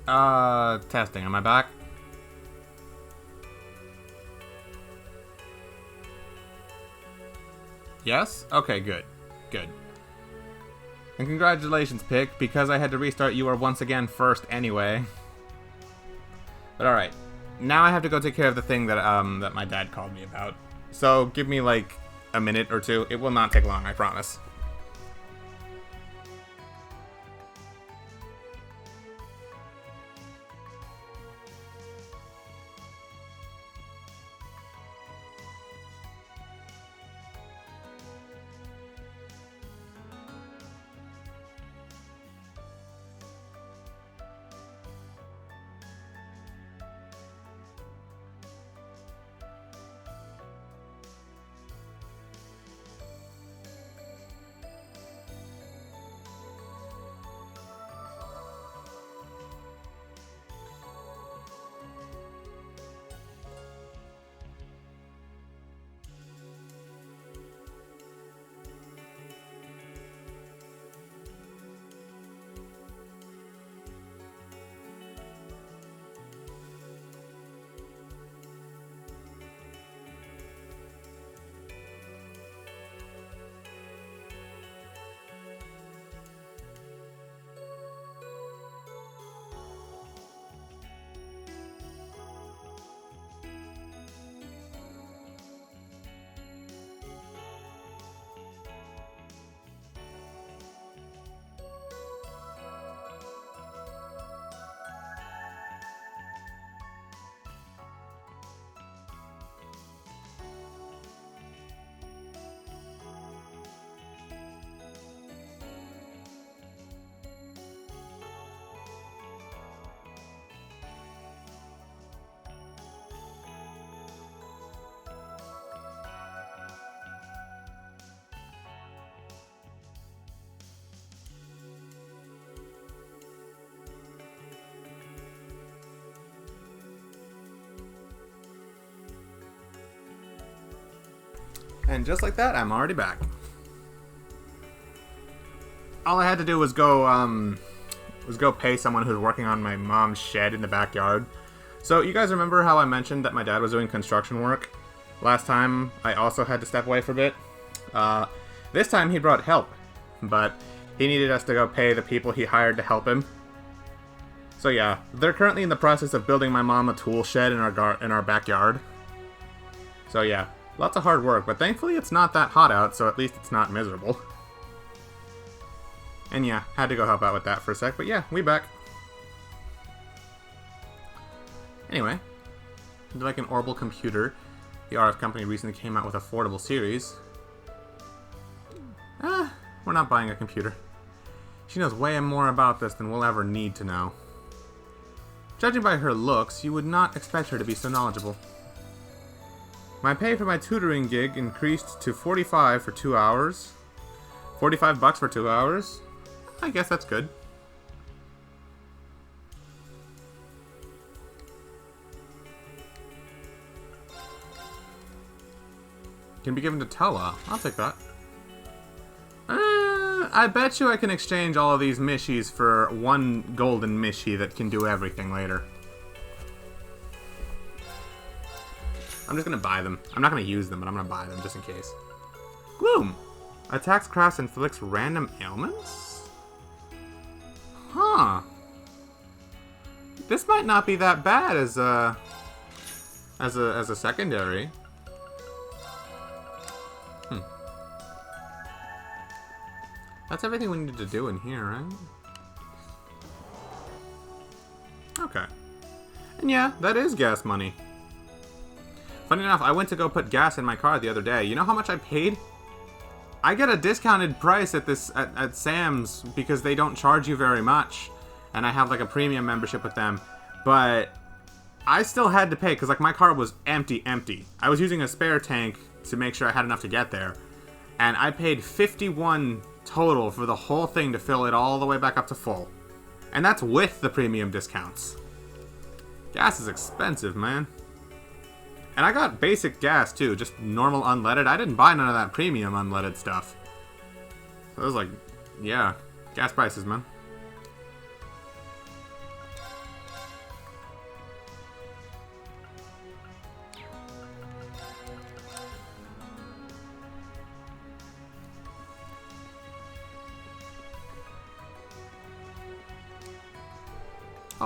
Testing. Am I back? Yes? Okay, good. Good. And congratulations, Pick. Because I had to restart, you are once again first anyway. But alright. Now I have to go take care of the thing that, that my dad called me about. So, give me, like, a minute or two. It will not take long, I promise. And just like that, I'm already back. All I had to do was go pay someone who's working on my mom's shed in the backyard. So you guys remember how I mentioned that my dad was doing construction work? Last time, I also had to step away for a bit. This time he brought help, but he needed us to go pay the people he hired to help him. So yeah, they're currently in the process of building my mom a tool shed in our backyard. So yeah, lots of hard work, but thankfully it's not that hot out, so at least it's not miserable. And yeah, had to go help out with that for a sec, but yeah, we back. Anyway, would you like an Orbital computer? The RF company recently came out with affordable series. We're not buying a computer. She knows way more about this than we'll ever need to know. Judging by her looks, you would not expect her to be so knowledgeable. My pay for my tutoring gig increased to $45 for 2 hours. $45 for 2 hours? I guess that's good. Can be given to Tella. I'll take that. I bet you I can exchange all of these Mishies for one golden Mishi that can do everything later. I'm just gonna buy them. I'm not gonna use them, but I'm gonna buy them just in case. Gloom! Attacks crafts and inflicts random ailments? Huh. This might not be that bad as a secondary. That's everything we needed to do in here, right? Okay. And yeah, that is gas money. Funny enough, I went to go put gas in my car the other day. You know how much I paid? I get a discounted price at Sam's because they don't charge you very much. And I have like a premium membership with them. But I still had to pay because like my car was empty. I was using a spare tank to make sure I had enough to get there. And I paid $51 total for the whole thing to fill it all the way back up to full. And that's with the premium discounts. Gas is expensive, man. And I got basic gas too, just normal unleaded. I didn't buy none of that premium unleaded stuff. So it was like, yeah, gas prices, man.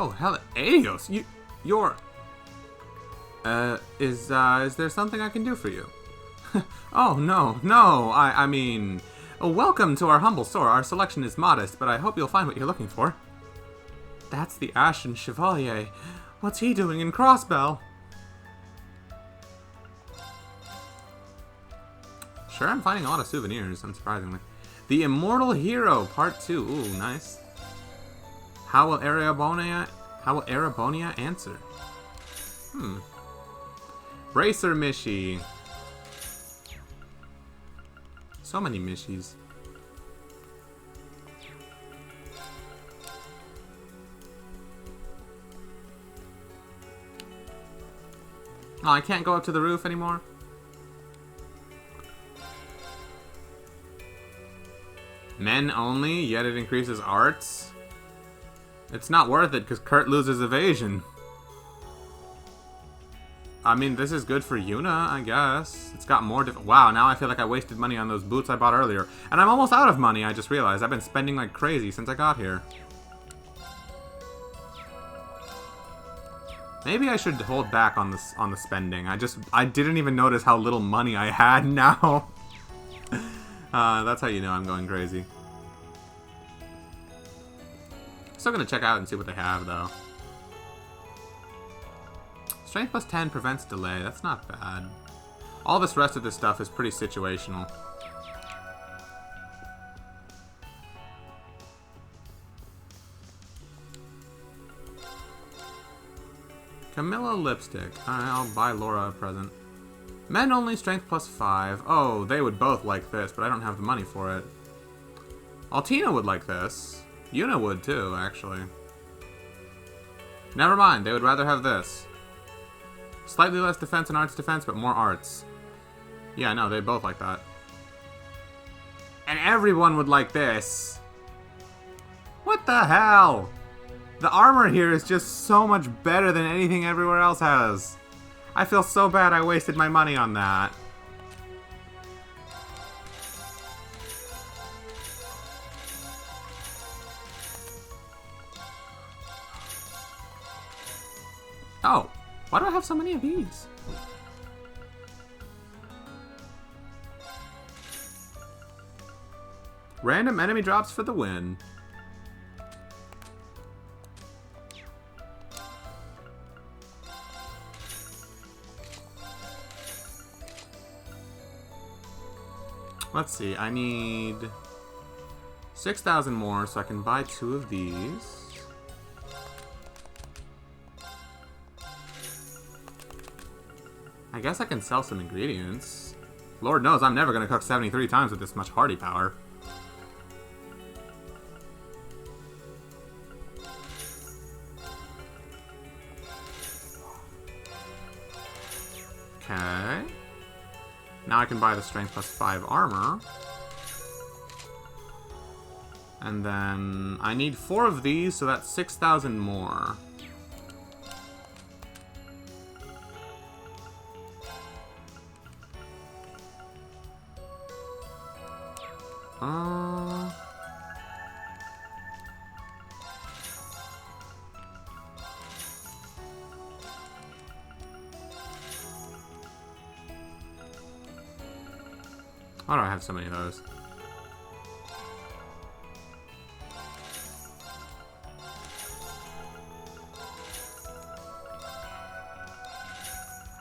Oh, hell, Adios, you're... is there something I can do for you? Oh, no, I mean... welcome to our humble store. Our selection is modest, but I hope you'll find what you're looking for. That's the Ashen Chevalier. What's he doing in Crossbell? Sure, I'm finding a lot of souvenirs, unsurprisingly. The Immortal Hero, Part 2. Ooh, nice. How will Erebonia answer? Bracer Mishi. So many Mishis. Oh, I can't go up to the roof anymore? Men only, yet it increases arts? It's not worth it because Kurt loses evasion. I mean, this is good for Yuna, I guess. It's got more wow, now I feel like I wasted money on those boots I bought earlier. And I'm almost out of money, I just realized. I've been spending like crazy since I got here. Maybe I should hold back on the spending. I didn't even notice how little money I had now. That's how you know I'm going crazy. Still gonna check out and see what they have, though. Strength plus 10 prevents delay. That's not bad. All this rest of this stuff is pretty situational. Camilla lipstick. Alright, I'll buy Laura a present. Men only, strength plus 5. Oh, they would both like this, but I don't have the money for it. Altina would like this. Yuna would too, actually. Never mind, they would rather have this. Slightly less defense and arts defense, but more arts. Yeah, no, they both like that. And everyone would like this. What the hell? The armor here is just so much better than anything everywhere else has. I feel so bad I wasted my money on that. Oh, why do I have so many of these? Random enemy drops for the win. Let's see, I need 6,000 more so I can buy 2 of these. I guess I can sell some ingredients. Lord knows I'm never going to cook 73 times with this much hardy power. Okay. Now I can buy the strength plus 5 armor. And then I need 4 of these, so that's 6,000 more. Why do I have so many of those?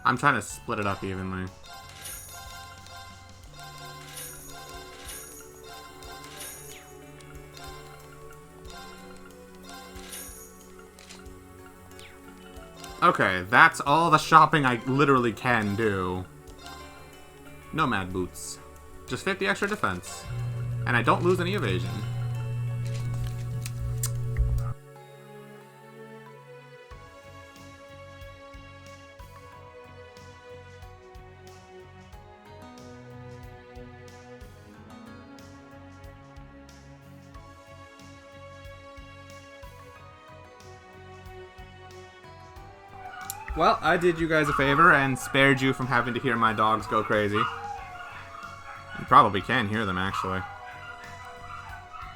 I'm trying to split it up evenly. Okay, that's all the shopping I literally can do. Nomad boots. Just 50 extra defense. And I don't lose any evasion. Well, I did you guys a favor and spared you from having to hear my dogs go crazy. You probably can hear them, actually.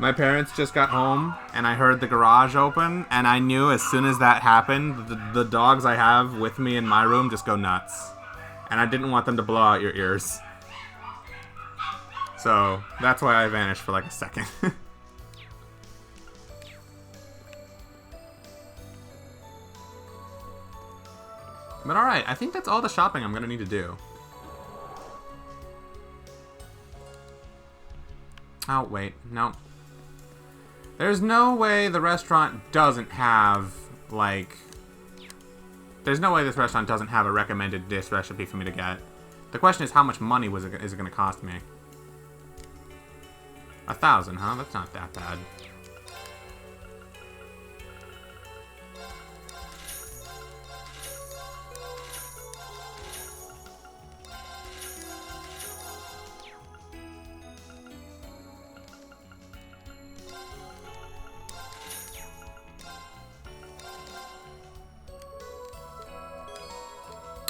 My parents just got home, and I heard the garage open, and I knew as soon as that happened, the dogs I have with me in my room just go nuts. And I didn't want them to blow out your ears. So, that's why I vanished for like a second. But alright, I think that's all the shopping I'm gonna need to do. Oh, wait, no. There's no way the restaurant doesn't have, like... There's no way this restaurant doesn't have a recommended dish recipe for me to get. The question is, how much money is it going to cost me? 1,000, huh? That's not that bad.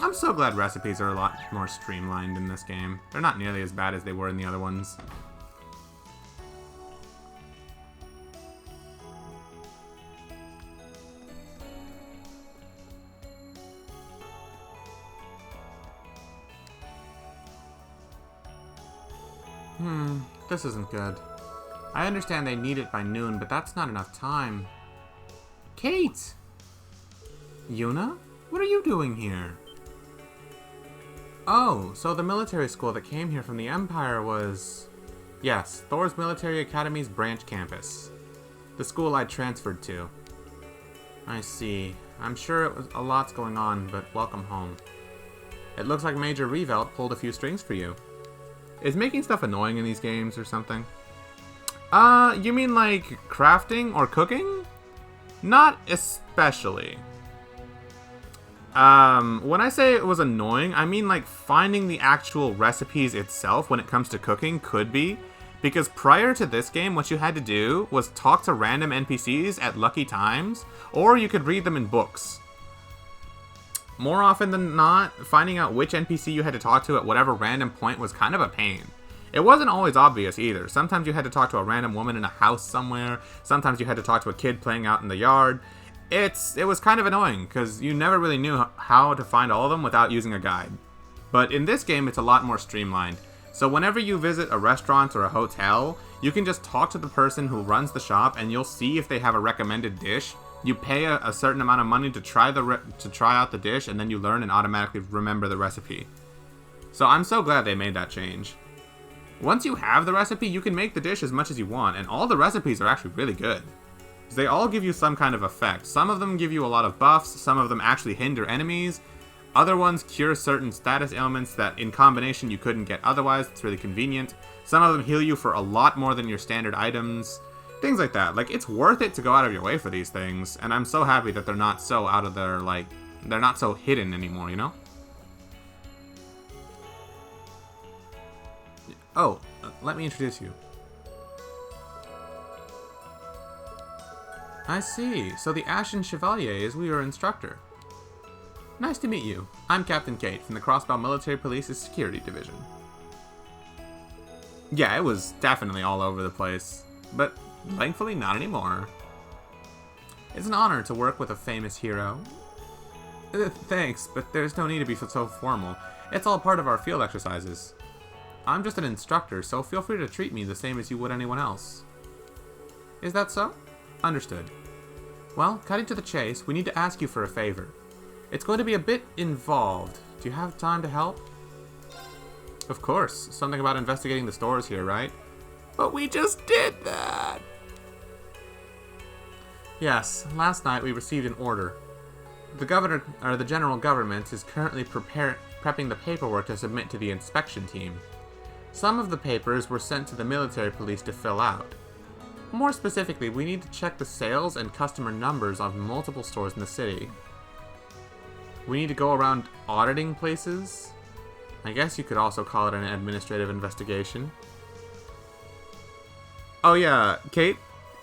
I'm so glad recipes are a lot more streamlined in this game. They're not nearly as bad as they were in the other ones. This isn't good. I understand they need it by noon, but that's not enough time. Kate! Yuna? What are you doing here? Oh, so the military school that came here from the Empire was... Yes, Thor's Military Academy's branch campus. The school I transferred to. I see. I'm sure it was a lot's going on, but welcome home. It looks like Major Revelt pulled a few strings for you. Is making stuff annoying in these games or something? You mean like crafting or cooking? Not especially. When I say it was annoying, I mean like finding the actual recipes itself when it comes to cooking could be. Because prior to this game, what you had to do was talk to random NPCs at lucky times, or you could read them in books. More often than not, finding out which NPC you had to talk to at whatever random point was kind of a pain. It wasn't always obvious either. Sometimes you had to talk to a random woman in a house somewhere. Sometimes you had to talk to a kid playing out in the yard. It was kind of annoying, because you never really knew how to find all of them without using a guide. But in this game, it's a lot more streamlined. So whenever you visit a restaurant or a hotel, you can just talk to the person who runs the shop, and you'll see if they have a recommended dish. You pay a certain amount of money to try out the dish, and then you learn and automatically remember the recipe. So I'm so glad they made that change. Once you have the recipe, you can make the dish as much as you want, and all the recipes are actually really good. They all give you some kind of effect. Some of them give you a lot of buffs, some of them actually hinder enemies, other ones cure certain status ailments that in combination you couldn't get otherwise. It's really convenient. Some of them heal you for a lot more than your standard items. Things like that. Like, it's worth it to go out of your way for these things, and I'm so happy that they're not so out of their, like, they're not so hidden anymore, you know? Oh, let me introduce you. I see. So the Ashen Chevalier is your instructor. Nice to meet you. I'm Captain Kate from the Crossbell Military Police's Security Division. Yeah, it was definitely all over the place, but thankfully not anymore. It's an honor to work with a famous hero. Thanks, but there's no need to be so formal. It's all part of our field exercises. I'm just an instructor, so feel free to treat me the same as you would anyone else. Is that so? Understood. Well, cutting to the chase, we need to ask you for a favor. It's going to be a bit involved. Do you have time to help? Of course. Something about investigating the stores here, right? But we just did that! Yes, last night we received an order. The general government is currently prepping the paperwork to submit to the inspection team. Some of the papers were sent to the military police to fill out. More specifically, we need to check the sales and customer numbers of multiple stores in the city. We need to go around auditing places? I guess you could also call it an administrative investigation. Oh yeah, Kate?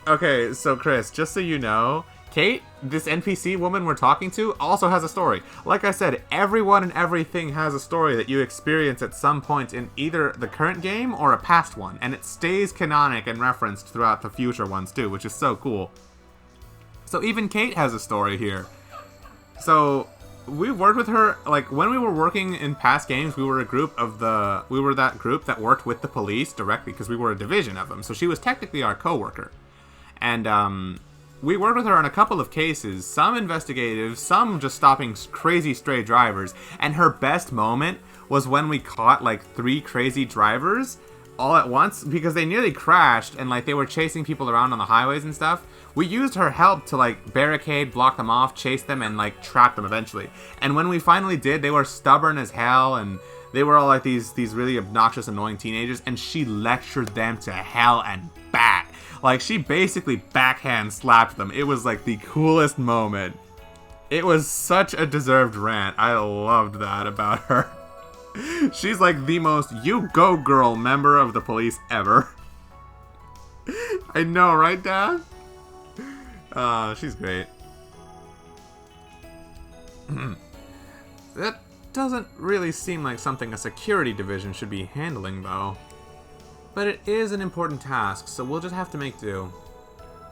Okay, so Chris, just so you know, Kate, this NPC woman we're talking to, also has a story. Like I said, everyone and everything has a story that you experience at some point in either the current game or a past one, and it stays canonic and referenced throughout the future ones too, which is so cool. So even Kate has a story here. So we worked with her, like, when we were working in past games, we were that group that worked with the police directly, because we were a division of them, so she was technically our co-worker. And, we worked with her on a couple of cases, some investigative, some just stopping crazy stray drivers, and her best moment was when we caught, like, 3 crazy drivers all at once, because they nearly crashed, and, like, they were chasing people around on the highways and stuff. We used her help to, like, barricade, block them off, chase them, and, like, trap them eventually. And when we finally did, they were stubborn as hell, and they were all, like, these really obnoxious, annoying teenagers, and she lectured them to hell and back. Like, she basically backhand slapped them. It was, like, the coolest moment. It was such a deserved rant. I loved that about her. She's, like, the most you-go girl member of the police ever. I know, right, Dad? She's great. That doesn't really seem like something a security division should be handling, though. But it is an important task, so we'll just have to make do.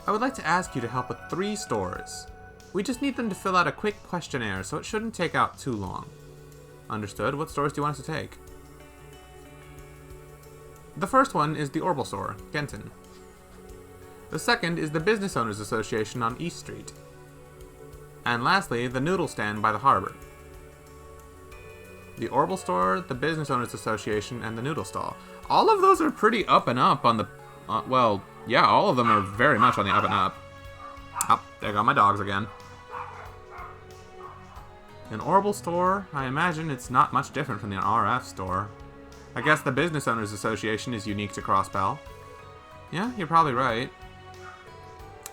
I would like to ask you to help with 3 stores. We just need them to fill out a quick questionnaire, so it shouldn't take out too long. Understood. What stores do you want us to take? The first one is the Orbital Store, Kenton. The second is the Business Owners Association on East Street. And lastly, the Noodle Stand by the harbor. The Orbital Store, the Business Owners Association, and the Noodle Stall. All of those are pretty up and up on the... well, yeah, all of them are very much on the up and up. Oh, there go my dogs again. An Orbital Store, I imagine it's not much different from the RF store. I guess the Business Owners Association is unique to Crossbell. Yeah, you're probably right.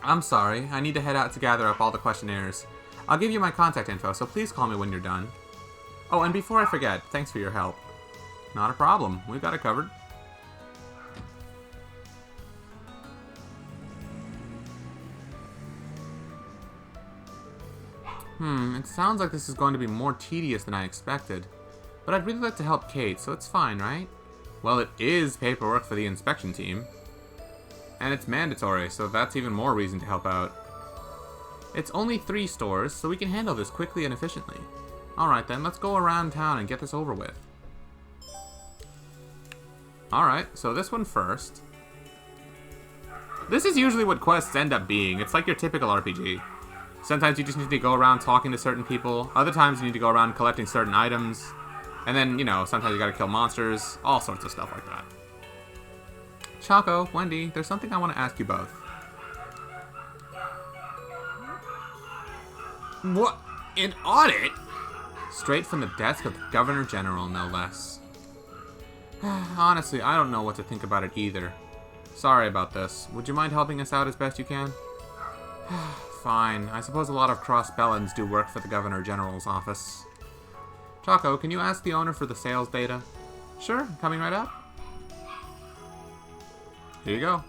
I'm sorry, I need to head out to gather up all the questionnaires. I'll give you my contact info, so please call me when you're done. Oh, and before I forget, thanks for your help. Not a problem, we've got it covered. It sounds like this is going to be more tedious than I expected. But I'd really like to help Kate, so it's fine, right? Well, it is paperwork for the inspection team. And it's mandatory, so that's even more reason to help out. It's only 3 stores, so we can handle this quickly and efficiently. Alright then, let's go around town and get this over with. Alright, so this one first. This is usually what quests end up being. It's like your typical RPG. Sometimes you just need to go around talking to certain people. Other times you need to go around collecting certain items. And then, you know, sometimes you gotta kill monsters. All sorts of stuff like that. Choco, Wendy, there's something I want to ask you both. What? An audit? Straight from the desk of the Governor General, no less. Honestly, I don't know what to think about it either. Sorry about this. Would you mind helping us out as best you can? Fine. I suppose a lot of Crossbellans do work for the Governor General's office. Choco, can you ask the owner for the sales data? Sure, coming right up. Here you go.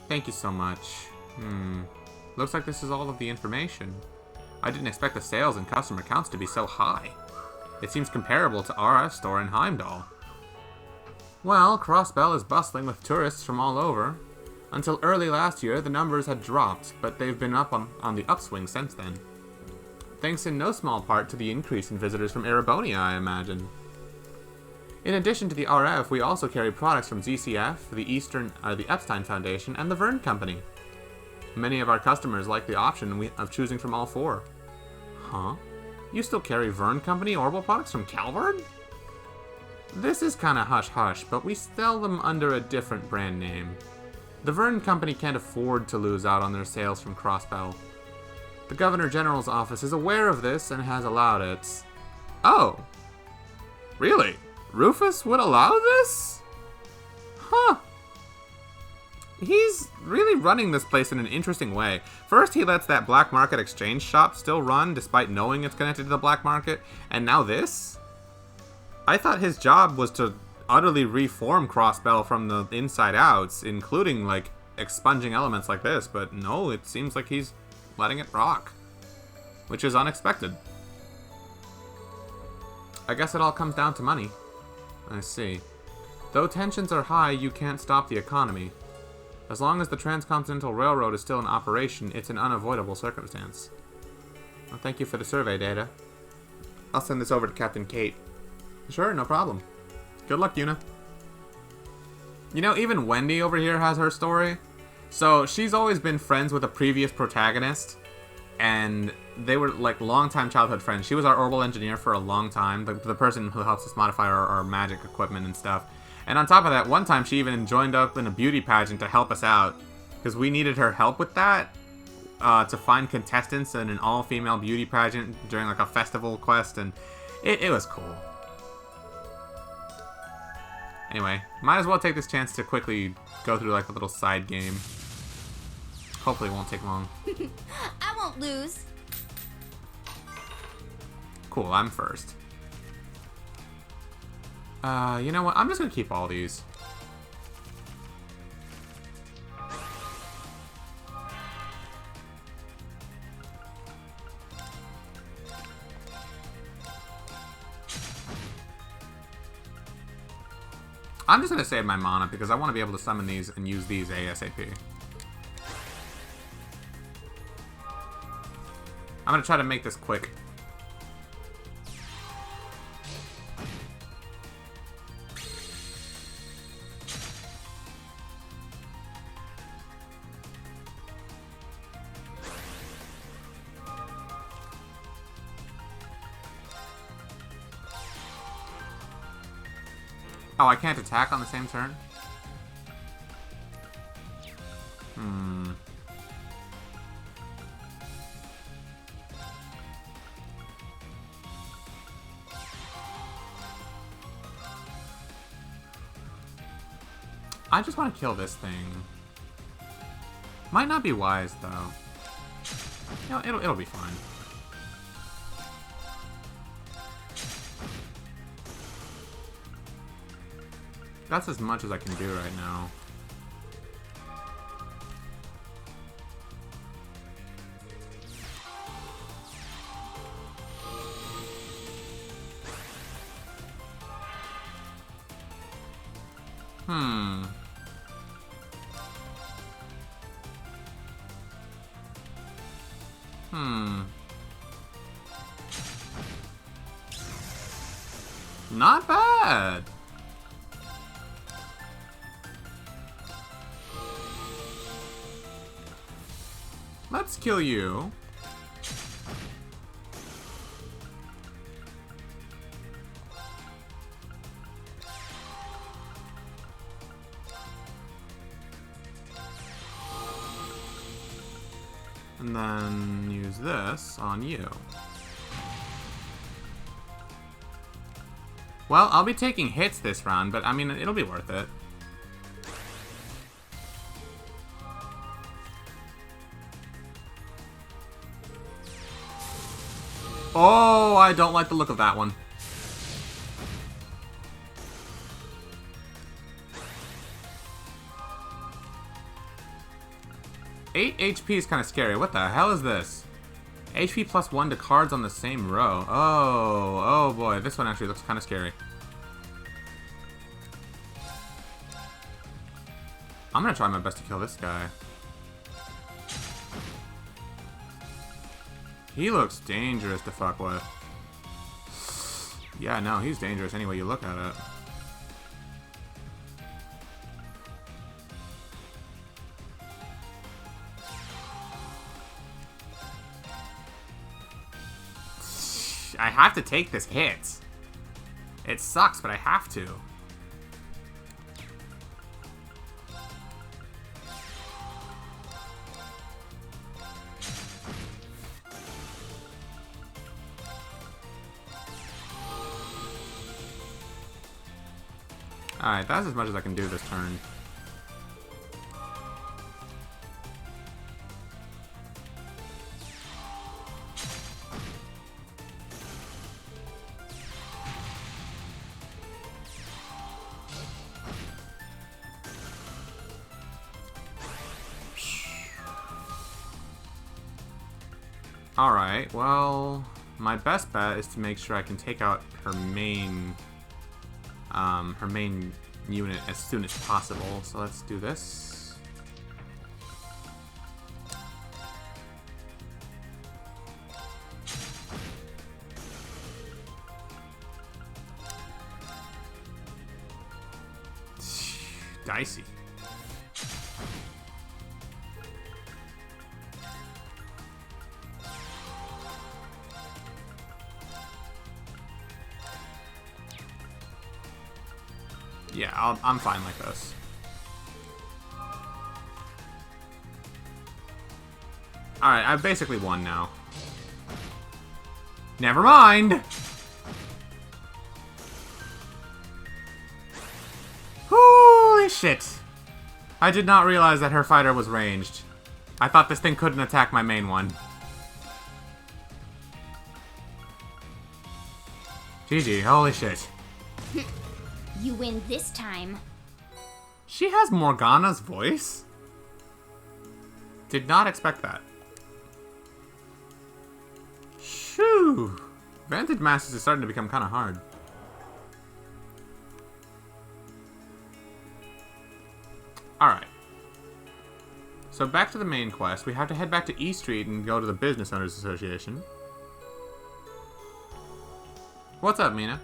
Thank you so much. Looks like this is all of the information. I didn't expect the sales and customer counts to be so high. It seems comparable to RF store in Heimdall. Well, Crossbell is bustling with tourists from all over. Until early last year, the numbers had dropped, but they've been up on the upswing since then. Thanks in no small part to the increase in visitors from Erebonia, I imagine. In addition to the RF, we also carry products from ZCF, the Epstein Foundation, and the Vern Company. Many of our customers like the option of choosing from all 4. Huh? You still carry Vern Company Orbital products from Calvard? This is kinda hush-hush, but we sell them under a different brand name. The Vern Company can't afford to lose out on their sales from Crossbell. The Governor General's office is aware of this and has allowed it. Oh. Really? Rufus would allow this? Huh. He's really running this place in an interesting way. First, he lets that black market exchange shop still run despite knowing it's connected to the black market, and now this? I thought his job was to utterly reform Crossbell from the inside out, including, like, expunging elements like this, but no, it seems like he's letting it rock. Which is unexpected. I guess it all comes down to money. I see. Though tensions are high, you can't stop the economy. As long as the Transcontinental Railroad is still in operation, it's an unavoidable circumstance. Well, thank you for the survey data. I'll send this over to Captain Kate. Sure, no problem. Good luck, Yuna. You know, even Wendy over here has her story. So, she's always been friends with a previous protagonist. And they were, like, longtime childhood friends. She was our orbital engineer for a long time. The person who helps us modify our magic equipment and stuff. And on top of that, one time she even joined up in a beauty pageant to help us out. Because we needed her help with that. To find contestants in an all-female beauty pageant during, like, a festival quest. And it was cool. Anyway, might as well take this chance to quickly go through, like, a little side game. Hopefully it won't take long. I won't lose. Cool, I'm first. You know what? I'm just gonna keep all these. I'm just gonna save my mana because I want to be able to summon these and use these ASAP. I'm gonna try to make this quick. Oh, I can't attack on the same turn? I just want to kill this thing. Might not be wise, though. You know, it'll be fine. That's as much as I can do right now. Not bad. Let's kill you. And then use this on you. Well, I'll be taking hits this round, but I mean, it'll be worth it. Oh, I don't like the look of that one. Eight HP is kind of scary. What the hell is this? HP plus 1 to cards on the same row. Oh boy, this one actually looks kind of scary. I'm gonna try my best to kill this guy. He looks dangerous to fuck with. Yeah, no, he's dangerous any way you look at it. I have to take this hit. It sucks, but I have to. Alright, that's as much as I can do this turn. Alright, well, my best bet is to make sure I can take out her main unit as soon as possible. So let's do this. Dicey. Yeah, I'm fine like this. Alright, I've basically won now. Never mind! Holy shit! I did not realize that her fighter was ranged. I thought this thing couldn't attack my main one. GG, holy shit. You win this time. She has Morgana's voice? Did not expect that. Shoo! Vantage Masters is starting to become kind of hard. Alright. So back to the main quest. We have to head back to E Street and go to the Business Owners Association. What's up, Mina?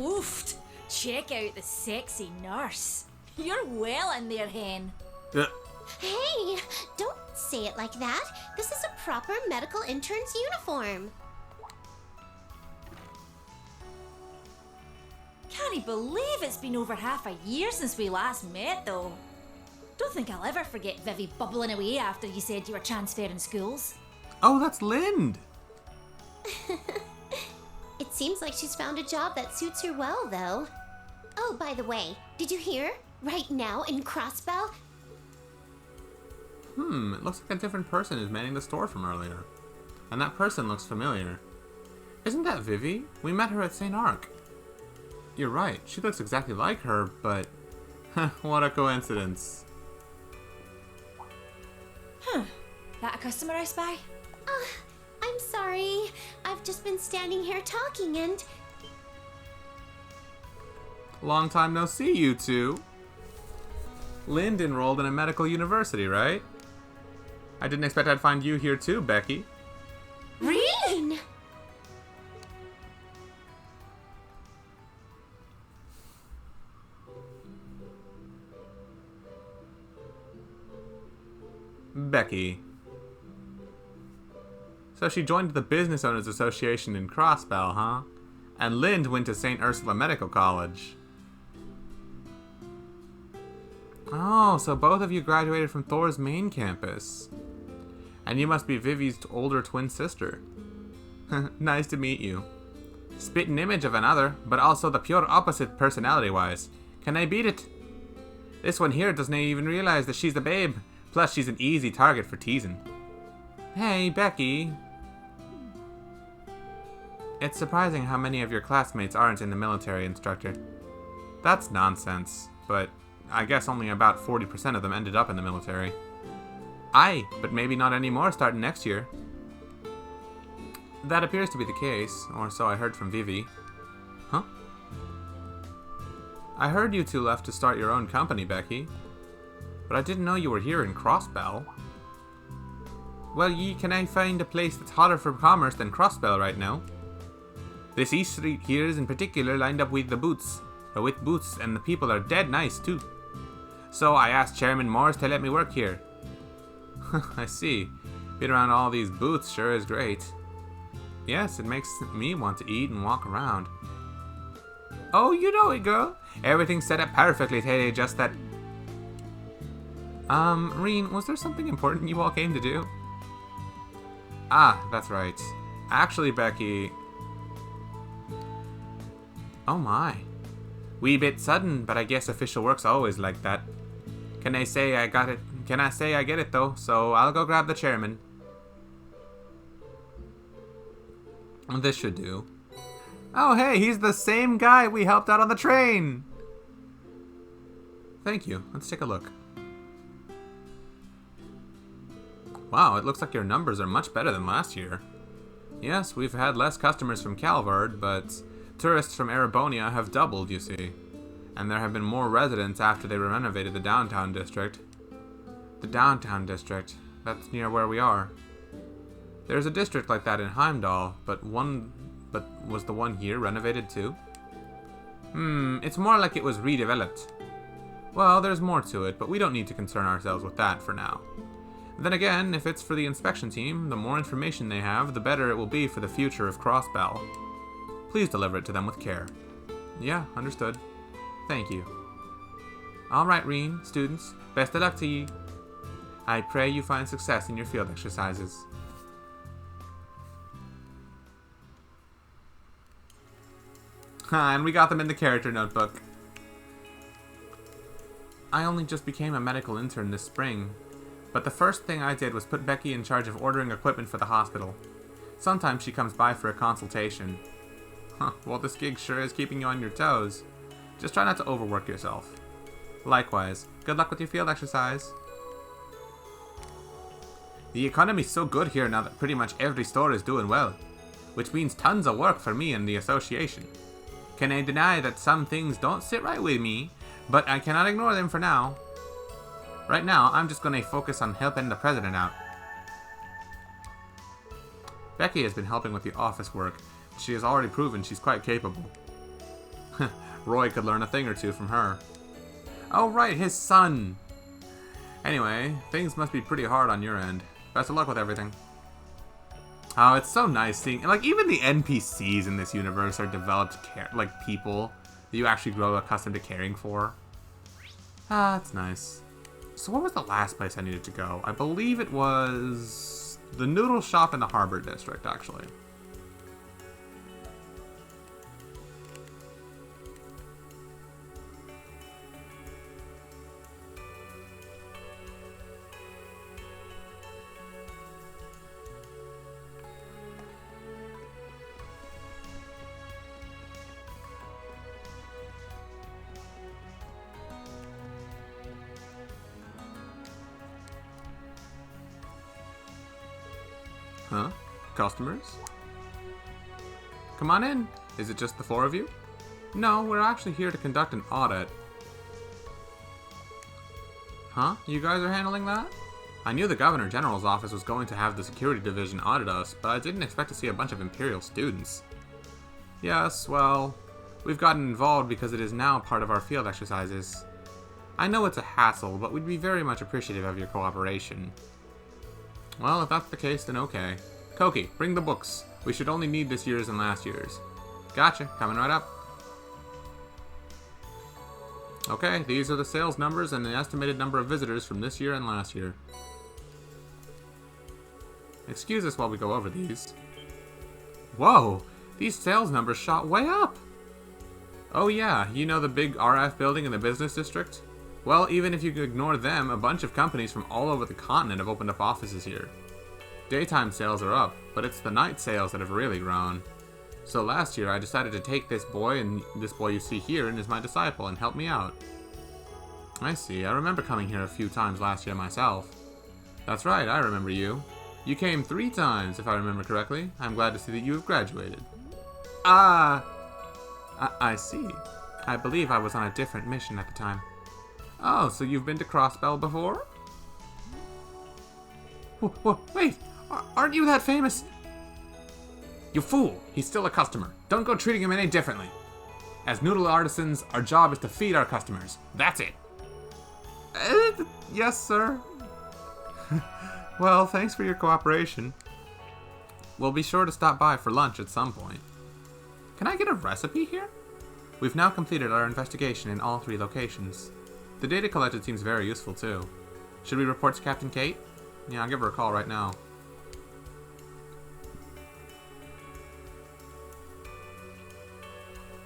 Oof! Check out the sexy nurse. You're well in there, hen. Hey, don't say it like that. This is a proper medical intern's uniform. Can't believe it's been over half a year since we last met, though. Don't think I'll ever forget Vivi bubbling away after you said you were transferring schools. Oh, that's Lind! It seems like she's found a job that suits her well, though. Oh, by the way, did you hear? Right now in Crossbell? It looks like a different person is manning the store from earlier. And that person looks familiar. Isn't that Vivi? We met her at St. Arc. You're right, she looks exactly like her, but... what a coincidence. That a customer I spy? I'm sorry. I've just been standing here talking and... Long time no see, you two. Lind enrolled in a medical university, right? I didn't expect I'd find you here too, Becky. Really? Becky. So she joined the Business Owners Association in Crossbell, huh? And Lind went to St. Ursula Medical College. Oh, so both of you graduated from Thor's main campus. And you must be Vivi's older twin sister. Nice to meet you. Spitting image of another, but also the pure opposite personality-wise. Can I beat it? This one here doesn't even realize that she's the babe. Plus, she's an easy target for teasing. Hey, Becky. It's surprising how many of your classmates aren't in the military, instructor. That's nonsense, but I guess only about 40% of them ended up in the military. Aye, but maybe not anymore starting next year. That appears to be the case, or so I heard from Vivi. Huh? I heard you two left to start your own company, Becky. But I didn't know you were here in Crossbell. Well, can I find a place that's hotter for commerce than Crossbell right now? This East Street here is in particular lined up with boots, and the people are dead nice too. So I asked Chairman Morris to let me work here. I see. Being around all these booths sure is great. Yes, it makes me want to eat and walk around. Oh, you know it, girl. Everything's set up perfectly today, just that... Reen, was there something important you all came to do? Ah, that's right. Actually, Becky... Oh my. Wee bit sudden, but I guess official work's always like that. Can I say I got it? Can I say I get it though? So I'll go grab the chairman. This should do. Oh hey, he's the same guy we helped out on the train! Thank you. Let's take a look. Wow, it looks like your numbers are much better than last year. Yes, we've had less customers from Calvard, but tourists from Erebonia have doubled, you see. And there have been more residents after they renovated the downtown district. The downtown district. That's near where we are. There's a district like that in Heimdall, but was the one here renovated too? It's more like it was redeveloped. Well, there's more to it, but we don't need to concern ourselves with that for now. Then again, if it's for the inspection team, the more information they have, the better it will be for the future of Crossbell. Please deliver it to them with care. Yeah, understood. Thank you. Alright, Reen, students, best of luck to ye. I pray you find success in your field exercises. And we got them in the character notebook. I only just became a medical intern this spring, but the first thing I did was put Becky in charge of ordering equipment for the hospital. Sometimes she comes by for a consultation. Well, this gig sure is keeping you on your toes. Just try not to overwork yourself. Likewise, good luck with your field exercise. The economy's so good here now that pretty much every store is doing well, which means tons of work for me and the association. Can I deny that some things don't sit right with me, but I cannot ignore them for now. Right now, I'm just gonna focus on helping the president out. Becky has been helping with the office work. She has already proven she's quite capable. Roy could learn a thing or two from her. Oh right, his son! Anyway, things must be pretty hard on your end. Best of luck with everything. Oh, it's so nice seeing, like, even the NPCs in this universe are developed, like, people that you actually grow accustomed to caring for. Ah, that's nice. So what was the last place I needed to go? I believe it was the noodle shop in the Harbor District, actually. Huh? Customers? Come on in. Is it just the four of you? No, we're actually here to conduct an audit. Huh? You guys are handling that? I knew the Governor General's office was going to have the security division audit us, but I didn't expect to see a bunch of Imperial students. Yes, well, we've gotten involved because it is now part of our field exercises. I know it's a hassle, but we'd be very much appreciative of your cooperation. Well, if that's the case, then okay. Koki, bring the books. We should only need this year's and last year's. Gotcha, coming right up. Okay, these are the sales numbers and the estimated number of visitors from this year and last year. Excuse us while we go over these. Whoa, these sales numbers shot way up. Oh yeah, you know the big RF building in the business district? Well, even if you could ignore them, a bunch of companies from all over the continent have opened up offices here. Daytime sales are up, but it's the night sales that have really grown. So last year I decided to take this boy, and this boy you see here and is my disciple, and help me out. I see, I remember coming here a few times last year myself. That's right, I remember you. You came 3 times, if I remember correctly. I'm glad to see that you have graduated. I see. I believe I was on a different mission at the time. Oh, so you've been to Crossbell before? Wait, aren't you that famous? You fool, he's still a customer. Don't go treating him any differently. As noodle artisans, our job is to feed our customers. That's it. Yes, sir. Well, thanks for your cooperation. We'll be sure to stop by for lunch at some point. Can I get a recipe here? We've now completed our investigation in all 3 locations. The data collected seems very useful, too. Should we report to Captain Kate? Yeah, I'll give her a call right now.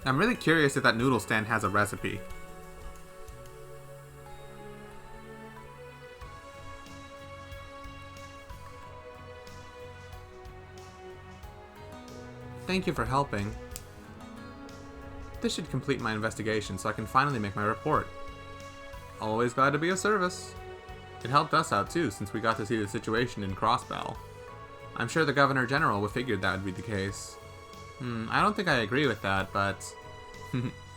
I'm really curious if that noodle stand has a recipe. Thank you for helping. This should complete my investigation so I can finally make my report. Always glad to be of service. It helped us out too, since we got to see the situation in Crossbell. I'm sure the Governor General would figured that would be the case. I don't think I agree with that, but...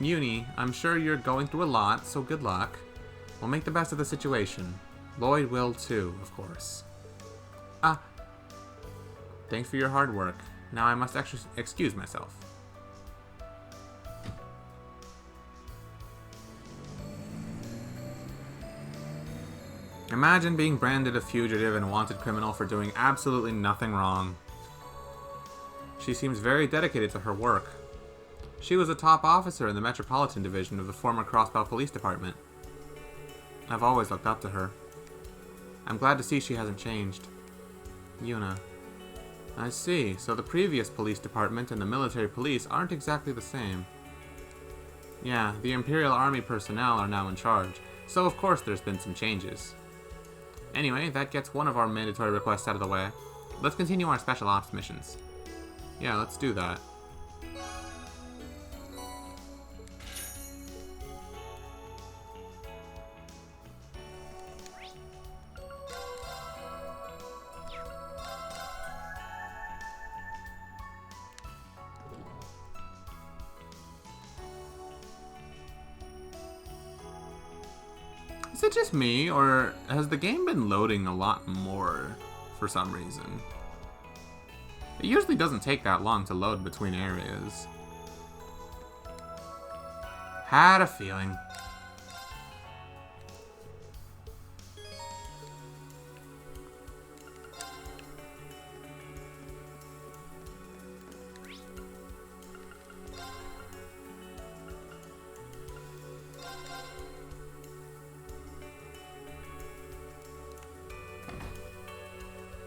Uni, I'm sure you're going through a lot, so good luck. We'll make the best of the situation. Lloyd will too, of course. Thanks for your hard work. Now I must excuse myself. Imagine being branded a fugitive and wanted criminal for doing absolutely nothing wrong. She seems very dedicated to her work. She was a top officer in the Metropolitan Division of the former Crossbell Police Department. I've always looked up to her. I'm glad to see she hasn't changed. Yuna. I see, so the previous police department and the military police aren't exactly the same. Yeah, the Imperial Army personnel are now in charge, so of course there's been some changes. Anyway, that gets one of our mandatory requests out of the way. Let's continue our special ops missions. Yeah, let's do that. Is it just me, or has the game been loading a lot more for some reason? It usually doesn't take that long to load between areas. Had a feeling.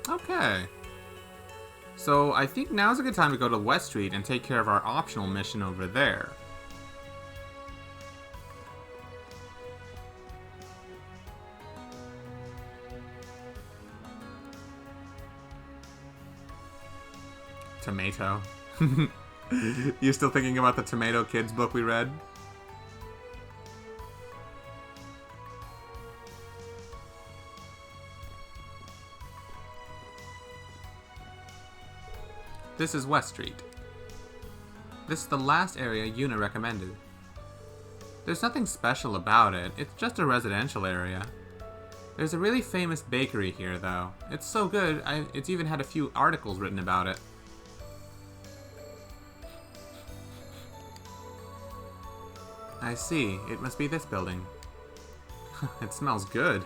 Okay. So I think now's a good time to go to West Street and take care of our optional mission over there. Tomato. You still thinking about the Tomato Kids book we read? This is West Street. This is the last area Yuna recommended. There's nothing special about it, it's just a residential area. There's a really famous bakery here, though. It's so good, it's even had a few articles written about it. I see, it must be this building. It smells good.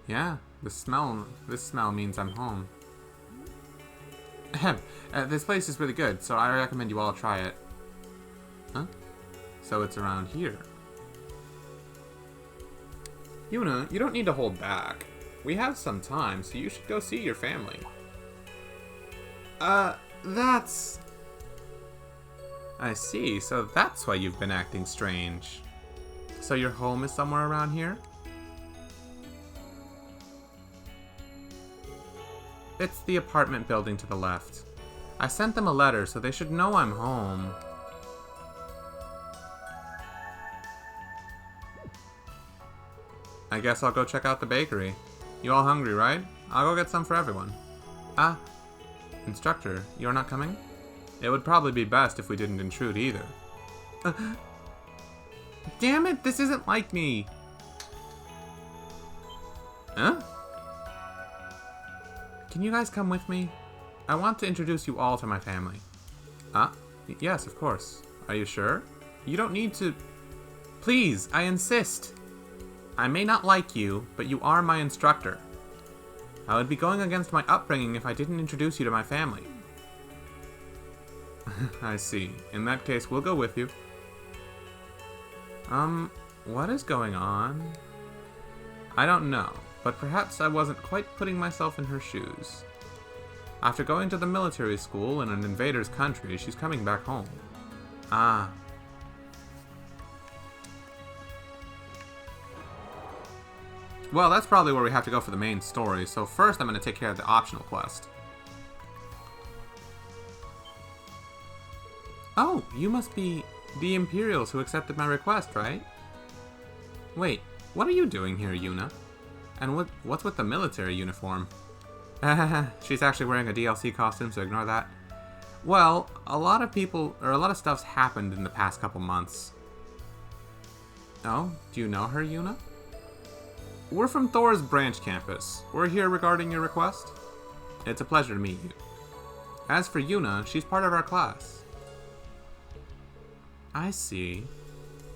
Yeah. This smell means I'm home. Ahem. This place is really good, so I recommend you all try it. Huh? So it's around here. Yuna, you don't need to hold back. We have some time, so you should go see your family. That's... I see, so that's why you've been acting strange. So your home is somewhere around here? It's the apartment building to the left. I sent them a letter, so they should know I'm home. I guess I'll go check out the bakery. You all hungry, right? I'll go get some for everyone. Instructor, you're not coming? It would probably be best if we didn't intrude either. Damn it, this isn't like me! Huh? Can you guys come with me? I want to introduce you all to my family. Yes, of course. Are you sure? You don't need to... Please, I insist. I may not like you, but you are my instructor. I would be going against my upbringing if I didn't introduce you to my family. I see. In that case, we'll go with you. What is going on? I don't know. But perhaps I wasn't quite putting myself in her shoes. After going to the military school in an invader's country, she's coming back home. Well, that's probably where we have to go for the main story, so first I'm going to take care of the optional quest. Oh, you must be the Imperials who accepted my request, right? Wait, What are you doing here, Yuna? And what's with the military uniform? She's actually wearing a DLC costume, so ignore that. Well, a lot of stuff's happened in the past couple months. Oh, do you know her, Yuna? We're from Thor's branch campus. We're here regarding your request. It's a pleasure to meet you. As for Yuna, she's part of our class. I see.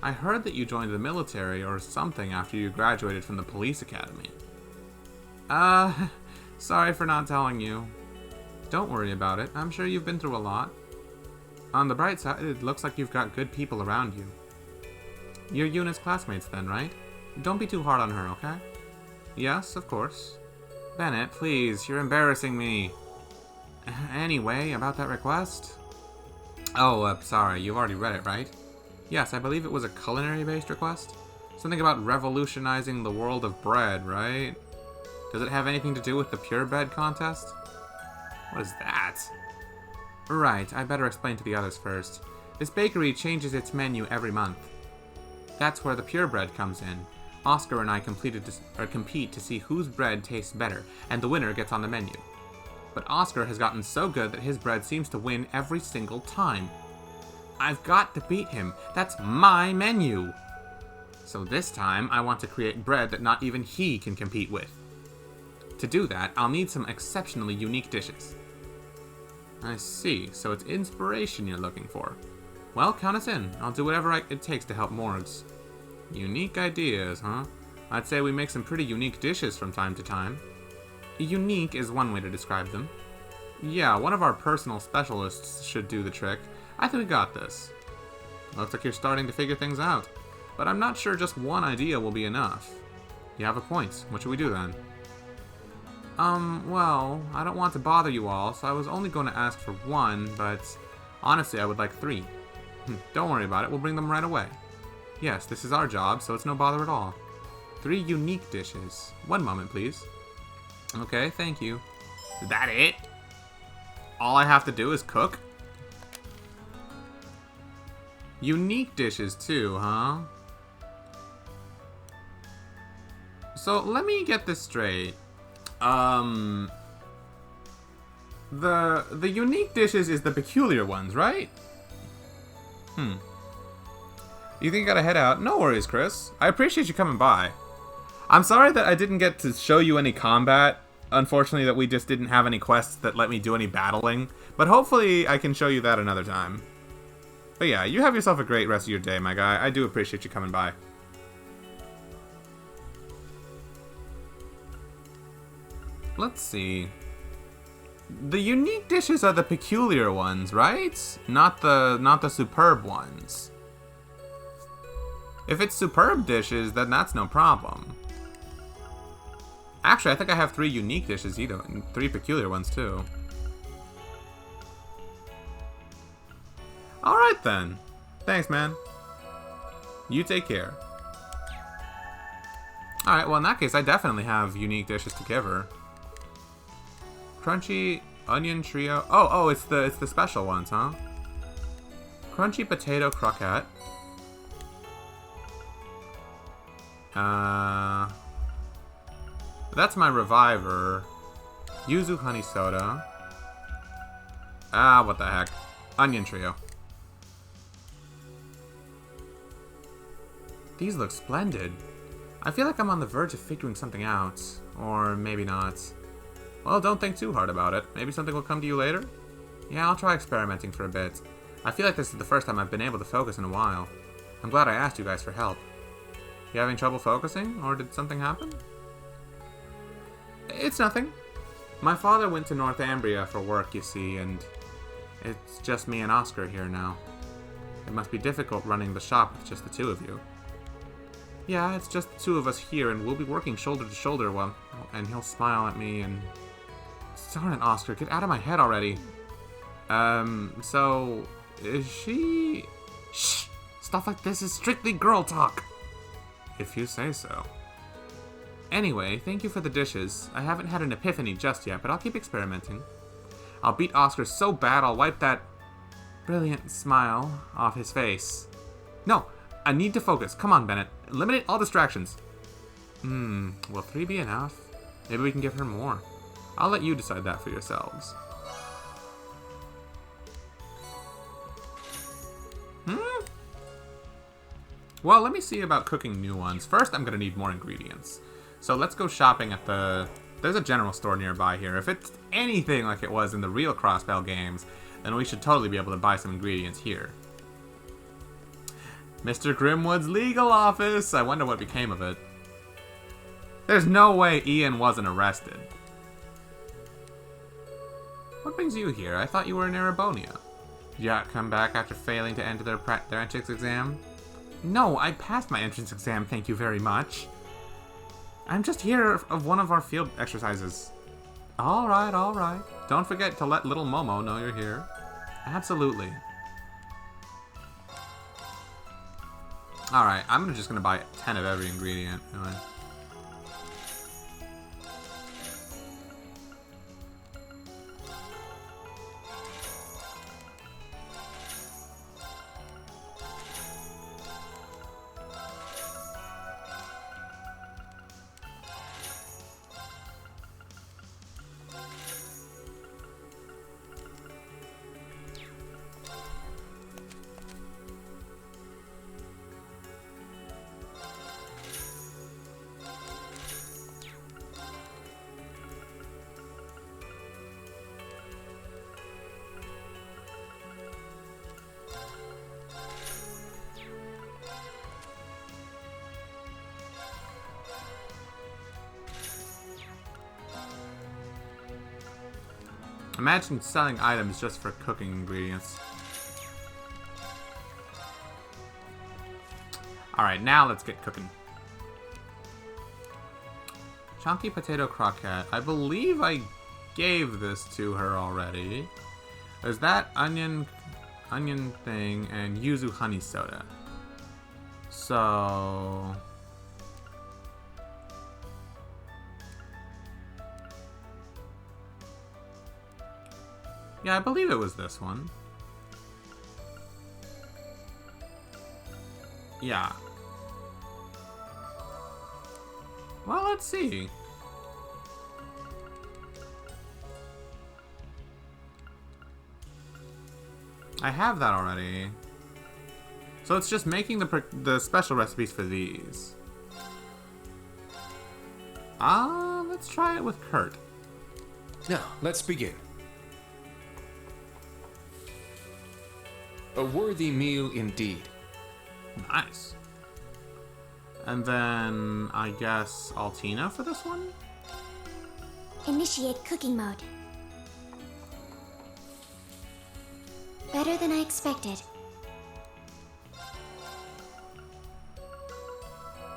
I heard that you joined the military or something after you graduated from the police academy. Sorry for not telling you. Don't worry about it. I'm sure you've been through a lot. On the bright side, it looks like you've got good people around you. You're Yuna's classmates then, right? Don't be too hard on her, okay? Yes, of course. Bennett, please, you're embarrassing me. Anyway, about that request? Oh, sorry, you've already read it, right? Yes, I believe it was a culinary-based request. Something about revolutionizing the world of bread, right? Does it have anything to do with the purebred contest? What is that? Right, I better explain to the others first. This bakery changes its menu every month. That's where the purebred comes in. Oscar and I compete to see whose bread tastes better, and the winner gets on the menu. But Oscar has gotten so good that his bread seems to win every single time. I've got to beat him. That's my menu. So this time, I want to create bread that not even he can compete with. To do that, I'll need some exceptionally unique dishes. I see, so it's inspiration you're looking for. Well, count us in. I'll do whatever it takes to help Morgs. Unique ideas, huh? I'd say we make some pretty unique dishes from time to time. Unique is one way to describe them. Yeah, one of our personal specialists should do the trick. I think we got this. Looks like you're starting to figure things out. But I'm not sure just one idea will be enough. You have a point. What should we do then? Well, I don't want to bother you all, so I was only going to ask for one, but honestly, I would like 3. Don't worry about it, we'll bring them right away. Yes, this is our job, so it's no bother at all. 3 unique dishes. One moment, please. Okay, thank you. Is that it? All I have to do is cook? Unique dishes too, huh? So, let me get this straight. The unique dishes is the peculiar ones, right? You think you gotta head out? No worries, Chris. I appreciate you coming by. I'm sorry that I didn't get to show you any combat. Unfortunately, that we just didn't have any quests that let me do any battling. But hopefully, I can show you that another time. But yeah, you have yourself a great rest of your day, my guy. I do appreciate you coming by. Let's see. The unique dishes are the peculiar ones, right? Not the superb ones. If it's superb dishes, then that's no problem. Actually, I think I have 3 unique dishes either, and 3 peculiar ones too. Alright then. Thanks, man. You take care. Alright, well in that case, I definitely have unique dishes to give her. Crunchy onion trio. Oh, it's the special ones, huh? Crunchy potato croquette. That's my reviver. Yuzu honey soda. What the heck? Onion trio. These look splendid. I feel like I'm on the verge of figuring something out. Or maybe not. Well, don't think too hard about it. Maybe something will come to you later? Yeah, I'll try experimenting for a bit. I feel like this is the first time I've been able to focus in a while. I'm glad I asked you guys for help. You having trouble focusing? Or did something happen? It's nothing. My father went to Northumbria for work, you see, and it's just me and Oscar here now. It must be difficult running the shop with just the 2 of you. Yeah, it's just the 2 of us here, and we'll be working shoulder to shoulder and he'll smile at me and... Darn it, Oscar, get out of my head already. So... Is she... Shh! Stuff like this is strictly girl talk! If you say so. Anyway, thank you for the dishes. I haven't had an epiphany just yet, but I'll keep experimenting. I'll beat Oscar so bad I'll wipe that brilliant smile off his face. No! I need to focus. Come on, Bennett. Eliminate all distractions. Will 3 be enough? Maybe we can give her more. I'll let you decide that for yourselves. Well, let me see about cooking new ones. First, I'm going to need more ingredients. So let's go shopping at the... There's a general store nearby here. If it's anything like it was in the real Crossbell games, then we should totally be able to buy some ingredients here. Mr. Grimwood's legal office. I wonder what became of it. There's no way Ian wasn't arrested. What brings you here? I thought you were in Erebonia. Did you come back after failing to enter their entrance exam? No, I passed my entrance exam, thank you very much. I'm just here of one of our field exercises. Alright, alright. Don't forget to let little Momo know you're here. Absolutely. Alright, I'm just gonna buy 10 of every ingredient. Anyway. Imagine selling items just for cooking ingredients. Alright, now let's get cooking. Chunky potato croquette. I believe I gave this to her already. There's that onion thing and yuzu honey soda. So... yeah, I believe it was this one. Yeah. Well, let's see. I have that already. So it's just making the special recipes for these. Let's try it with Kurt. Now, let's begin. A worthy meal indeed. Nice. And then, I guess, Altina for this one? Initiate cooking mode. Better than I expected.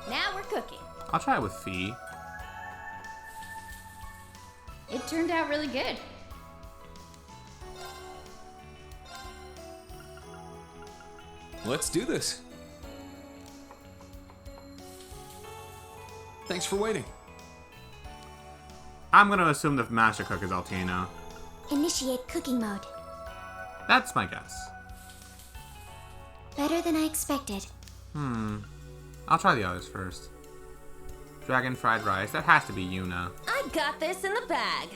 Now we're cooking. I'll try it with Fee. It turned out really good. Let's do this. Thanks for waiting. I'm gonna assume the master cook is Altina. Initiate cooking mode. That's my guess. Better than I expected. I'll try the others first. Dragon fried rice. That has to be Yuna. I got this in the bag.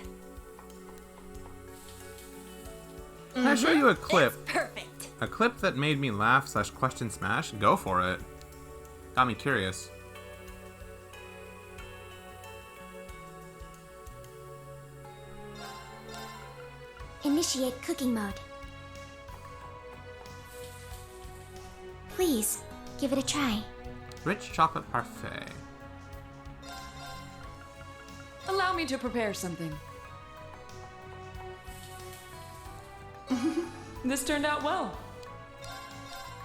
Can I show you a clip? It's perfect. A clip that made me laugh / question smash? Go for it. Got me curious. Initiate cooking mode. Please, give it a try. Rich chocolate parfait. Allow me to prepare something. This turned out well.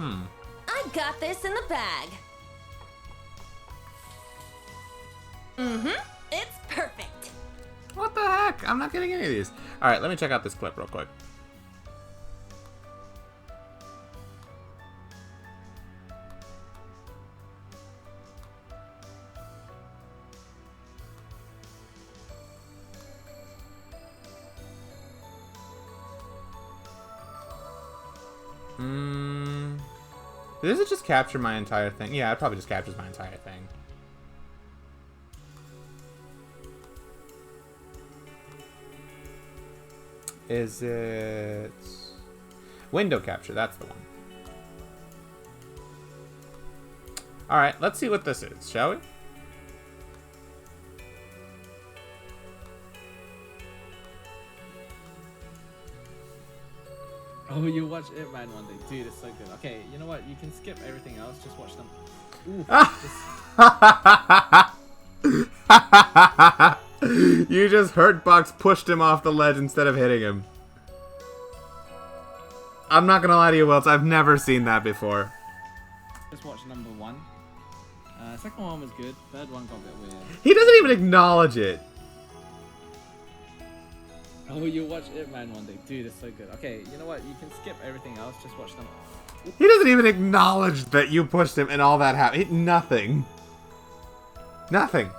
I got this in the bag. It's perfect. What the heck? I'm not getting any of these. Alright, let me check out this clip real quick. Does it just capture my entire thing? Yeah, it probably just captures my entire thing. Is it... Window capture, that's the one. Alright, let's see what this is, shall we? Oh, you watch It Man one day. Dude, it's so good. Okay, you know what? You can skip everything else. Just watch them. Ooh, You just hurt Box pushed him off the ledge instead of hitting him. I'm not gonna lie to you, Wilts. I've never seen that before. just watch number 1. Second one was good. Third one got a bit weird. He doesn't even acknowledge it. Oh, you watch It Man one day. Dude, it's so good. Okay, you know what? You can skip everything else. Just watch them. He doesn't even acknowledge that you pushed him and all that happened. Nothing. Nothing.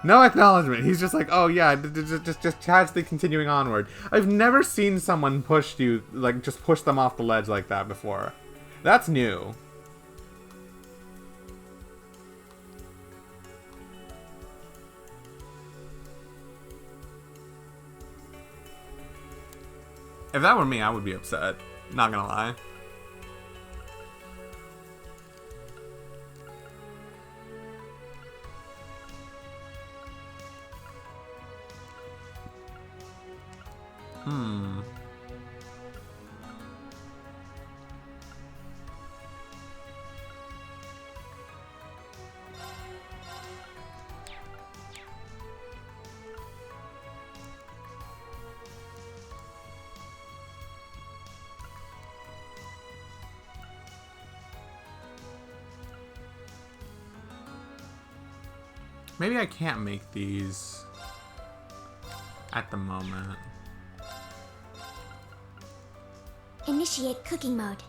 No acknowledgement. He's just like, oh yeah, just casually continuing onward. I've never seen someone push you, like, just push them off the ledge like that before. That's new. If that were me, I would be upset. Not gonna lie. Maybe I can't make these at the moment. Initiate cooking mode.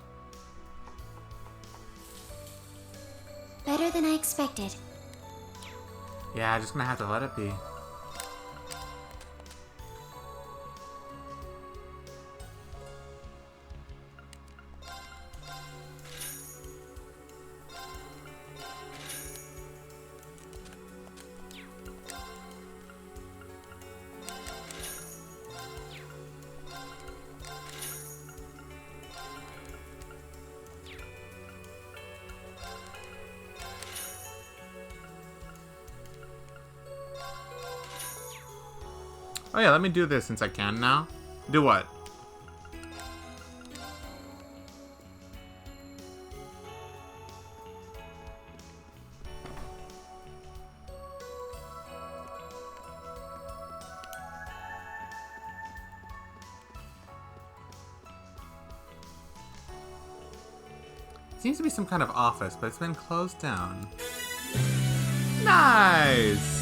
Better than I expected. Yeah, just gonna have to let it be. Oh yeah, let me do this since I can now. Do what? Seems to be some kind of office, but it's been closed down. Nice!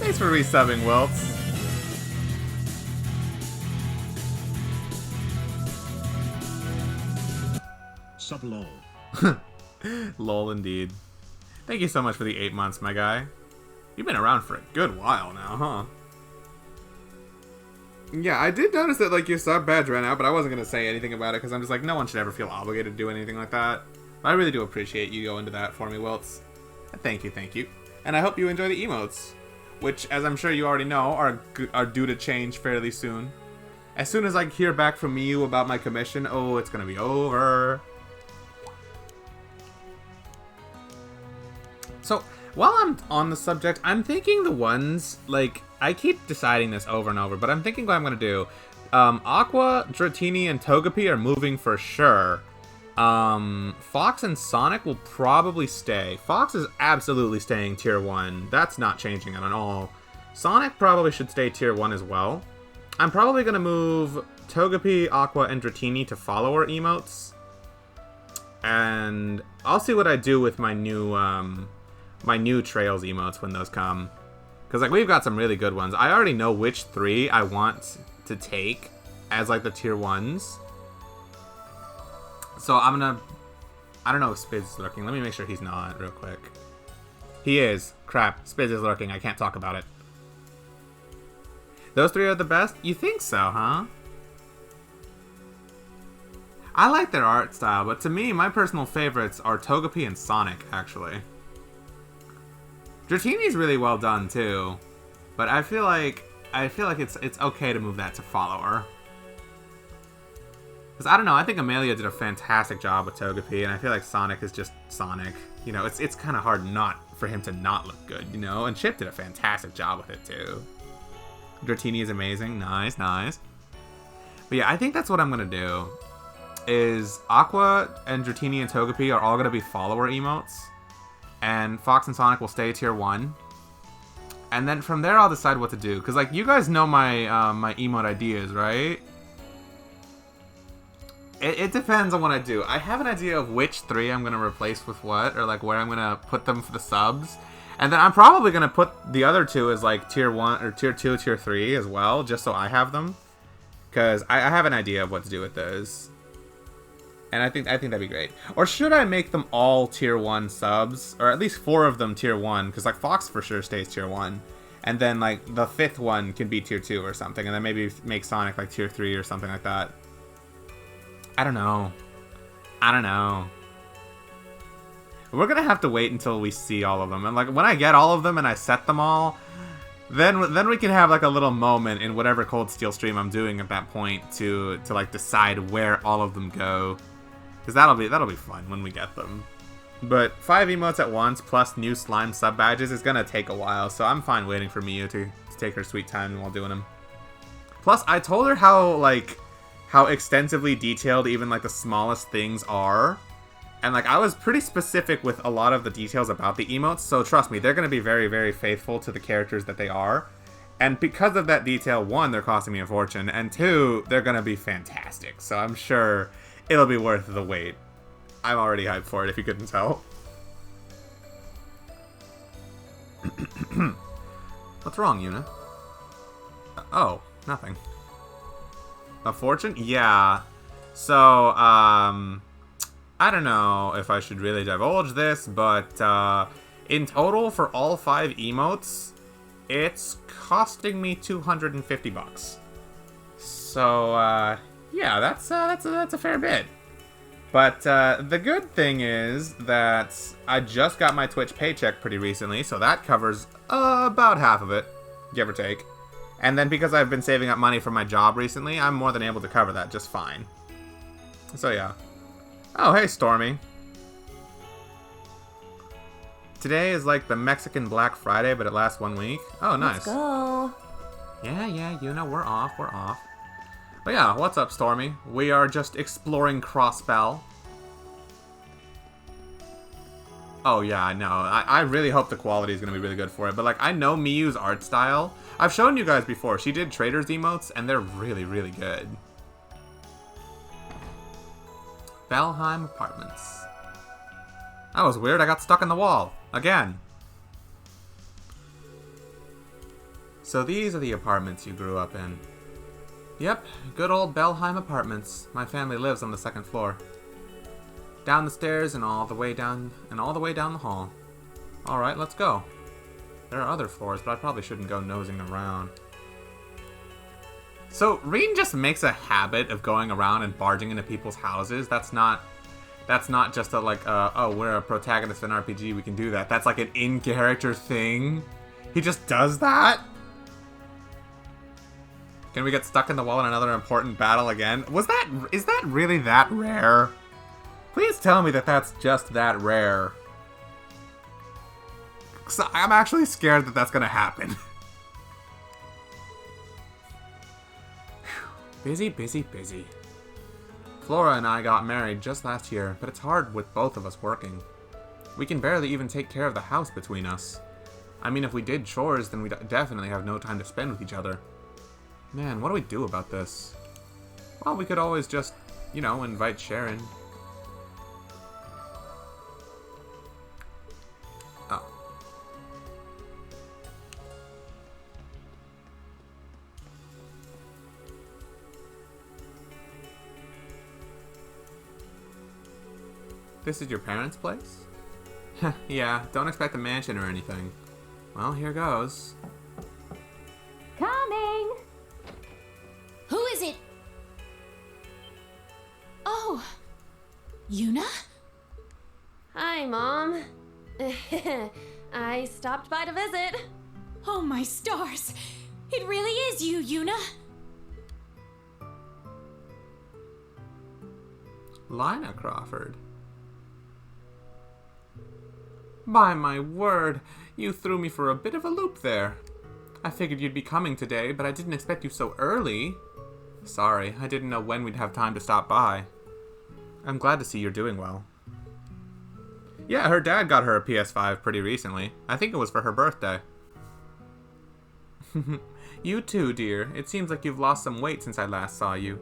Thanks for resubbing, Wilts. Sub lol. Lol indeed. Thank you so much for the 8 months, my guy. You've been around for a good while now, huh? Yeah, I did notice that, like, your sub badge ran out, but I wasn't going to say anything about it because I'm just like, no one should ever feel obligated to do anything like that. But I really do appreciate you going into that for me, Wilts. Thank you, thank you. And I hope you enjoy the emotes, which, as I'm sure you already know, are due to change fairly soon. As soon as I hear back from you about my commission, oh, it's going to be over. So, while I'm on the subject, I'm thinking the ones, like, I keep deciding this over and over, but I'm thinking what I'm going to do. Aqua, Dratini, and Togepi are moving for sure. Fox and Sonic will probably stay. Fox is absolutely staying tier 1. That's not changing at all. Sonic probably should stay tier 1 as well. I'm probably going to move Togepi, Aqua, and Dratini to follower emotes. And I'll see what I do with my new Trails emotes when those come. Because, like, we've got some really good ones. I already know which 3 I want to take as, like, the tier 1s. So I'm gonna... I don't know if Spiz is lurking. Let me make sure he's not real quick. He is. Crap. Spiz is lurking. I can't talk about it. Those 3 are the best? You think so, huh? I like their art style, but to me, my personal favorites are Togepi and Sonic, actually. Dratini's really well done, too. But I feel like I feel like it's okay to move that to follower. Because I don't know, I think Amelia did a fantastic job with Togepi, and I feel like Sonic is just Sonic. You know, it's kind of hard not for him to not look good, you know? And Chip did a fantastic job with it, too. Dratini is amazing. Nice, nice. But yeah, I think that's what I'm going to do. Is Aqua and Dratini and Togepi are all going to be follower emotes. And Fox and Sonic will stay tier 1. And then from there, I'll decide what to do. Because, like, you guys know my my emote ideas, right? It depends on what I do. I have an idea of which 3 I'm going to replace with what. Or, like, where I'm going to put them for the subs. And then I'm probably going to put the other 2 as, like, tier 1 or tier 2, tier 3 as well. Just so I have them. Because I have an idea of what to do with those. And I think that'd be great. Or should I make them all tier 1 subs? Or at least 4 of them tier 1. Because, like, Fox for sure stays tier 1. And then, like, the 5th one can be tier 2 or something. And then maybe make Sonic, like, tier 3 or something like that. I don't know. We're going to have to wait until we see all of them. And, like, when I get all of them and I set them all, then we can have, like, a little moment in whatever Cold Steel stream I'm doing at that point to like, decide where all of them go. Because that'll be fun when we get them. But 5 emotes at once plus new slime sub badges is gonna take a while, so I'm fine waiting for Miyu to take her sweet time while doing them. Plus, I told her how extensively detailed even like the smallest things are. And like I was pretty specific with a lot of the details about the emotes, so trust me, they're gonna be very, very faithful to the characters that they are. And because of that detail, 1, they're costing me a fortune, and 2, they're gonna be fantastic. So I'm sure it'll be worth the wait. I'm already hyped for it, if you couldn't tell. What's wrong, Yuna? Oh, nothing. A fortune? Yeah. So, I don't know if I should really divulge this, but in total for all 5 emotes, it's costing me $250. So, yeah, that's a fair bit. But the good thing is that I just got my Twitch paycheck pretty recently, so that covers about half of it, give or take. And then because I've been saving up money for my job recently, I'm more than able to cover that just fine. So yeah. Oh, hey, Stormy. Today is like the Mexican Black Friday, but it lasts 1 week. Oh, nice. Let's go. Yeah, you know, we're off. But yeah, what's up, Stormy? We are just exploring Crossbell. Oh yeah, I know. I really hope the quality is going to be really good for it. But like, I know Miyu's art style. I've shown you guys before. She did Trader's emotes, and they're really, really good. Valheim Apartments. That was weird. I got stuck in the wall. Again. So these are the apartments you grew up in. Yep, good old Valheim Apartments. My family lives on the 2nd floor. Down the stairs and all the way down the hall. Alright, let's go. There are other floors, but I probably shouldn't go nosing around. So, Reen just makes a habit of going around and barging into people's houses. That's not just a, like, oh, we're a protagonist in an RPG, we can do that. That's like an in-character thing. He just does that? Can we get stuck in the wall in another important battle again? Is that really that rare? Please tell me that that's just that rare. 'Cause I'm actually scared that that's gonna happen. Busy. Flora and I got married just last year, but it's hard with both of us working. We can barely even take care of the house between us. I mean, if we did chores, then we'd definitely have no time to spend with each other. Man, what do we do about this? Well, we could always just, you know, invite Sharon. Oh. This is your parents' place? Yeah, don't expect a mansion or anything. Well, here goes. Coming! Who is it? Oh, Yuna? Hi, Mom. I stopped by to visit. Oh, my stars. It really is you, Yuna. Lina Crawford. By my word, you threw me for a bit of a loop there. I figured you'd be coming today, but I didn't expect you so early. Sorry, I didn't know when we'd have time to stop by. I'm glad to see you're doing well. Yeah, her dad got her a PS5 pretty recently. I think it was for her birthday. You too, dear. It seems like you've lost some weight since I last saw you.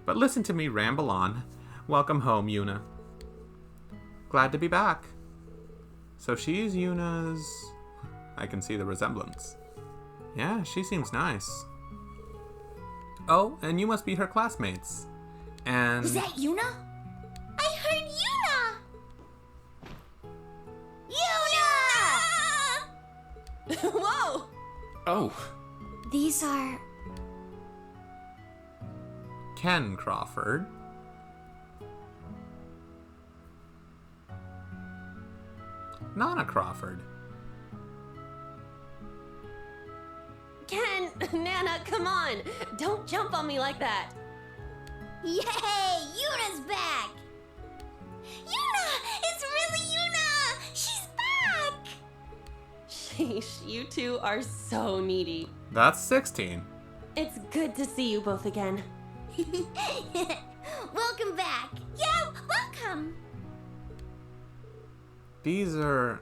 But listen to me ramble on. Welcome home, Yuna. Glad to be back. So she's Yuna's... I can see the resemblance. Yeah, she seems nice. Oh, and you must be her classmates. And... Was that Yuna? I heard Yuna! Yuna! Whoa! Oh, These are... Ken Crawford. Nana Crawford. Ken, Nana, come on. Don't jump on me like that. Yay! Yuna's back! Yuna! It's really Yuna! She's back! Sheesh, you two are so needy. That's 16. It's good to see you both again. Welcome back! Yeah, welcome! These are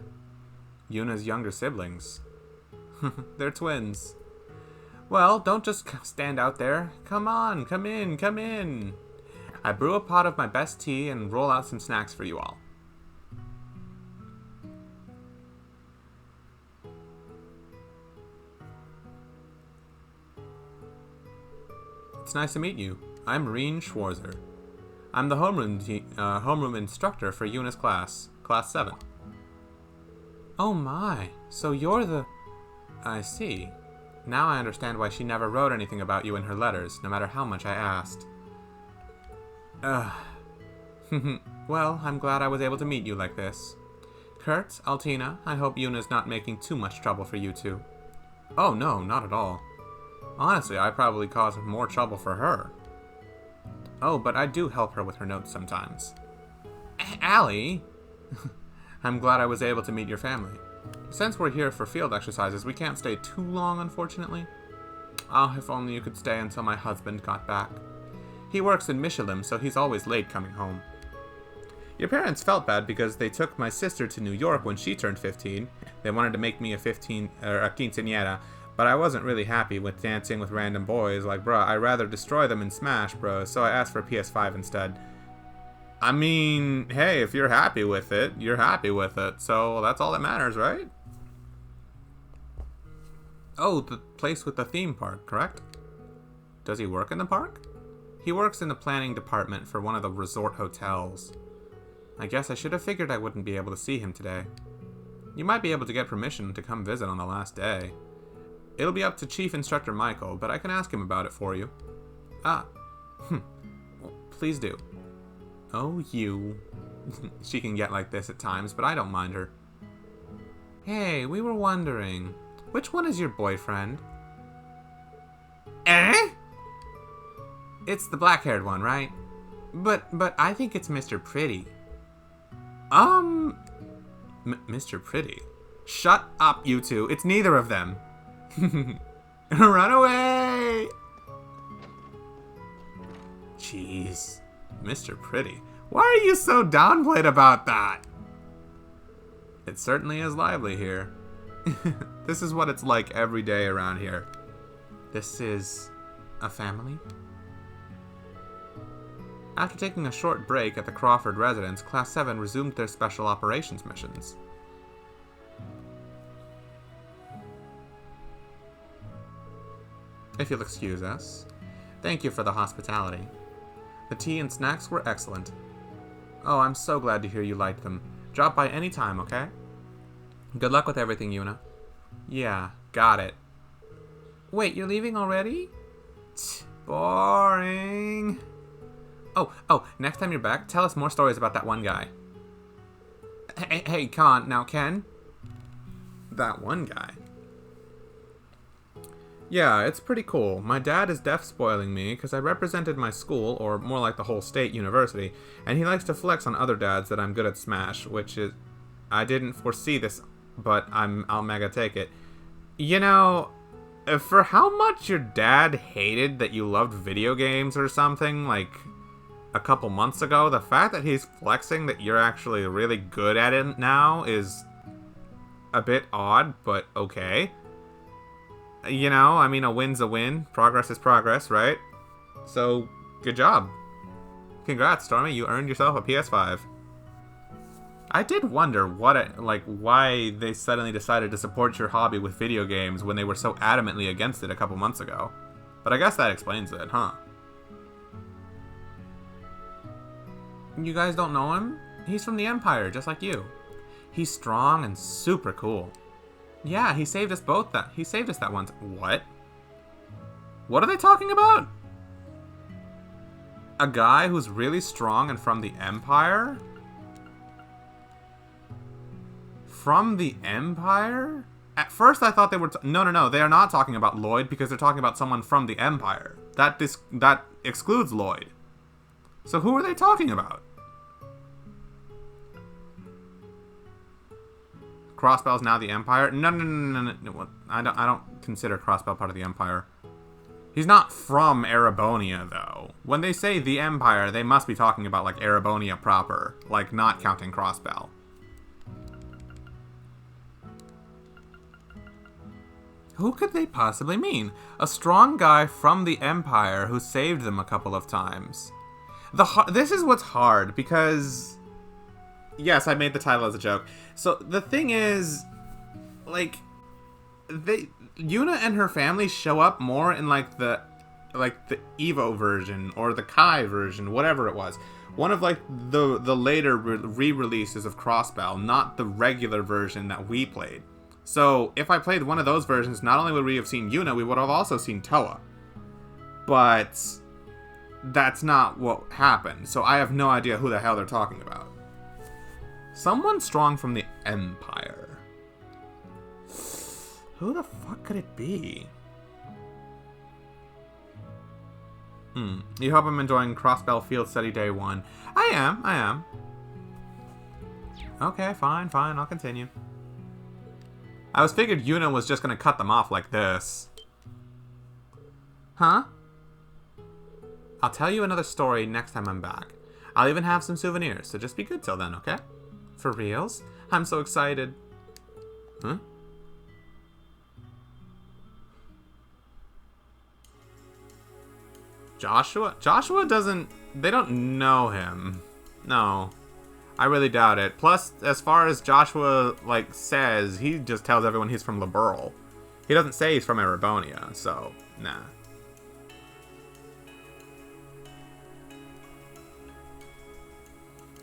Yuna's younger siblings. They're twins. Well, don't just stand out there. Come on, come in, come in. I brew a pot of my best tea and roll out some snacks for you all. It's nice to meet you. I'm Reen Schwarzer. I'm the homeroom instructor for Yuna's class, Class 7. Oh my, so you're the... I see. Now I understand why she never wrote anything about you in her letters, no matter how much I asked. Ugh. Well, I'm glad I was able to meet you like this. Kurt, Altina, I hope Yuna's not making too much trouble for you two. Oh no, not at all. Honestly, I probably cause more trouble for her. Oh, but I do help her with her notes sometimes. Allie! I'm glad I was able to meet your family. Since we're here for field exercises, we can't stay too long, unfortunately. Ah, if only you could stay until my husband got back. He works in Michelin, so he's always late coming home. Your parents felt bad because they took my sister to New York when she turned 15. They wanted to make me a quinceañera, but I wasn't really happy with dancing with random boys. Like, bruh, I'd rather destroy them in Smash, bro, so I asked for a PS5 instead. I mean, hey, if you're happy with it, you're happy with it. So that's all that matters, right? Oh, the place with the theme park, correct? Does he work in the park? He works in the planning department for one of the resort hotels. I guess I should have figured I wouldn't be able to see him today. You might be able to get permission to come visit on the last day. It'll be up to Chief Instructor Michael, but I can ask him about it for you. Ah. Well, please do. Oh, you. She can get like this at times, but I don't mind her. Hey, we were wondering, which one is your boyfriend? Eh? It's the black-haired one, right? But I think it's Mr. Pretty. Mr. Pretty? Shut up, you two. It's neither of them. Run away! Jeez. Mr. Pretty. Why are you so downplayed about that? It certainly is lively here. This is what it's like every day around here. This is a family? After taking a short break at the Crawford residence, Class 7 resumed their special operations missions. If you'll excuse us. Thank you for the hospitality. The tea and snacks were excellent. Oh, I'm so glad to hear you liked them. Drop by any time, okay? Good luck with everything, Yuna. Yeah, got it. Wait, you're leaving already? Boring. Oh, next time you're back, tell us more stories about that one guy. Hey, come on, now, Ken. That one guy. Yeah, it's pretty cool. My dad is deaf spoiling me because I represented my school, or more like the whole state university, and he likes to flex on other dads that I'm good at Smash, which is... I didn't foresee this, but I'll mega take it. You know, for how much your dad hated that you loved video games or something, like, a couple months ago, the fact that he's flexing that you're actually really good at it now is a bit odd, but okay. You know, I mean, a win's a win. Progress is progress, right? So, good job. Congrats, Stormy. You earned yourself a PS5. I did wonder why they suddenly decided to support your hobby with video games when they were so adamantly against it a couple months ago. But I guess that explains it, huh? You guys don't know him? He's from the Empire, just like you. He's strong and super cool. Yeah, he saved us that once. What? What are they talking about? A guy who's really strong and from the Empire? From the Empire? At first I thought they were... No, they are not talking about Lloyd because they're talking about someone from the Empire. That excludes Lloyd. So who are they talking about? Crossbell's now the Empire? No. I don't consider Crossbell part of the Empire. He's not from Erebonia, though. When they say the Empire, they must be talking about, like, Erebonia proper. Like, not counting Crossbell. Who could they possibly mean? A strong guy from the Empire who saved them a couple of times. This is what's hard, because... Yes, I made the title as a joke. So, the thing is... Like... Yuna and her family show up more in, like, the Evo version, or the Kai version, whatever it was. One of, like, the later re-releases of Crossbell, not the regular version that we played. So, if I played one of those versions, not only would we have seen Yuna, we would have also seen Toa. But... that's not what happened, so I have no idea who the hell they're talking about. Someone strong from the Empire. Who the fuck could it be? You hope I'm enjoying Crossbell Field Study Day 1. I am. Okay, fine, I'll continue. I was figured Yuna was just gonna cut them off like this. Huh? I'll tell you another story next time I'm back. I'll even have some souvenirs, so just be good till then, okay? For reals? I'm so excited. Huh? Joshua? Joshua doesn't... They don't know him. No. I really doubt it. Plus, as far as Joshua, like, says, he just tells everyone he's from Liberl. He doesn't say he's from Erebonia, so, nah.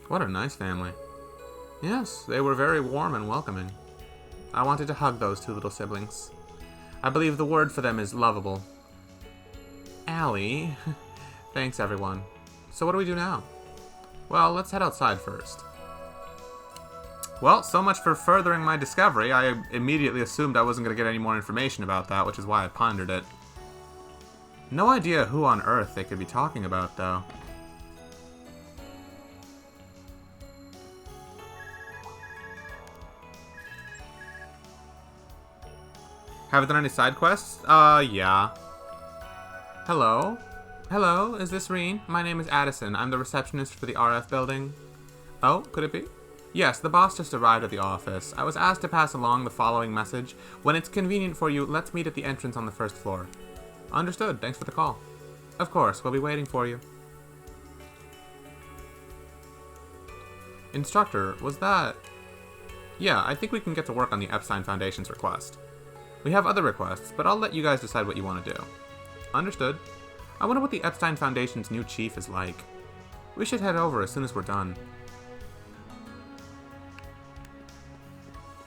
What a nice family. Yes, they were very warm and welcoming. I wanted to hug those two little siblings. I believe the word for them is lovable. Allie. Thanks, everyone. So what do we do now? Well, let's head outside first. Well, so much for furthering my discovery. I immediately assumed I wasn't going to get any more information about that, which is why I pondered it. No idea who on earth they could be talking about, though. Haven't done any side quests? Yeah. Hello? Hello, is this Reen? My name is Addison. I'm the receptionist for the RF building. Oh, could it be? Yes, the boss just arrived at the office. I was asked to pass along the following message. When it's convenient for you, let's meet at the entrance on the first floor. Understood. Thanks for the call. Of course, we'll be waiting for you. Instructor, was that... Yeah, I think we can get to work on the Epstein Foundation's request. We have other requests, but I'll let you guys decide what you want to do. Understood. I wonder what the Epstein Foundation's new chief is like. We should head over as soon as we're done.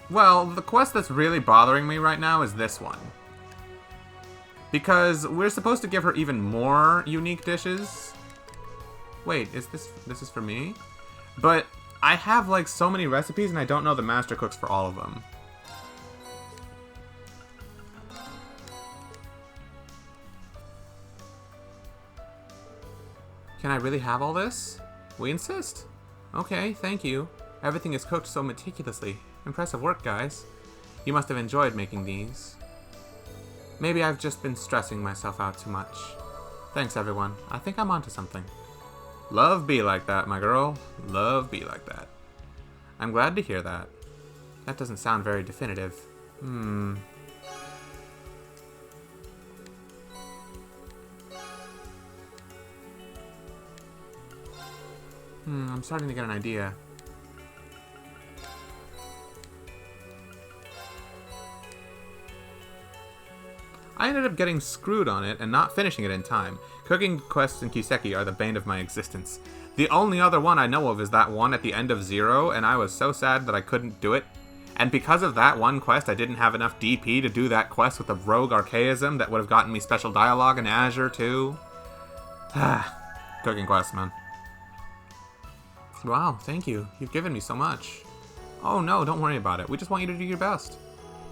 Well, the quest that's really bothering me right now is this one. Because we're supposed to give her even more unique dishes. Wait, is this is for me? But I have like so many recipes and I don't know the master cooks for all of them. Can I really have all this? We insist. Okay, thank you. Everything is cooked so meticulously. Impressive work, guys. You must have enjoyed making these. Maybe I've just been stressing myself out too much. Thanks, everyone. I think I'm onto something. Love be like that, my girl. Love be like that. I'm glad to hear that. That doesn't sound very definitive. I'm starting to get an idea. I ended up getting screwed on it and not finishing it in time. Cooking quests in Kiseki are the bane of my existence. The only other one I know of is that one at the end of Zero, and I was so sad that I couldn't do it. And because of that one quest, I didn't have enough DP to do that quest with the rogue archaism that would have gotten me special dialogue in Azure, too. Cooking quests, man. Wow, thank you. You've given me so much. Oh no, don't worry about it. We just want you to do your best.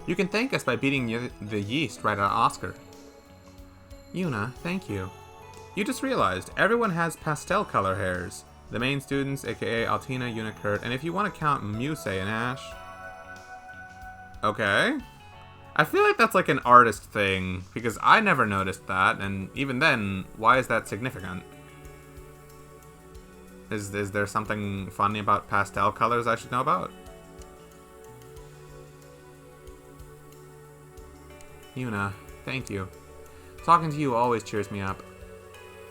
You can thank us by beating the yeast right at Oscar. Yuna, thank you. You just realized, everyone has pastel color hairs. The main students, aka Altina, Yuna, Kurt, and if you want to count Muse and Ash. Okay. I feel like that's like an artist thing, because I never noticed that, and even then, why is that significant? Is there something funny about pastel colors I should know about? Yuna, thank you. Talking to you always cheers me up.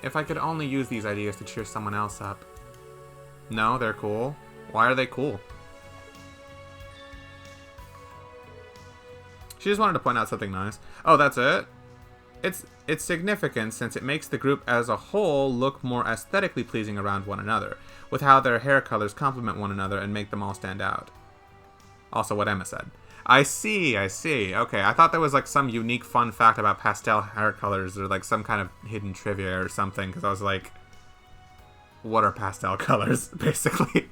If I could only use these ideas to cheer someone else up. No, they're cool. Why are they cool? She just wanted to point out something nice. Oh, that's it? It's significant since it makes the group as a whole look more aesthetically pleasing around one another, with how their hair colors complement one another and make them all stand out. Also what Emma said. I see. Okay, I thought there was like some unique fun fact about pastel hair colors or like some kind of hidden trivia or something, because I was like, what are pastel colors, basically?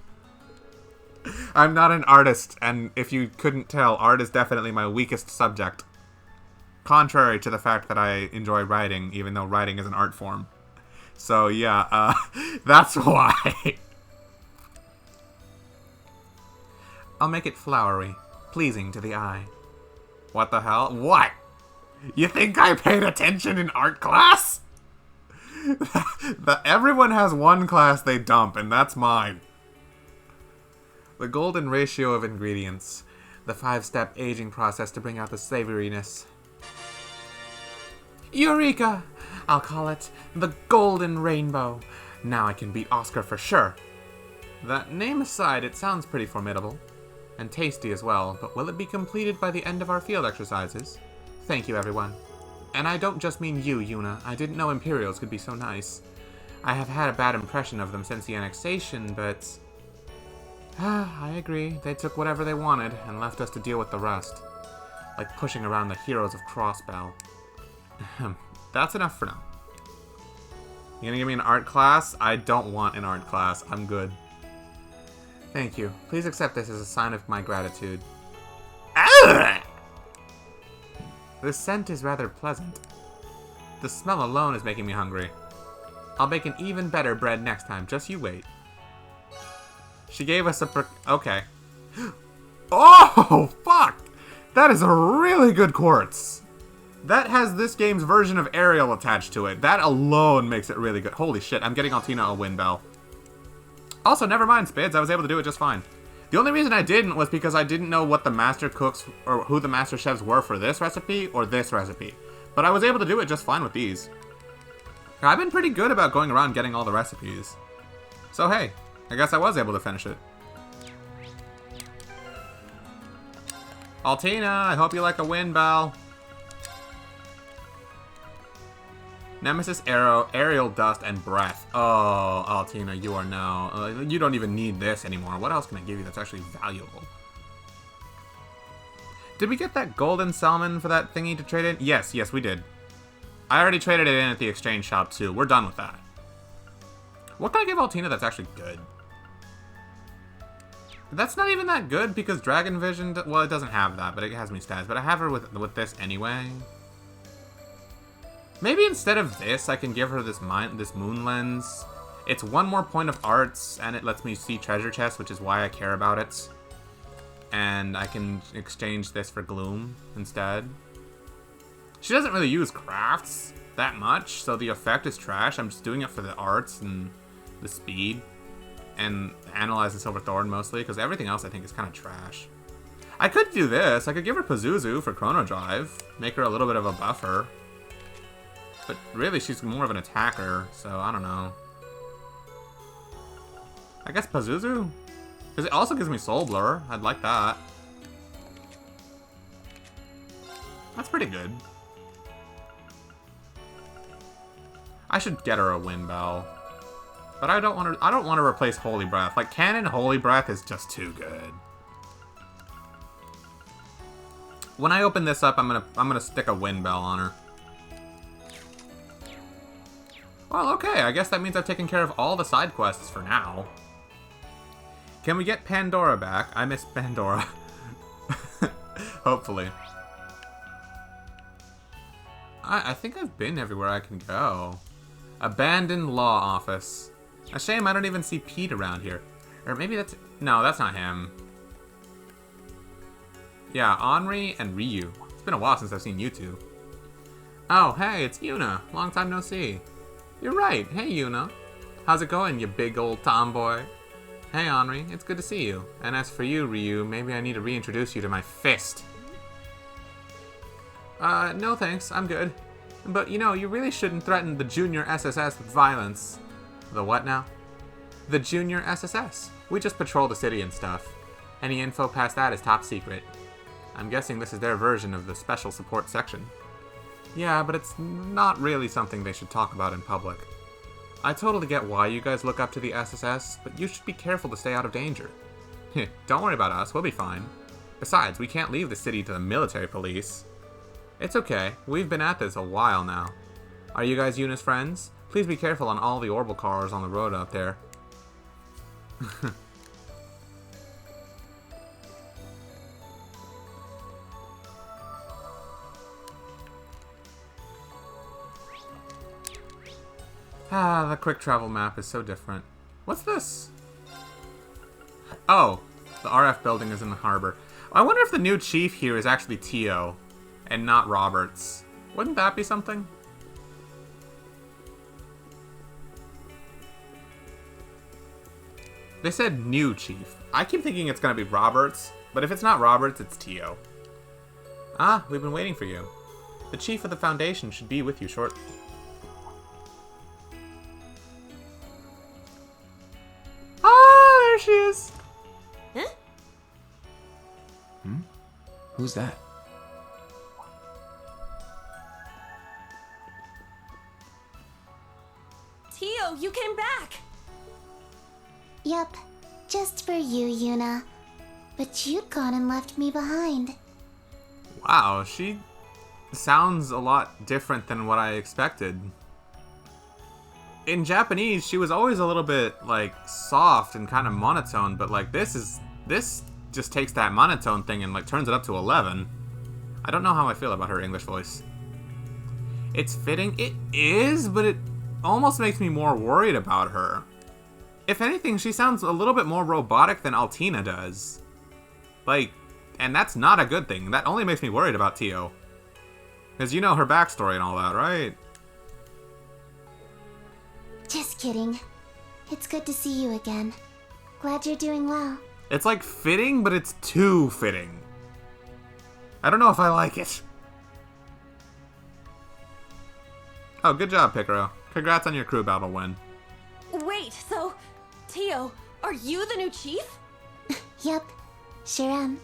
I'm not an artist, and if you couldn't tell, art is definitely my weakest subject. Contrary to the fact that I enjoy writing, even though writing is an art form. So yeah, that's why. I'll make it flowery, pleasing to the eye. What the hell? What? You think I paid attention in art class? Everyone has one class they dump, and that's mine. The golden ratio of ingredients. The 5-step aging process to bring out the savoriness. Eureka! I'll call it the Golden Rainbow. Now I can beat Oscar for sure. That name aside, it sounds pretty formidable. And tasty as well, but will it be completed by the end of our field exercises? Thank you, everyone. And I don't just mean you, Yuna. I didn't know Imperials could be so nice. I have had a bad impression of them since the annexation, but... I agree. They took whatever they wanted and left us to deal with the rest. Like pushing around the heroes of Crossbell. That's enough for now. You gonna give me an art class? I don't want an art class. I'm good. Thank you. Please accept this as a sign of my gratitude. This scent is rather pleasant. The smell alone is making me hungry. I'll bake an even better bread next time. Just you wait. She gave us a okay. Oh, fuck! That is a really good quartz. That has this game's version of Ariel attached to it. That alone makes it really good. Holy shit, I'm getting Altina a wind bell. Also, never mind, Spids. I was able to do it just fine. The only reason I didn't was because I didn't know what the master cooks or who the master chefs were for this recipe or this recipe. But I was able to do it just fine with these. I've been pretty good about going around getting all the recipes. So hey, I guess I was able to finish it. Altina, I hope you like a wind bell. Nemesis Arrow, Aerial Dust, and Breath. Oh, Altina, you are now... you don't even need this anymore. What else can I give you that's actually valuable? Did we get that golden salmon for that thingy to trade in? Yes, we did. I already traded it in at the exchange shop, too. We're done with that. What can I give Altina that's actually good? That's not even that good, because Dragon Vision... well, it doesn't have that, but it has me stats. But I have her with this anyway. Maybe instead of this, I can give her this moon lens. It's one more point of arts, and it lets me see treasure chests, which is why I care about it. And I can exchange this for gloom instead. She doesn't really use crafts that much, so the effect is trash. I'm just doing it for the arts and the speed. And Analyze and Silverthorn mostly, because everything else I think is kind of trash. I could do this. I could give her Pazuzu for Chrono Drive. Make her a little bit of a buffer. But really, she's more of an attacker, so I don't know. I guess Pazuzu? Because it also gives me Soul Blur. I'd like that. That's pretty good. I should get her a Wind Bell. But I don't want to replace Holy Breath. Like, Canon Holy Breath is just too good. When I open this up, I'm gonna stick a Wind Bell on her. Well, okay, I guess that means I've taken care of all the side quests for now. Can we get Pandora back? I miss Pandora. Hopefully. I think I've been everywhere I can go. Abandoned Law Office. A shame I don't even see Pete around here. Or maybe that's... No, that's not him. Yeah, Henri and Ryu. It's been a while since I've seen you two. Oh, hey, it's Yuna. Long time no see. You're right. Hey, Yuna. How's it going, you big old tomboy? Hey, Henri. It's good to see you. And as for you, Ryu, maybe I need to reintroduce you to my fist. No thanks. I'm good. But, you know, you really shouldn't threaten the Junior SSS with violence. The what now? The Junior SSS. We just patrol the city and stuff. Any info past that is top secret. I'm guessing this is their version of the special support section. Yeah, but it's not really something they should talk about in public. I totally get why you guys look up to the SSS, but you should be careful to stay out of danger. Don't worry about us, we'll be fine. Besides, we can't leave the city to the military police. It's okay, we've been at this a while now. Are you guys Yuna's friends? Please be careful on all the orbital cars on the road out there. Ah, the quick travel map is so different. What's this? Oh, the RF building is in the harbor. I wonder if the new chief here is actually Tio and not Roberts. Wouldn't that be something? They said new chief. I keep thinking it's gonna be Roberts, but if it's not Roberts, it's Tio. Ah, we've been waiting for you. The chief of the Foundation should be with you shortly. Ah, there she is. Huh? Who's that? Tio, you came back! Yep, just for you, Yuna. But you'd gone and left me behind. Wow, she sounds a lot different than what I expected. In Japanese, she was always a little bit, like, soft and kind of monotone, but, like, this just takes that monotone thing and, like, turns it up to 11. I don't know how I feel about her English voice. It's fitting. It is, but it almost makes me more worried about her. If anything, she sounds a little bit more robotic than Altina does. Like, and that's not a good thing. That only makes me worried about Tio. Because you know her backstory and all that, right? Just kidding. It's good to see you again. Glad you're doing well. It's like fitting, but it's too fitting. I don't know if I like it. Oh, good job, Picaro. Congrats on your crew battle win. Wait, so, Tio, are you the new chief? Yep, sure am.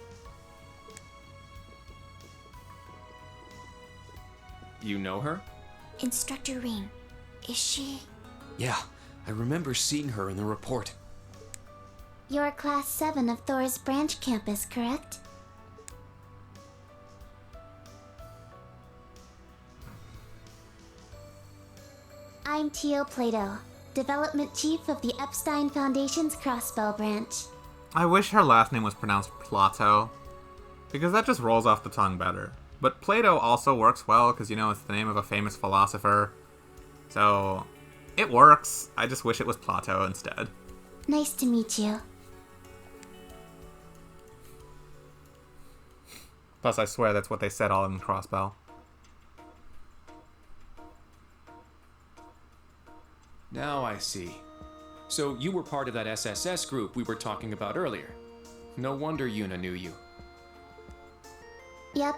You know her? Instructor Reen. Is she... Yeah, I remember seeing her in the report. You're Class 7 of Thor's branch campus, correct? I'm Tio Plato, Development Chief of the Epstein Foundation's Crossbell branch. I wish her last name was pronounced Plato, because that just rolls off the tongue better. But Plato also works well, because, you know, it's the name of a famous philosopher. So, it works. I just wish it was Plateau instead. Nice to meet you. Plus, I swear that's what they said all in Crossbell. Now I see. So you were part of that SSS group we were talking about earlier. No wonder Yuna knew you. Yep,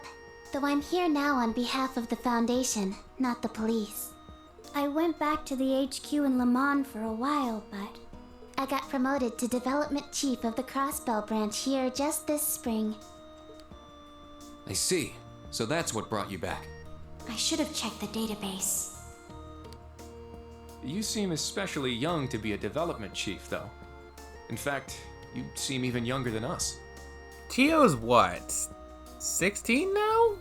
though I'm here now on behalf of the Foundation, not the police. I went back to the HQ in Le Mans for a while, but I got promoted to Development Chief of the Crossbell branch here just this spring. I see. So that's what brought you back. I should have checked the database. You seem especially young to be a development chief, though. In fact, you seem even younger than us. Tio's what? 16 now?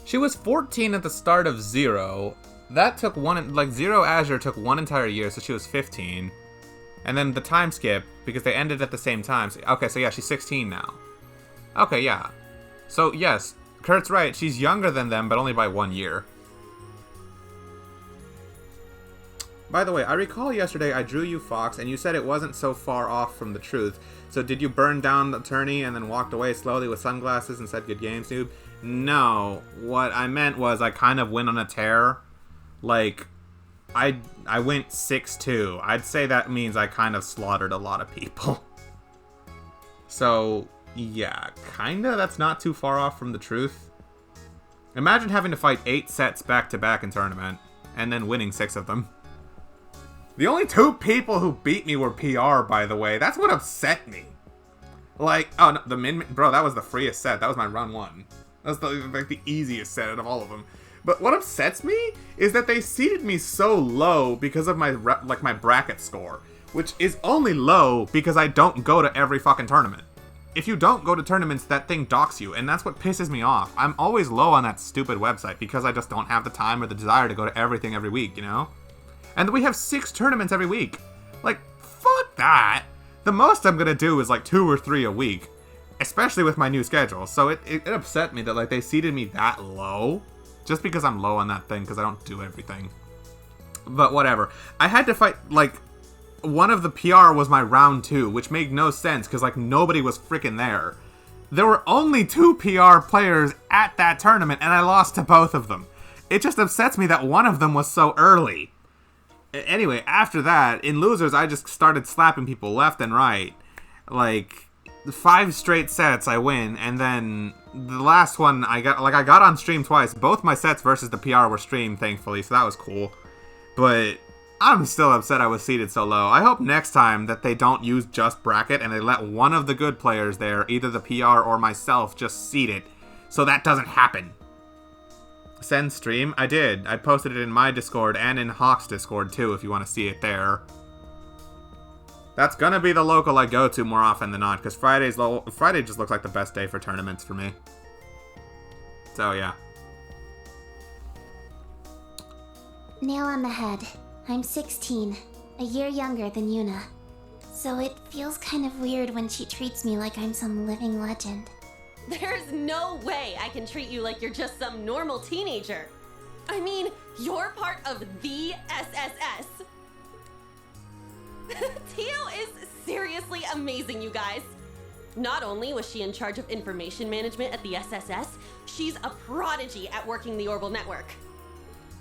She was 14 at the start of Zero. That took Zero Azure took 1 entire year, so she was 15. And then the time skip, because they ended at the same time. Okay, so yeah, she's 16 now. Okay, yeah. So, yes, Kurt's right. She's younger than them, but only by 1 year. By the way, I recall yesterday I drew you Fox, and you said it wasn't so far off from the truth. So did you burn down the attorney and then walked away slowly with sunglasses and said, "Good games, noob"? No. What I meant was I kind of went on a tear. Like, I went 6-2. I'd say that means I kind of slaughtered a lot of people. So, yeah, kinda. That's not too far off from the truth. Imagine having to fight 8 sets back-to-back in tournament, and then winning 6 of them. The only 2 people who beat me were PR, by the way. That's what upset me. Like, oh, no, bro, that was the freest set. That was my run 1. That was the easiest set out of all of them. But what upsets me is that they seeded me so low because of my bracket score, which is only low because I don't go to every fucking tournament. If you don't go to tournaments, that thing docks you, and that's what pisses me off. I'm always low on that stupid website because I just don't have the time or the desire to go to everything every week, you know? And we have 6 tournaments every week. Like, fuck that. The most I'm gonna do is like 2 or 3 a week, especially with my new schedule. So it upset me that like they seeded me that low, just because I'm low on that thing because I don't do everything. But whatever. I had to fight, like, one of the PR was my round 2, which made no sense because like nobody was freaking there. There were only 2 PR players at that tournament and I lost to both of them. It just upsets me that one of them was so early. Anyway, after that, in losers, I just started slapping people left and right. Like, 5 straight sets I win, and then the last one I got on stream twice. Both my sets versus the PR were streamed, thankfully, so that was cool. But I'm still upset I was seeded so low. I hope next time that they don't use just bracket and they let one of the good players there, either the PR or myself, just seed it, so that doesn't happen. Send stream? I did. I posted it in my Discord and in Hawk's Discord too if you want to see it there. That's gonna be the local I go to more often than not, because Friday just looks like the best day for tournaments for me. So yeah. Nail on the head. I'm 16, a year younger than Yuna. So it feels kind of weird when she treats me like I'm some living legend. There's no way I can treat you like you're just some normal teenager. I mean, you're part of the SSS. Tio is seriously amazing, you guys. Not only was she in charge of information management at the SSS, she's a prodigy at working the Orbital Network.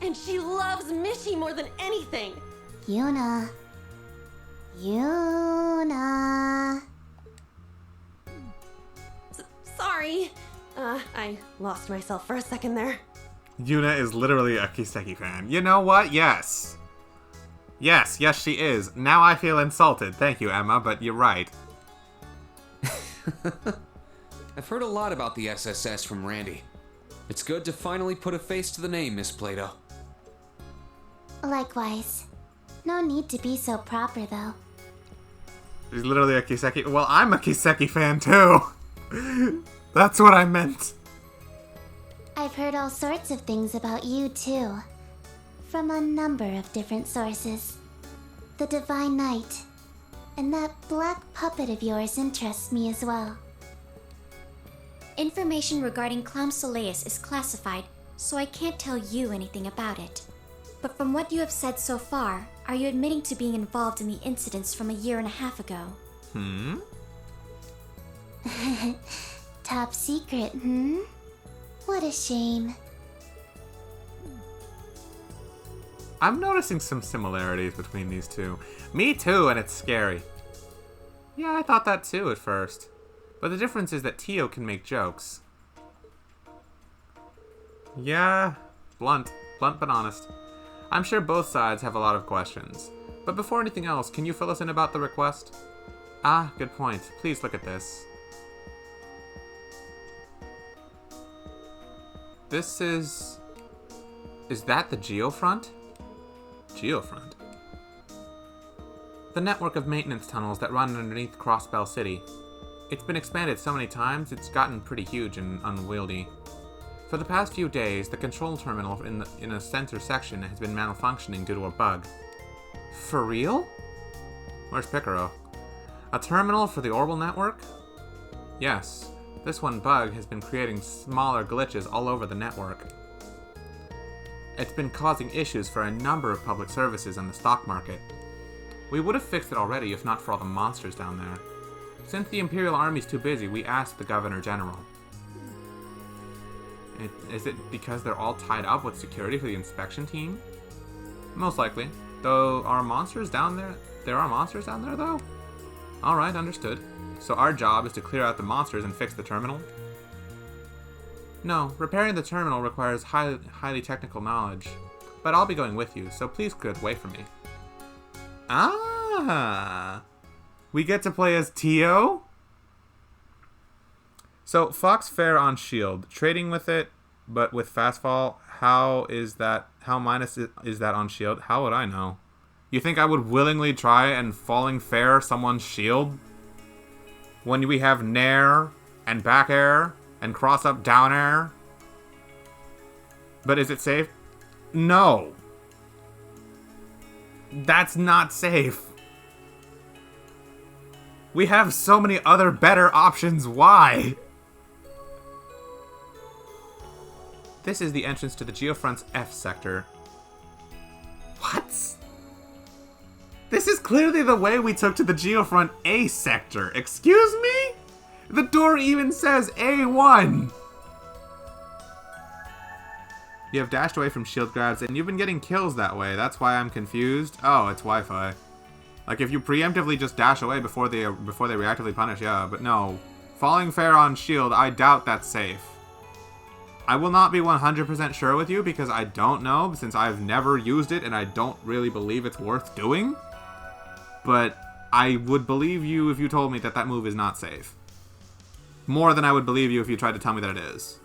And she loves Mishi more than anything. Yuna. Sorry. I lost myself for a second there. Yuna is literally a Kiseki fan. You know what? Yes. Yes, she is. Now I feel insulted. Thank you, Emma, but you're right. I've heard a lot about the SSS from Randy. It's good to finally put a face to the name, Miss Plato. Likewise. No need to be so proper, though. She's literally a Kiseki. Well, I'm a Kiseki fan, too. That's what I meant. I've heard all sorts of things about you, too. From a number of different sources. The Divine Knight. And that black puppet of yours interests me as well. Information regarding Clown Soleus is classified, so I can't tell you anything about it. But from what you have said so far, are you admitting to being involved in the incidents from a year and a half ago? Top secret, What a shame. I'm noticing some similarities between these two. Me too, and it's scary. Yeah, I thought that too at first. But the difference is that Tio can make jokes. Yeah, blunt but honest. I'm sure both sides have a lot of questions. But before anything else, can you fill us in about the request? Ah, good point. Please look at this. This is... Is that the Geofront? Geofront? The network of maintenance tunnels that run underneath Crossbell City. It's been expanded so many times, it's gotten pretty huge and unwieldy. For the past few days, the control terminal in a center section has been malfunctioning due to a bug. For real? Where's Picaro? A terminal for the Orbital network? Yes, this one bug has been creating smaller glitches all over the network. It's been causing issues for a number of public services and the stock market. We would have fixed it already if not for all the monsters down there. Since the Imperial Army's too busy, we asked the Governor General. Is it because they're all tied up with security for the inspection team? Most likely. Though, are monsters down there? There are monsters down there, though? Alright, understood. So our job is to clear out the monsters and fix the terminal? No, repairing the terminal requires highly technical knowledge. But I'll be going with you, so please clear the way for me. Ah! We get to play as Tio? So, Fox Fair on Shield. Trading with it, but with Fastfall, how minus is that on Shield? How would I know? You think I would willingly try and Falling Fair someone's Shield? When we have Nair, and Back Air, and Cross Up Down Air? But is it safe? No. That's not safe. We have so many other better options, why? This is the entrance to the Geofront's F sector. What? This is clearly the way we took to the Geofront A sector. Excuse me? The door even says A1. You have dashed away from shield grabs and you've been getting kills that way. That's why I'm confused. Oh, it's Wi-Fi. Like if you preemptively just dash away before they reactively punish, yeah, but no. Falling fair on shield, I doubt that's safe. I will not be 100% sure with you because I don't know since I've never used it and I don't really believe it's worth doing. But I would believe you if you told me that that move is not safe. More than I would believe you if you tried to tell me that it is.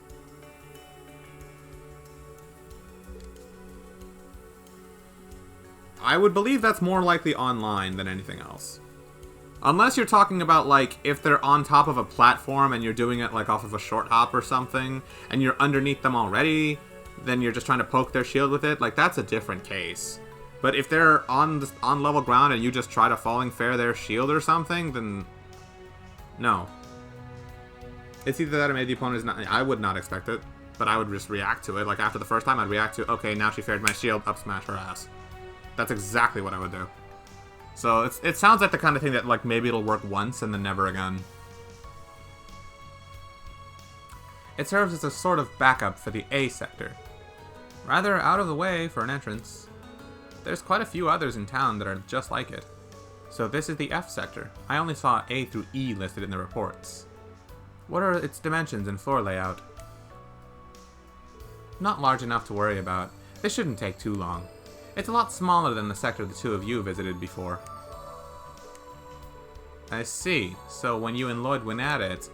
I would believe that's more likely online than anything else. Unless you're talking about, like, if they're on top of a platform and you're doing it, like, off of a short hop or something, and you're underneath them already, then you're just trying to poke their shield with it, like, that's a different case. But if they're on level ground and you just try to Falling Fair their shield or something, then no. It's either that or maybe the opponent is not... I would not expect it, but I would just react to it. Like, after the first time, I'd react to, okay, now she faired my shield, up smash her ass. That's exactly what I would do. So it sounds like the kind of thing that, like, maybe it'll work once and then never again. It serves as a sort of backup for the A sector. Rather out of the way for an entrance. There's quite a few others in town that are just like it. So this is the F sector. I only saw A through E listed in the reports. What are its dimensions and floor layout? Not large enough to worry about. This shouldn't take too long. It's a lot smaller than the sector the two of you visited before. I see. So when you and Lloyd went at it,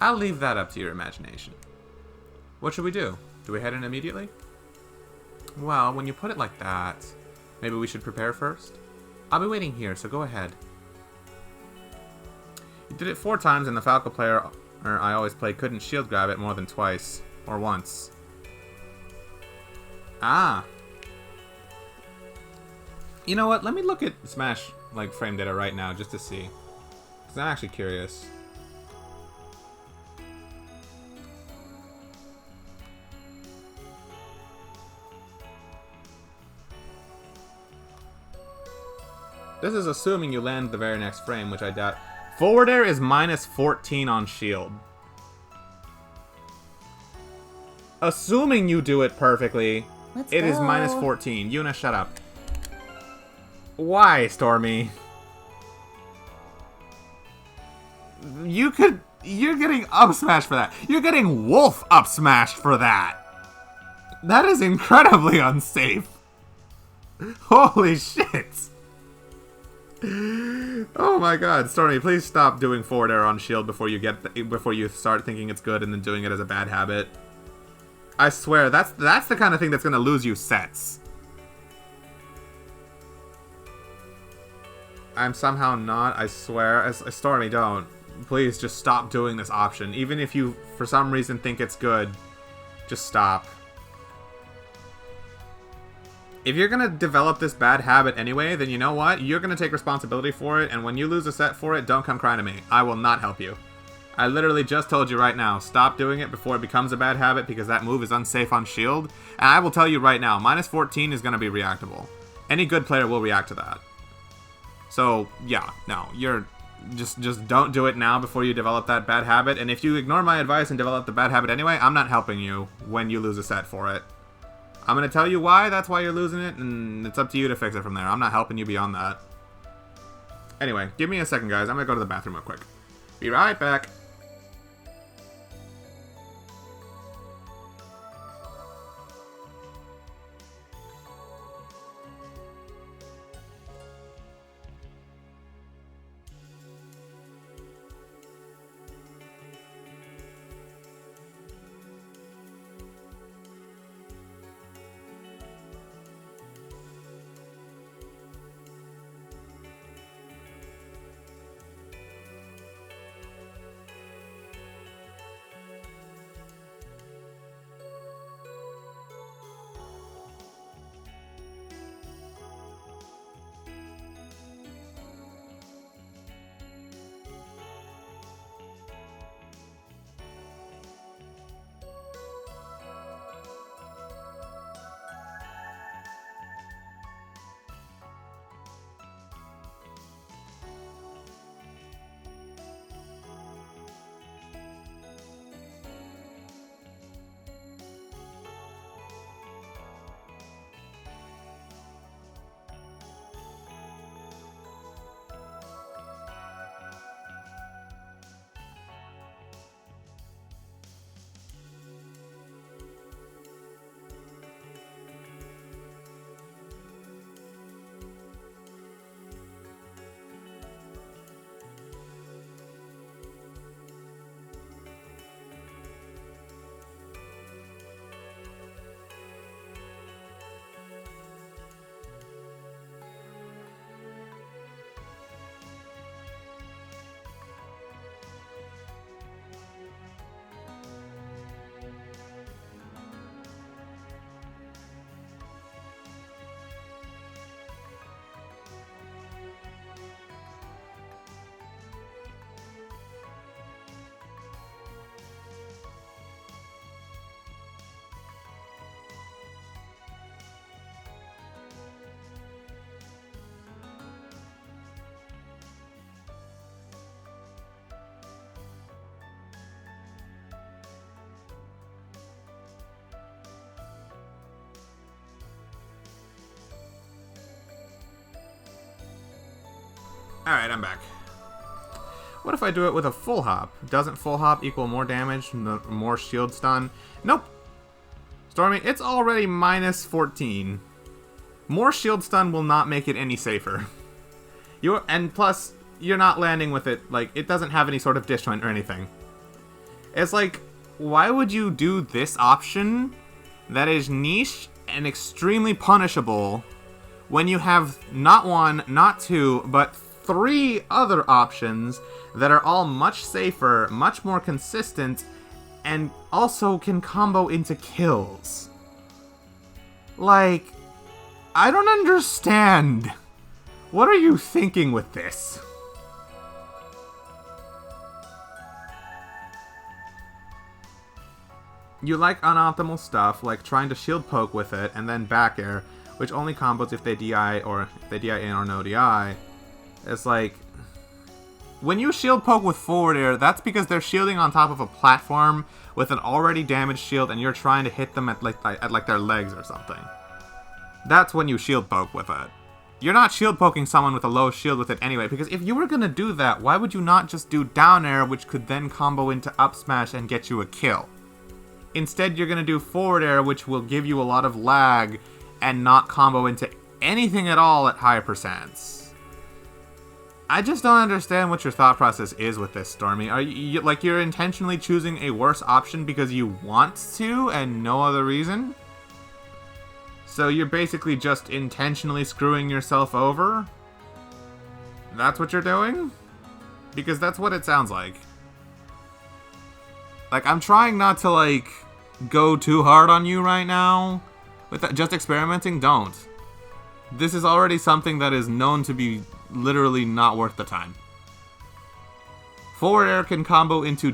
I'll leave that up to your imagination. What should we do? Do we head in immediately? Well, when you put it like that, maybe we should prepare first? I'll be waiting here, so go ahead. You did it 4 times and the Falco player I always play couldn't shield grab it more than twice. Or once. Ah! You know what? Let me look at Smash like frame data right now just to see. Because I'm actually curious. This is assuming you land the very next frame, which I doubt. Forward air is minus 14 on shield. Assuming you do it perfectly, it is minus 14. Yuna, shut up. Why, Stormy? You're getting up smashed for that. You're getting wolf up smashed for that. That is incredibly unsafe. Holy shit. Oh my god, Stormy, please stop doing forward air on shield before you start thinking it's good and then doing it as a bad habit. I swear, that's the kind of thing that's gonna lose you sets. I'm somehow not, I swear. Stormy, don't. Please just stop doing this option. Even if you, for some reason, think it's good, just stop. If you're gonna develop this bad habit anyway, then you know what? You're gonna take responsibility for it, and when you lose a set for it, don't come crying to me. I will not help you. I literally just told you right now, stop doing it before it becomes a bad habit because that move is unsafe on shield. And I will tell you right now, minus 14 is going to be reactable. Any good player will react to that. So, yeah, no, you're just don't do it now before you develop that bad habit. And if you ignore my advice and develop the bad habit anyway, I'm not helping you when you lose a set for it. I'm going to tell you why that's why you're losing it, and it's up to you to fix it from there. I'm not helping you beyond that. Anyway, give me a second, guys. I'm going to go to the bathroom real quick. Be right back. Alright, I'm back. What if I do it with a full hop? Doesn't full hop equal more damage, more shield stun? Nope. Stormy, it's already minus 14. More shield stun will not make it any safer. And plus, you're not landing with it, like, it doesn't have any sort of disjoint or anything. It's like, why would you do this option that is niche and extremely punishable when you have not one, not two, but 3 other options that are all much safer, much more consistent, and also can combo into kills? Like, I don't understand. What are you thinking with this? You like unoptimal stuff, like trying to shield poke with it, and then back air, which only combos if they DI or if they DI in or no DI. It's like, when you shield poke with forward air, that's because they're shielding on top of a platform with an already damaged shield, and you're trying to hit them at like their legs or something. That's when you shield poke with it. You're not shield poking someone with a low shield with it anyway, because if you were gonna do that, why would you not just do down air, which could then combo into up smash and get you a kill? Instead, you're gonna do forward air, which will give you a lot of lag and not combo into anything at all at high percents. I just don't understand what your thought process is with this, Stormy. Are you like, you're intentionally choosing a worse option because you want to and no other reason? So you're basically just intentionally screwing yourself over? That's what you're doing? Because that's what it sounds like. Like, I'm trying not to, like, go too hard on you right now. With that, just experimenting, don't. This is already something that is known to be literally not worth the time. Forward air can combo into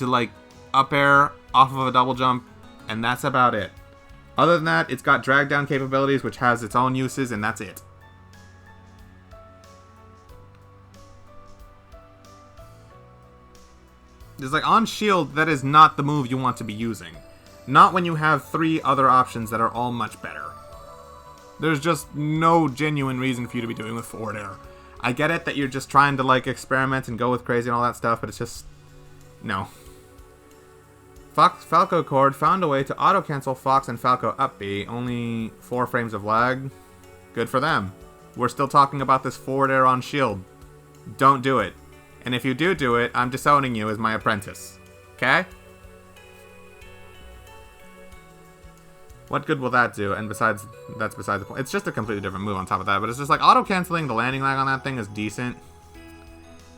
like up air off of a double jump, and that's about it. Other than that, it's got drag down capabilities, which has its own uses, and that's it. It's like, on shield, that is not the move you want to be using. Not when you have 3 other options that are all much better. There's just no genuine reason for you to be doing with forward air. I get it that you're just trying to, like, experiment and go with crazy and all that stuff, but it's just... no. Falco Cord found a way to auto-cancel Fox and Falco up B. Only 4 frames of lag. Good for them. We're still talking about this forward air on shield. Don't do it. And if you do it, I'm disowning you as my apprentice. Okay? What good will that do? And besides, that's besides the point. It's just a completely different move on top of that, but it's just like, auto-canceling the landing lag on that thing is decent.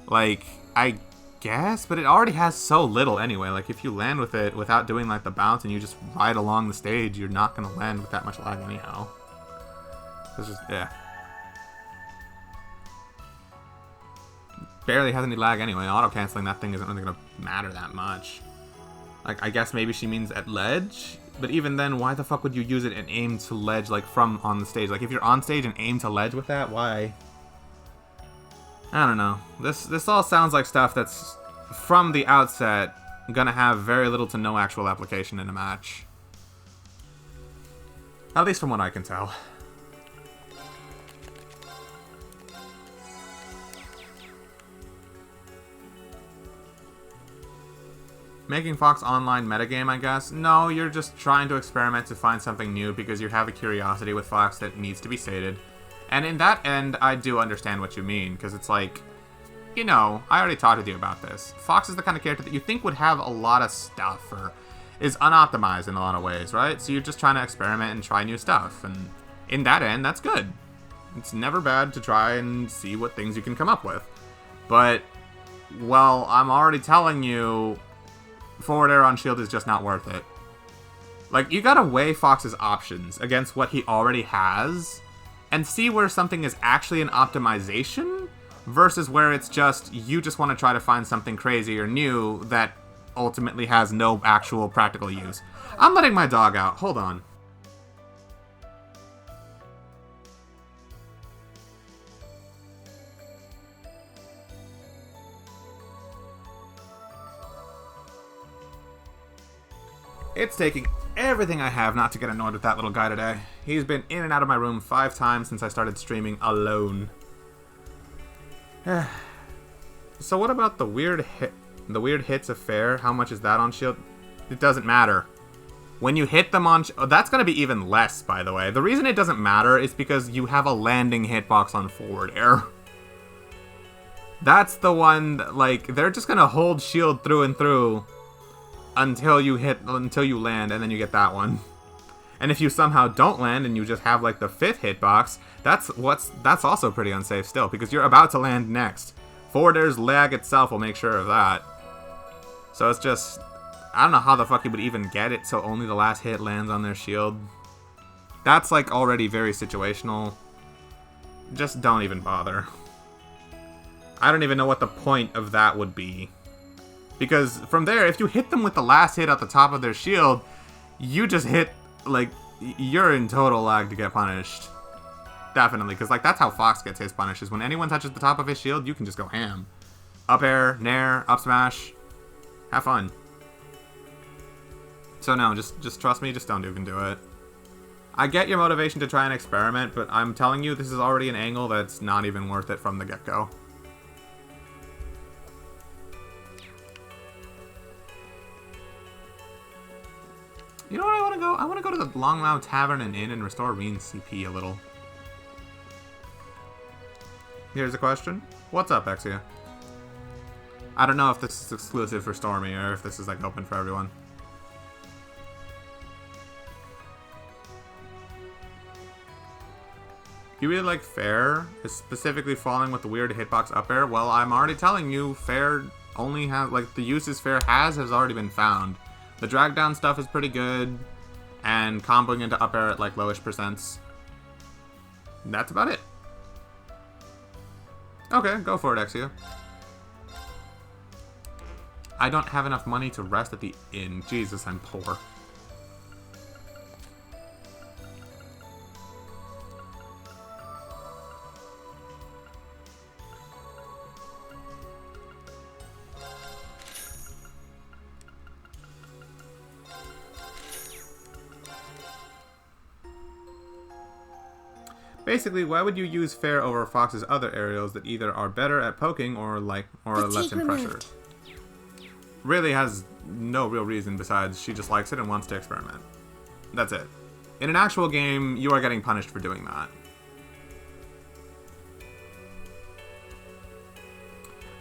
Like, I guess, but it already has so little anyway. Like, if you land with it without doing, like, the bounce and you just ride along the stage, you're not going to land with that much lag anyhow. It's just, yeah. Barely has any lag anyway. Auto-canceling that thing isn't really going to matter that much. Like, I guess maybe she means at ledge? But even then, why the fuck would you use it and aim to ledge, like, from on the stage? Like, if you're on stage and aim to ledge with that, why? I don't know. This all sounds like stuff that's, from the outset, gonna have very little to no actual application in a match. At least from what I can tell. Making Fox online metagame, I guess? No, you're just trying to experiment to find something new because you have a curiosity with Fox that needs to be sated. And in that end, I do understand what you mean, because it's like, you know, I already talked with you about this. Fox is the kind of character that you think would have a lot of stuff, or is unoptimized in a lot of ways, right? So you're just trying to experiment and try new stuff, and in that end, that's good. It's never bad to try and see what things you can come up with. But, well, I'm already telling you, forward air on shield is just not worth it. Like, you gotta weigh Fox's options against what he already has and see where something is actually an optimization versus where it's just, you just want to try to find something crazy or new that ultimately has no actual practical use. I'm letting my dog out. Hold on. It's taking everything I have not to get annoyed with that little guy today. He's been in and out of my room 5 times since I started streaming alone. So what about the weird hits of fair? How much is that on shield? It doesn't matter. When you hit them on... that's going to be even less, by the way. The reason it doesn't matter is because you have a landing hitbox on forward air. That's the one that, like, they're just going to hold shield through and through until you land, and then you get that one. And if you somehow don't land and you just have, like, the 5th hitbox, that's also pretty unsafe still, because you're about to land next. Forward air's lag itself will make sure of that. So it's just, I don't know how the fuck you would even get it so only the last hit lands on their shield. That's, like, already very situational. Just don't even bother. I don't even know what the point of that would be. Because from there, if you hit them with the last hit at the top of their shield, you just hit, like, you're in total lag to get punished. Definitely, because like that's how Fox gets his punishes. When anyone touches the top of his shield, you can just go ham. Up air, nair, up smash. Have fun. So no, just trust me, just don't even do it. I get your motivation to try and experiment, but I'm telling you, this is already an angle that's not even worth it from the get-go. You know where I want to go? I want to go to the Longmouth Tavern and Inn and restore Reen's CP a little. Here's a question. What's up, Exia? I don't know if this is exclusive for Stormy or if this is like open for everyone. You really like Fair, specifically falling with the weird hitbox up air? Well, I'm already telling you, Fair only has, like, the uses Fair has already been found. The drag down stuff is pretty good, and comboing into up air at, like, lowish percents. That's about it. Okay, go for it, Exia. I don't have enough money to rest at the inn. Jesus, I'm poor. Basically, why would you use Fair over Fox's other aerials that either are better at poking or are less in pressure? Really has no real reason besides she just likes it and wants to experiment. That's it. In an actual game, you are getting punished for doing that.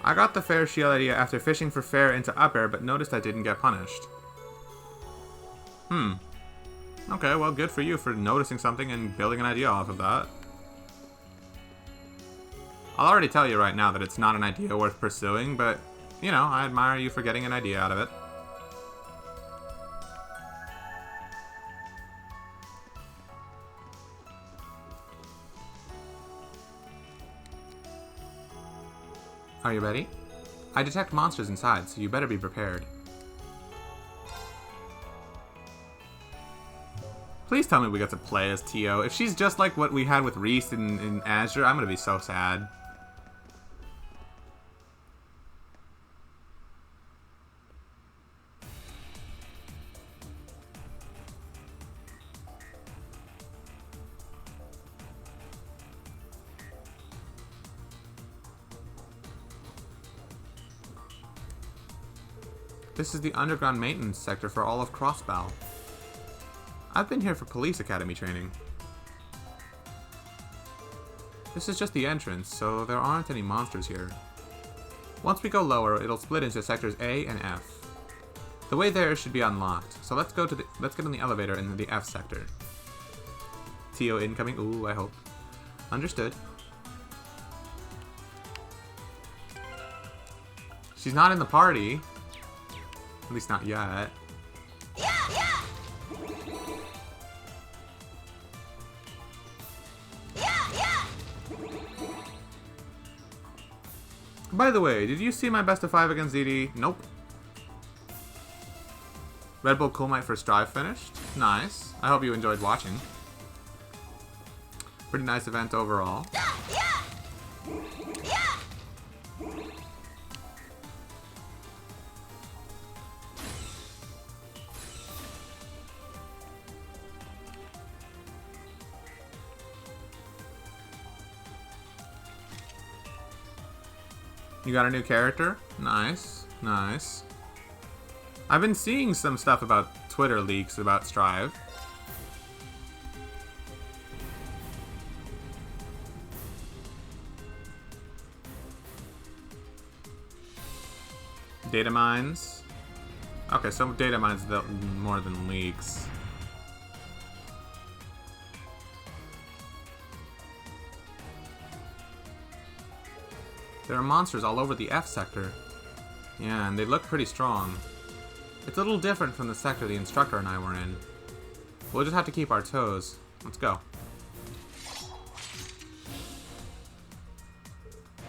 I got the Fair shield idea after fishing for Fair into up air, but noticed I didn't get punished. Okay, well, good for you for noticing something and building an idea off of that. I'll already tell you right now that it's not an idea worth pursuing, but, you know, I admire you for getting an idea out of it. Are you ready? I detect monsters inside, so you better be prepared. Please tell me we get to play as Tio. If she's just like what we had with Reese in Azure, I'm gonna be so sad. This is the underground maintenance sector for all of Crossbell. I've been here for police academy training. This is just the entrance, so there aren't any monsters here. Once we go lower, it'll split into sectors A and F. The way there should be unlocked, so let's get in the elevator in the F sector. Tio incoming, ooh, I hope. Understood. She's not in the party. At least not yet. By the way, did you see my best of 5 against ZD? Nope. Red Bull Cool Might for Strive finished. Nice. I hope you enjoyed watching. Pretty nice event overall. You got a new character? Nice, nice. I've been seeing some stuff about Twitter leaks about Strive. Data mines. Okay, so data mines more than leaks. There are monsters all over the F sector. Yeah, and they look pretty strong. It's a little different from the sector the instructor and I were in. We'll just have to keep our toes. Let's go.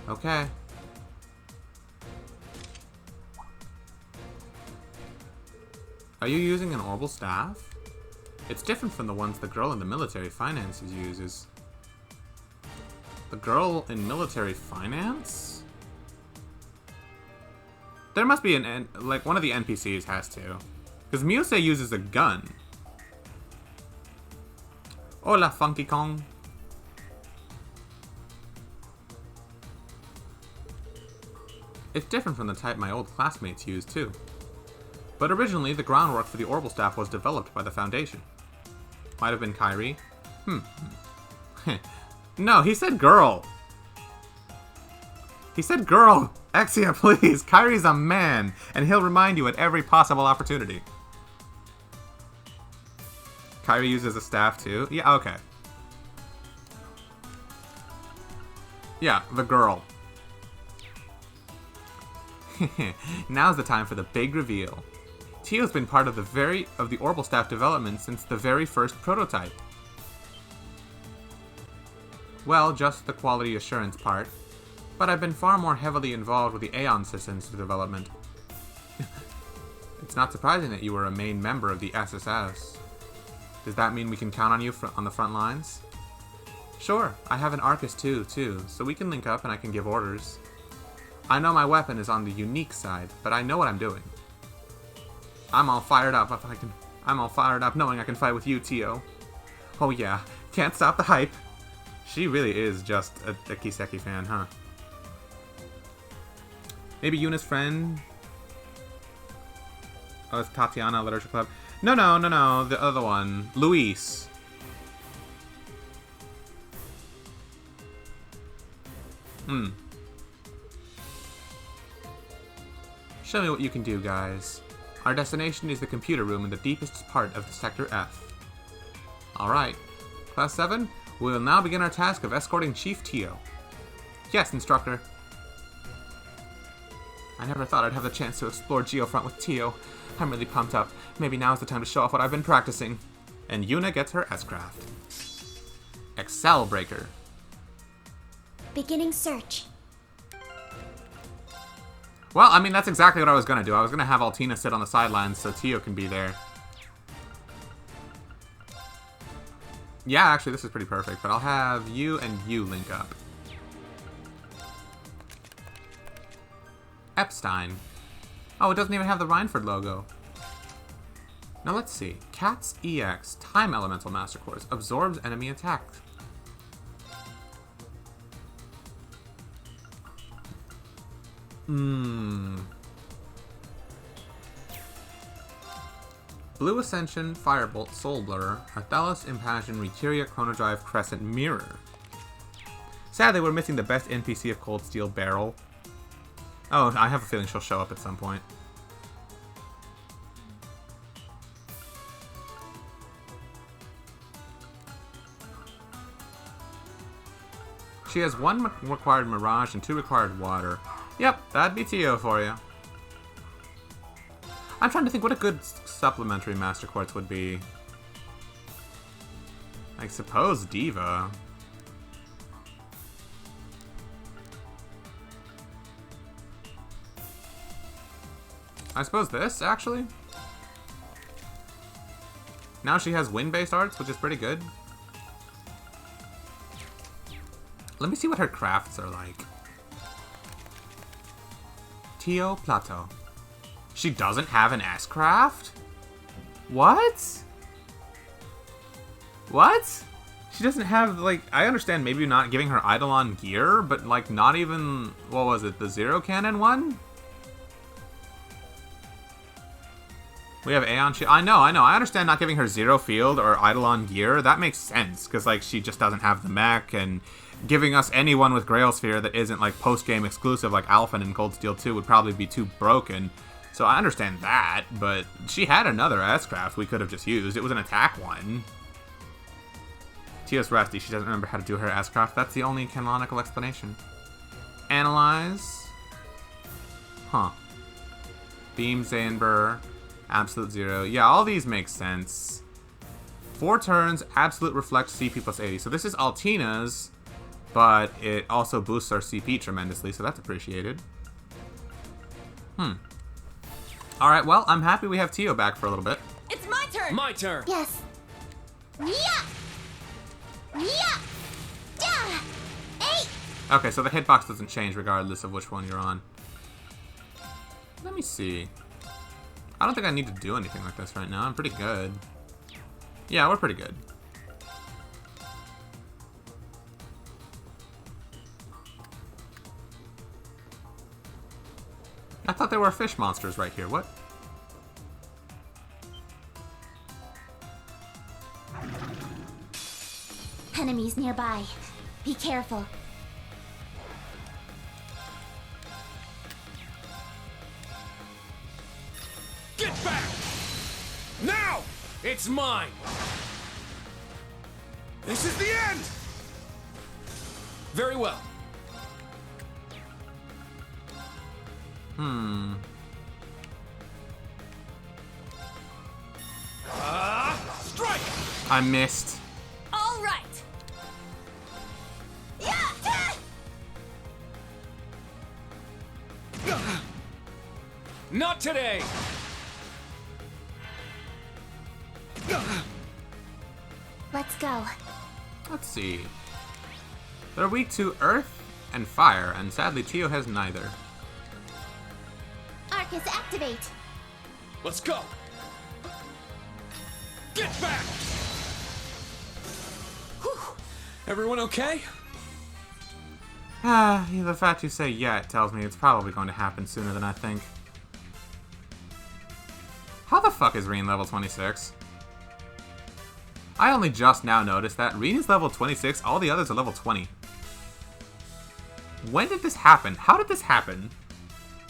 Okay. Are you using an orbital staff? It's different from the ones the girl in the military finances uses. The girl in military finance? There must be like one of the NPCs has to. Because Muse uses a gun. Hola, Funky Kong. It's different from the type my old classmates used, too. But originally, the groundwork for the Orbital Staff was developed by the Foundation. Might have been Kyrie. No, he said girl. He said girl. Exia, please. Kyrie's a man, and he'll remind you at every possible opportunity. Kyrie uses a staff, too? Yeah, okay. Yeah, the girl. Now's the time for the big reveal. Tio's been part of the Orbital Staff development since the very first prototype. Well, just the quality assurance part. But I've been far more heavily involved with the Aeon systems development. It's not surprising that you were a main member of the SSS. Does that mean we can count on you on the front lines? Sure, I have an Arcus too, so we can link up and I can give orders. I know my weapon is on the unique side, but I know what I'm doing. I'm all fired up knowing I can fight with you, Tio. Oh yeah, can't stop the hype. She really is just a Kiseki fan, huh? Maybe Yuna's friend? Oh, it's Tatiana Literature Club. No, the other one. Luis. Show me what you can do, guys. Our destination is the computer room in the deepest part of Sector F. Alright. Class 7, we will now begin our task of escorting Chief Tio. Yes, Instructor. I never thought I'd have the chance to explore Geofront with Tio. I'm really pumped up. Maybe now's the time to show off what I've been practicing. And Yuna gets her S-Craft. Excel Breaker. Beginning search. Well, I mean, that's exactly what I was going to do. I was going to have Altina sit on the sidelines so Tio can be there. Yeah, actually, this is pretty perfect, but I'll have you and you link up. Epstein. Oh, it doesn't even have the Reinford logo. Now let's see. Cat's EX, Time Elemental Master Course, absorbs enemy attack. Blue Ascension, Firebolt, Soul Blur, Arthalos, Impassion, Recuria, Chronodrive, Crescent, Mirror. Sadly, we're missing the best NPC of Cold Steel, Barrel. Oh, I have a feeling she'll show up at some point. She has 1 required Mirage and 2 required Water. Yep, that'd be Tio for you. I'm trying to think what a good supplementary Master Quartz would be. I suppose Diva. I suppose this, actually. Now she has wind-based arts, which is pretty good. Let me see what her crafts are like. Tio Plateau. She doesn't have an S-craft? What? What? She doesn't have, like, I understand maybe not giving her Eidolon gear, but, like, not even, what was it, the Zero Cannon one? We have Aeon Shield. I know. I understand not giving her Zero Field or Eidolon gear. That makes sense, because, like, she just doesn't have the mech, and giving us anyone with Grail Sphere that isn't, like, post-game exclusive, like Alphen and Cold Steel 2, would probably be too broken. So I understand that, but she had another S-Craft we could have just used. It was an attack one. Tio's rusty. She doesn't remember how to do her S-Craft. That's the only canonical explanation. Analyze. Huh. Beam, Zanber, Absolute Zero. Yeah, all these make sense. 4 turns, Absolute reflects CP plus 80. So this is Altina's, but it also boosts our CP tremendously, so that's appreciated. Alright, well, I'm happy we have Tio back for a little bit. It's my turn! My turn! Yes. Yeah. Yeah. Yeah. 8. Okay, so the hitbox doesn't change regardless of which one you're on. Let me see. I don't think I need to do anything like this right now. I'm pretty good. Yeah, we're pretty good. I thought there were fish monsters right here. What? Enemies nearby. Be careful. Get back! Now! It's mine! This is the end! Very well. Strike! I missed. All right. Not today! Let's go. Let's see. They're weak to earth and fire, and sadly Tio has neither. Arcus, activate. Let's go! Get back! Whew. Everyone okay? The fact you say yet tells me it's probably going to happen sooner than I think. How the fuck is Reen level 26? I only just now noticed that Reen is level 26, all the others are level 20. When did this happen? How did this happen?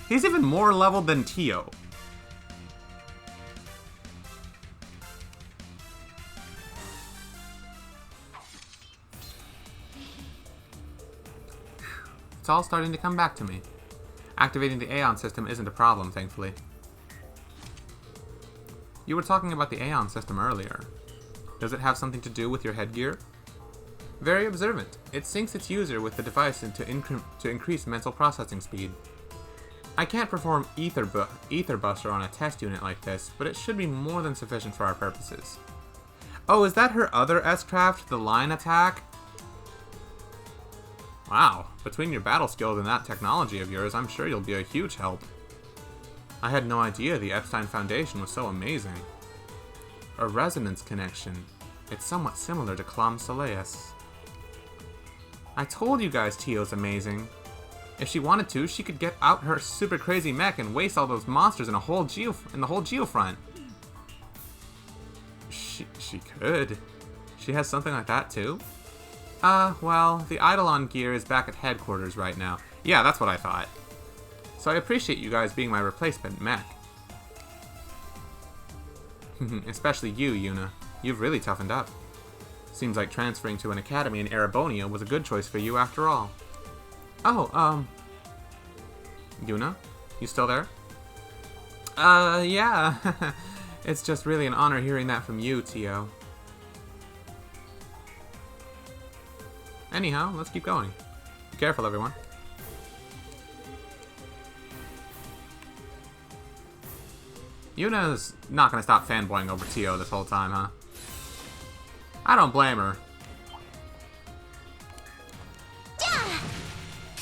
He's even more leveled than Tio. It's all starting to come back to me. Activating the Aeon system isn't a problem, thankfully. You were talking about the Aeon system earlier. Does it have something to do with your headgear? Very observant. It syncs its user with the device to increase mental processing speed. I can't perform Ether Buster on a test unit like this, but it should be more than sufficient for our purposes. Oh, is that her other S-Craft, the line attack? Wow, between your battle skills and that technology of yours, I'm sure you'll be a huge help. I had no idea the Epstein Foundation was so amazing. A resonance connection. It's somewhat similar to Clam Soleus. I told you guys Tio's amazing. If she wanted to, she could get out her super crazy mech and waste all those monsters in the whole Geofront. She could. She has something like that too? Well, the Eidolon gear is back at headquarters right now. Yeah, that's what I thought. So I appreciate you guys being my replacement mech. Especially you, Yuna. You've really toughened up. Seems like transferring to an academy in Erebonia was a good choice for you after all. Oh, Yuna? You still there? Yeah. It's just really an honor hearing that from you, Tio. Anyhow, let's keep going. Be careful, everyone. Yuna's not gonna stop fanboying over Tio this whole time, huh? I don't blame her.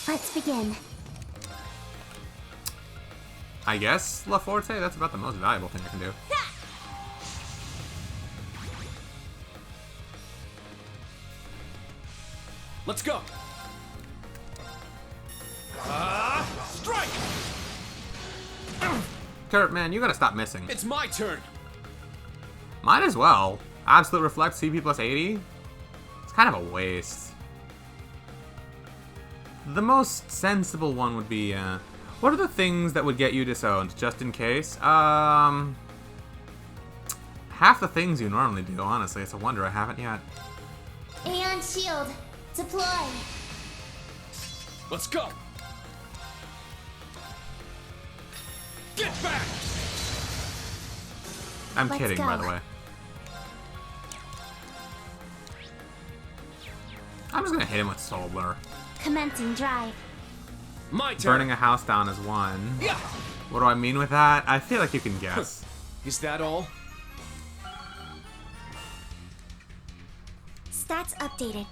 Let's begin. I guess, La Forte, that's about the most valuable thing I can do. Let's go! Strike! Kurt, man, you gotta stop missing. It's my turn! Might as well. Absolute Reflect CP plus 80? It's kind of a waste. The most sensible one would be, what are the things that would get you disowned, just in case? Half the things you normally do, honestly. It's a wonder I haven't yet. Aeon Shield, deploy. Let's go! Get back! I'm Let's kidding, go. by the way. I'm just gonna hit him with Soul Blur. Commencing drive. My turn! Burning a house down is one. Yeah! What do I mean with that? I feel like you can guess. Is that all? Stats updated.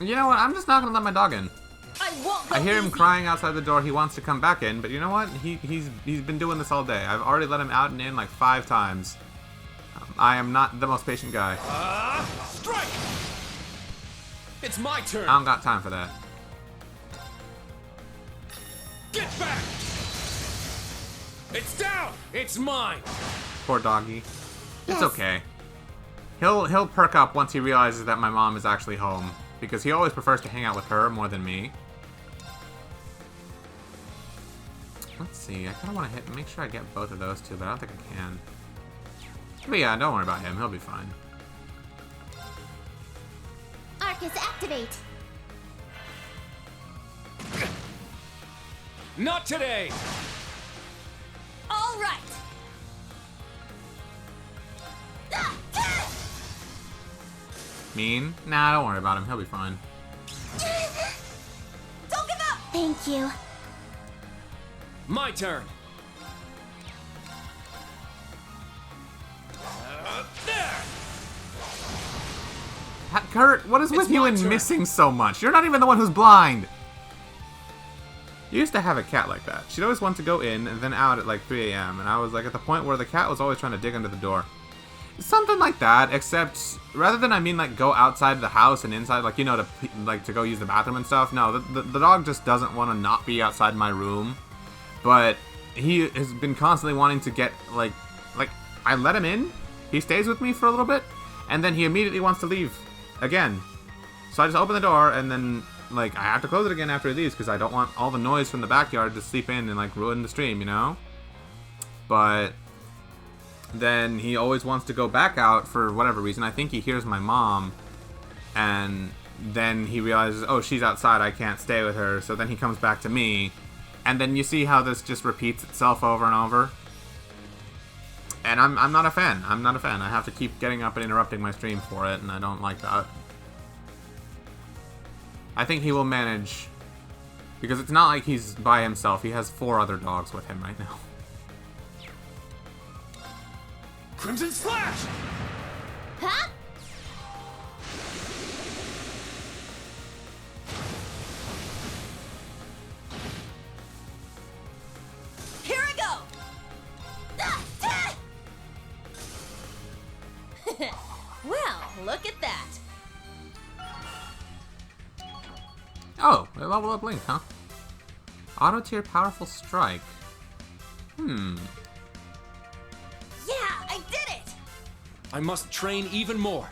You know what? I'm just not gonna let my dog in. I won't go I hear him easy. crying outside the door. He wants to come back in, but you know what? He's been doing this all day. I've already let him out and in like 5 times. I am not the most patient guy. Strike! It's my turn. I don't got time for that. Get back! It's down. It's mine. Poor doggy. It's Yes. okay. He'll perk up once he realizes that my mom is actually home, because he always prefers to hang out with her more than me. Let's see. I kind of want to make sure I get both of those two, but I don't think I can. But yeah, don't worry about him. He'll be fine. Arcus, activate. Not today. All right. Mean? Nah, don't worry about him. He'll be fine. Don't give up. Thank you. My turn. There. Kurt, what is It's with you my and turn. missing so much? You're not even the one who's blind. You used to have a cat like that. She'd always want to go in and then out at like 3 a.m. And I was like at the point where the cat was always trying to dig under the door. Something like that, except rather than like go outside the house and inside, like, you know, to go use the bathroom and stuff. No, the dog just doesn't want to not be outside my room. But he has been constantly wanting to get like I let him in. He stays with me for a little bit, and then he immediately wants to leave again. So I just open the door, and then like I have to close it again after he leaves because I don't want all the noise from the backyard to seep in and like ruin the stream, you know. But then he always wants to go back out for whatever reason. I think he hears my mom, and then he realizes, oh, she's outside, I can't stay with her. So then he comes back to me, and then you see how this just repeats itself over and over. And I'm not a fan. I'm not a fan. I have to keep getting up and interrupting my stream for it, and I don't like that. I think he will manage, because it's not like he's by himself. He has 4 other dogs with him right now. Crimson Slash. Huh? Here I go. Well, look at that. Oh, they level up Link, huh? Auto tier powerful strike. Yeah, I did it. I must train even more.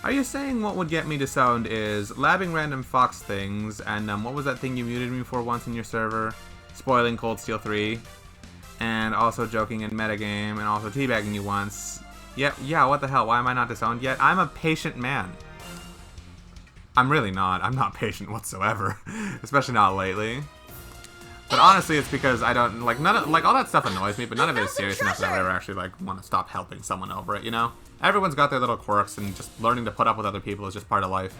Are you saying what would get me to sound is labbing random fox things, and what was that thing you muted me for once in your server? Spoiling Cold Steel 3, and also joking in metagame, and also teabagging you once. Yep, yeah, what the hell, why am I not disowned yet? I'm a patient man. I'm really not. I'm not patient whatsoever. Especially not lately. But honestly, it's because I don't, like, none of, like, all that stuff annoys me, but none of it is serious enough that I would ever actually, like, want to stop helping someone over it, you know? Everyone's got their little quirks, and just learning to put up with other people is just part of life.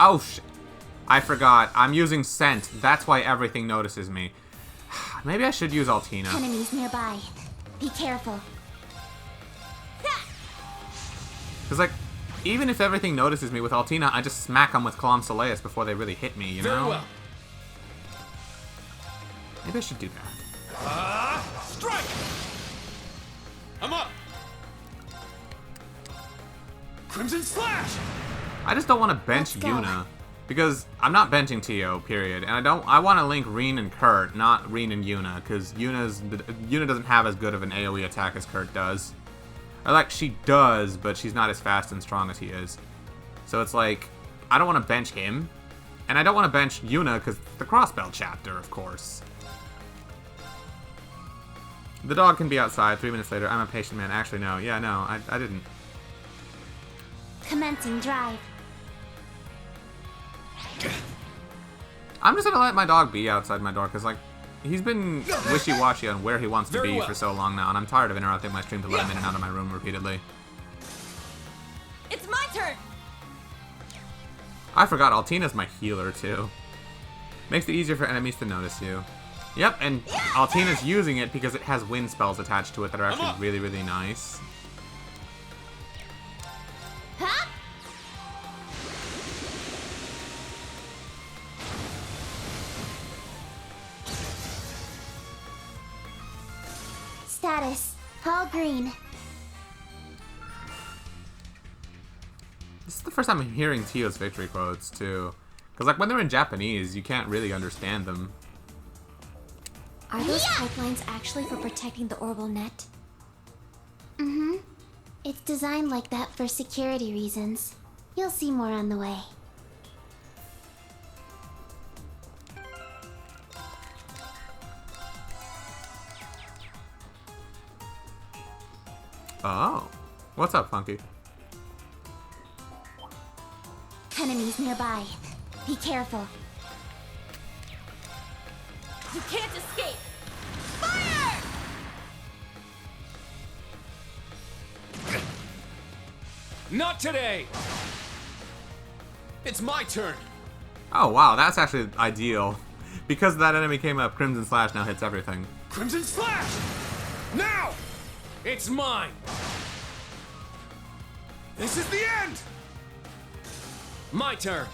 Oh, shit. I forgot. I'm using scent. That's why everything notices me. Maybe I should use Altina. Enemies nearby. Be careful. Because, like, even if everything notices me with Altina, I just smack them with Column Soleus before they really hit me, you know? Very well. Maybe I should do that. Strike! I'm up! Crimson Slash! I just don't want to bench Let's go. Yuna. Because I'm not benching Tio, period. And I want to link Reen and Kurt, not Reen and Yuna. Because Yuna doesn't have as good of an AoE attack as Kurt does. Or, like, she does, but she's not as fast and strong as he is. So it's like, I don't want to bench him. And I don't want to bench Yuna because the Crossbell chapter, of course. The dog can be outside. 3 minutes later, I'm a patient man. Actually, no. Yeah, no, I didn't. Commencing drive. I'm just gonna let my dog be outside my door because, like, he's been wishy-washy on where he wants to Very be well. for so long now, and I'm tired of interrupting my stream to let him in and out of my room repeatedly. It's my turn. I forgot, Altina's my healer, too. Makes it easier for enemies to notice you. Yep, and Altina's using it because it has wind spells attached to it that are actually really, really nice. Huh? Status. All green. This is the first time I'm hearing Tio's victory quotes, too. Because, like, when they're in Japanese, you can't really understand them. Are those pipelines actually for protecting the orbital net? Mm-hmm. It's designed like that for security reasons. You'll see more on the way. Oh. What's up, Funky? Enemies nearby. Be careful. You can't escape! Fire! Not today! It's my turn! Oh, wow, that's actually ideal. Because that enemy came up, Crimson Slash now hits everything. Crimson Slash! Now! It's mine! This is the end! My turn!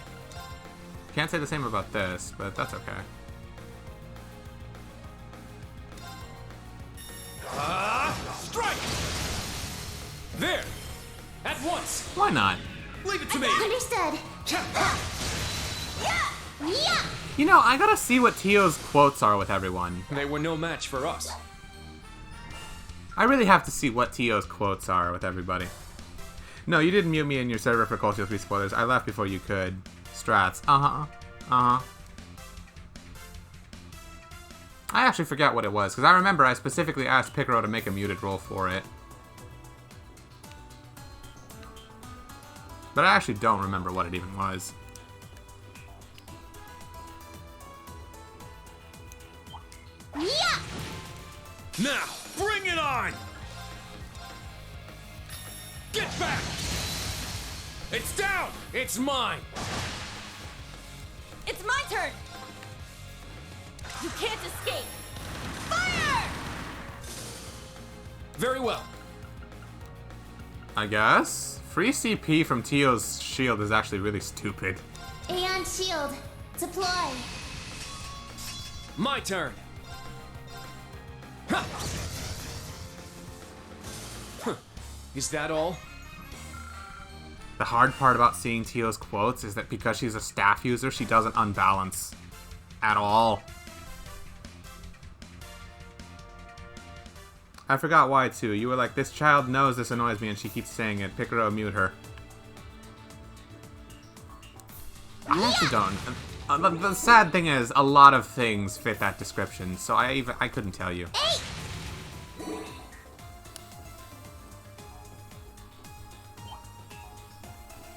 Can't say the same about this, but that's okay. Strike! There! At once! Why not? Leave it to me! Understood. Yeah! You know, I gotta see what Tio's quotes are with everyone. They were no match for us. I really have to see what Tio's quotes are with everybody. No, you didn't mute me in your server for Cultural 3 spoilers. I left before you could. Strats. Uh-huh. Uh-huh. I actually forgot what it was, because I remember I specifically asked Picaro to make a muted roll for it. But I actually don't remember what it even was. Yeah! Now, bring it on! Get back! It's down! It's mine! It's my turn! You can't escape! Fire! Very well. I guess? Free CP from Tio's shield is actually really stupid. Aeon shield. Deploy. My turn. Ha! Huh. Is that all? The hard part about seeing Tio's quotes is that because she's a staff user, she doesn't unbalance. At all. I forgot why, too. You were like, this child knows this annoys me and she keeps saying it. Picaro, mute her. I actually don't. The sad thing is, a lot of things fit that description, so I couldn't tell you.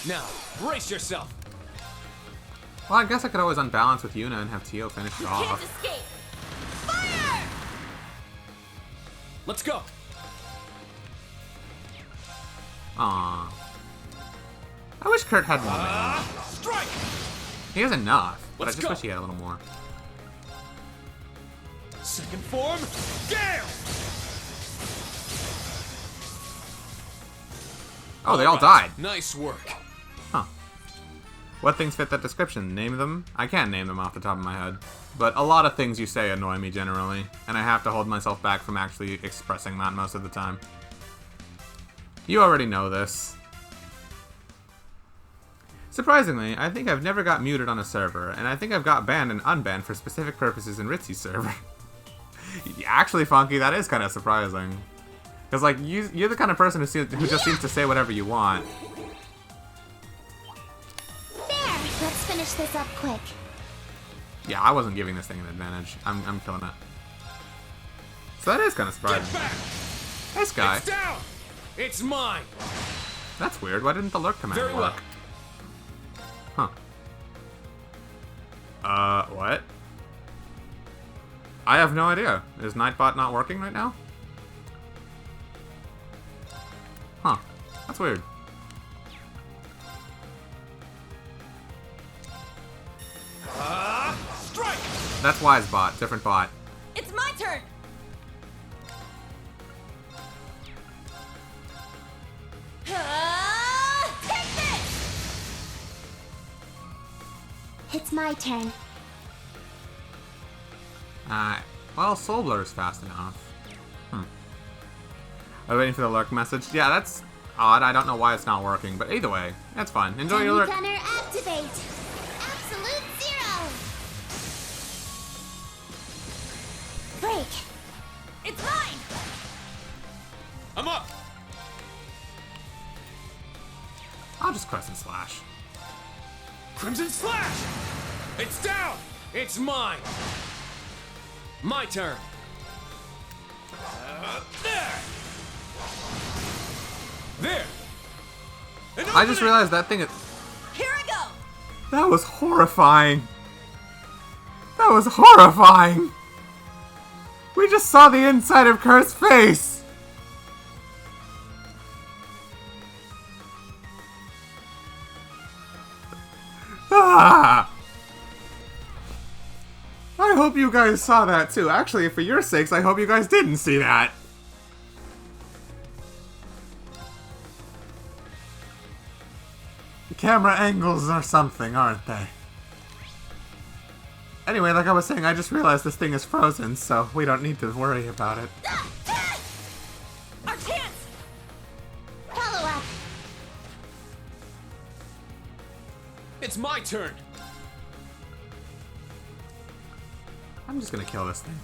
Now, brace yourself. Well, I guess I could always unbalance with Yuna and have Tio finish it You can't off. escape! Fire! Let's go. Aww. I wish Kurt had more mana. Strike! He has enough, but Let's I just go. wish he had a little more. Second form, Gale! Oh, they all Alright, died. Nice work. Huh. What things fit that description? Name them? I can't name them off the top of my head. But a lot of things you say annoy me generally, and I have to hold myself back from actually expressing that most of the time. You already know this. Surprisingly, I think I've never got muted on a server, and I think I've got banned and unbanned for specific purposes in Ritzy's server. Actually, Funky, that is kind of surprising. Because, like, you're the kind of person who just seems to say whatever you want. There! Let's finish this up quick. Yeah, I wasn't giving this thing an advantage. I'm killing it. So that is kind of surprising. Get back! This guy. It's down! It's mine! That's weird. Why didn't the lurk command Very work? well. Huh. What? I have no idea. Is Nightbot not working right now? Huh. That's weird. That's Wise bot. Different bot. It's my turn! Take this! It's my turn. Well, Soul Blur's fast enough. I'm waiting for the lurk message. Yeah, that's odd. I don't know why it's not working, but either way, that's fine. Enjoy your lurk. Gunner activate. Absolute zero. Break. It's mine! I'm up! I'll just Crescent Slash. Crimson Slash! It's down! It's mine! My turn! There! There! And I just open it! realized that thing is... Here I go! That was horrifying. That was horrifying. We just saw the inside of Kurt's face. Ah! I hope you guys saw that too. Actually, for your sakes, I hope you guys didn't see that. Camera angles or something, aren't they? Anyway, like I was saying, I just realized this thing is frozen, so we don't need to worry about it. Our chance! Follow up. It's my turn! I'm just gonna kill this thing.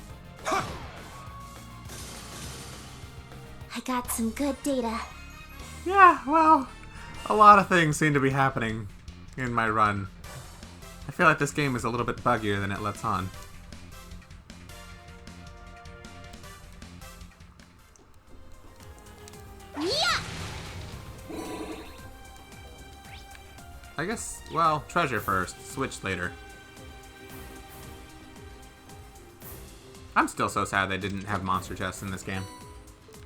I got some good data. Yeah, well, a lot of things seem to be happening in my run. I feel like this game is a little bit buggier than it lets on. Yeah. I guess, well, treasure first, switch later. I'm still so sad they didn't have monster chests in this game.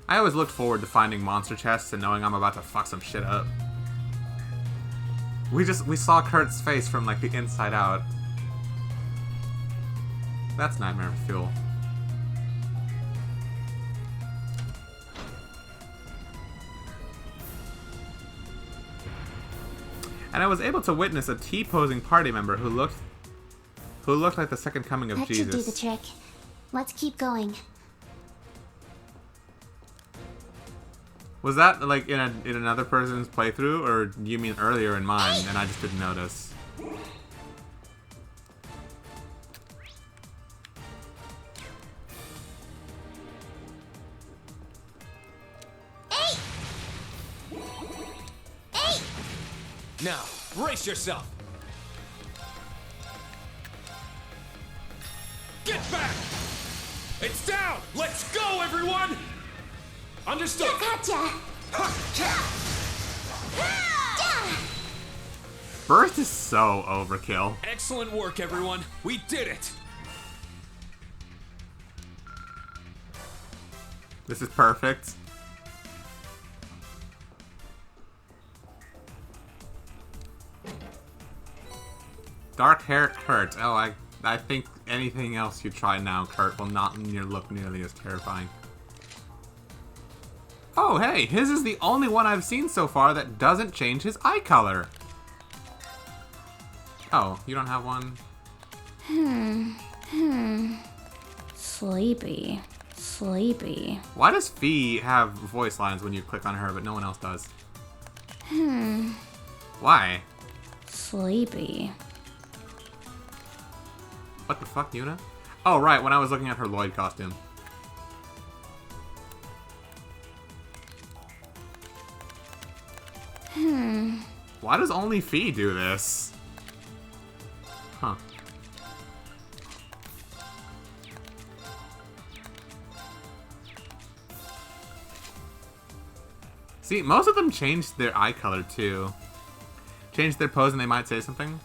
I always looked forward to finding monster chests and knowing I'm about to fuck some shit up. We saw Kurt's face from like the inside out. That's nightmare fuel. And I was able to witness a T-posing party member who looked like the second coming of That Jesus. should do the trick. Let's keep going. Was that like in another person's playthrough, or do you mean earlier in mine and I just didn't notice? Now, brace yourself! Get back! It's down! Let's go, everyone! Understood! Gotcha. Burst is so overkill. Excellent work, everyone! We did it! This is perfect. Dark hair Kurt. Oh, I think anything else you try now, Kurt, will not look nearly as terrifying. Oh, hey, his is the only one I've seen so far that doesn't change his eye color. Oh, you don't have one? Sleepy. Sleepy. Why does Fee have voice lines when you click on her, but no one else does? Why? Sleepy. What the fuck, Yuna? Oh, right, when I was looking at her Lloyd costume. Why does only Fee do this? Huh. See, most of them changed their eye color, too. Changed their pose and they might say something.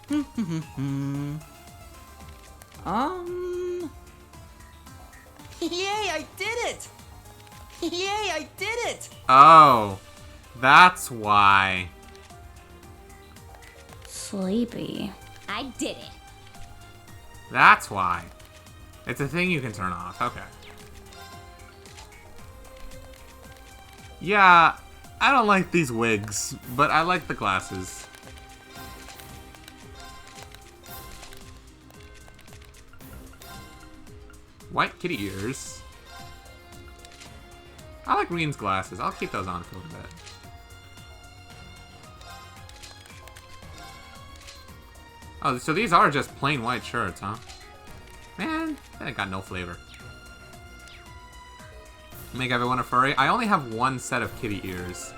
Yay, I did it! Yay, I did it! Oh, that's why. Sleepy. I did it. That's why. It's a thing you can turn off. Okay. Yeah, I don't like these wigs, but I like the glasses. White kitty ears. I like Reen's glasses. I'll keep those on for a little bit. Oh, so these are just plain white shirts, huh? Man, that got no flavor. Make everyone a furry? I only have one set of kitty ears.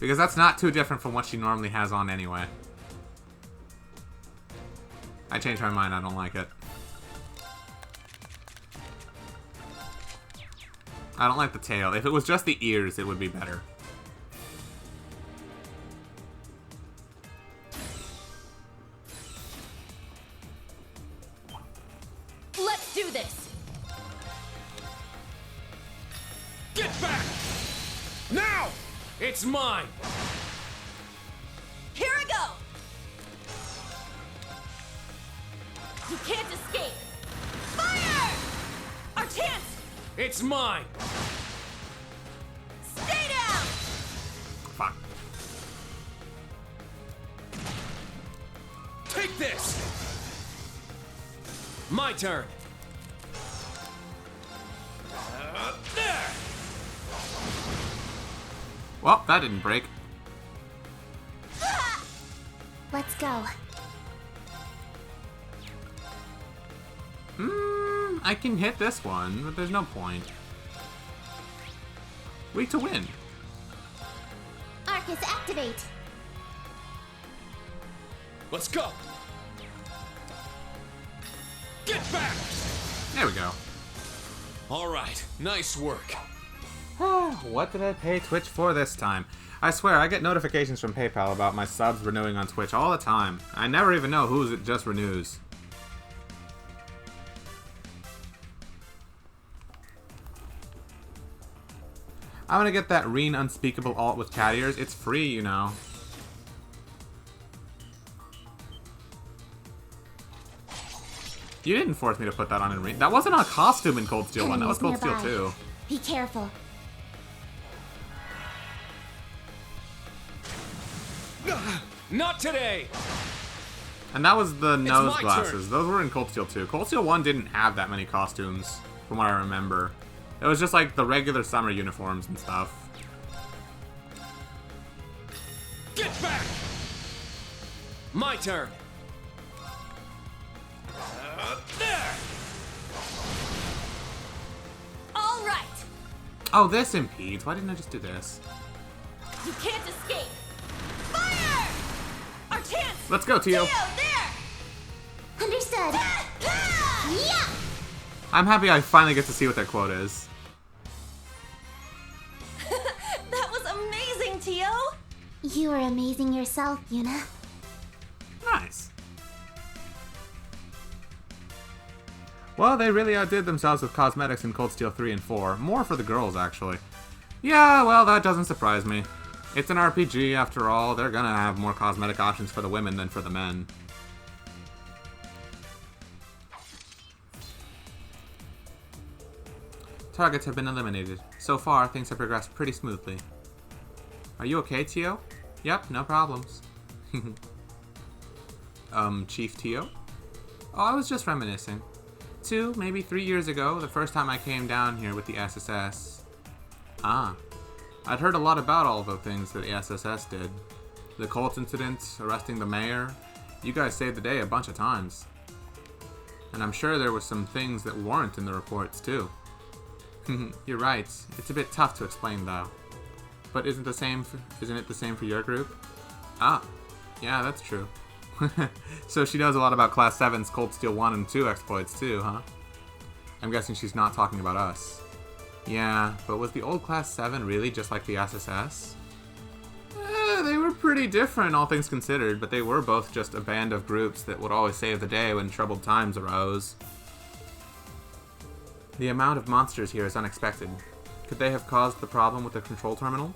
Because that's not too different from what she normally has on anyway. I changed my mind, I don't like it. I don't like the tail. If it was just the ears, it would be better. Let's do this! Get back! Now! It's mine! Here I go! You can't escape! Fire! Our chance! It's mine! Stay down! Fuck. Take this! My turn! There! Well, that didn't break. Let's go. I can hit this one, but there's no point. Wait to win. Arcus, activate! Let's go! Get back! There we go. Alright, nice work. What did I pay Twitch for this time? I swear, I get notifications from PayPal about my subs renewing on Twitch all the time. I never even know whose it just renews. I'm gonna get that Reen Unspeakable alt with cat ears. It's free, you know. You didn't force me to put that on in Reen. That wasn't a costume in Cold Steel 1. That was Cold Steel 2. Be careful. Not today! And that was the nose my glasses. turn. Those were in Cold Steel 2. Cold Steel 1 didn't have that many costumes, from what I remember. It was just like the regular summer uniforms and stuff. Get back! My turn! There! All right! Oh, this impedes. Why didn't I just do this? You can't escape! Fire! Our chance! Let's go, Tio. There! Understood. Yeah! I'm happy I finally get to see what that quote is. That was amazing, Tio! You are amazing yourself, Yuna. Nice. Well, they really outdid themselves with cosmetics in Cold Steel 3 and 4. More for the girls, actually. Yeah, well, that doesn't surprise me. It's an RPG, after all. They're gonna have more cosmetic options for the women than for the men. Targets have been eliminated. So far, things have progressed pretty smoothly. Are you okay, Tio? Yep, no problems. Chief Tio? Oh, I was just reminiscing. 2, maybe 3 years ago, the first time I came down here with the SSS. Ah. I'd heard a lot about all the things that the SSS did. The cult incident, arresting the mayor. You guys saved the day a bunch of times. And I'm sure there were some things that weren't in the reports, too. You're right. It's a bit tough to explain, though. But isn't it the same for your group? Ah. Yeah, that's true. So she knows a lot about Class 7's Cold Steel 1 and 2 exploits too, huh? I'm guessing she's not talking about us. Yeah, but was the old Class 7 really just like the SSS? They were pretty different, all things considered, but they were both just a band of groups that would always save the day when troubled times arose. The amount of monsters here is unexpected. Could they have caused the problem with the control terminal?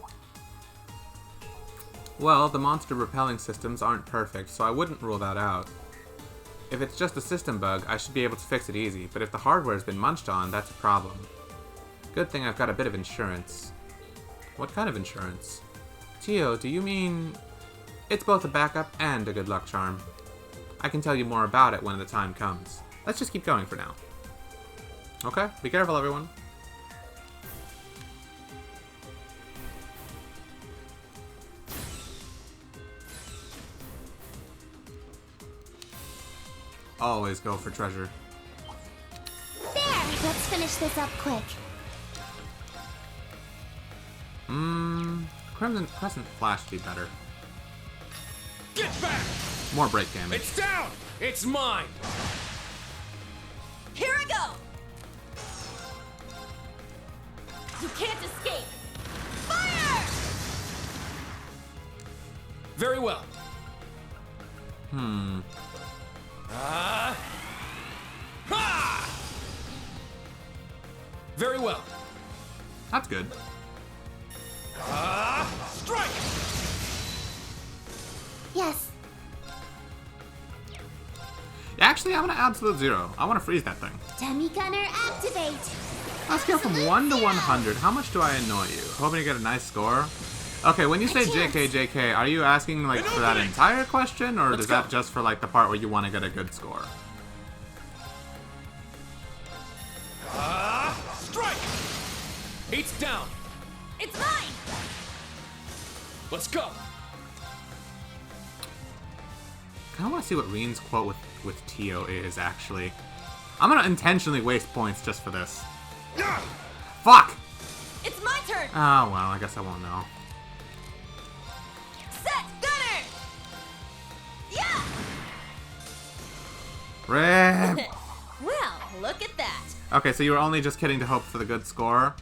Well, the monster repelling systems aren't perfect, so I wouldn't rule that out. If it's just a system bug, I should be able to fix it easy, but if the hardware's been munched on, that's a problem. Good thing I've got a bit of insurance. What kind of insurance? Tio, do you mean... It's both a backup and a good luck charm. I can tell you more about it when the time comes. Let's just keep going for now. Okay, be careful everyone. Always go for treasure. There! Let's finish this up quick. Crimson Crescent Flash would be better. Get back! More break damage. It's down! It's mine! Here I go! You can't escape! Fire! Very well. Very well. That's good. Strike! Yes. Actually, I'm gonna absolute zero. I want to freeze that thing. Demi Gunner activate! On a scale from 1 to 100, how much do I annoy you? Hoping to get a nice score? Okay, when you say JK, JK, are you asking like for that entire question, or is that just for like the part where you want to get a good score? Strike! It's down. It's mine! Let's go. I kind of want to see what Reen's quote with Tio is, actually. I'm gonna intentionally waste points just for this. Fuck! It's my turn! Oh, well, I guess I won't know. Set! Gunner! Yeah! Rip! Well, look at that. Okay, so you were only just kidding to hope for the good score?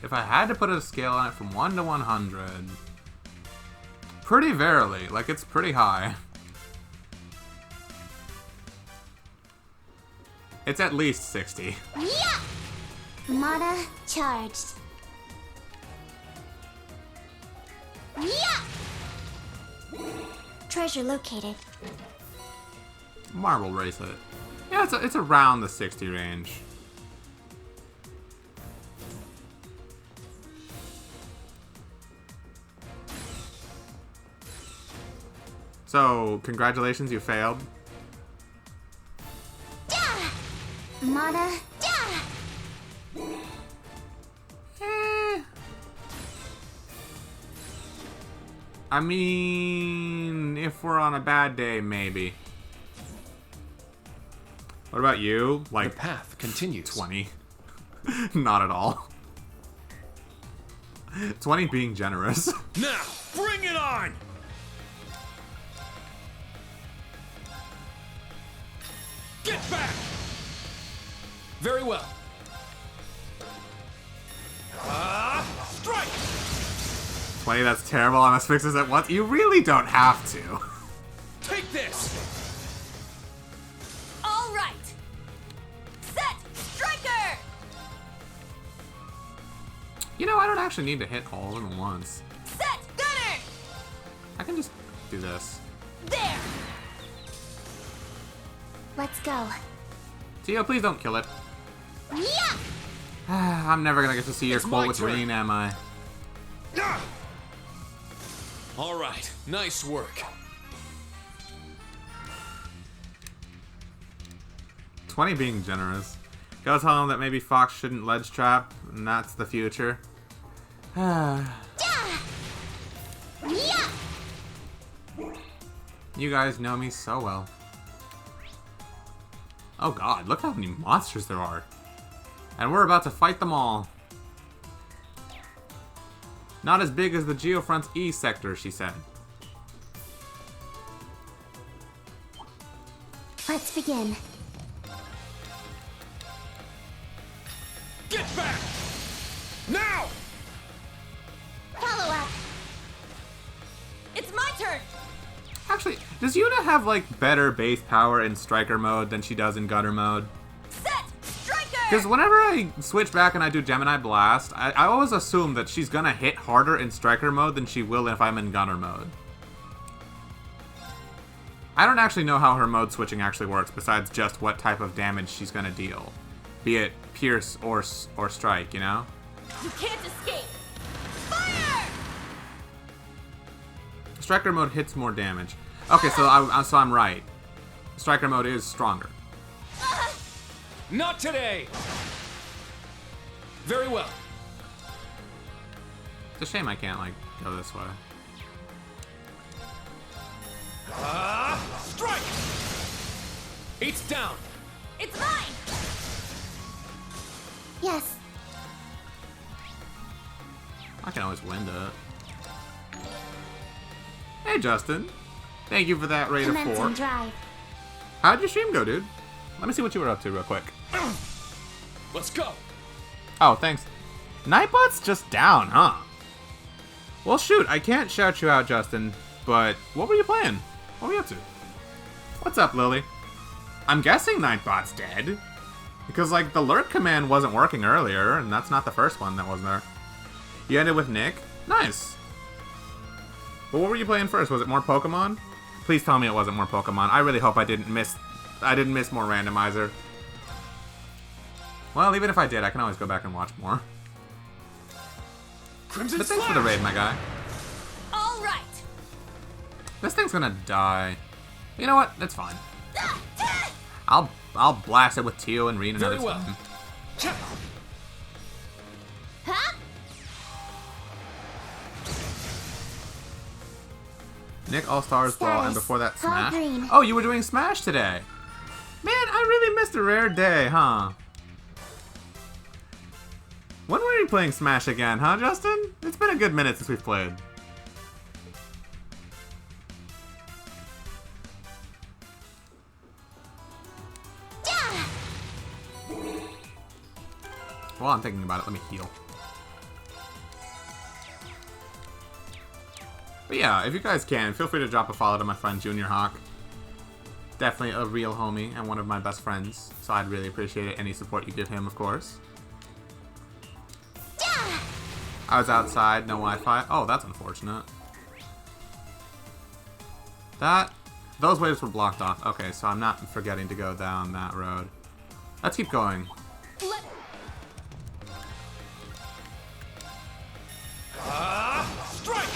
If I had to put a scale on it from 1 to 100... Pretty verily, like it's pretty high. It's at least 60. Yeah! Mana charged. Yeah! Treasure located. Marble bracelet. Yeah, it's around the 60 range. So, congratulations, you failed. Yeah! Mana, yeah! I mean, if we're on a bad day, maybe. What about you? Like, The path continues. 20. Not at all. 20 being generous. Now, bring it on! Get back! Very well. Strike! 20, that's terrible on us fixes at once. You really don't have to. Take this! All right. Set! Striker! You know, I don't actually need to hit all of them at once. Set! Gunner! I can just do this. There! Let's go. Tio, please don't kill it. Yeah! I'm never gonna get to see your It's quote my with turn. Reen, am I? All right, nice work. 20 being generous. Go tell him that maybe Fox shouldn't ledge trap, and that's the future. Yeah! You guys know me so well. Oh god, look how many monsters there are. And we're about to fight them all. Not as big as the Geofront's E sector, she said. Let's begin. Get back! Now! Follow up. It's my turn! Actually, does Yuna have, like, better base power in Striker mode than she does in Gunner mode? Set! Striker! Because whenever I switch back and I do Gemini Blast, I always assume that she's gonna hit harder in Striker mode than she will if I'm in Gunner mode. I don't actually know how her mode switching actually works, besides just what type of damage she's gonna deal. Be it Pierce or Strike, you know? You can't escape! Fire! Striker mode hits more damage. Okay, so I'm right. Striker mode is stronger. Not today! Very well. It's a shame I can't, like, go this way. Strike! It's down! It's mine! Yes. I can always win it. Hey, Justin. Thank you for that rate of 4. Momentum drive. How'd your stream go, dude? Let me see what you were up to real quick. Let's go! Oh, thanks. Nightbot's just down, huh? Well, shoot, I can't shout you out, Justin, but what were you playing? What were you up to? What's up, Lily? I'm guessing Nightbot's dead. Because, like, the lurk command wasn't working earlier, and that's not the first one that wasn't there. You ended with Nick? Nice. But what were you playing first? Was it more Pokemon? Please tell me it wasn't more Pokemon. I really hope I didn't miss more randomizer. Well, even if I did, I can always go back and watch more. Crimson But thanks for the raid, my guy. All right. This thing's gonna die. You know what? That's fine. I'll blast it with Teo and Reen another Very well. time. Huh? Nick All-Stars Ball, and before that Call Smash. green. Oh, you were doing Smash today. Man, I really missed a rare day, huh? When were you playing Smash again, huh, Justin? It's been a good minute since we've played. While I'm thinking about it, let me heal. But yeah, if you guys can, feel free to drop a follow to my friend Junior Hawk. Definitely a real homie and one of my best friends, so I'd really appreciate it, any support you give him, of course. I was outside, no Wi-Fi. Oh, that's unfortunate. Those waves were blocked off. Okay, so I'm not forgetting to go down that road. Let's keep going. Strike!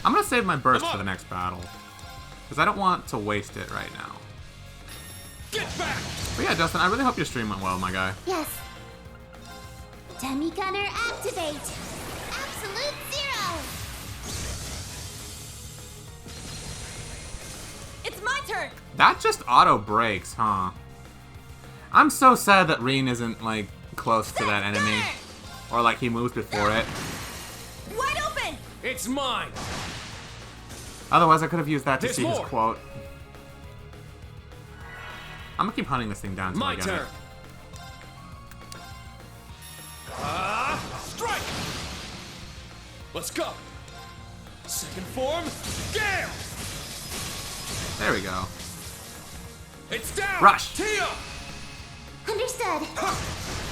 I'm gonna save my burst for the next battle, because I don't want to waste it right now. Get back! But yeah, Justin, I really hope your stream went well, my guy. Yes. Dummy gunner activate. Absolute zero. It's my turn. That just auto breaks, huh? I'm so sad that Reen isn't, like, close to that enemy. Or, like, he moves before it. Wide open. It's mine! Otherwise, I could have used that to There's see his more. quote. I'm gonna keep hunting this thing down until I My get turn! it. Strike! Let's go! Second form, Gale! There we go. It's down! Rush! Teo! Understood.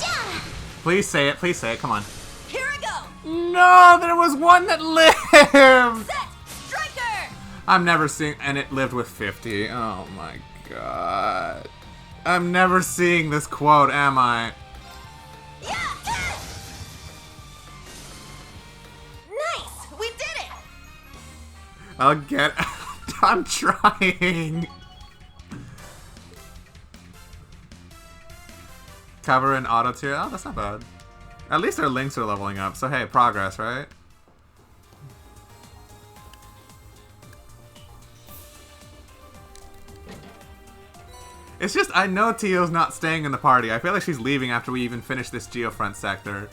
Yeah. Please say it, come on. Here I go. No, there was one that lived! Set. Striker. I'm never seeing, and it lived with 50. Oh my god. I'm never seeing this quote, am I? Yeah. Nice. We did it. I'll get. I'm trying. Cover and auto tier. Oh, that's not bad. At least our links are leveling up. So hey, progress, right? It's just I know Teo's not staying in the party. I feel like she's leaving after we even finish this Geofront sector.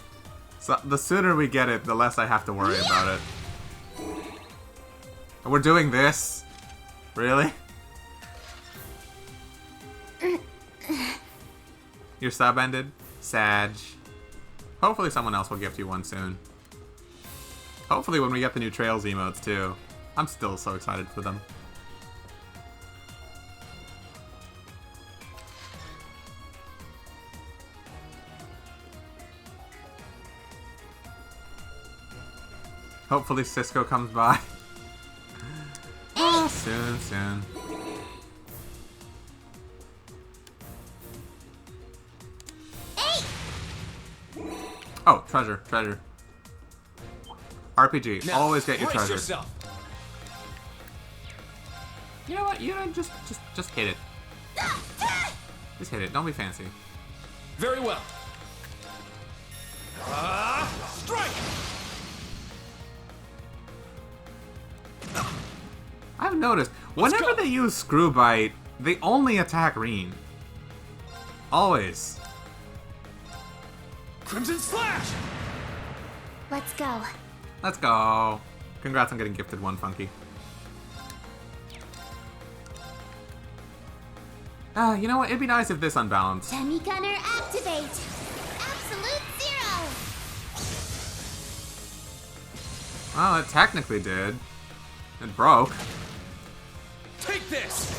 So the sooner we get it, the less I have to worry about it. And we're doing this? Really? Your sub ended? Sag. Hopefully someone else will gift you one soon. Hopefully when we get the new Trails emotes too. I'm still so excited for them. Hopefully Cisco comes by. Soon. Oh, treasure. RPG, Now, always get your brace treasure. yourself. You know what? Just hit it. Just hit it. Don't be fancy. Very well. Strike! I've noticed, Let's whenever go. they use Screw Bite, they only attack Reen. Always. Crimson Slash! Let's go. Let's go. Congrats on getting gifted one, Funky. You know what? It'd be nice if this unbalanced. Demi Gunner activate! Absolute zero! Well, it technically did. It broke. Take this!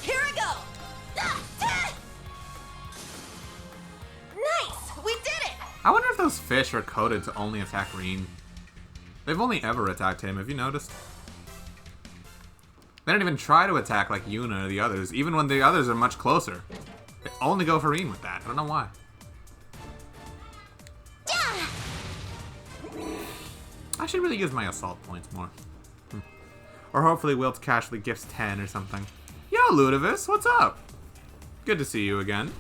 Here I go! Nice! We did it! I wonder if those fish are coded to only attack Reen. They've only ever attacked him, have you noticed? They don't even try to attack like Yuna or the others, even when the others are much closer. They only go for Reen with that. I don't know why. I should really use my assault points more. Or hopefully Wilt casually gifts 10 or something. Yo, Ludovis, what's up? Good to see you again.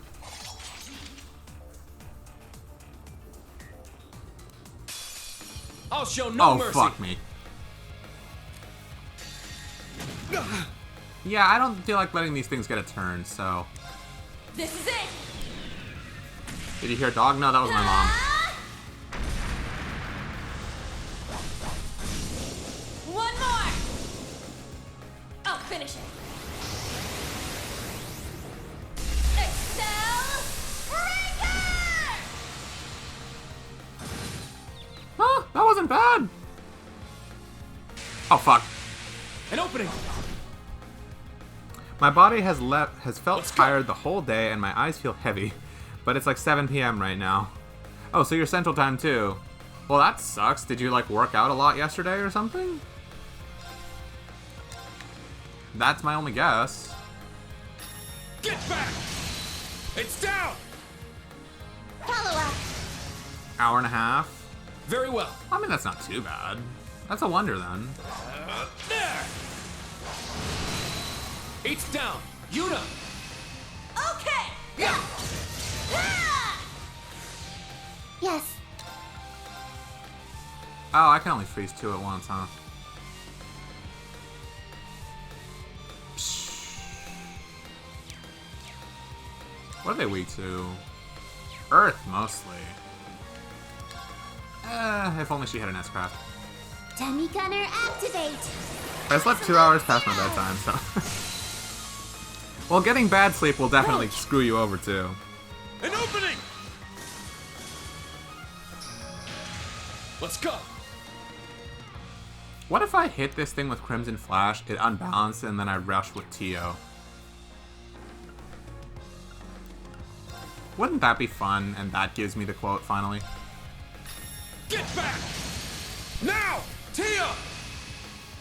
I'll show no mercy. Fuck me. Yeah, I don't feel like letting these things get a turn, so... This is it! Did you hear dog? No, that was my mom. One more! I'll finish it. Excel Breaker! Oh, that wasn't bad. Oh, fuck. An opening! My body has felt Let's go. tired the whole day and my eyes feel heavy. But it's like 7 p.m. right now. Oh, so you're Central Time too. Well, that sucks. Did you like work out a lot yesterday or something? That's my only guess. Get back! It's down! Follow up. Hour and a half? Very well. I mean, that's not too bad. That's a wonder then. There! It's down. Yuna! Okay! Yeah! Yes. Oh, I can only freeze 2 at once, huh? What are they weak to? Earth, mostly. If only she had an S-Craft. Demi Gunner activate! I slept 2 hours past my bedtime, so... Well, getting bad sleep will definitely screw you over, too. An opening! Let's go! What if I hit this thing with Crimson Flash, it unbalanced, and then I rush with Tio? Wouldn't that be fun, and that gives me the quote, finally? Get back! Now! Tia!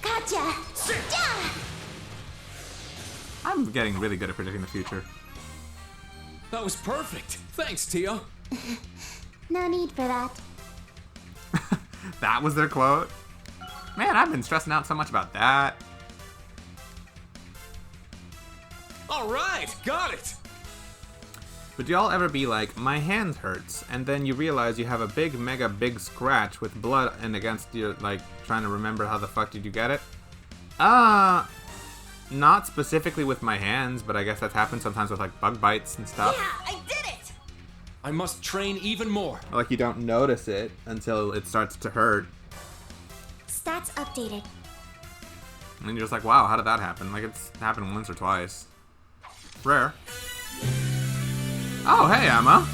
Gotcha! Yeah! I'm getting really good at predicting the future. That was perfect. Thanks, Tia. No need for that. That was their quote? Man, I've been stressing out so much about that. All right, got it. Would y'all ever be like, my hand hurts, and then you realize you have a big, mega big scratch with blood and against your, like, trying to remember how the fuck did you get it? Not specifically with my hands, but I guess that's happened sometimes with, like, bug bites and stuff. Yeah, I did it! I must train even more. Like, you don't notice it until it starts to hurt. Stats updated. And then you're just like, wow, how did that happen? Like, it's happened once or twice. Rare. Oh, hey, Emma.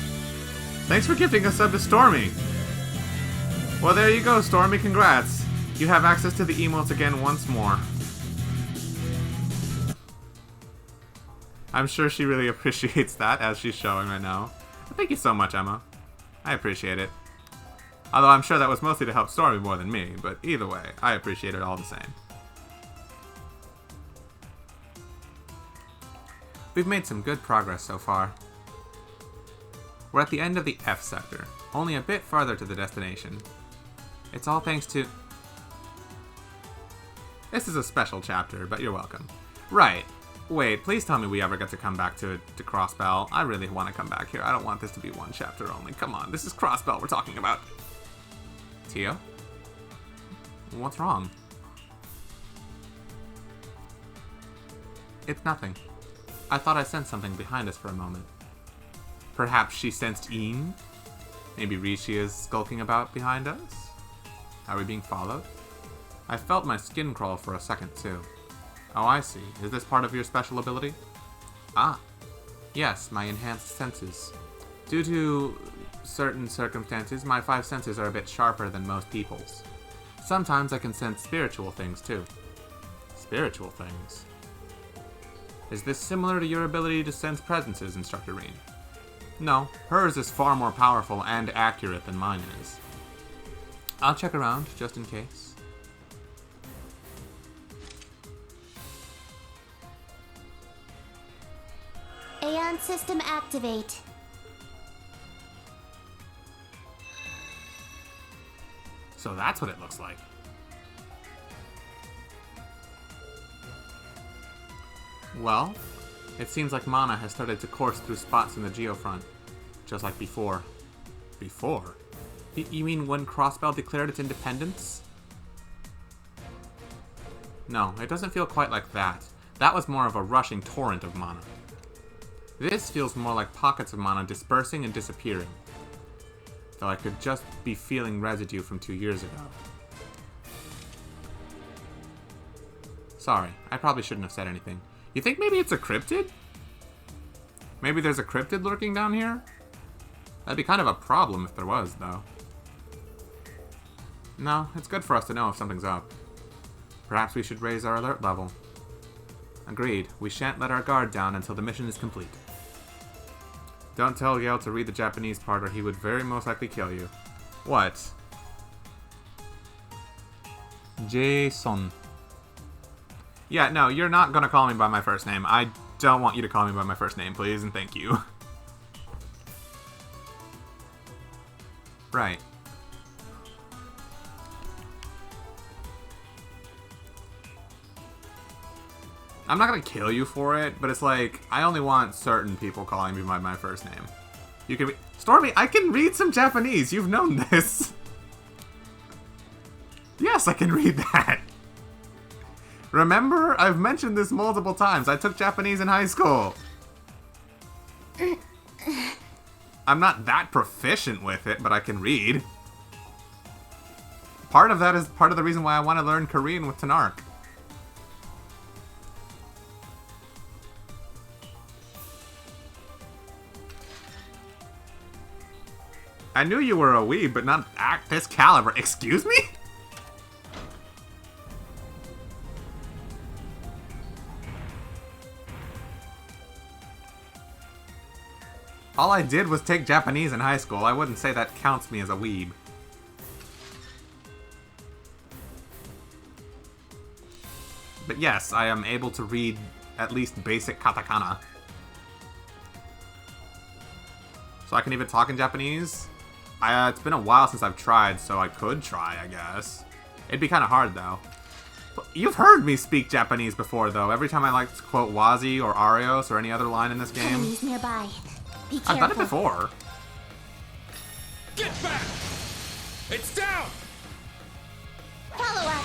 Thanks for gifting a sub to Stormy. Well, there you go, Stormy. Congrats. You have access to the emotes again once more. I'm sure she really appreciates that, as she's showing right now. Thank you so much, Emma. I appreciate it. Although I'm sure that was mostly to help Stormy more than me, but either way, I appreciate it all the same. We've made some good progress so far. We're at the end of the F sector, only a bit farther to the destination. It's all thanks to... This is a special chapter, but you're welcome. Right. Wait, please tell me we ever get to come back to Crossbell. I really want to come back here. I don't want this to be one chapter only. Come on, this is Crossbell we're talking about. Tio? What's wrong? It's nothing. I thought I sensed something behind us for a moment. Perhaps she sensed Ian? Maybe Rishi is skulking about behind us? Are we being followed? I felt my skin crawl for a second, too. Oh, I see. Is this part of your special ability? Ah. Yes, my enhanced senses. Due to certain circumstances, my 5 senses are a bit sharper than most people's. Sometimes I can sense spiritual things, too. Spiritual things? Is this similar to your ability to sense presences, Instructor Reen? No, hers is far more powerful and accurate than mine is. I'll check around, just in case. Aeon system activate. So that's what it looks like. Well, it seems like mana has started to course through spots in the geofront, just like before. Before? You mean when Crossbell declared its independence? No, it doesn't feel quite like that. That was more of a rushing torrent of mana. This feels more like pockets of mana dispersing and disappearing. Though I could just be feeling residue from 2 years ago. Sorry, I probably shouldn't have said anything. You think maybe it's a cryptid? Maybe there's a cryptid lurking down here? That'd be kind of a problem if there was, though. No, it's good for us to know if something's up. Perhaps we should raise our alert level. Agreed. We shan't let our guard down until the mission is complete. Don't tell Yale to read the Japanese part or he would very most likely kill you. What? Jason. Yeah, no, you're not gonna call me by my first name. I don't want you to call me by my first name, please, and thank you. Right. I'm not gonna kill you for it, but it's like, I only want certain people calling me by my first name. You can Stormy, I can read some Japanese. You've known this. Yes, I can read that. Remember? I've mentioned this multiple times. I took Japanese in high school. I'm not that proficient with it, but I can read. Part of that is part of the reason why I want to learn Korean with Tanark. I knew you were a weeb, but not at this caliber. Excuse me? All I did was take Japanese in high school. I wouldn't say that counts me as a weeb. But yes, I am able to read at least basic katakana. So I can even talk in Japanese? It's been a while since I've tried, so I could try, I guess. It'd be kind of hard, though. You've heard me speak Japanese before, though. Every time I like to quote Wazi or Arios or any other line in this game. Enemies nearby. Be careful. I've done it before. Get back! It's down! Follow up.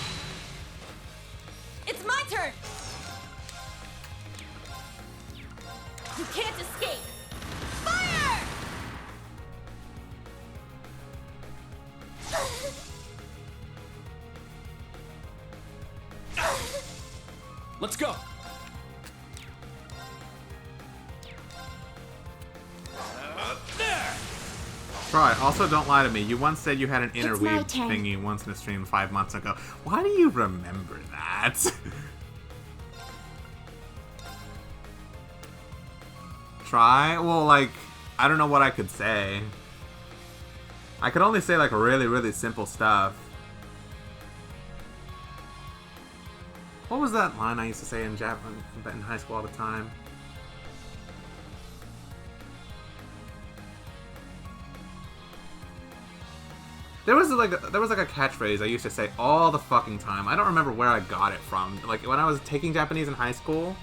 It's my turn! You can't escape! Fire! Let's go! There! Try. Also, don't lie to me. You once said you had an inner It's my weeb turn. thingy once in a stream 5 months ago. Why do you remember that? Try? Well, like, I don't know what I could say. I could only say like really, really simple stuff. What was that line I used to say in Japan in high school all the time? There was like a catchphrase I used to say all the fucking time. I don't remember where I got it from. Like when I was taking Japanese in high school.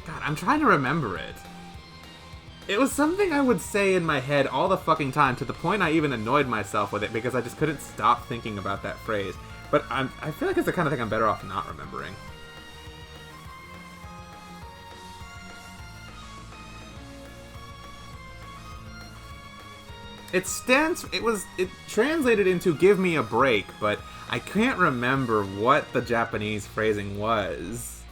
God, I'm trying to remember it. It was something I would say in my head all the fucking time, to the point I even annoyed myself with it because I just couldn't stop thinking about that phrase. But I feel like it's the kind of thing I'm better off not remembering. It translated into "give me a break," but I can't remember what the Japanese phrasing was.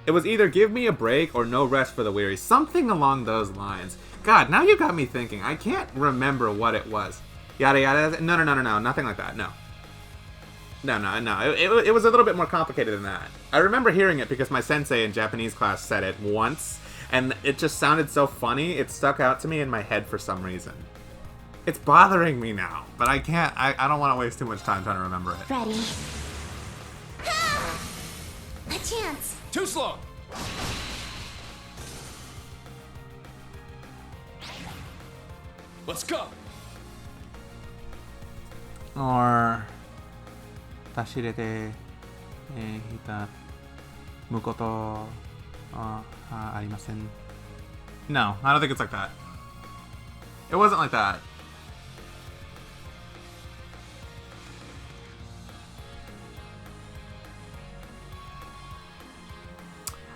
It was either "give me a break" or "no rest for the weary," something along those lines. God, now you got me thinking. I can't remember what it was. Yada yada. No, nothing like that. No. It was a little bit more complicated than that. I remember hearing it because my sensei in Japanese class said it once. And it just sounded so funny, it stuck out to me in my head for some reason. It's bothering me now, but I can't, I don't want to waste too much time trying to remember it. Ready. A chance. Too slow. Let's go. Or... Tashirete... hita... Mukoto... arimasen. No, I don't think it's like that. It wasn't like that.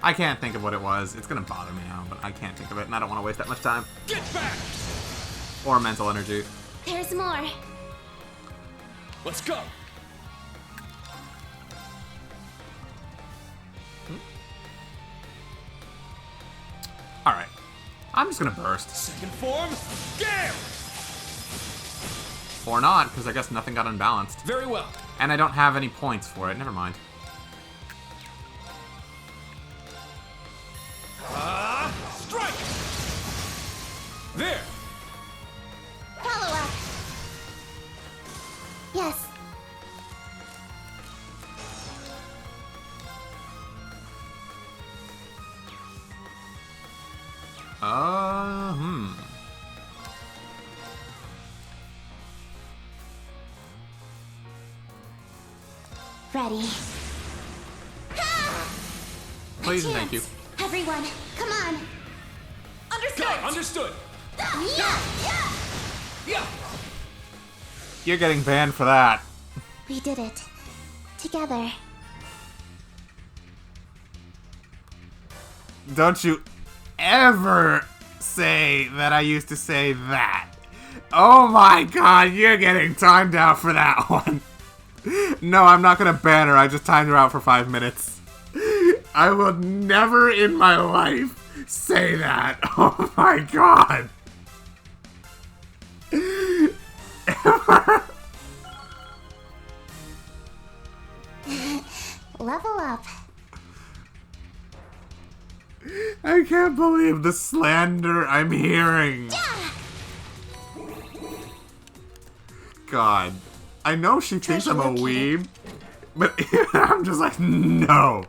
I can't think of what it was. It's gonna bother me now, but I can't think of it, and I don't want to waste that much time. Get back! Or mental energy. There's more. Let's go. Alright. I'm just gonna burst. Second form, Gale! Or not, because I guess nothing got unbalanced. Very well. And I don't have any points for it. Never mind. Strike! There! Follow up. Yes. Ready. Please and thank you. Everyone, come on. Understood! Got it. Understood! Yeah. You're getting banned for that. We did it. Together. Don't you ever say that I used to say that. Oh my god, you're getting timed out for that one. No, I'm not gonna ban her, I just timed her out for 5 minutes. I will never in my life say that. Oh my god. Level up. I can't believe the slander I'm hearing. God. I know she thinks I'm a weeb, but I'm just like, no.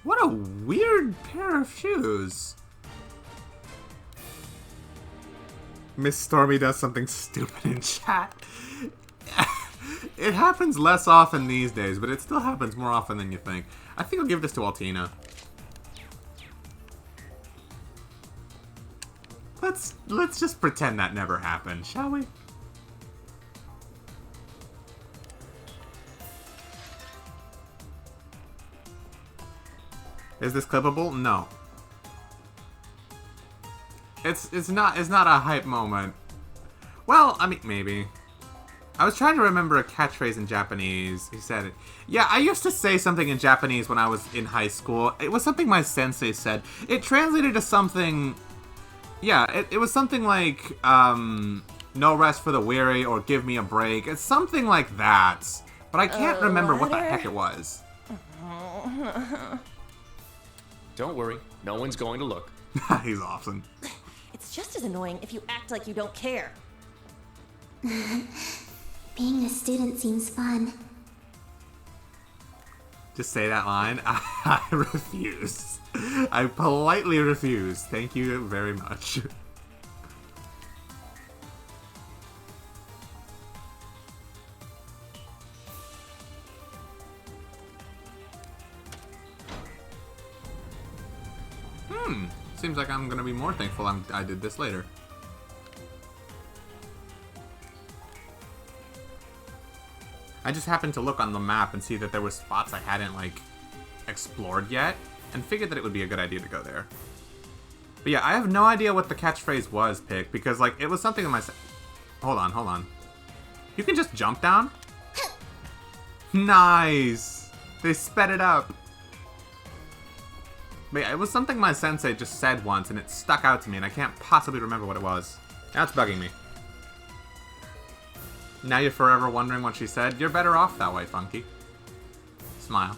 What a weird pair of shoes. Miss Stormy does something stupid in chat. It happens less often these days, but it still happens more often than you think. I think I'll give this to Altina. Let's just pretend that never happened, shall we? Is this clippable? No. It's not a hype moment. Well, I mean, maybe. I was trying to remember a catchphrase in Japanese. He said it. Yeah, I used to say something in Japanese when I was in high school. It was something my sensei said. It translated to something... Yeah, it was something like, no rest for the weary or give me a break. It's something like that. But I can't remember what the heck it was. Don't worry, no one's going to look. He's awesome. It's just as annoying if you act like you don't care. Being a student seems fun. Just say that line. I refuse. I politely refuse. Thank you very much. Seems like I'm gonna be more thankful I did this later. I just happened to look on the map and see that there were spots I hadn't, like, explored yet, and figured that it would be a good idea to go there. But yeah, I have no idea what the catchphrase was, Pick, because, like, it was something in my... Hold on. You can just jump down? Nice! They sped it up. But yeah, it was something my sensei just said once, and it stuck out to me, and I can't possibly remember what it was. That's bugging me. Now you're forever wondering what she said. You're better off that way, Funky. Smile.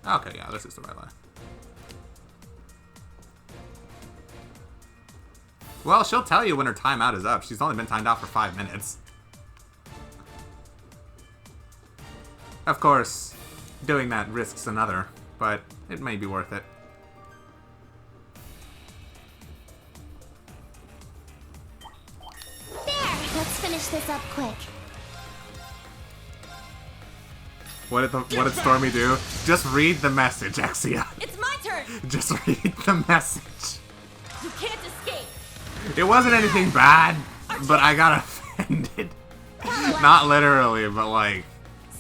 Okay, yeah, this is the right line. Well, she'll tell you when her timeout is up. She's only been timed out for 5 minutes. Of course, doing that risks another, but it may be worth it. There! Let's finish this up quick. What did Stormy do? Just read the message, Exia. It's my turn! Just read the message. You can't escape! It wasn't anything bad, but I got offended. Not literally, but like...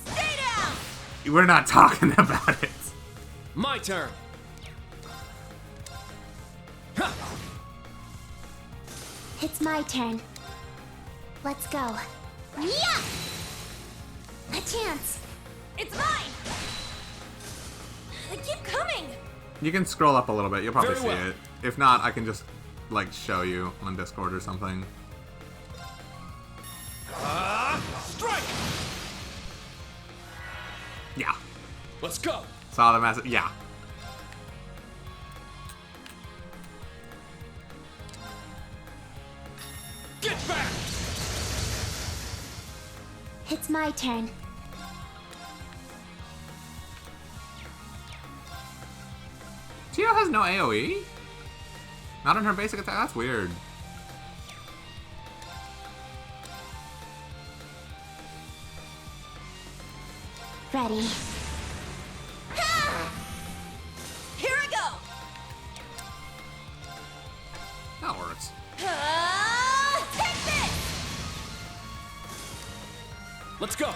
Stay down! We're not talking about it. My turn. It's my turn. Let's go. Yeah! A chance! It's mine! They keep coming! You can scroll up a little bit. You'll probably Very see well. it. If not, I can just, like, show you on Discord or something. Strike! Yeah. Let's go. Saw the message. Yeah. Get back! It's my turn. Tio has no AoE? Not on her basic attack? That's weird. Ready. Here I go! That works. Take this! Let's go.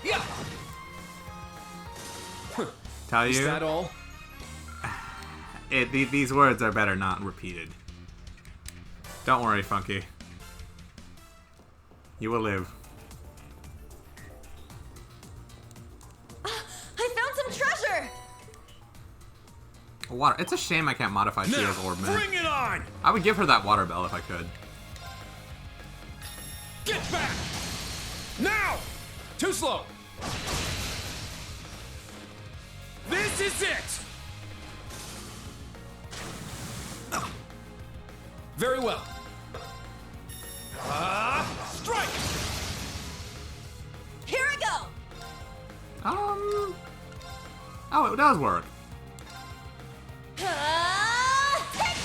Yeah. Tell Is you, that all? these words are better not repeated. Don't worry, Funky. You will live. I found some treasure! Water. It's a shame I can't modify Tio's orb mint. Bring it on! I would give her that water bell if I could. Get back! Now! Too slow. This is it! Very well. Strike! Here I go! Oh, it does work. Take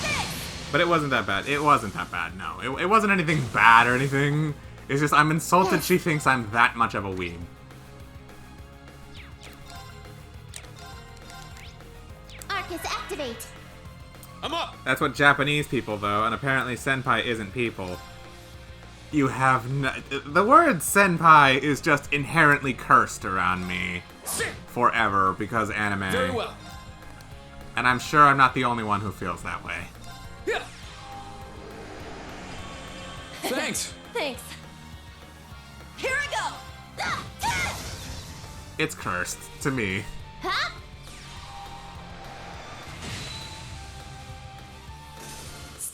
this! But it wasn't that bad. It wasn't that bad, no. It wasn't anything bad or anything. It's just I'm insulted she thinks I'm that much of a weeb. Arcus, activate! I'm up! That's what Japanese people, though, and apparently senpai isn't people. You have no... The word senpai is just inherently cursed around me. Forever, because anime. Very well. And I'm sure I'm not the only one who feels that way. Yeah. Thanks. Thanks. Here I go! It's cursed, to me. Huh?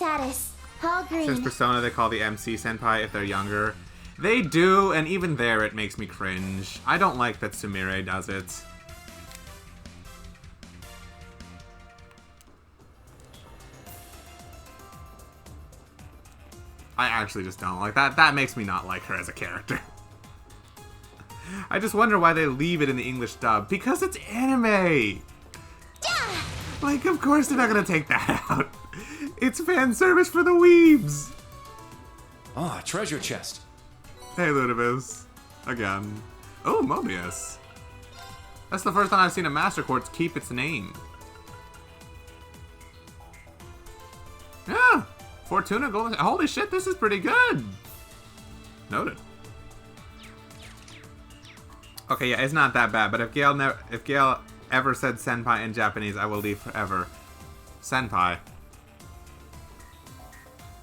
status. All green. Since Persona, they call the MC senpai if they're younger. They do, and even there it makes me cringe. I don't like that Sumire does it. I actually just don't like that. That makes me not like her as a character. I just wonder why they leave it in the English dub. Because it's anime! Like, of course they're not gonna take that out. It's fan service for the weebs! Ah, treasure chest. Hey, Ludibus. Again. Oh, Mobius. That's the first time I've seen a Master Quartz keep its name. Yeah! Fortuna Golden... Holy shit, this is pretty good! Noted. Okay, yeah, it's not that bad, but if Gail ever said senpai in Japanese, I will leave forever. Senpai.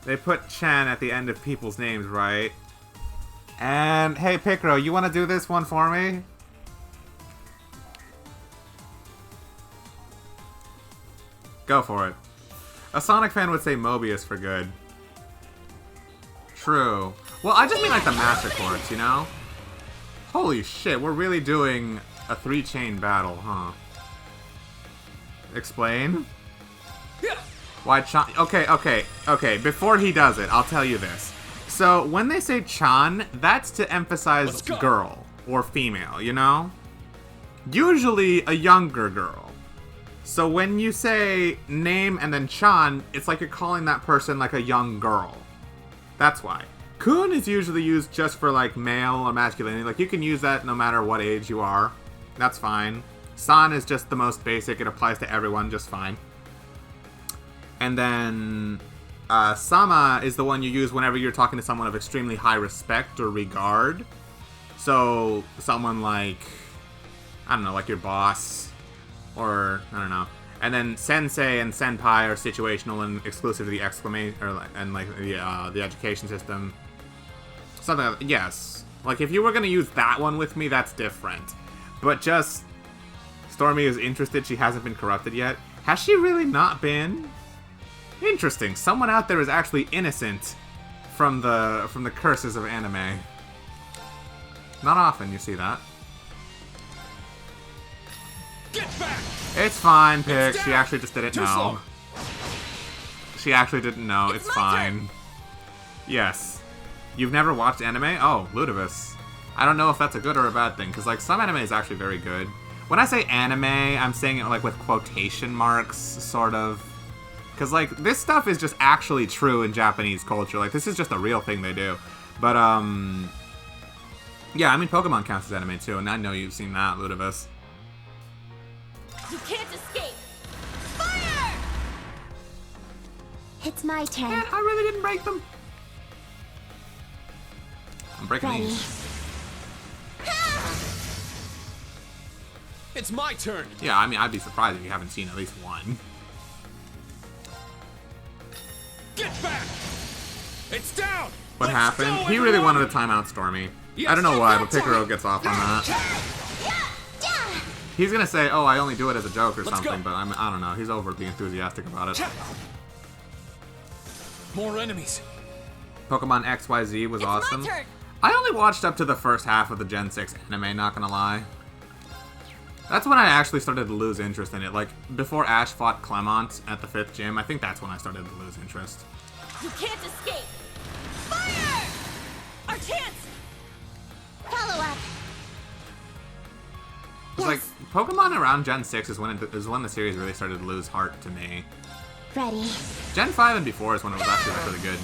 They put Chan at the end of people's names, right? And, hey, Picro, you want to do this one for me? Go for it. A Sonic fan would say Mobius for good. True. Well, I just mean like the Master Quartz, you know? Holy shit, we're really doing a 3-chain battle, huh? Explain? Why Chan... Okay. Before he does it, I'll tell you this. So, when they say Chan, that's to emphasize girl or female, you know? Usually a younger girl. So when you say name and then Chan, it's like you're calling that person like a young girl. That's why. Kun is usually used just for like male or masculinity. Like you can use that no matter what age you are. That's fine. San is just the most basic. It applies to everyone just fine. And then Sama is the one you use whenever you're talking to someone of extremely high respect or regard. So someone like, I don't know, like your boss. Or, I don't know. And then sensei and senpai are situational and exclusive to the exclamation, and like the education system. Something like that. Yes. Like, if you were going to use that one with me, that's different. But just, Stormy is interested, she hasn't been corrupted yet. Has she really not been? Interesting. Someone out there is actually innocent from the curses of anime. Not often you see that. Get back! It's fine, Pick. She actually just didn't know. She actually didn't know. It's fine. Yes. You've never watched anime? Oh, Ludibus. I don't know if that's a good or a bad thing, because like some anime is actually very good. When I say anime, I'm saying it like with quotation marks, sort of. Because like this stuff is just actually true in Japanese culture. Like this is just a real thing they do. But yeah, I mean Pokemon counts as anime too, and I know you've seen that, Ludibus. You can't escape! Fire! It's my turn. Man, I really didn't break them. I'm breaking Ready. these. It's my turn! Yeah, I mean, I'd be surprised if you haven't seen at least one. Get back! It's down! What Let's happened? go, He really everyone! wanted a timeout, Stormy. Yes. I don't know why, but Picaro gets off on that. He's gonna say, oh, I only do it as a joke or Let's something, go. but I don't know. He's overly enthusiastic about it. More enemies. Pokemon XYZ was awesome. My turn. I only watched up to the first half of the Gen 6 anime, not gonna lie. That's when I actually started to lose interest in it. Like, before Ash fought Clemont at the 5th gym, I think that's when I started to lose interest. You can't escape! Fire! Our chance! Follow up. It's like, Pokemon around Gen 6 is when the series really started to lose heart to me. Ready. Gen 5 and before is when it was actually really good.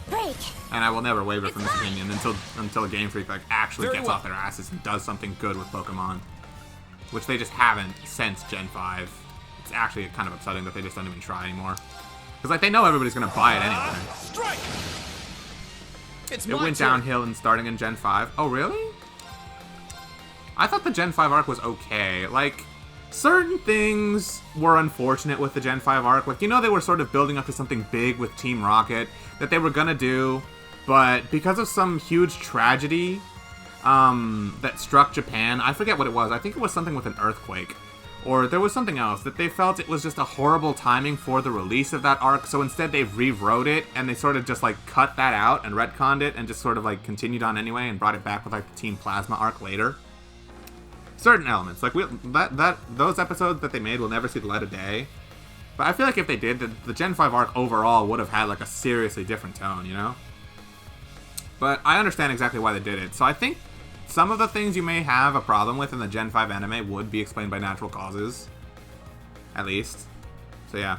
Break. And I will never waver from this opinion until Game Freak like actually Very gets well. off their asses and does something good with Pokemon. Which they just haven't since Gen 5. It's actually kind of upsetting that they just don't even try anymore. Because like they know everybody's gonna buy it anyway. Strike! It's It my went turn. downhill and starting in Gen 5. Oh really? I thought the Gen 5 arc was okay. Like, certain things were unfortunate with the Gen 5 arc. Like, you know, they were sort of building up to something big with Team Rocket that they were gonna do, but because of some huge tragedy that struck Japan, I forget what it was. I think it was something with an earthquake, Or there was something else, that they felt it was just a horrible timing for the release of that arc, so instead they rewrote it, and they sort of just, like, cut that out and retconned it, and just sort of, like, continued on anyway, and brought it back with, like, the Team Plasma arc later. Certain elements, like, those episodes that they made will never see the light of day. But I feel like if they did, the Gen 5 arc overall would have had, like, a seriously different tone, you know? But I understand exactly why they did it, so I think some of the things you may have a problem with in the Gen 5 anime would be explained by natural causes. At least. So yeah.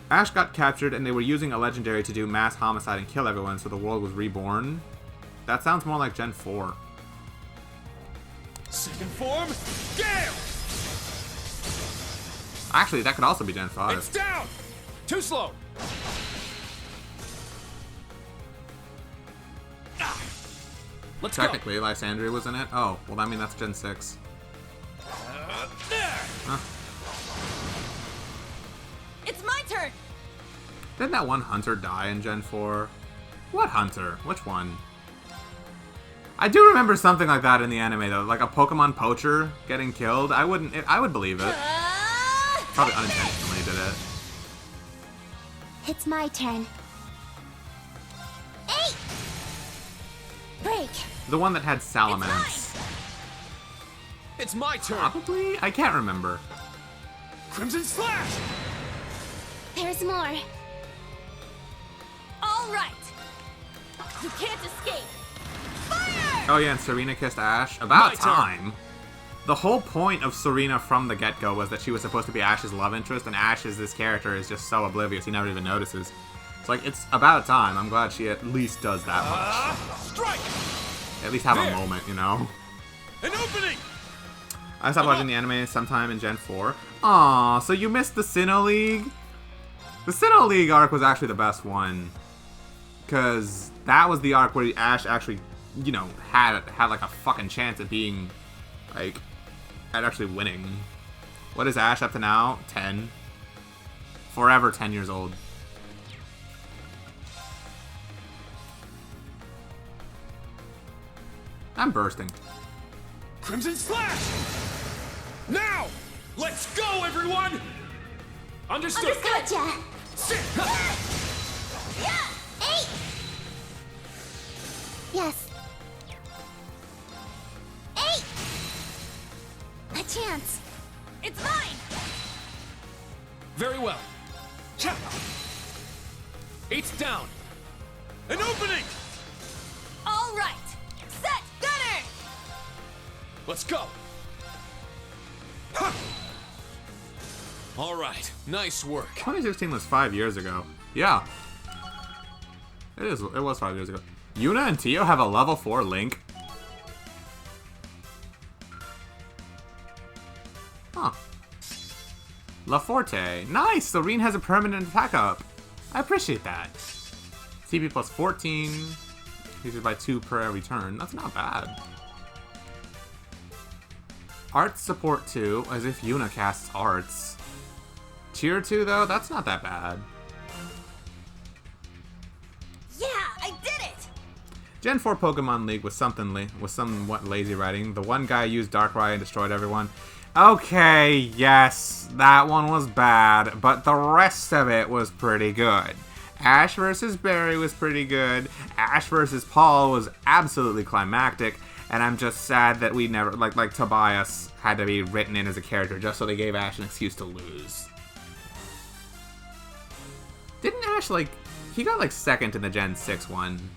Ash got captured and they were using a legendary to do mass homicide and kill everyone so the world was reborn. That sounds more like Gen 4. Second form, Gale! Actually, that could also be Gen 5. It's down! Too slow! Let's Technically, Lysandria was in it. Oh, well, I mean, that's Gen 6. Huh. It's my turn! Didn't that one hunter die in Gen 4? What hunter? Which one? I do remember something like that in the anime, though. Like a Pokemon poacher getting killed. I would believe it. Probably unintentionally did it. It's my turn. 8! Break. The one that had Salamence. It's my turn! Probably? I can't remember. Crimson Slash! There's more. All right! You can't escape! Fire! Oh yeah, and Serena kissed Ash. About My turn. time. The whole point of Serena from the get-go was that she was supposed to be Ash's love interest, and Ash is this character is just so oblivious, he never even notices. It's like, it's about time. I'm glad she at least does that much. Strike! At least have There. a moment, you know? An opening! I stopped watching the anime sometime in Gen 4. Aw, so you missed the Sinnoh League? The Sinnoh League arc was actually the best one. Because that was the arc where Ash actually, you know, had like a fucking chance at being, like, at actually winning. What is Ash up to now? 10. Forever 10 years old. I'm bursting. Crimson Slash! Now! Let's go, everyone! Understood! Gotcha. Sit! 8! Yes. 8! A chance. It's mine! Very well. Cha! 8's down. An opening! All right! Set! Gunner! Let's go! Ha! All right, nice work. 2016 was 5 years ago. Yeah. It was 5 years ago. Yuna and Tio have a level 4 Link. Huh. La Forte. Nice! Serene has a permanent attack up. I appreciate that. CP plus 14. Increases by 2 per every turn. That's not bad. Arts support 2, as if Yuna casts Arts. Cheer 2, though? That's not that bad. Yeah, I did it! Gen 4 Pokemon League was somewhat lazy writing. The one guy used Darkrai and destroyed everyone. Okay, yes, that one was bad, but the rest of it was pretty good. Ash versus Barry was pretty good. Ash versus Paul was absolutely climactic, and I'm just sad that we never, like Tobias had to be written in as a character just so they gave Ash an excuse to lose. Didn't Ash, he got, second in the Gen 6 one.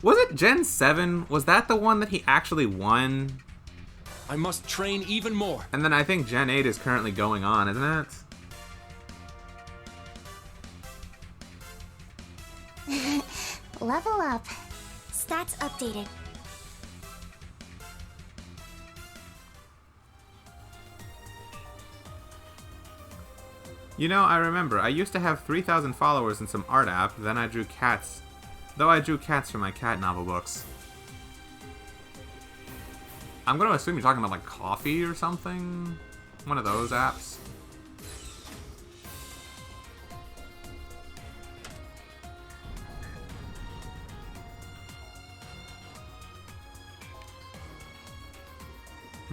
Was it Gen 7? Was that the one that he actually won? I must train even more. And then I think Gen 8 is currently going on, isn't it? Level up. Stats updated. You know, I remember, I used to have 3,000 followers in some art app, then I drew cats. Though I drew cats for my cat novel books. I'm gonna assume you're talking about, coffee or something? One of those apps?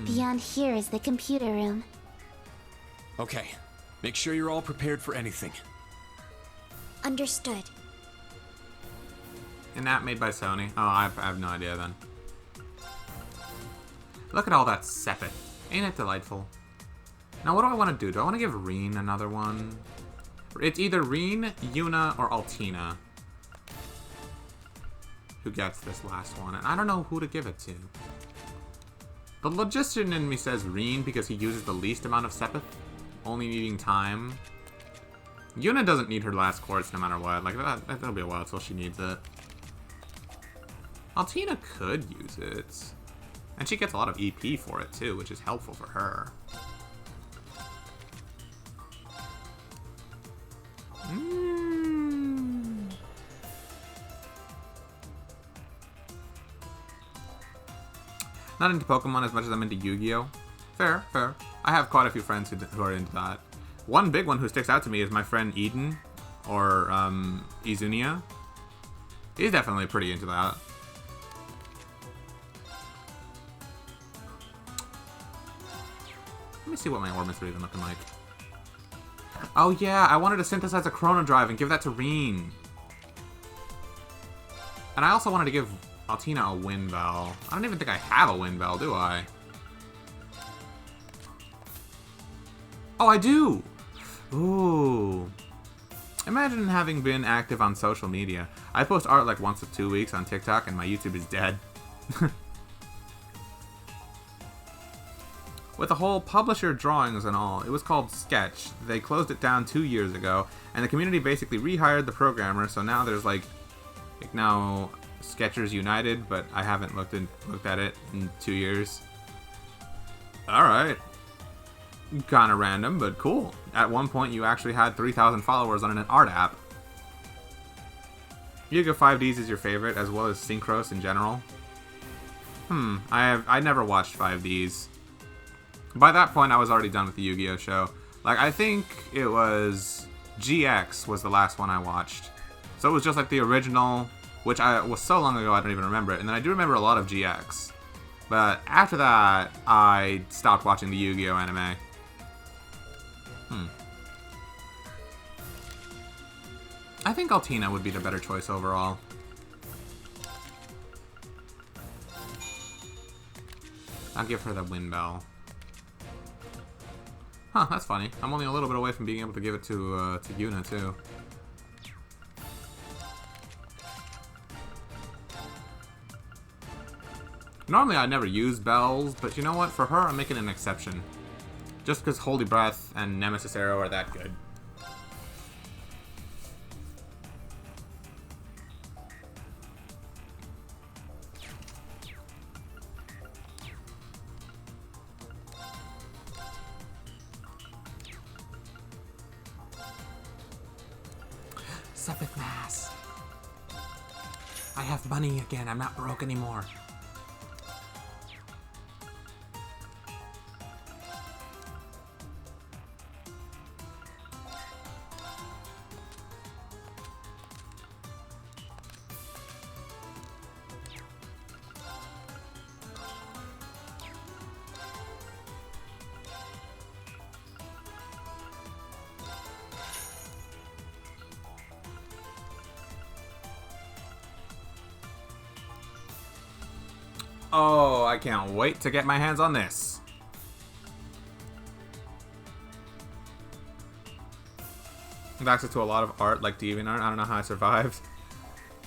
Beyond here is the computer room. Okay. Make sure you're all prepared for anything. Understood. An app made by Sony. Oh, I have no idea then. Look at all that Sepet. Ain't it delightful? Now, what do I want to do? Do I want to give Reen another one? It's either Reen, Yuna, or Altina who gets this last one, and I don't know who to give it to. The logician in me says Reen because he uses the least amount of Sepith, only needing time. Yuna doesn't need her last quartz no matter what. Like, that'll be a while till she needs it. Altina could use it. And she gets a lot of EP for it, too, which is helpful for her. Not into Pokemon as much as I'm into Yu-Gi-Oh! Fair, fair. I have quite a few friends who are into that. One big one who sticks out to me is my friend Eden, or Izunia. He's definitely pretty into that. Let me see what my orbits are even looking like. Oh yeah, I wanted to synthesize a Chrono Drive and give that to Reen. And I also wanted to give Altina a Wind Bell. I don't even think I have a Wind Bell, do I? Oh, I do! Ooh. Imagine having been active on social media. I post art like once or 2 weeks on TikTok and my YouTube is dead. With the whole publisher drawings and all, it was called Sketch. They closed it down 2 years ago, and the community basically rehired the programmer, so now there's like now Sketchers United, but I haven't looked at it in 2 years. Alright. Kinda random, but cool. At one point, you actually had 3,000 followers on an art app. Yu-Gi-Oh! 5Ds is your favorite, as well as Synchros in general? I never watched 5Ds. By that point, I was already done with the Yu-Gi-Oh! Show. Like, I think it was GX was the last one I watched. So it was just like the original, which was so long ago I don't even remember it. And then I do remember a lot of GX. But after that, I stopped watching the Yu-Gi-Oh! Anime. I think Altina would be the better choice overall. I'll give her the Wind Bell. Huh, that's funny. I'm only a little bit away from being able to give it to Yuna, too. Normally I never use bells, but you know what? For her, I'm making an exception. Just because Holy Breath and Nemesis Arrow are that good. Sepith Mass. I have money again. I'm not broke anymore. Oh, I can't wait to get my hands on this. I have access to a lot of art, like DeviantArt. I don't know how I survived.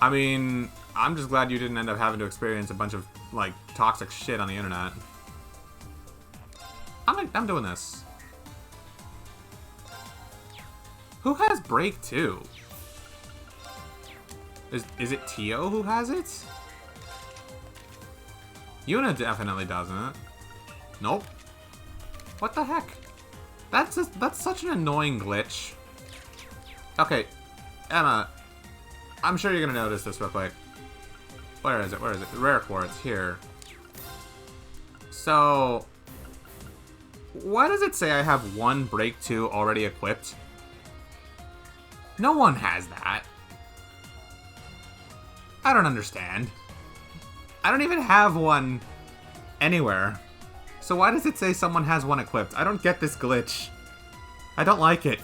I mean, I'm just glad you didn't end up having to experience a bunch of, like, toxic shit on the internet. I'm doing this. Who has Break 2? Is it Tio who has it? Yuna definitely doesn't. Nope. What the heck? That's such an annoying glitch. Okay, Emma, I'm sure you're gonna notice this real quick. Where is it? Where is it? Rare Quartz, here. So, why does it say I have one Break 2 already equipped? No one has that. I don't understand. I don't even have one anywhere. So why does it say someone has one equipped? I don't get this glitch. I don't like it.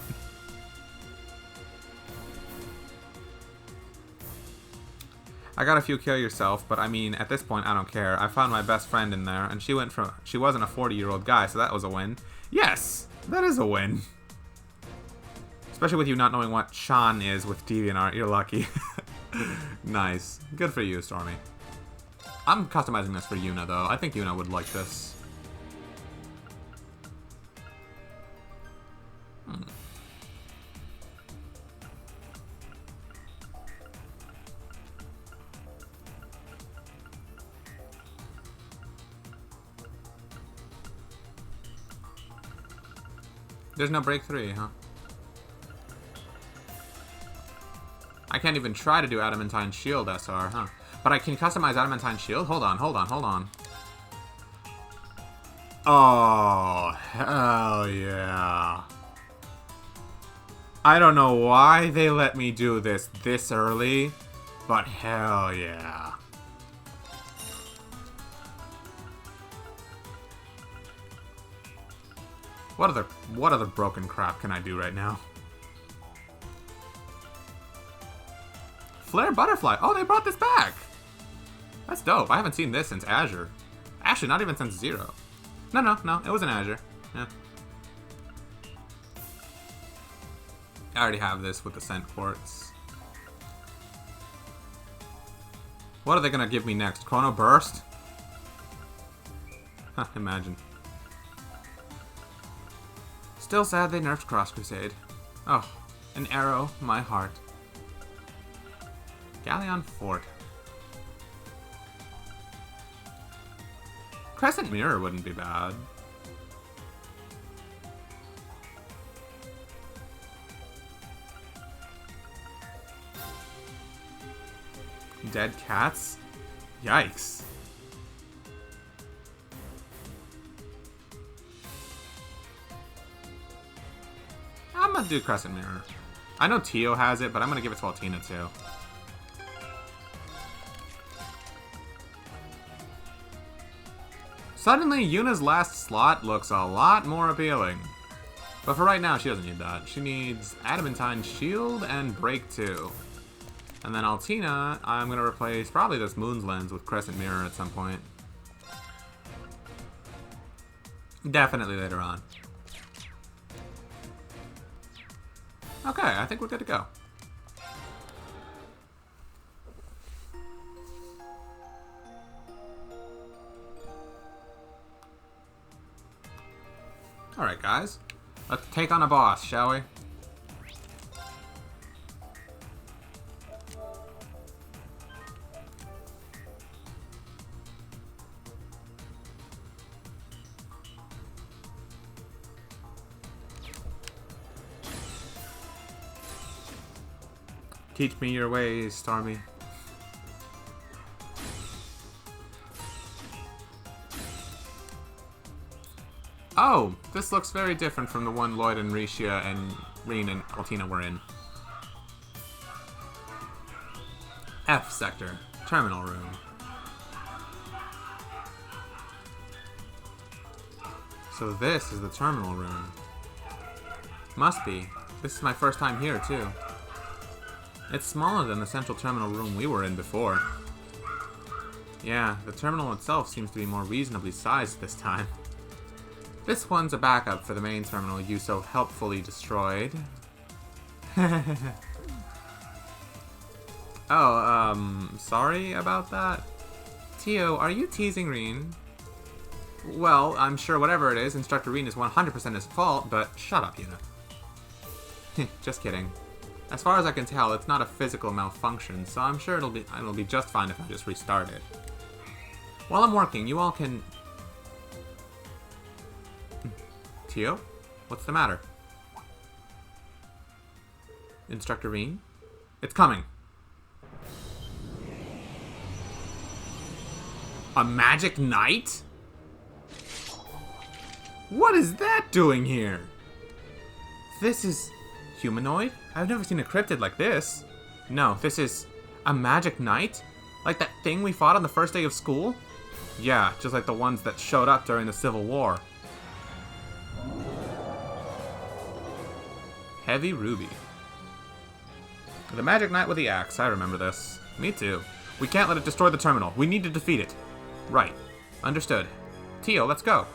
I got a few kill yourself, but I mean, at this point, I don't care. I found my best friend in there, and she wasn't a 40-year-old guy, so that was a win. Yes, that is a win. Especially with you not knowing what Sean is with DeviantArt, you're lucky. Nice. Good for you, Stormy. I'm customizing this for Yuna, though. I think Yuna would like this. There's no break 3, huh? I can't even try to do Adamantine Shield SR, huh? But I can customize Adamantine Shield? Hold on. Oh, hell yeah. I don't know why they let me do this early, but hell yeah. What other broken crap can I do right now? Flare Butterfly. Oh, they brought this back. That's dope. I haven't seen this since Azure. Actually, not even since 0. No. It was in Azure. Yeah. I already have this with the Scent Quartz. What are they gonna give me next? Chrono Burst? Huh, imagine. Still sad they nerfed Cross Crusade. Oh, an arrow, my heart. Galleon Fort. Crescent Mirror wouldn't be bad. Dead cats? Yikes. I'm gonna do Crescent Mirror. I know Tio has it, but I'm gonna give it to Altina too. Suddenly, Yuna's last slot looks a lot more appealing. But for right now, she doesn't need that. She needs Adamantine Shield and Break 2. And then Altina, I'm gonna replace probably this Moon's Lens with Crescent Mirror at some point. Definitely later on. Okay, I think we're good to go. Alright, guys. Let's take on a boss, shall we? Teach me your ways, Stormy. Oh, this looks very different from the one Lloyd and Risha and Reen and Altina were in. F sector, terminal room. So this is the terminal room. Must be. This is my first time here, too. It's smaller than the central terminal room we were in before. Yeah, the terminal itself seems to be more reasonably sized this time. This one's a backup for the main terminal you so helpfully destroyed. Oh, sorry about that? Tio, are you teasing Reen? Well, I'm sure whatever it is, Instructor Reen is 100% his fault, but shut up, Yuna. Just kidding. As far as I can tell, it's not a physical malfunction, so I'm sure it'll be just fine if I just restart it. While I'm working, you all can... Tio? What's the matter? Instructor Reen? It's coming! A magic knight? What is that doing here? This is... humanoid? I've never seen a cryptid like this. No, this is... a magic knight? Like that thing we fought on the first day of school? Yeah, just like the ones that showed up during the Civil War. Heavy Ruby. The Magic Knight with the axe. I remember this. Me too. We can't let it destroy the terminal. We need to defeat it. Right. Understood. Tio, let's go.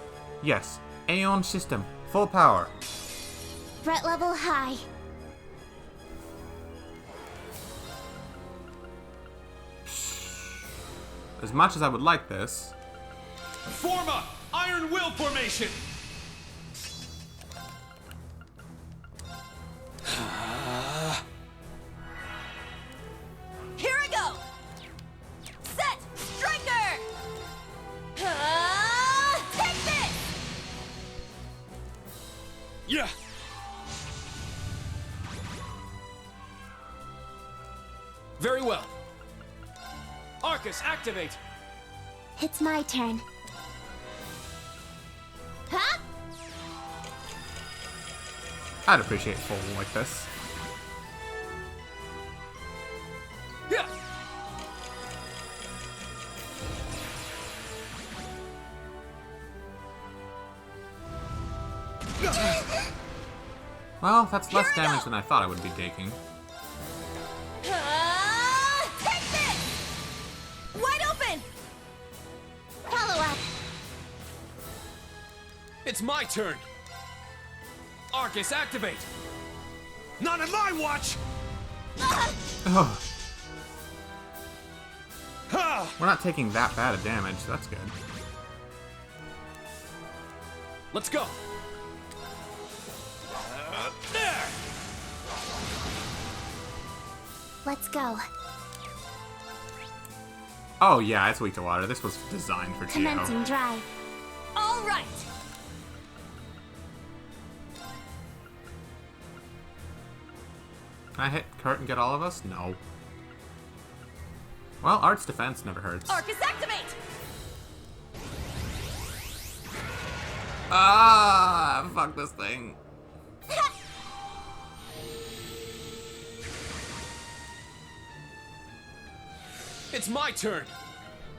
Yes. Aeon system. Full power. Threat level high. As much as I would like this. Form up! Iron Will formation! Here I go! Set! Striker! Take this! Yeah! Very well. Arcus, activate! It's my turn. Huh? I'd appreciate full like this. Yeah! Well, that's less damage than I thought I would be taking. Take this! Wide open! Follow up. It's my turn! Arcus, activate! Not on my watch! Ugh. Ha! We're not taking that bad of damage. That's good. Let's go! There! Let's go. Oh yeah, it's weak to water. This was designed for Tio. Commencing drive. All right! Can I hit Kurt and get all of us? No. Well, Art's defense never hurts. Arcus, activate! Ah, fuck this thing. It's my turn!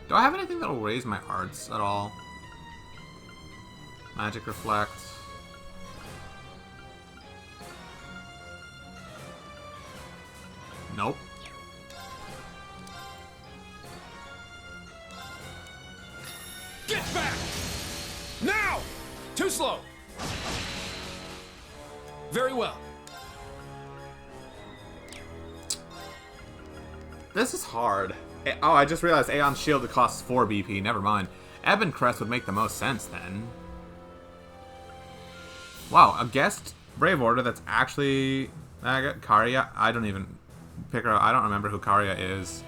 Do I have anything that'll raise my arts at all? Magic Reflect. Nope. Get back! Now! Too slow! Very well. This is hard. Oh, I just realized Aeon's Shield costs 4 BP. Never mind. Ebon Crest would make the most sense then. Wow, a guest Brave Order that's actually... Karia? I don't even... Pick her out. I don't remember who Karia is.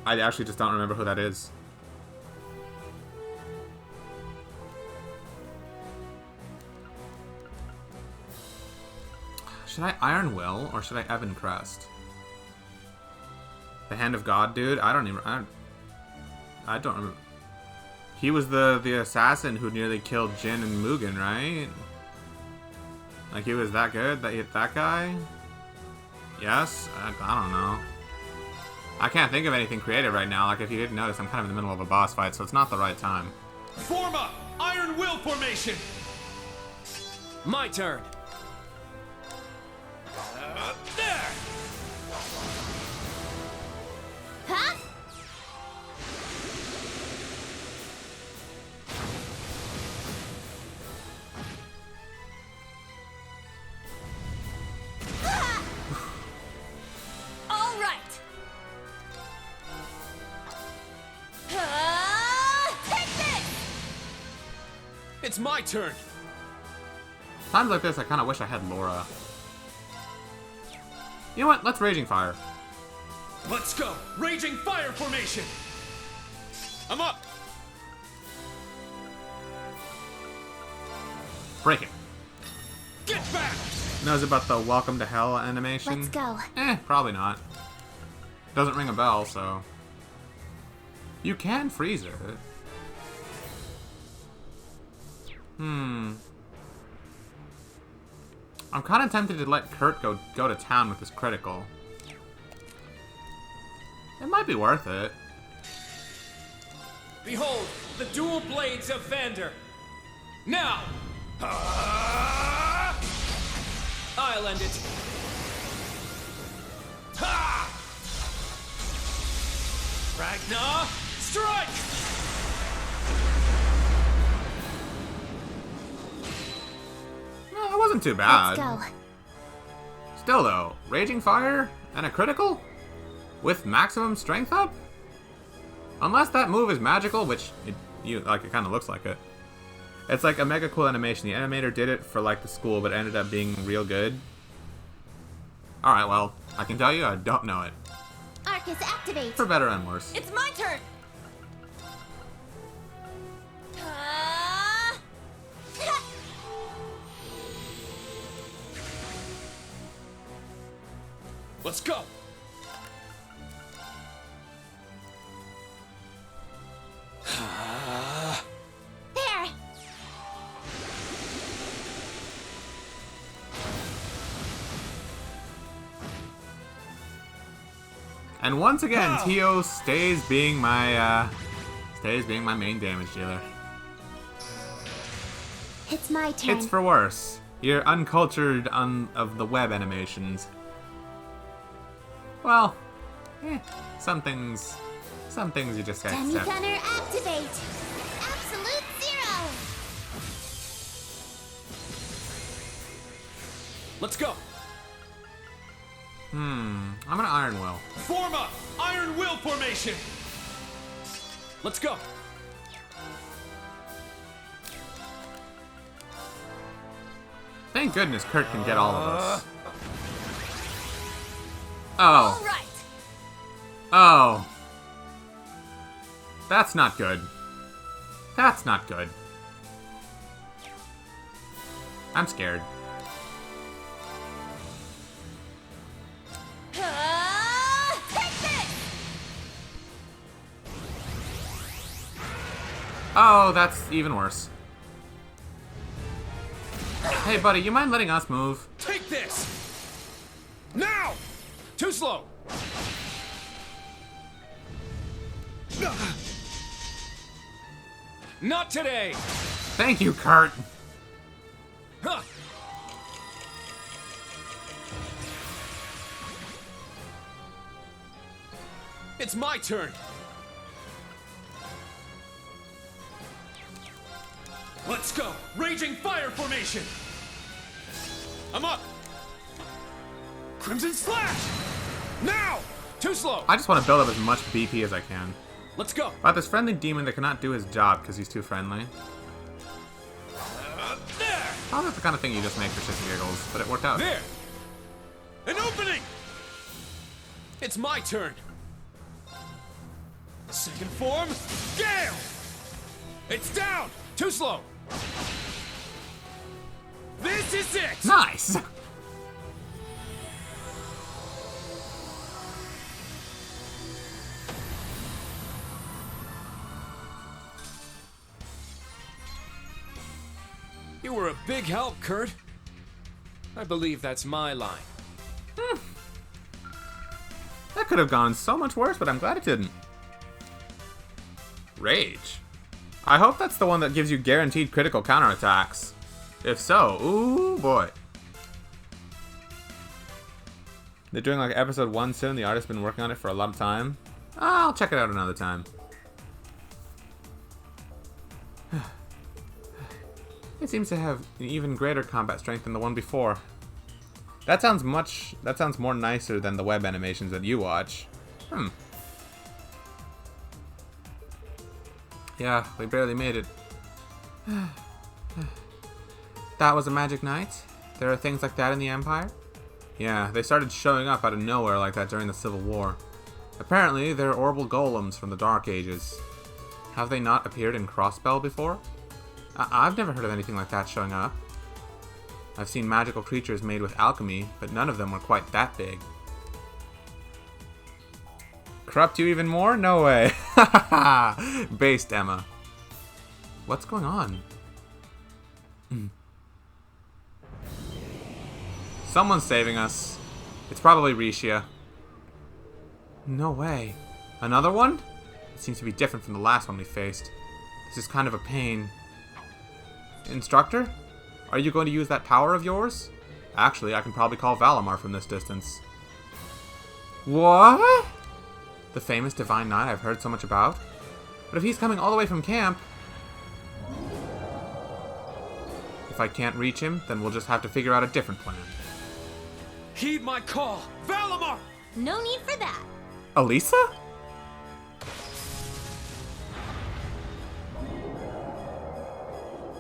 I actually just don't remember who that is. Should I Iron Will or should I Ebon Crest? The Hand of God, dude? I don't even... I don't remember. He was the assassin who nearly killed Jin and Mugen, right? Like, he was that good? That hit that guy? Yes? I don't know. I can't think of anything creative right now. Like, if you didn't notice, I'm kind of in the middle of a boss fight, so it's not the right time. Form up! Iron Will formation! My turn! There! Huh? All right! Take this! It's my turn! Times like this, I kind of wish I had Laura. You know what? Let's Raging Fire. Let's go! Raging Fire formation! I'm up! Break it. Get back! Knows about the Welcome to Hell animation? Let's go. Probably not. Doesn't ring a bell, so... You can freeze her. I'm kind of tempted to let Kurt go to town with his critical. It might be worth it. Behold, the dual blades of Vander. Now! I'll end it. Ha! Ragnar, strike! No, it wasn't too bad. Let's go. Still though, Raging Fire and a critical? With maximum strength up? Unless that move is magical, which it kind of looks like it. It's like a mega cool animation. The animator did it for like the school, but it ended up being real good. Alright, well, I can tell you I don't know it. Arcus, activate. For better and worse. It's my turn! Let's go! There. And once again, Tio stays being my main damage dealer. It's my turn. It's for worse. You're uncultured of the web animations. Well, some things you just gotta Demi accept. Gunner, activate. Absolute zero. Let's go! I'm gonna Iron Will. Form up! Iron Will formation! Let's go! Thank goodness Kurt can get all of us. All Oh. right. Oh. That's not good. That's not good. I'm scared. Take this! Oh, that's even worse. Hey, buddy, you mind letting us move? Take this! Now! Too slow! Not today! Thank you, Kurt. Huh. It's my turn! Let's go! Raging Fire formation! I'm up! Crimson Slash! Now! Too slow! I just want to build up as much BP as I can. Let's go! About this friendly demon that cannot do his job because he's too friendly. There! Oh, that's the kind of thing you just make for shits and giggles, but it worked out. There! An opening! It's my turn! Second form, Gale! It's down! Too slow! This is it! Nice! You were a big help, Kurt. I believe that's my line. That could have gone so much worse, but I'm glad it didn't. Rage. I hope that's the one that gives you guaranteed critical counterattacks. If so, ooh boy. They're doing like episode 1 soon. The artist's been working on it for a long time. I'll check it out another time. It seems to have an even greater combat strength than the one before. That sounds more nicer than the web animations that you watch. Yeah, we barely made it. That was a magic night? There are things like that in the Empire? Yeah, they started showing up out of nowhere like that during the Civil War. Apparently, they're orbital golems from the Dark Ages. Have they not appeared in Crossbell before? I've never heard of anything like that showing up. I've seen magical creatures made with alchemy, but none of them were quite that big. Corrupt you even more? No way. Based Emma. What's going on? Someone's saving us. It's probably Rishia. No way. Another one? It seems to be different from the last one we faced. This is kind of a pain. Instructor? Are you going to use that power of yours? Actually, I can probably call Valimar from this distance. What? The famous Divine Knight I've heard so much about? But if he's coming all the way from camp... If I can't reach him, then we'll just have to figure out a different plan. Heed my call! Valimar! No need for that. Elisa?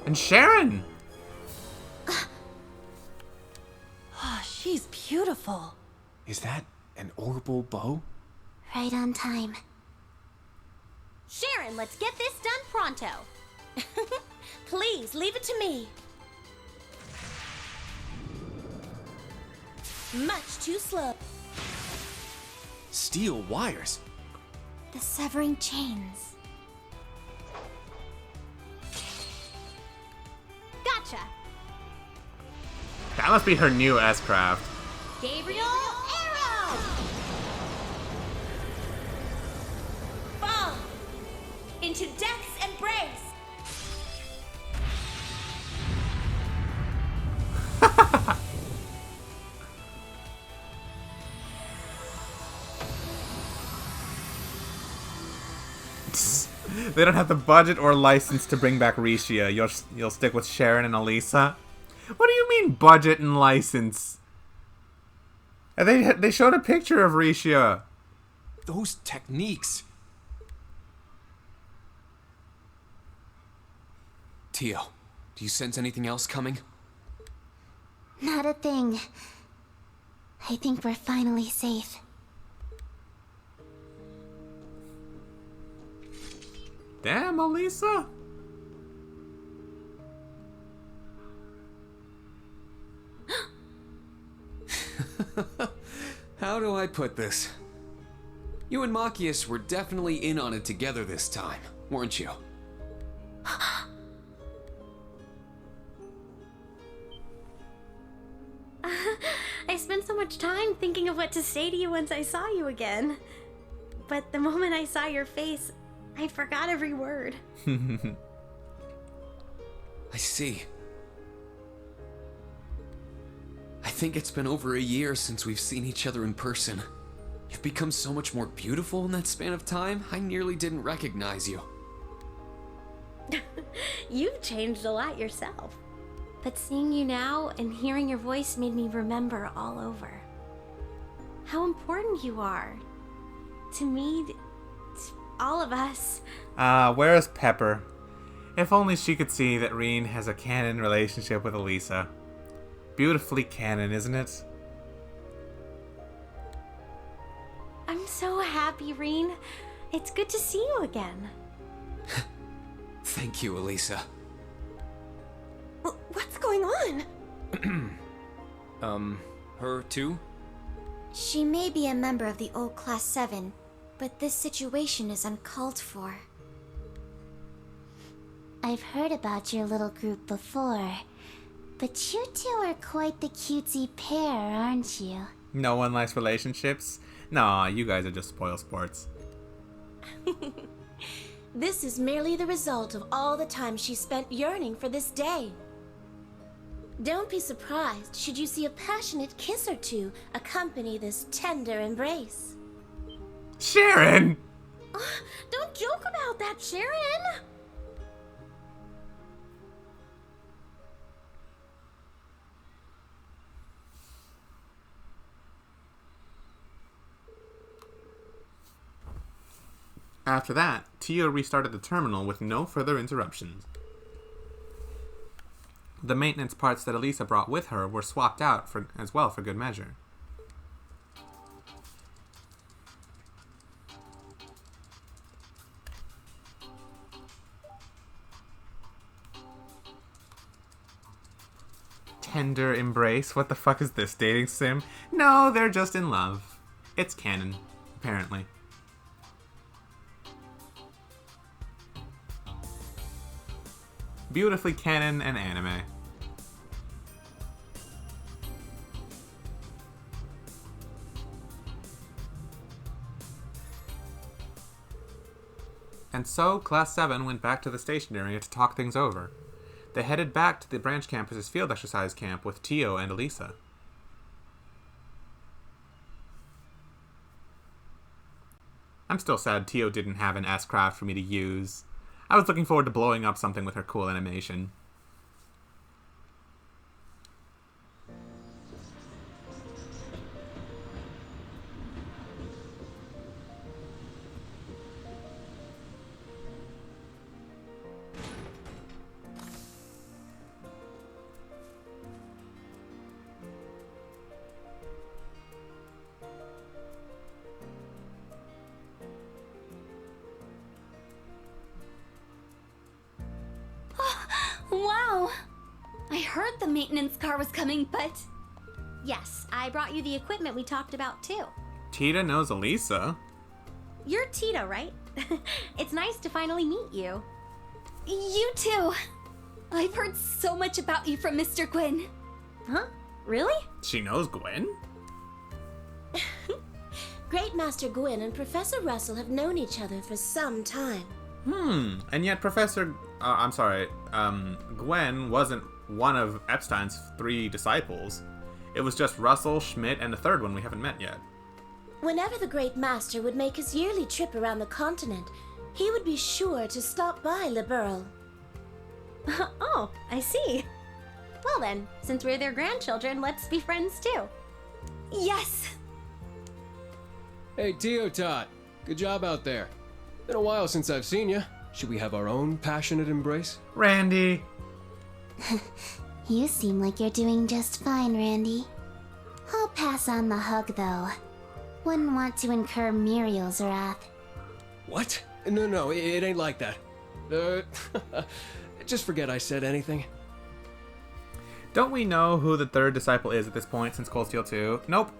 And Sharon! Oh, she's beautiful. Is that an orbital bow? Right on time. Sharon, let's get this done pronto. Please, leave it to me. Much too slow. Steel wires? The severing chains. Gotcha. That must be her new S-Craft. Gabriel, arrow! Fall! Into Death's embrace! They don't have the budget or license to bring back Rishia. You'll stick with Sharon and Elisa? What do you mean budget and license? And they showed a picture of Rishia. Those techniques. Tio, do you sense anything else coming? Not a thing. I think we're finally safe. Damn, Elisa. How do I put this? You and Machias were definitely in on it together this time, weren't you? I spent so much time thinking of what to say to you once I saw you again. But the moment I saw your face, I forgot every word. I see. I think it's been over a year since we've seen each other in person. You've become so much more beautiful in that span of time, I nearly didn't recognize you. You've changed a lot yourself. But seeing you now and hearing your voice made me remember all over. How important you are. To me, to all of us. Where's Pepper? If only she could see that Reen has a canon relationship with Elisa. Beautifully canon, isn't it? I'm so happy, Reen. It's good to see you again. Thank you, Elisa. What's going on? Her too? She may be a member of the old Class 7, but this situation is uncalled for. I've heard about your little group before, but you two are quite the cutesy pair, aren't you? No one likes relationships? Nah, you guys are just spoil sports. This is merely the result of all the time she spent yearning for this day. Don't be surprised should you see a passionate kiss or two accompany this tender embrace. Sharon! Don't joke about that, Sharon! After that, Tio restarted the terminal with no further interruptions. The maintenance parts that Elisa brought with her were swapped out as well for good measure. Tender embrace? What the fuck is this, dating sim? No, they're just in love. It's canon, apparently. Beautifully canon and anime. And so, Class 7 went back to the station area to talk things over. They headed back to the branch campus's field exercise camp with Tio and Elisa. I'm still sad Tio didn't have an S-Craft for me to use. I was looking forward to blowing up something with her cool animation. Wow! I heard the maintenance car was coming, but... Yes, I brought you the equipment we talked about too. Tita knows Elisa. You're Tita, right? It's nice to finally meet you. You too! I've heard so much about you from Mr. Gwyn. Huh? Really? She knows Gwen? Great Master Gwyn and Professor Russell have known each other for some time. And yet Gwen wasn't one of Epstein's 3 disciples. It was just Russell, Schmidt, and a third one we haven't met yet. Whenever the Great Master would make his yearly trip around the continent, he would be sure to stop by Le Burle. Oh, I see. Well then, since we're their grandchildren, let's be friends too. Yes! Hey, Tio Tot. Good job out there. Been a while since I've seen you. Should we have our own passionate embrace? Randy! You seem like you're doing just fine, Randy. I'll pass on the hug, though. Wouldn't want to incur Muriel's wrath. What? No, it ain't like that. Just forget I said anything. Don't we know who the 3rd disciple is at this point since Cold Steel 2? Nope.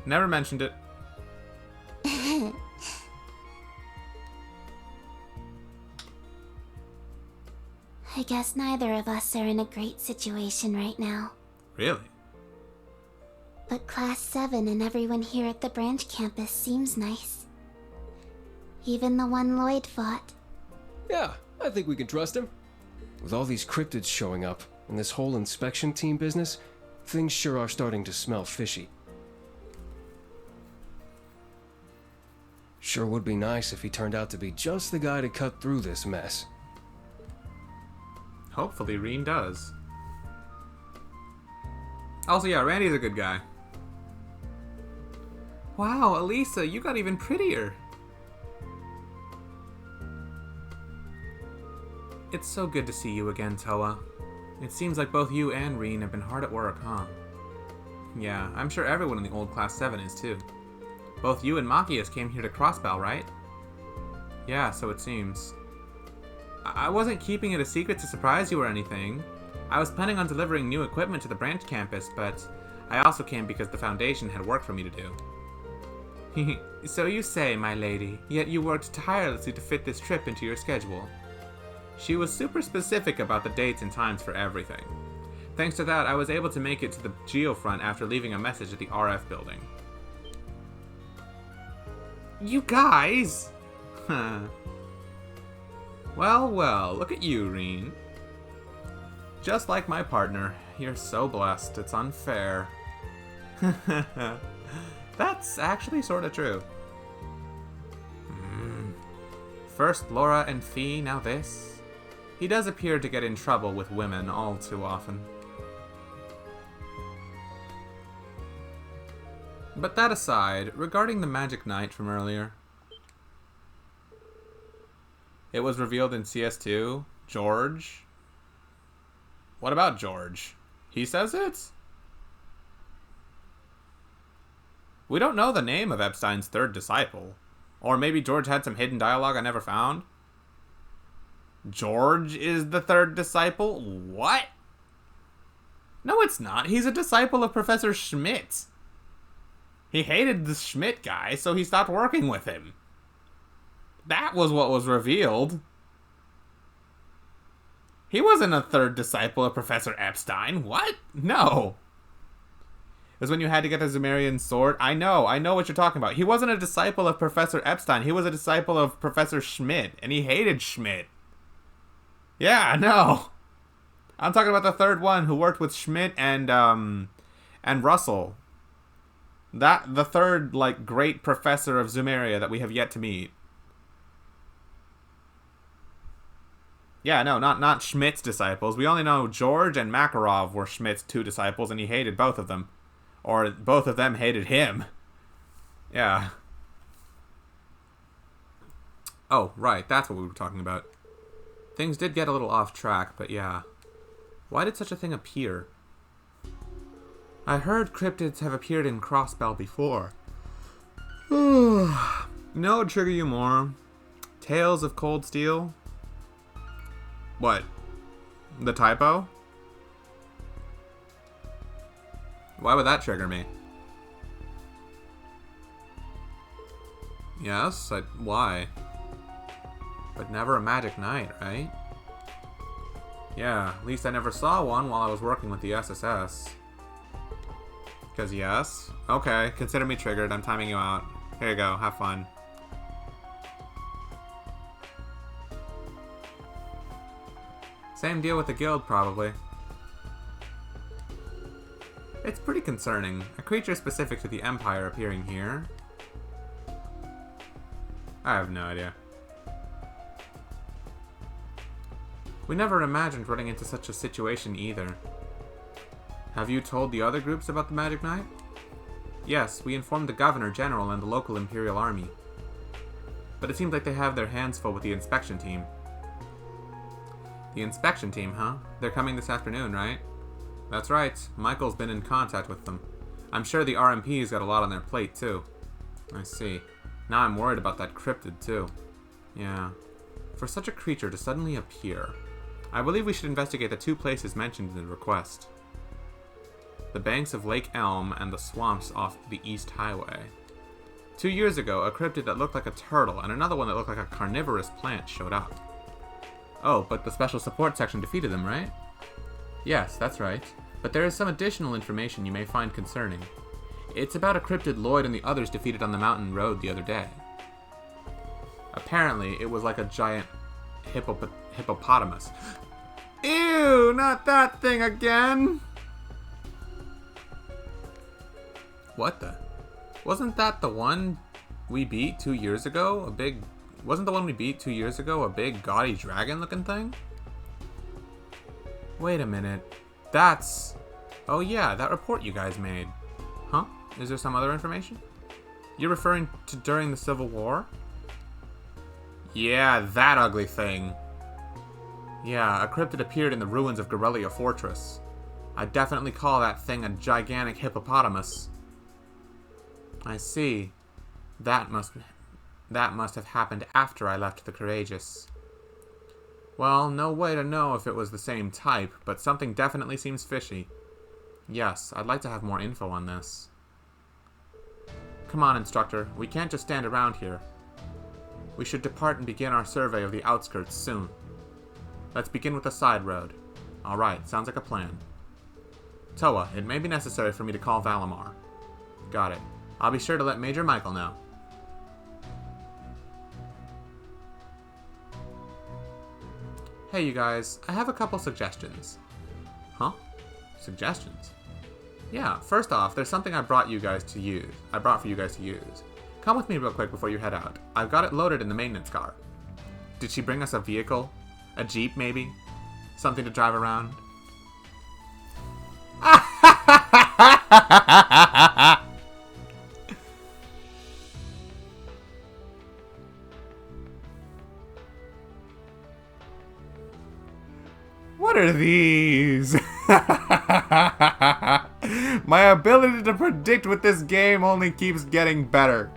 Never mentioned it. I guess neither of us are in a great situation right now. Really? But Class 7 and everyone here at the branch campus seems nice. Even the one Lloyd fought. Yeah, I think we can trust him. With all these cryptids showing up, and this whole inspection team business, things sure are starting to smell fishy. Sure would be nice if he turned out to be just the guy to cut through this mess. Hopefully Reen does. Also, yeah, Randy's a good guy. Wow, Elisa, you got even prettier. It's so good to see you again, Toa. It seems like both you and Reen have been hard at work, huh? Yeah, I'm sure everyone in the old Class 7 is too. Both you and Machias came here to Crossbell, right? Yeah, so it seems. I wasn't keeping it a secret to surprise you or anything. I was planning on delivering new equipment to the branch campus, but I also came because the Foundation had work for me to do. So you say, my lady, yet you worked tirelessly to fit this trip into your schedule. She was super specific about the dates and times for everything. Thanks to that, I was able to make it to the Geofront after leaving a message at the RF building. You guys! Well, look at you, Reen. Just like my partner, you're so blessed, it's unfair. That's actually sorta true. First Laura and Fee, now this. He does appear to get in trouble with women all too often. But that aside, regarding the Magic Knight from earlier. It was revealed in CS2. George? What about George? He says it? We don't know the name of Epstein's 3rd disciple. Or maybe George had some hidden dialogue I never found. George is the 3rd disciple? What? No, it's not. He's a disciple of Professor Schmidt. He hated the Schmidt guy, so he stopped working with him. That was what was revealed. He wasn't a 3rd disciple of Professor Epstein. What? No. Is when you had to get the Zumerian sword. I know what you're talking about. He wasn't a disciple of Professor Epstein. He was a disciple of Professor Schmidt, and he hated Schmidt. Yeah, I know. I'm talking about the third one who worked with Schmidt and Russell. The third, like, great professor of Zumeria that we have yet to meet. Yeah, no, not Schmidt's disciples. We only know George and Makarov were Schmidt's two disciples, and he hated both of them. Or both of them hated him. Yeah. Oh, right, that's what we were talking about. Things did get a little off track, but yeah. Why did such a thing appear? I heard cryptids have appeared in Crossbell before. No, it'd trigger you more. Tales of Cold Steel? What? The typo? Why would that trigger me? Yes, why? But never a magic night, right? Yeah, at least I never saw one while I was working with the SSS. Because yes. Okay, consider me triggered. I'm timing you out. Here you go, have fun. Same deal with the guild, probably. It's pretty concerning. A creature specific to the Empire appearing here. I have no idea. We never imagined running into such a situation either. Have you told the other groups about the Magic Knight? Yes, we informed the Governor General and the local Imperial Army. But it seems like they have their hands full with the inspection team. The inspection team, huh? They're coming this afternoon, right? That's right. Michael's been in contact with them. I'm sure the RMP's got a lot on their plate, too. I see. Now I'm worried about that cryptid, too. Yeah. For such a creature to suddenly appear, I believe we should investigate the two places mentioned in the request. The banks of Lake Elm and the swamps off the East Highway. 2 years ago, a cryptid that looked like a turtle and another one that looked like a carnivorous plant showed up. Oh, but the Special Support Section defeated them, right? Yes, that's right. But there is some additional information you may find concerning. It's about a cryptid Lloyd and the others defeated on the mountain road the other day. Apparently, it was like a giant hippopotamus. Ew, not that thing again! What the? Wasn't that the one we beat 2 years ago? Wasn't the one we beat 2 years ago a big gaudy dragon looking thing? Wait a minute. Oh yeah, that report you guys made. Huh? Is there some other information? You're referring to during the Civil War? Yeah, that ugly thing. Yeah, a cryptid appeared in the ruins of Gorelia Fortress. I'd definitely call that thing a gigantic hippopotamus. I see. That must have happened after I left the Courageous. Well, no way to know if it was the same type, but something definitely seems fishy. Yes, I'd like to have more info on this. Come on, Instructor. We can't just stand around here. We should depart and begin our survey of the outskirts soon. Let's begin with the side road. Alright, sounds like a plan. Toa, it may be necessary for me to call Valimar. Got it. I'll be sure to let Major Michael know. Hey you guys, I have a couple suggestions. Huh? Suggestions? Yeah, first off, there's something I brought for you guys to use. Come with me real quick before you head out. I've got it loaded in the maintenance car. Did she bring us a vehicle? A Jeep, maybe? Something to drive around? What are these? My ability to predict with this game only keeps getting better.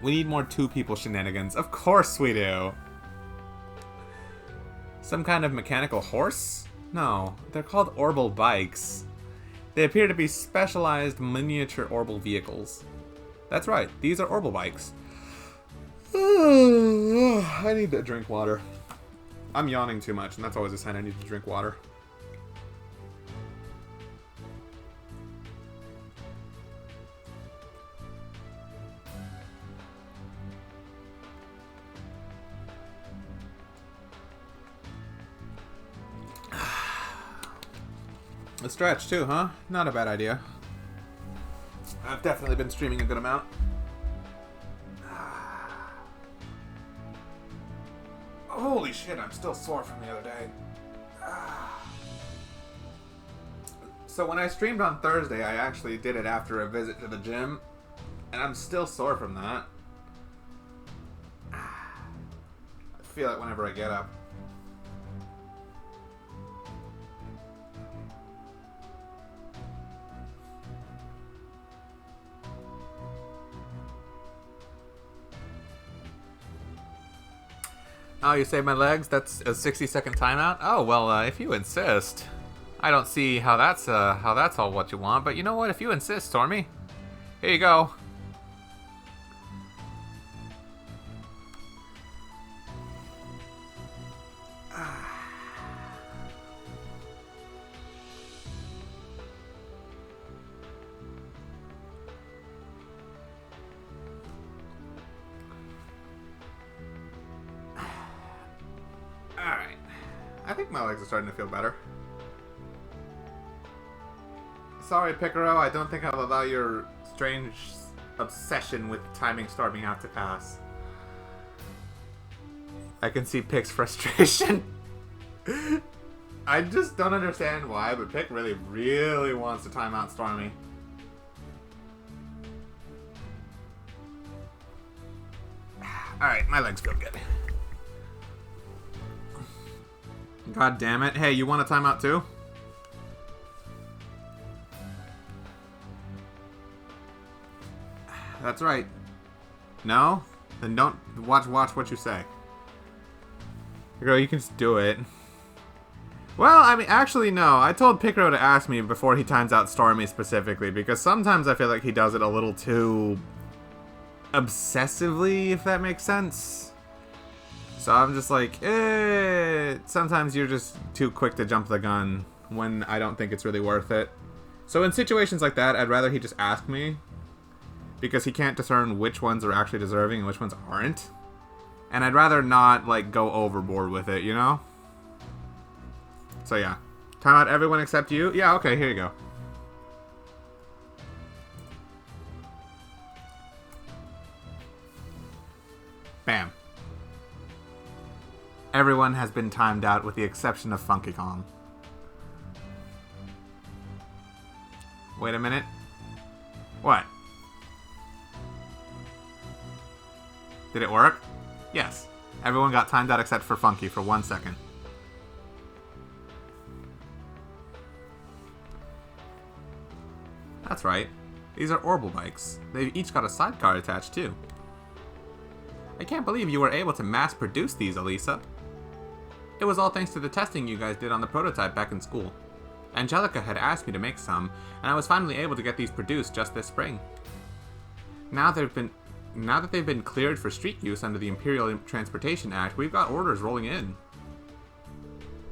We need more two-people shenanigans. Of course we do. Some kind of mechanical horse? No, they're called Orbital bikes. They appear to be specialized miniature orbital vehicles. That's right, these are Orbital bikes. I need to drink water. I'm yawning too much, and that's always a sign I need to drink water. A stretch too, huh? Not a bad idea. I've definitely been streaming a good amount. Holy shit, I'm still sore from the other day. So when I streamed on Thursday, I actually did it after a visit to the gym, and I'm still sore from that. I feel it whenever I get up. Oh, you saved my legs? That's a 60-second timeout? Oh, well, if you insist. I don't see how that's all what you want, but you know what? If you insist, Stormy. Here you go. Alright. I think my legs are starting to feel better. Sorry, Picaro, I don't think I'll allow your strange obsession with timing Stormy out to pass. I can see Pic's frustration. I just don't understand why, but Pic really, really wants to time out Stormy. Alright, my legs feel good. God damn it. Hey, you want a timeout too? That's right. No? Then don't watch what you say. Girl, you can just do it. Well, I mean, actually, no. I told Picaro to ask me before he times out Stormy specifically, because sometimes I feel like he does it a little too obsessively, if that makes sense. So I'm just like, sometimes you're just too quick to jump the gun when I don't think it's really worth it. So in situations like that, I'd rather he just ask me, because he can't discern which ones are actually deserving and which ones aren't. And I'd rather not, like, go overboard with it, you know? So yeah. Time out everyone except you? Yeah, okay, here you go. Bam. Everyone has been timed out with the exception of Funky Kong. Wait a minute. What? Did it work? Yes. Everyone got timed out except for Funky for 1 second. That's right. These are Orbital bikes. They've each got a sidecar attached too. I can't believe you were able to mass produce these, Elisa. It was all thanks to the testing you guys did on the prototype back in school. Angelica had asked me to make some, and I was finally able to get these produced just this spring. Now that they've been cleared for street use under the Imperial Transportation Act, we've got orders rolling in.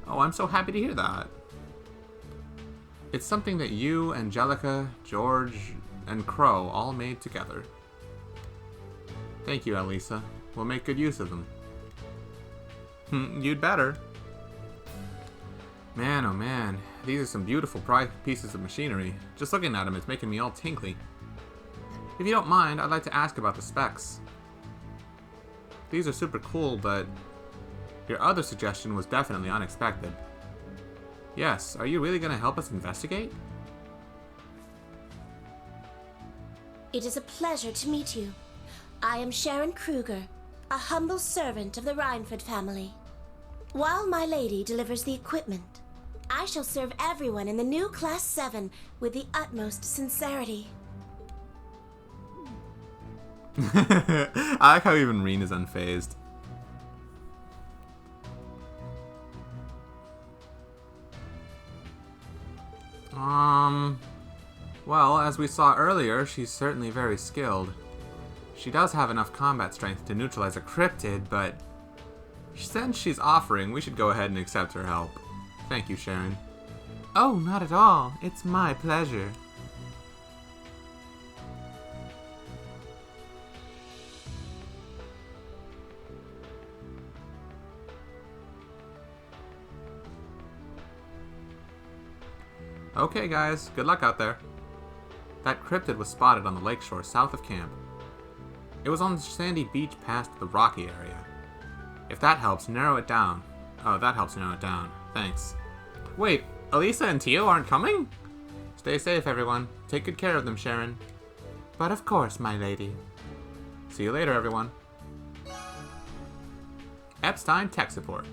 Oh, I'm so happy to hear that. It's something that you, Angelica, George, and Crow all made together. Thank you, Elisa. We'll make good use of them. You'd better. Man, oh man. These are some beautiful pieces of machinery. Just looking at them, it's making me all tingly. If you don't mind, I'd like to ask about the specs. These are super cool, but your other suggestion was definitely unexpected. Yes, are you really going to help us investigate? It is a pleasure to meet you. I am Sharon Kruger, a humble servant of the Rhineford family. While my lady delivers the equipment, I shall serve everyone in the new Class 7 with the utmost sincerity. I like how even Reen is unfazed. Well, as we saw earlier, she's certainly very skilled. She does have enough combat strength to neutralize a cryptid, but since she's offering, we should go ahead and accept her help. Thank you, Sharon. Oh, not at all. It's my pleasure. Okay, guys. Good luck out there. That cryptid was spotted on the lakeshore south of camp. It was on the sandy beach past the rocky area. If that helps narrow it down. Oh, that helps narrow it down. Thanks. Wait, Elisa and Tio aren't coming? Stay safe, everyone. Take good care of them, Sharon. But of course, my lady. See you later, everyone. Epstein tech support.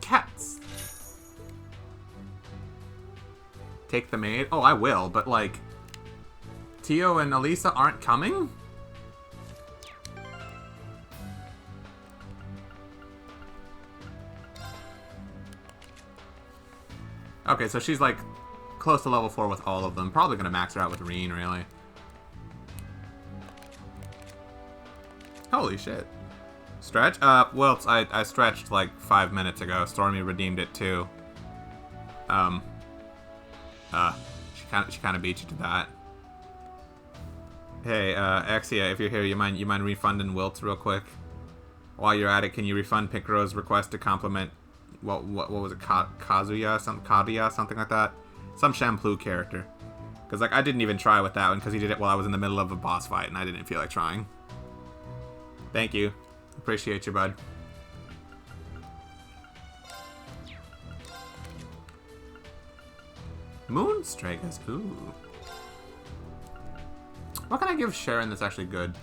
Cats. Take the maid? Oh, I will, but like... Tio and Elisa aren't coming? Okay, so she's like close to level 4 with all of them. Probably gonna max her out with Reen, really. Holy shit. Stretch? Well, I stretched like 5 minutes ago. Stormy redeemed it too. She kind of beat you to that. Hey, Exia, if you're here, you mind refunding Wilt's real quick? While you're at it, can you refund Picro's request to compliment what was it, Kazuya, something like that? Some Shampoo character. Because like I didn't even try with that one because he did it while I was in the middle of a boss fight and I didn't feel like trying. Thank you. Appreciate you, bud. Moonstragus. Ooh. What can I give Sharon that's actually good?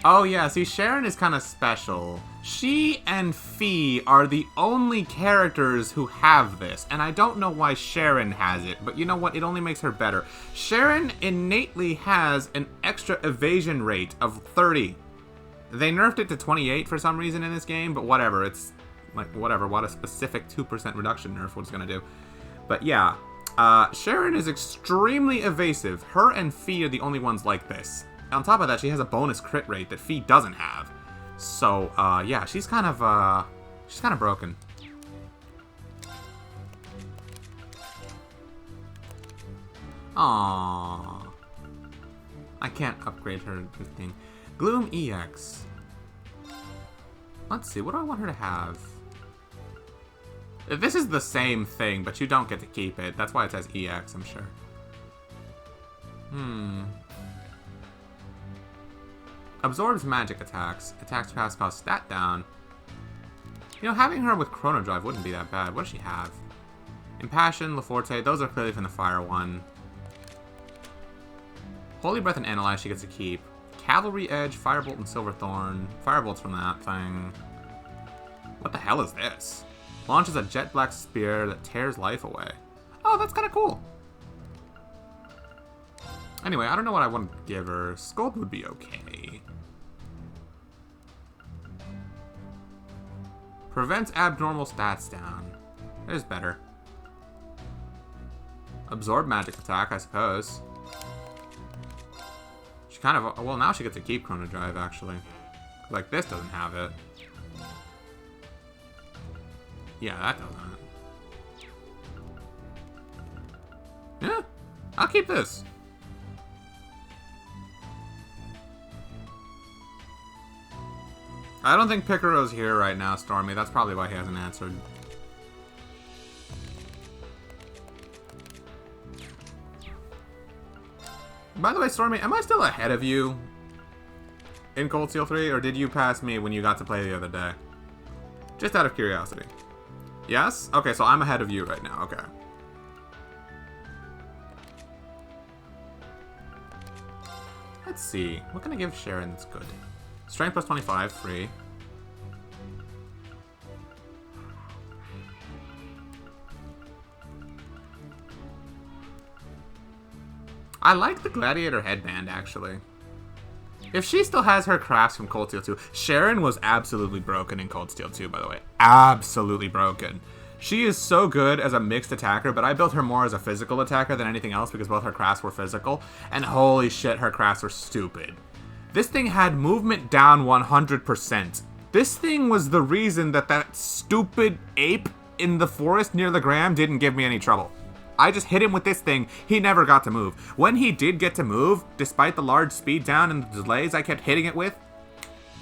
Oh yeah, see, Sharon is kind of special. She and Fee are the only characters who have this, and I don't know why Sharon has it, but you know what? It only makes her better. Sharon innately has an extra evasion rate of 30. They nerfed it to 28 for some reason in this game, but whatever. It's like, whatever. What a specific 2% reduction nerf what's gonna do. But yeah, Sharon is extremely evasive. Her and Fee are the only ones like this. On top of that, she has a bonus crit rate that Fee doesn't have. So, yeah, she's kind of broken. Aww. I can't upgrade her thing. Gloom EX. Let's see, what do I want her to have? This is the same thing, but you don't get to keep it. That's why it says EX, I'm sure. Absorbs magic attacks. Attacks pass cost stat down. You know, having her with Chrono Drive wouldn't be that bad. What does she have? Impassion, Laforte, those are clearly from the Fire one. Holy Breath and Analyze she gets to keep. Cavalry Edge, Firebolt, and Silverthorn. Firebolt's from that thing. What the hell is this? Launches a jet black spear that tears life away. Oh, that's kind of cool. Anyway, I don't know what I want to give her. Sculpt would be okay. Prevents abnormal stats down. There's better. Absorb magic attack, I suppose. She kind of... Well, now she gets to keep Chrono Drive, actually. Like, this doesn't have it. Yeah, that doesn't. Yeah, I'll keep this. I don't think Picaro's here right now, Stormy. That's probably why he hasn't answered. By the way, Stormy, am I still ahead of you in Cold Steel 3, or did you pass me when you got to play the other day? Just out of curiosity. Yes? Okay, so I'm ahead of you right now. Okay. Let's see. What can I give Sharon that's good? Strength plus 25, free. I like the Gladiator headband, actually. If she still has her crafts from Cold Steel 2, Sharon was absolutely broken in Cold Steel 2, by the way. Absolutely broken. She is so good as a mixed attacker, but I built her more as a physical attacker than anything else because both her crafts were physical, and holy shit, her crafts were stupid. This thing had movement down 100%. This thing was the reason that stupid ape in the forest near the Gram didn't give me any trouble. I just hit him with this thing, he never got to move. When he did get to move, despite the large speed down and the delays I kept hitting it with,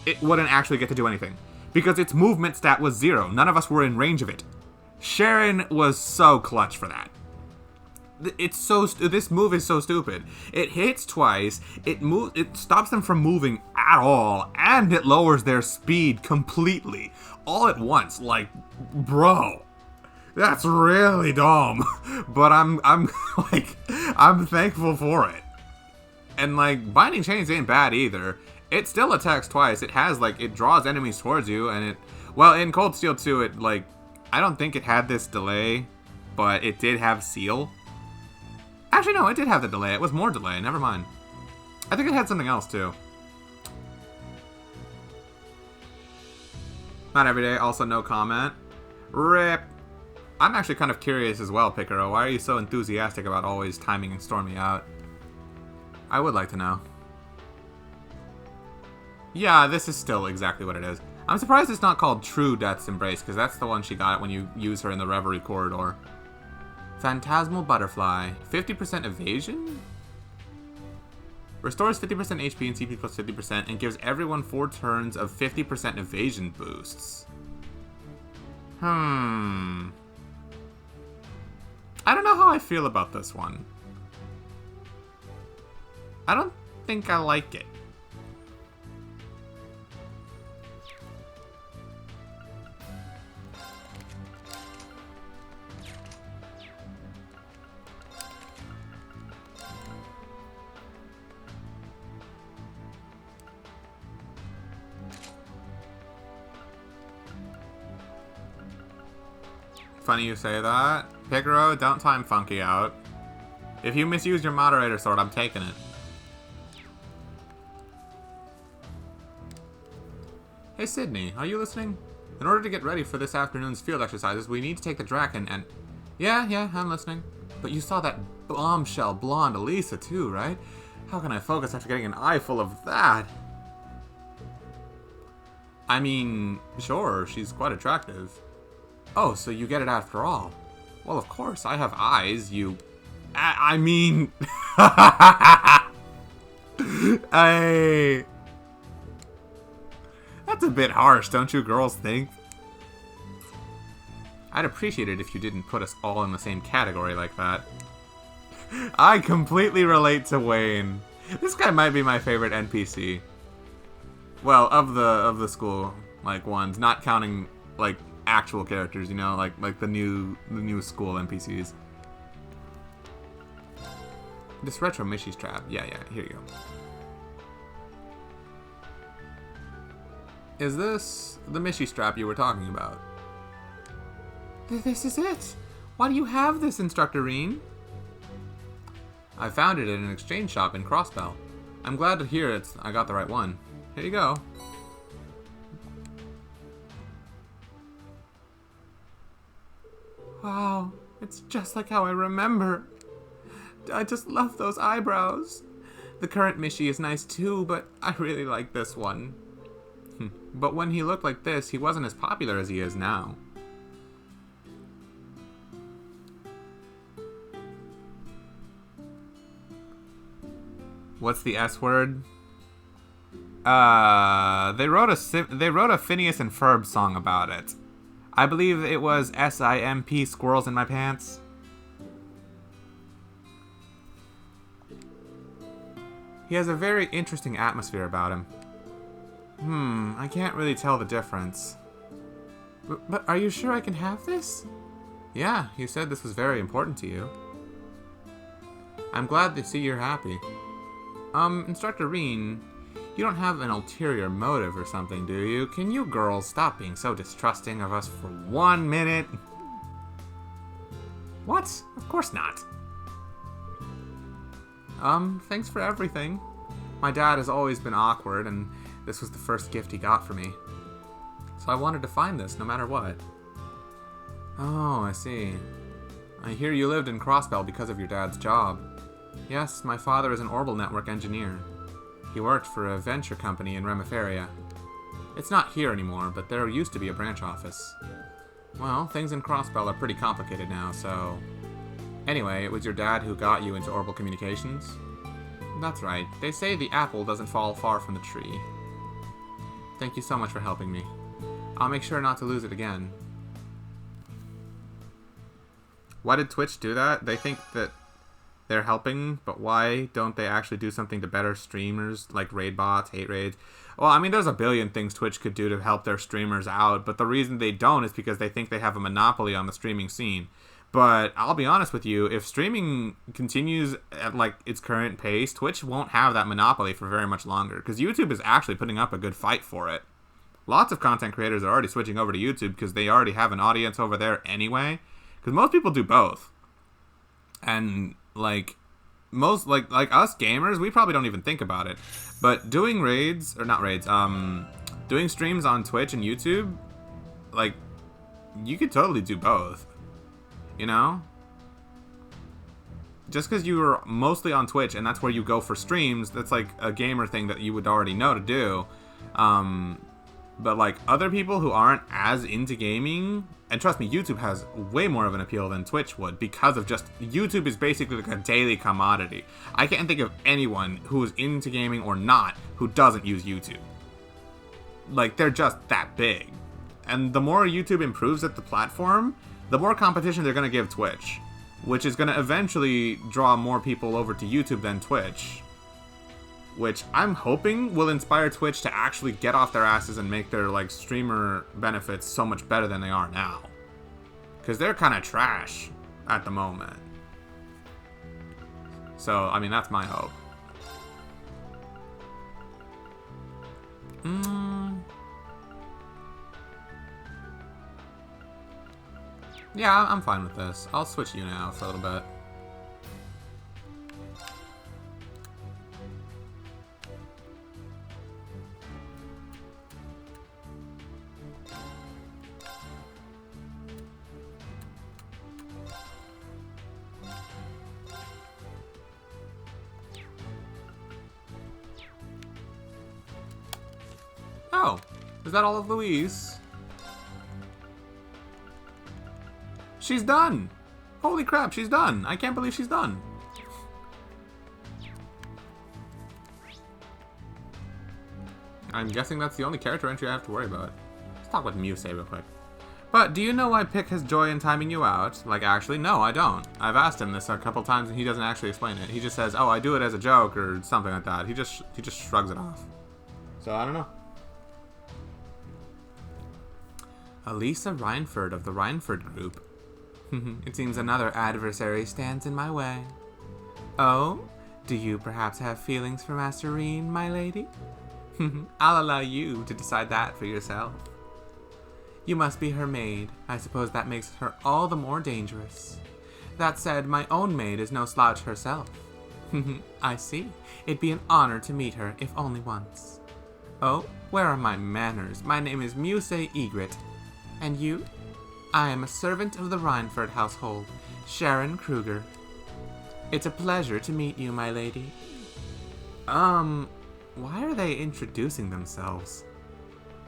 it wouldn't actually get to do anything. Because its movement stat was 0, none of us were in range of it. Sharon was so clutch for that. It's this move is so stupid. It hits twice, it stops them from moving at all, and it lowers their speed completely. All at once. Like, bro. That's really dumb. But I'm like, I'm thankful for it. And like, Binding Chains ain't bad either. It still attacks twice. It has like, it draws enemies towards you, and well, in Cold Steel 2, it like, I don't think it had this delay, but it did have Seal. Actually, no, it did have the delay. It was more delay. Never mind. I think it had something else, too. Not every day. Also, no comment. RIP. I'm actually kind of curious as well, Picaro. Why are you so enthusiastic about always timing and storming out? I would like to know. Yeah, this is still exactly what it is. I'm surprised it's not called True Death's Embrace, because that's the one she got when you use her in the Reverie Corridor. Phantasmal Butterfly. 50% evasion? Restores 50% HP and CP plus 50% and gives everyone 4 turns of 50% evasion boosts. I don't know how I feel about this one. I don't think I like it. Funny you say that. Picaro, don't time Funky out. If you misuse your moderator sword, I'm taking it. Hey Sydney, are you listening? In order to get ready for this afternoon's field exercises, we need to take the Draken and... Yeah, I'm listening. But you saw that bombshell blonde Elisa too, right? How can I focus after getting an eye full of that? I mean, sure, she's quite attractive. Oh, so you get it after all. Well, of course, I have eyes, you... I mean... That's a bit harsh, don't you girls think? I'd appreciate it if you didn't put us all in the same category like that. I completely relate to Wayne. This guy might be my favorite NPC. Well, of the school, like, ones. Not counting, like, actual characters, you know, like the new school NPCs. This retro Mishy's trap. Yeah, here you go. Is this the Mishy strap you were talking about? This is it. Why do you have this, Instructor Reen? I found it at an exchange shop in Crossbell. I'm glad to hear I got the right one. Here you go. Wow, it's just like how I remember. I just love those eyebrows. The current Mishy is nice too, but I really like this one. But when he looked like this, he wasn't as popular as he is now. What's the S word? They wrote a Phineas and Ferb song about it. I believe it was SIMP, Squirrels in My Pants. He has a very interesting atmosphere about him. I can't really tell the difference. But are you sure I can have this? Yeah, you said this was very important to you. I'm glad to see you're happy. Instructor Reen, you don't have an ulterior motive or something, do you? Can you girls stop being so distrusting of us for 1 minute? What? Of course not. Thanks for everything. My dad has always been awkward, and this was the first gift he got for me. So I wanted to find this, no matter what. Oh, I see. I hear you lived in Crossbell because of your dad's job. Yes, my father is an Orbital Network engineer. He worked for a venture company in Remiferia. It's not here anymore, but there used to be a branch office. Well, things in Crossbell are pretty complicated now, so... Anyway, it was your dad who got you into Orbital Communications? That's right. They say the apple doesn't fall far from the tree. Thank you so much for helping me. I'll make sure not to lose it again. Why did Twitch do that? They think that they're helping, but why don't they actually do something to better streamers, like raid bots, hate raids? Well, I mean, there's a billion things Twitch could do to help their streamers out, but the reason they don't is because they think they have a monopoly on the streaming scene. But I'll be honest with you, if streaming continues at like its current pace, Twitch won't have that monopoly for very much longer, because YouTube is actually putting up a good fight for it. Lots of content creators are already switching over to YouTube because they already have an audience over there anyway, because most people do both. And like most like us gamers, we probably don't even think about it. But doing raids, or not raids, doing streams on Twitch and YouTube, like, you could totally do both. You know? Just because you are mostly on Twitch and that's where you go for streams, that's like a gamer thing that you would already know to do. But like other people who aren't as into gaming, and trust me, YouTube has way more of an appeal than Twitch would, because of just, YouTube is basically like a daily commodity. I can't think of anyone who is into gaming or not who doesn't use YouTube. Like, they're just that big. And the more YouTube improves at the platform, the more competition they're going to give Twitch, which is going to eventually draw more people over to YouTube than Twitch, which I'm hoping will inspire Twitch to actually get off their asses and make their like streamer benefits so much better than they are now, because they're kind of trash at the moment. So I mean, that's my hope. Yeah, I'm fine with this. I'll switch you now for a little bit. Oh, is that all of Louise? She's done! Holy crap, she's done! I can't believe she's done. I'm guessing that's the only character entry I have to worry about. Let's talk with Muse real quick. But do you know why Pick has joy in timing you out? Like, actually, no, I don't. I've asked him this a couple times and he doesn't actually explain it. He just says, oh, I do it as a joke or something like that. He just shrugs it off. So, I don't know. Elisa Reinford of the Reinford Group. It seems another adversary stands in my way. Oh? Do you perhaps have feelings for Masterine, my lady? I'll allow you to decide that for yourself. You must be her maid. I suppose that makes her all the more dangerous. That said, my own maid is no slouch herself. I see. It'd be an honor to meet her, if only once. Oh, where are my manners? My name is Muse Egret. And you? I am a servant of the Reinford household, Sharon Kruger. It's a pleasure to meet you, my lady. Why are they introducing themselves?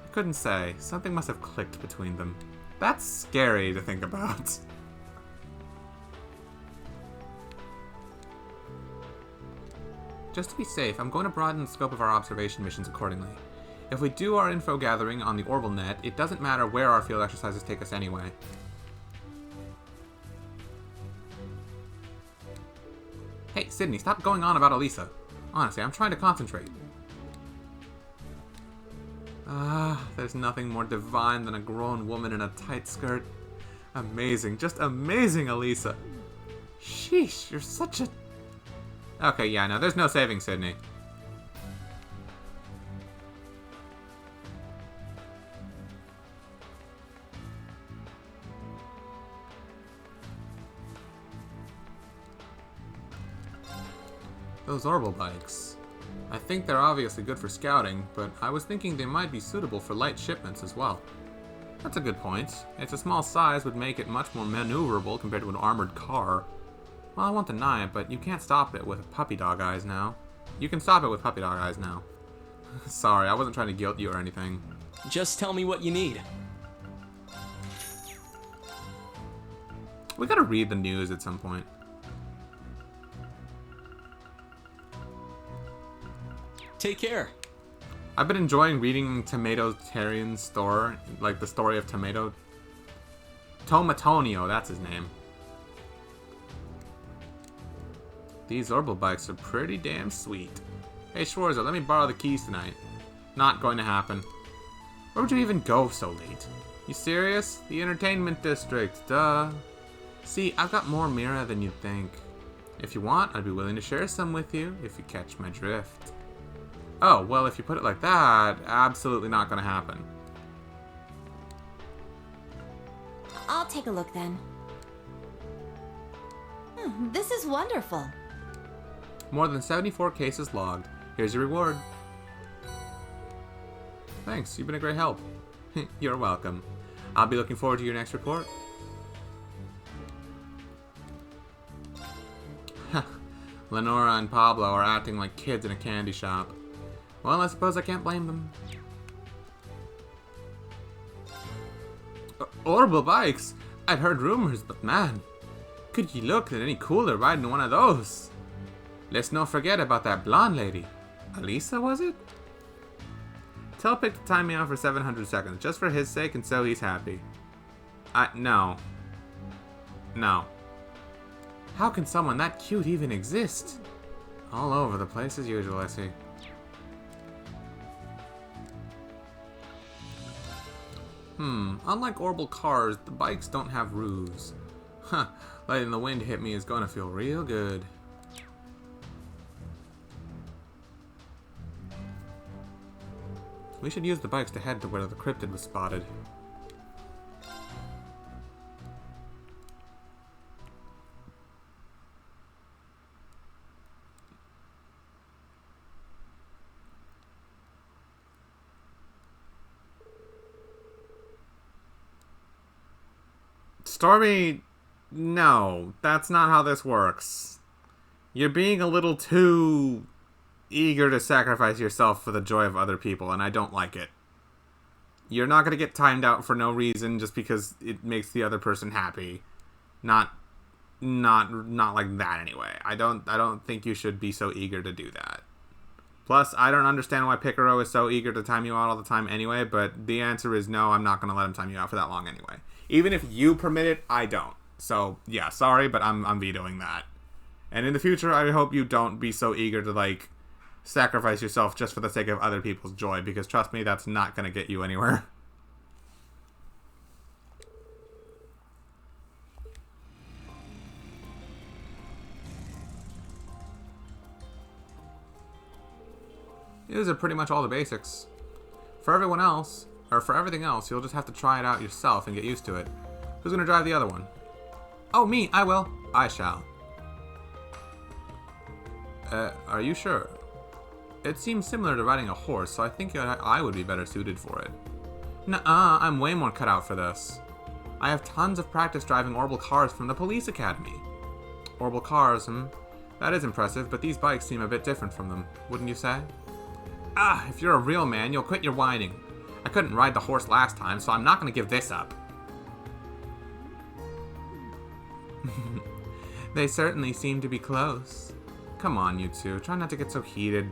I couldn't say. Something must have clicked between them. That's scary to think about. Just to be safe, I'm going to broaden the scope of our observation missions accordingly. If we do our info gathering on the Orbital Net, it doesn't matter where our field exercises take us anyway. Hey, Sydney, stop going on about Elisa. Honestly, I'm trying to concentrate. There's nothing more divine than a grown woman in a tight skirt. Amazing, just amazing, Elisa. Sheesh, you're such a... Okay, yeah, no, there's no saving Sydney. Those orbital bikes. I think they're obviously good for scouting, but I was thinking they might be suitable for light shipments as well. That's a good point. Its a small size would make it much more maneuverable compared to an armored car. Well, I won't deny it, but you can't stop it with puppy dog eyes now. You can stop it with puppy dog eyes now. Sorry, I wasn't trying to guilt you or anything. Just tell me what you need. We gotta read the news at some point. Take care. I've been enjoying reading Tomato Terrian's story, like the story of Tomato... Tomatonio, that's his name. These orbital bikes are pretty damn sweet. Hey Schwarzer, let me borrow the keys tonight. Not going to happen. Where would you even go so late? You serious? The entertainment district, duh. See, I've got more Mira than you'd think. If you want, I'd be willing to share some with you, if you catch my drift. Oh, well, if you put it like that, absolutely not going to happen. I'll take a look then. This is wonderful. More than 74 cases logged. Here's your reward. Thanks, you've been a great help. You're welcome. I'll be looking forward to your next report. Lenora and Pablo are acting like kids in a candy shop. Well, I suppose I can't blame them. Orbital bikes? I'd heard rumors, but man, could you look at any cooler riding one of those? Let's not forget about that blonde lady. Alisa, was it? Tell Pick to time me out for 700 seconds, just for his sake and so he's happy. No. No. How can someone that cute even exist? All over the place as usual, I see. Unlike orbital cars, the bikes don't have roofs. Huh, letting the wind hit me is gonna feel real good. We should use the bikes to head to where the cryptid was spotted. Stormy, no, that's not how this works. You're being a little too eager to sacrifice yourself for the joy of other people, and I don't like it. You're not going to get timed out for no reason just because it makes the other person happy. Not like that anyway. I don't think you should be so eager to do that. Plus, I don't understand why Picaro is so eager to time you out all the time anyway, but the answer is no, I'm not going to let him time you out for that long anyway. Even if you permit it, I don't. So, yeah, sorry, but I'm vetoing that. And in the future, I hope you don't be so eager to, like, sacrifice yourself just for the sake of other people's joy, because trust me, that's not going to get you anywhere. These are pretty much all the basics. For everyone else, or for everything else, you'll just have to try it out yourself and get used to it. Who's gonna drive the other one? Oh, me, I will. I shall. Are you sure? It seems similar to riding a horse, so I think I would be better suited for it. Nuh-uh, I'm way more cut out for this. I have tons of practice driving orbital cars from the police academy. Orbital cars, that is impressive, but these bikes seem a bit different from them, wouldn't you say? Ah, if you're a real man, you'll quit your whining. I couldn't ride the horse last time, so I'm not going to give this up. They certainly seem to be close. Come on, you two. Try not to get so heated.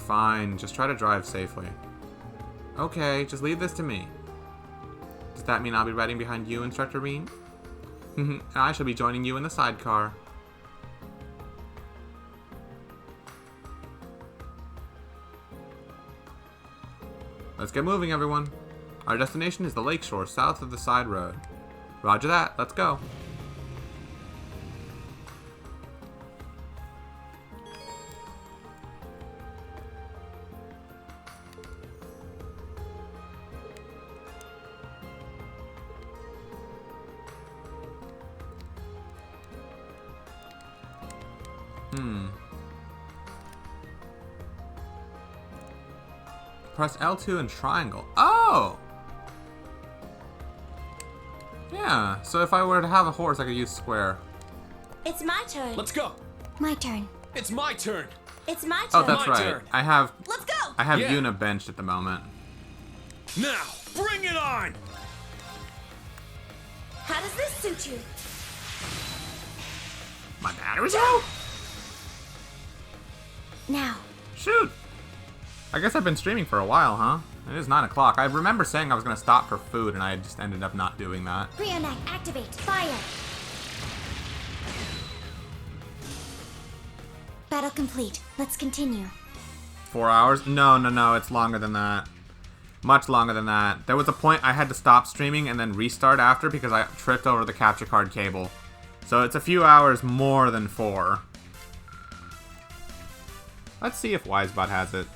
Fine, just try to drive safely. Okay, just leave this to me. Does that mean I'll be riding behind you, Instructor Bean? And I shall be joining you in the sidecar. Let's get moving, everyone. Our destination is the lakeshore south of the side road. Roger that, let's go. Press L2 and triangle. Oh! Yeah, so if I were to have a horse, I could use square. It's my turn. Let's go. My turn. It's my turn. It's my turn. Oh, that's My right. turn. I have Let's go. Yeah. Yuna benched at the moment. Now, bring it on. How does this suit you? My battery's out? Now. Shoot! I guess I've been streaming for a while, huh? It is 9 o'clock. I remember saying I was going to stop for food, and I just ended up not doing that. Rionak, activate. Fire. Battle complete. Let's continue. 4 hours? No, it's longer than that. Much longer than that. There was a point I had to stop streaming and then restart after because I tripped over the capture card cable. So it's a few hours more than 4. Let's see if Wisebot has it.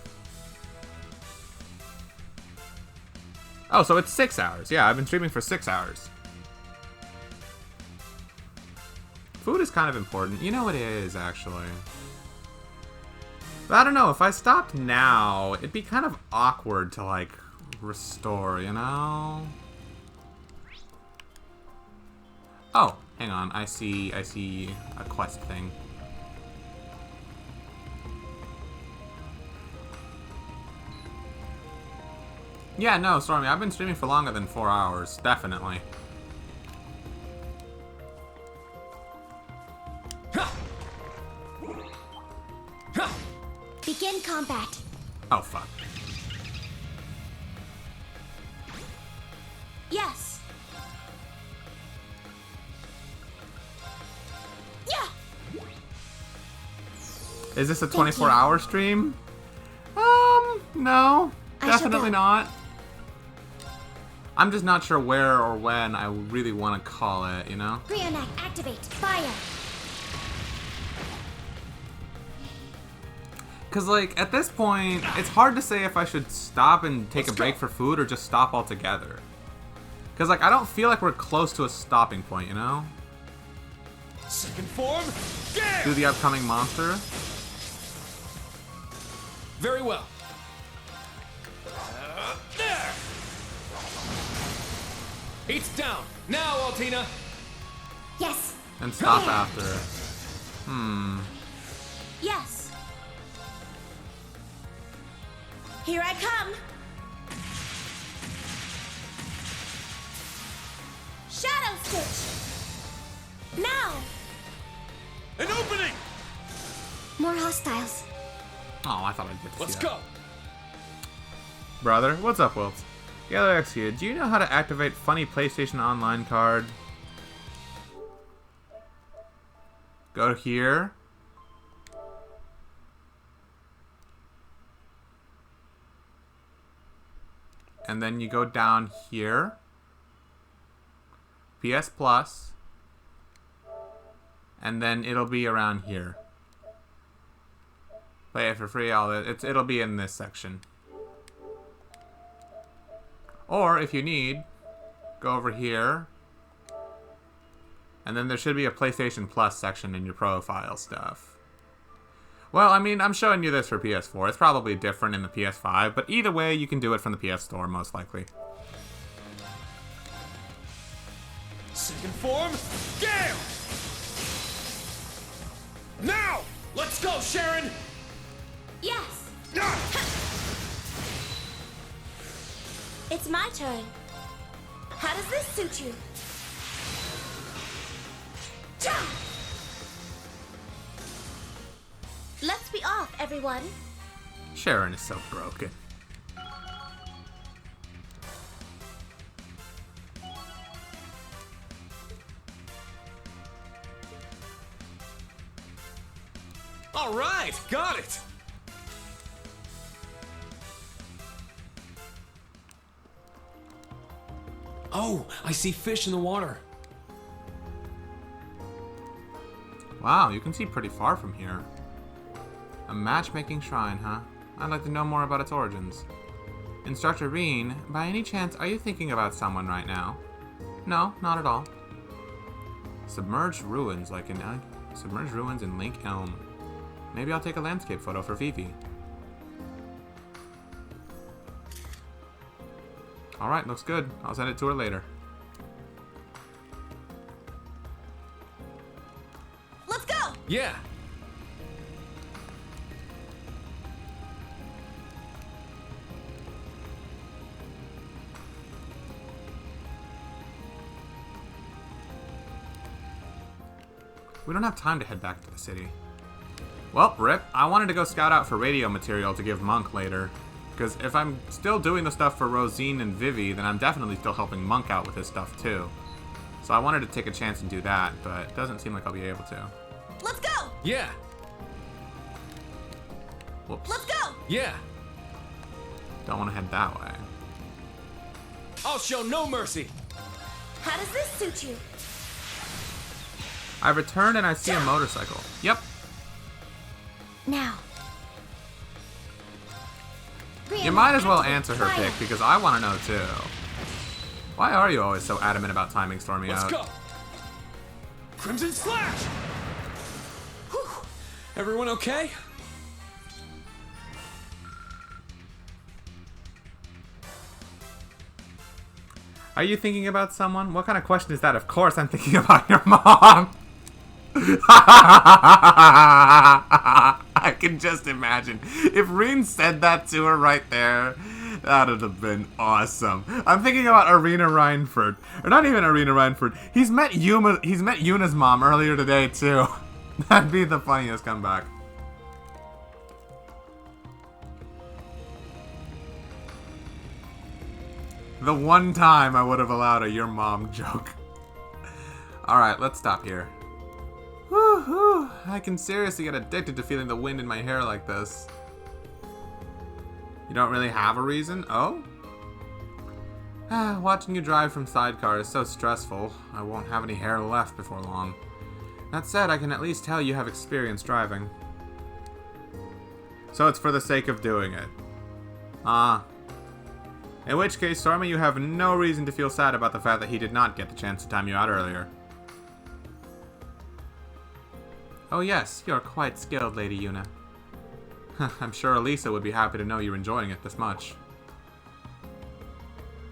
Oh, so it's 6 hours. Yeah, I've been streaming for 6 hours. Food is kind of important. You know it is, actually. But I don't know, if I stopped now, it'd be kind of awkward to, like, restore, you know? Oh, hang on. I see a quest thing. Yeah, no, Stormy, I've been streaming for longer than 4 hours, definitely. Begin combat. Oh, fuck. Yes. Yeah. Is this a 24-hour stream? No. Definitely not. I'm just not sure where or when I really want to call it, you know? Rionac, activate. Fire. Because, like, at this point, it's hard to say if I should stop and take a break for food or just stop altogether. Because, like, I don't feel like we're close to a stopping point, you know? Second form, yeah! Do the upcoming monster. Very well. There! Heat's down. Now, Altina! Yes. And stop after. Yes. Here I come. Shadow Stitch. Now. An opening! More hostiles. Oh, I thought I'd get to Let's see go. that. Brother, what's up, Wilts? Gather X here. Do you know how to activate funny PlayStation Online card? Go here. And then you go down here. PS Plus. And then it'll be around here. Play it for free. It'll be in this section. Or, if you need, go over here. And then there should be a PlayStation Plus section in your profile stuff. Well, I mean, I'm showing you this for PS4. It's probably different in the PS5, but either way, you can do it from the PS Store, most likely. Second form, Gale! Now! Let's go, Sharon! Yes. Ah! It's my turn. How does this suit you? Let's be off, everyone. Sharon is so broken. All right, got it! Oh, I see fish in the water. Wow, you can see pretty far from here. A matchmaking shrine, huh? I'd like to know more about its origins. Instructor Reen, by any chance, are you thinking about someone right now? No, not at all. Submerged ruins in Link Elm. Maybe I'll take a landscape photo for Vivi. Alright, looks good. I'll send it to her later. Let's go! Yeah. We don't have time to head back to the city. Well, rip. I wanted to go scout out for radio material to give Monk later. Because if I'm still doing the stuff for Rosine and Vivi, then I'm definitely still helping Monk out with his stuff too. So I wanted to take a chance and do that, but it doesn't seem like I'll be able to. Let's go! Yeah. Whoops. Let's go! Yeah, Don't want to head that way. I'll show no mercy. How does this suit you? I return and I see a motorcycle. Yep. Now. You might as well answer her pick because I want to know too. Why are you always so adamant about timing Stormy Let's out? go. Crimson Slash! Whew. Everyone okay? Are you thinking about someone? What kind of question is that? Of course I'm thinking about your mom. I can just imagine. If Reen said that to her right there, that would have been awesome. I'm thinking about Arena Reinford. Or not even Arena Reinford. He's met Yuna's mom earlier today too. That'd be the funniest comeback. The one time I would have allowed a your mom joke. Alright, let's stop here. Whew. I can seriously get addicted to feeling the wind in my hair like this. You don't really have a reason? Oh? Watching you drive from sidecar is so stressful. I won't have any hair left before long. That said, I can at least tell you have experience driving. So it's for the sake of doing it. Ah. In which case, Stormy, you have no reason to feel sad about the fact that he did not get the chance to time you out earlier. Oh yes, you're quite skilled, Lady Yuna. I'm sure Elisa would be happy to know you're enjoying it this much.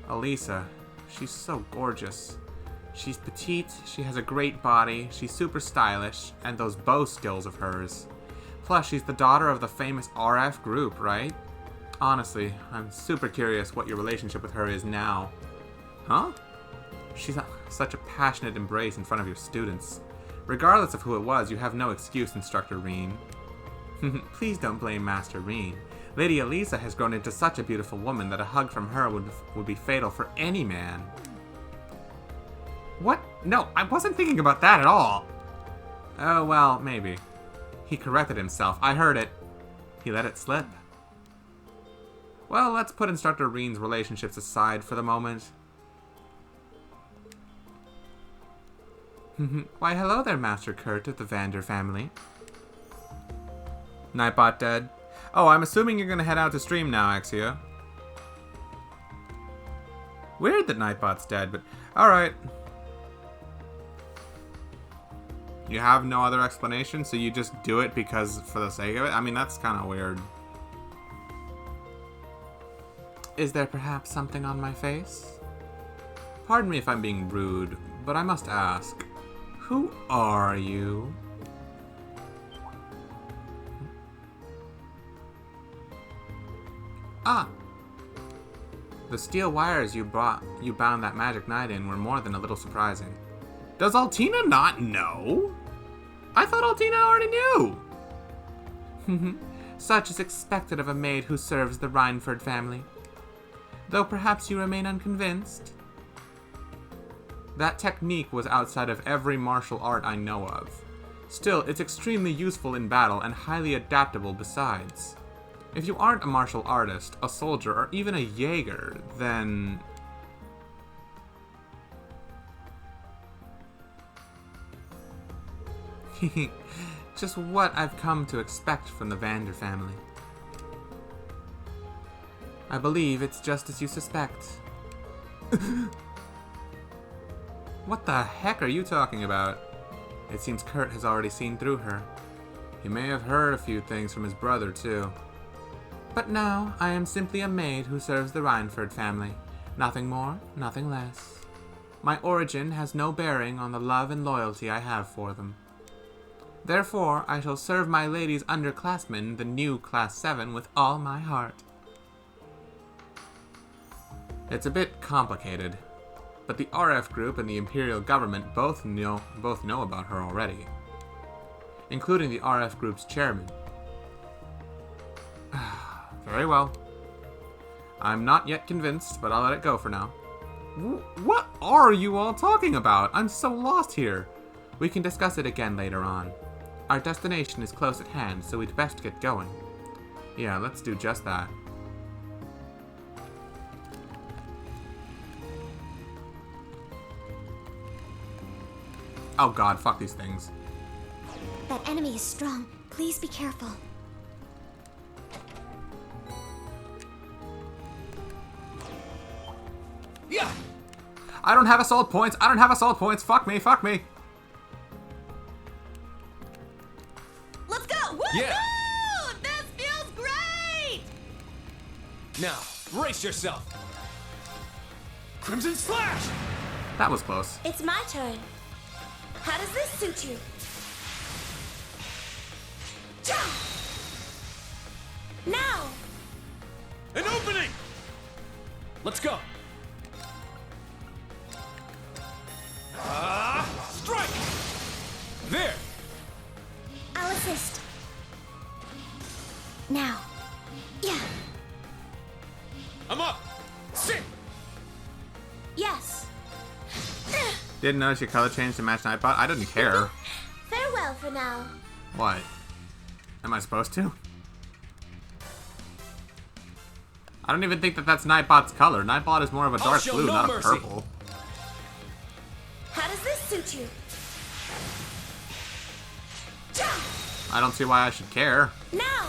Elisa, she's so gorgeous. She's petite, she has a great body, she's super stylish, and those bow skills of hers. Plus, she's the daughter of the famous RF group, right? Honestly, I'm super curious what your relationship with her is now. Huh? She's such a passionate embrace in front of your students. Regardless of who it was, you have no excuse, Instructor Reen. Please don't blame Master Reen. Lady Elisa has grown into such a beautiful woman that a hug from her would be fatal for any man. What? No, I wasn't thinking about that at all. Oh, well, maybe. He corrected himself. I heard it. He let it slip. Well, let's put Instructor Reen's relationships aside for the moment. Why, hello there, Master Kurt of the Vander family. Nightbot dead. Oh, I'm assuming you're gonna head out to stream now, Axia. Weird that Nightbot's dead, but alright. You have no other explanation, so you just do it because for the sake of it? I mean, that's kind of weird. Is there perhaps something on my face? Pardon me if I'm being rude, but I must ask, who are you? Ah! The steel wires you bound that magic knight in were more than a little surprising. Does Altina not know? I thought Altina already knew! Such is expected of a maid who serves the Reinford family. Though perhaps you remain unconvinced. That technique was outside of every martial art I know of. Still, it's extremely useful in battle and highly adaptable besides. If you aren't a martial artist, a soldier, or even a Jaeger, then... Just what I've come to expect from the Vander family. I believe it's just as you suspect. What the heck are you talking about? It seems Kurt has already seen through her. He may have heard a few things from his brother, too. But no, I am simply a maid who serves the Reinford family. Nothing more, nothing less. My origin has no bearing on the love and loyalty I have for them. Therefore, I shall serve my lady's underclassmen, the new Class 7, with all my heart. It's a bit complicated, but the RF group and the Imperial government both know about her already, including the RF group's chairman. Very well. I'm not yet convinced, but I'll let it go for now. What are you all talking about? I'm so lost here. We can discuss it again later on. Our destination is close at hand, so we'd best get going. Yeah, let's do just that. Oh god, fuck these things. That enemy is strong. Please be careful. Yeah. I don't have assault points. I don't have assault points. Fuck me. Fuck me. Let's go! Woo! Yeah. This feels great! Now, brace yourself. Crimson Slash! That was close. It's my turn. How does this suit you? Cha! Now! An opening! Let's go. Strike! There! I'll assist. Now. Yeah. I'm up! Sit! Yes. Didn't notice your color changed to match Nightbot. I didn't care. Farewell for now. What? Am I supposed to? I don't even think that that's Nightbot's color. Nightbot is more of a dark show blue, no not a mercy. purple. How does this suit you? I don't see why I should care. Now!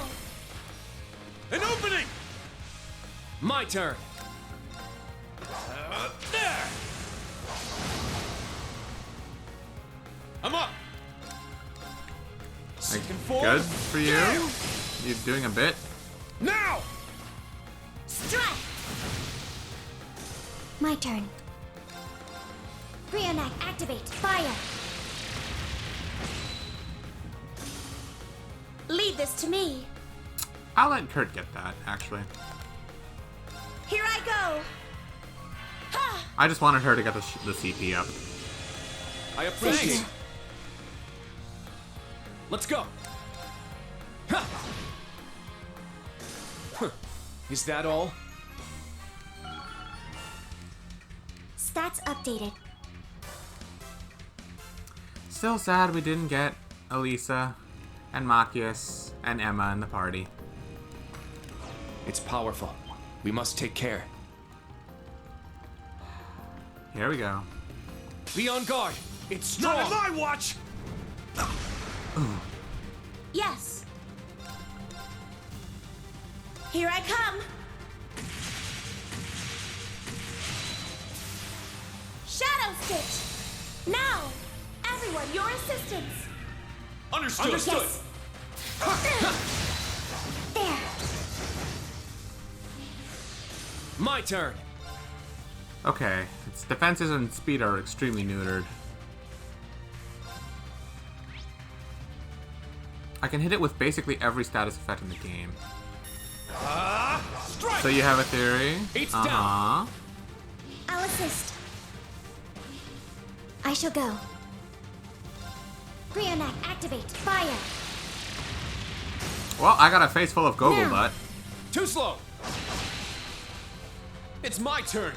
An opening! My turn. There! I'm up! Second form. Good for you. You're doing a bit. Now! Strike! My turn. Brionac, activate. Fire. Leave this to me. I'll let Kurt get that, actually. Here I go. Ha! I just wanted her to get the CP up. I appreciate it. Let's go. Ha! Huh. Is that all? Stats updated. Still sad we didn't get Elisa and Machias and Emma in the party. It's powerful. We must take care. Here we go. Be on guard. It's strong. Not on my watch. Yes. Here I come. Shadow Stitch. Now, everyone, your assistance. Understood. Yes. There. My turn. Okay, its defenses and speed are extremely neutered. I can hit it with basically every status effect in the game. Strike. So you have a theory? It's down. I'll assist. I shall go. Brionac, activate. Fire. Well, I got a face full of Goggle Now. Butt. Too slow. It's my turn.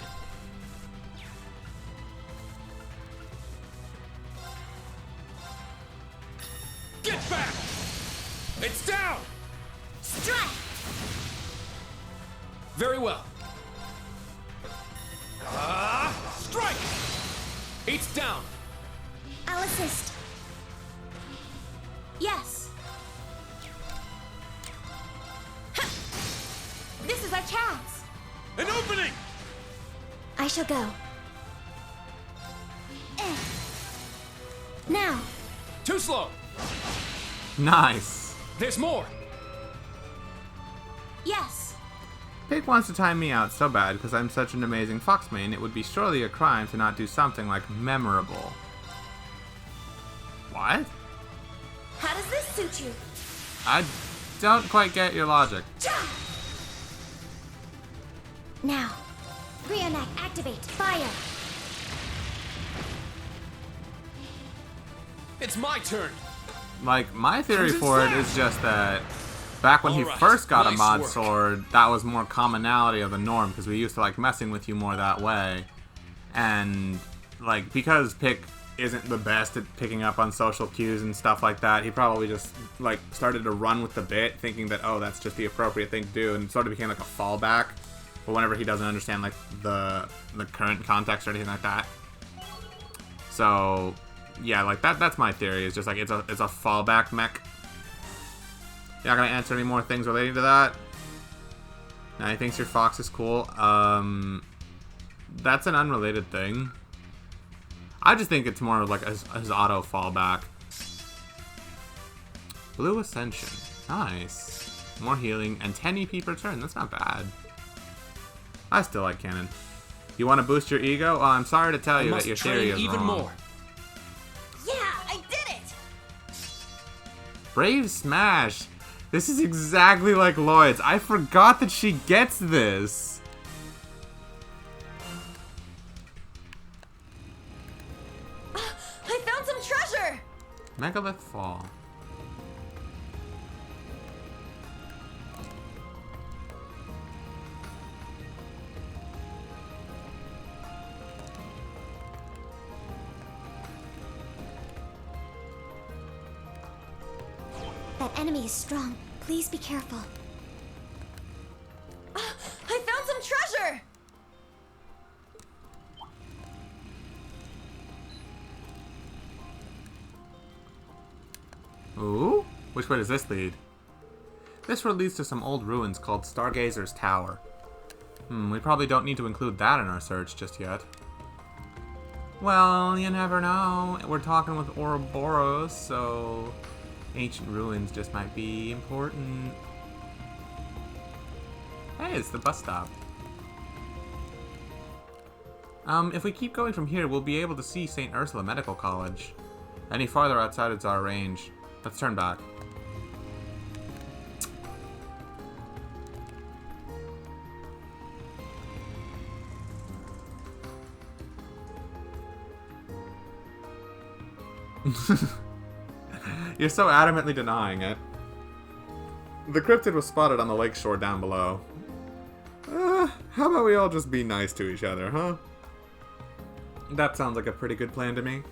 Get back! It's down! Strike. Very well. Strike! It's down. I'll assist. Yes. Ha! This is our chance. An opening! I shall go. Now. Too slow. Nice. There's more. Yes. Pig wants to time me out so bad because I'm such an amazing Foxmain, it would be surely a crime to not do something like memorable. What? How does this suit you? I don't quite get your logic. Now. Brionac, activate. Fire. It's my turn. Like, my theory for it is just that back when he Alright, first got a nice mod work. sword, that was more commonality of the norm because we used to like messing with you more that way. And like, because Pick isn't the best at picking up on social cues and stuff like that. He probably just, like, started to run with the bit, thinking that, oh, that's just the appropriate thing to do, and it sort of became like a fallback. But whenever he doesn't understand, like, the current context or anything like that. So, yeah, like, that's my theory, is just, like, it's a fallback mech. You're not gonna answer any more things relating to that? Now, he thinks your fox is cool. That's an unrelated thing. I just think it's more like his auto fallback. Blue Ascension. Nice. More healing and 10 EP per turn. That's not bad. I still like Cannon. You want to boost your ego? Well, I'm sorry to tell you that your theory is wrong. More. Yeah, I did it! Brave Smash. This is exactly like Lloyd's. I forgot that she gets this. I found some treasure! Megalith Fall. That enemy is strong. Please be careful. I found some treasure! Ooh? Which way does this lead? This road leads to some old ruins called Stargazer's Tower. We probably don't need to include that in our search just yet. Well, you never know. We're talking with Ouroboros, so ancient ruins just might be important. Hey, it's the bus stop. If we keep going from here, we'll be able to see St. Ursula Medical College. Any farther outside it's our range. Let's turn back. You're so adamantly denying it. The cryptid was spotted on the lakeshore down below. How about we all just be nice to each other, huh? That sounds like a pretty good plan to me.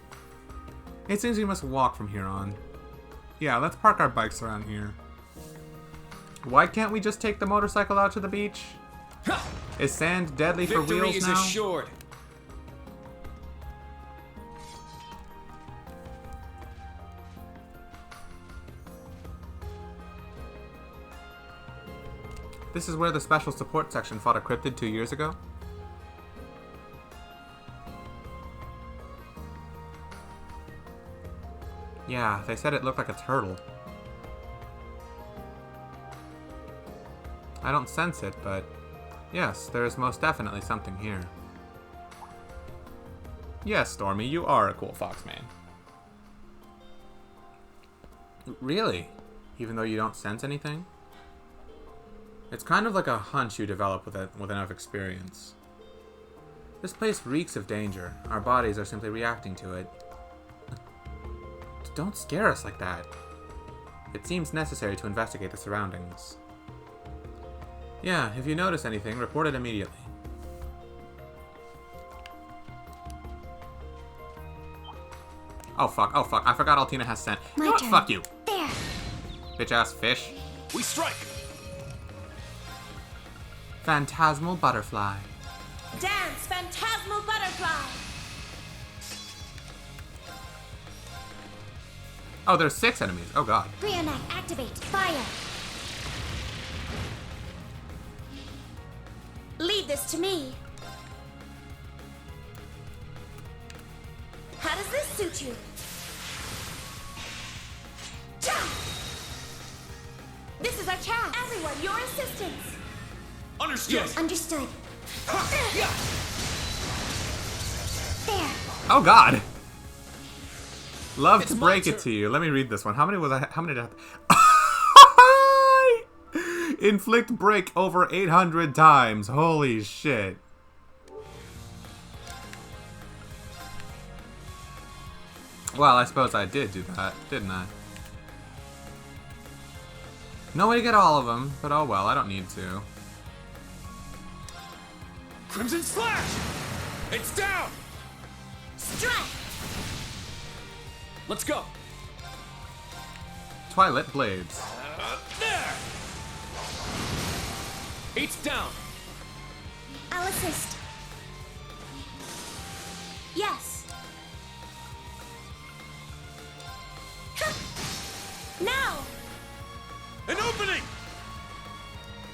It seems we must walk from here on. Yeah, let's park our bikes around here. Why can't we just take the motorcycle out to the beach? Is sand deadly for wheels now? Victory is assured. This is where the special support section fought a cryptid 2 years ago? Yeah, they said it looked like a turtle. I don't sense it, but yes, there is most definitely something here. Yes, Stormy, you are a cool fox man. Really? Even though you don't sense anything? It's kind of like a hunch you develop with enough experience. This place reeks of danger. Our bodies are simply reacting to it. Don't scare us like that. It seems necessary to investigate the surroundings. Yeah, if you notice anything, report it immediately. Oh fuck, I forgot Altina has scent. You know what? Fuck you. There. Bitch ass fish. We strike! Phantasmal butterfly. Dance, phantasmal butterfly! Oh, there's 6 enemies. Oh god. Brionac, activate. Fire. Leave this to me. How does this suit you? This is our chance. Everyone, your assistance. Understood. Understood. There. Oh god. Love to break it to you. Let me read this one. How many did I have? Inflict break over 800 times. Holy shit. Well, I suppose I did do that, didn't I? No way to get all of them, but oh well, I don't need to. Crimson Slash! It's down! Strike! Let's go. Twilight Blades. There! 8's down. I'll assist. Yes. Ha! Now! An opening!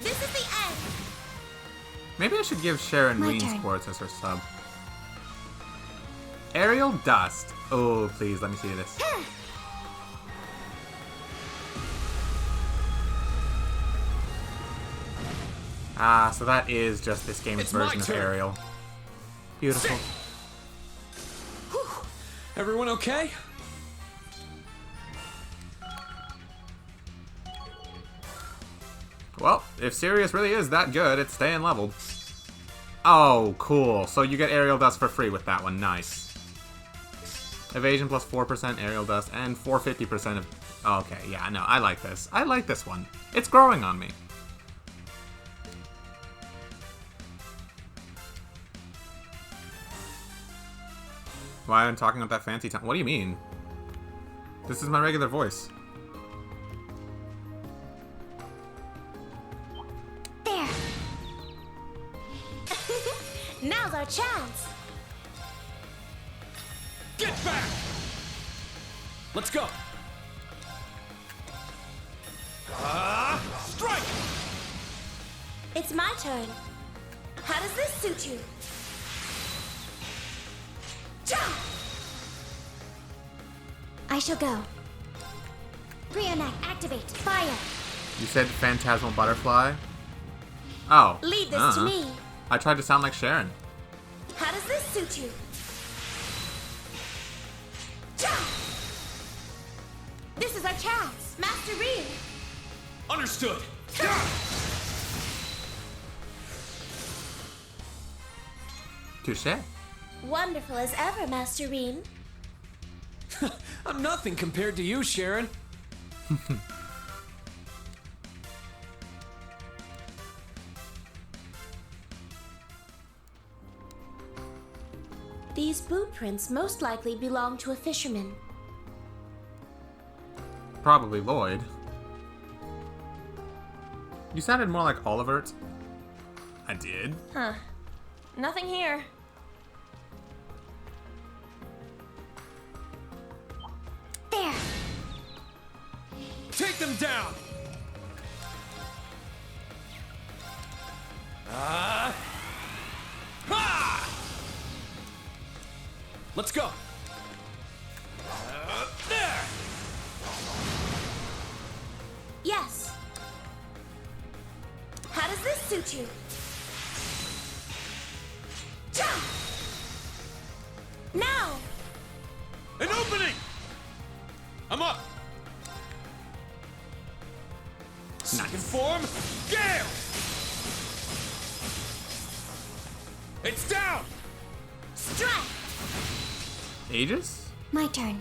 This is the end! Maybe I should give Sharon My Ween turn. Sports as her sub. Aerial Dust. Oh, please, let me see this. Ah, so that is just this game's It's my version of turn. Aerial. Beautiful. Everyone okay? Well, if Sirius really is that good, it's staying leveled. Oh, cool. So you get Aerial Dust for free with that one. Nice. Evasion plus 4% Aerial Dust and 450% of... Okay, yeah, no, I like this. I like this one. It's growing on me. Why I'm talking with that fancy tone? What do you mean? This is my regular voice. There! Now's our chance! Get back! Let's go. Strike! It's my turn. How does this suit you? Cha! I shall go. Brionac, activate. Fire! You said Phantasmal Butterfly? Oh. Lead this to me. I tried to sound like Sharon. How does this suit you? Cha! This is our chance. Master Reed. Understood. Touché. Wonderful as ever, Master Reem. I'm nothing compared to you, Sharon. These boot prints most likely belong to a fisherman. Probably Lloyd. You sounded more like Olivert. I did. Huh. Nothing here. There! Take them down! Let's go! There! Yes! How does this suit you? Cha! Now! An opening! I'm up! Second form, Gale! It's down! Strike! Aegis? My turn.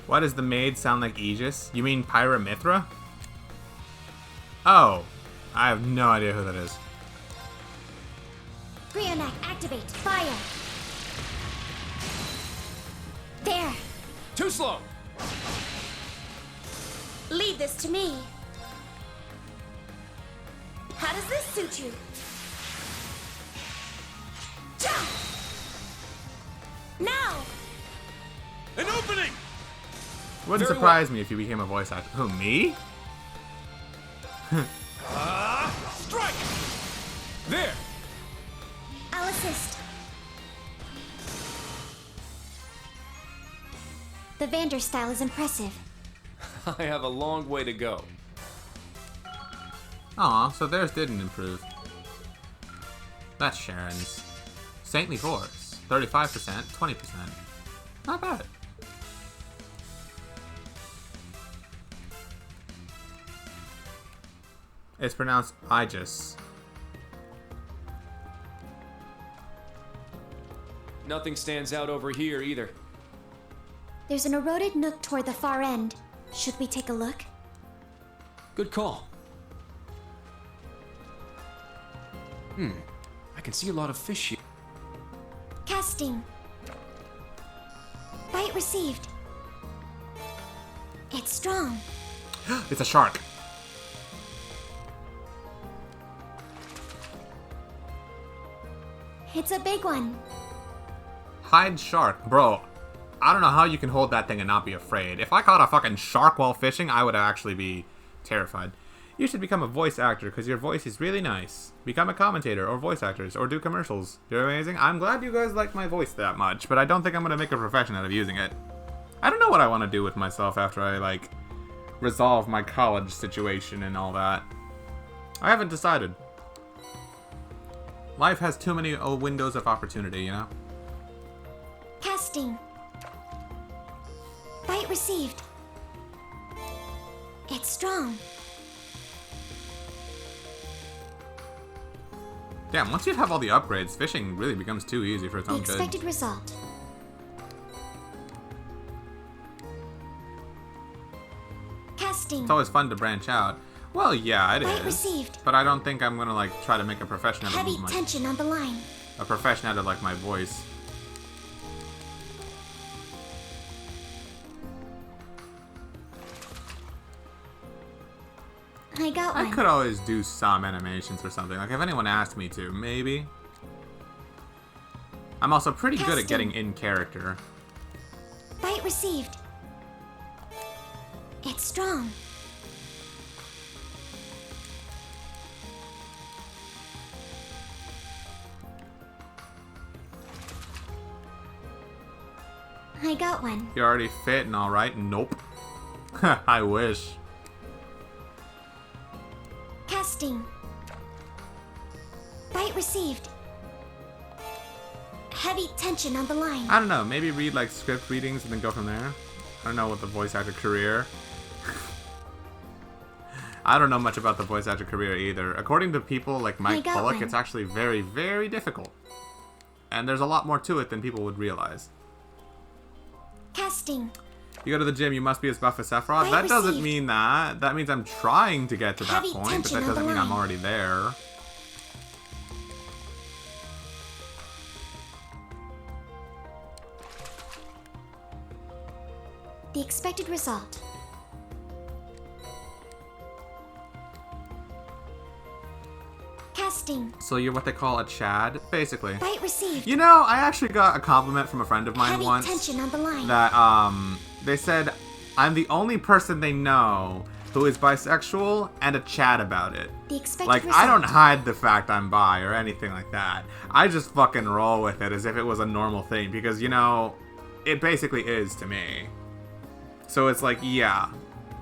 Why does the maid sound like Aegis? You mean Pyramithra? Oh. I have no idea who that is. Brionac, activate. Fire! There! Too slow! Lead this to me. How does this suit you? Cha! Now! An opening! Wouldn't Very surprise me if you became a voice actor. Who, me? Strike! There! I'll assist. The Vander style is impressive. I have a long way to go. Aw, so theirs didn't improve. That's Sharon's. Saintly Force. 35%, 20%. Not bad. It's pronounced Aegis. Nothing stands out over here either. There's an eroded nook toward the far end. Should we take a look? Good call. I can see a lot of fish here. Casting. Bite received. It's strong. It's a shark. It's a big one. Hide shark. Bro, I don't know how you can hold that thing and not be afraid. If I caught a fucking shark while fishing, I would actually be terrified. You should become a voice actor because your voice is really nice. Become a commentator or voice actors or do commercials. You're amazing. I'm glad you guys like my voice that much, but I don't think I'm going to make a profession out of using it. I don't know what I want to do with myself after I, like, resolve my college situation and all that. I haven't decided. Life has too many windows of opportunity, you know? Casting. Bite received. It's strong. Damn, once you have all the upgrades, fishing really becomes too easy for its The own good. expected result. Casting. It's always fun to branch out. Well, yeah, it Bite is. received. But I don't think I'm gonna, like, try to make a profession out Heavy of my... tension on the line. A profession out of, like, my voice. I got I one. could always do some animations or something. Like, if anyone asked me to, maybe. I'm also pretty good at getting in character. Bite received. It's strong. I got one. You're already fit and alright? Nope. I wish. Casting. Bite received. Heavy tension on the line. I don't know, maybe read, like, script readings and then go from there? I don't know what the voice actor career... I don't know much about the voice actor career either. According to people like Mike Bullock, one. it's actually very, very difficult. And there's a lot more to it than people would realize. Casting. You go to the gym, you must be as buff as Sephiroth? Bite That doesn't received. mean that. That means I'm trying to get to that Heavy point, but tension that on the doesn't mean I'm line. already there. The expected result. Casting. So you're what they call a Chad, basically. Bite received. You know, I actually got a compliment from a friend of mine Heavy once. tension on the line. That, they said, I'm the only person they know who is bisexual and a Chad about it. The expected Like, result. I don't hide the fact I'm bi or anything like that. I just fucking roll with it as if it was a normal thing because, you know, it basically is to me. So it's like, yeah,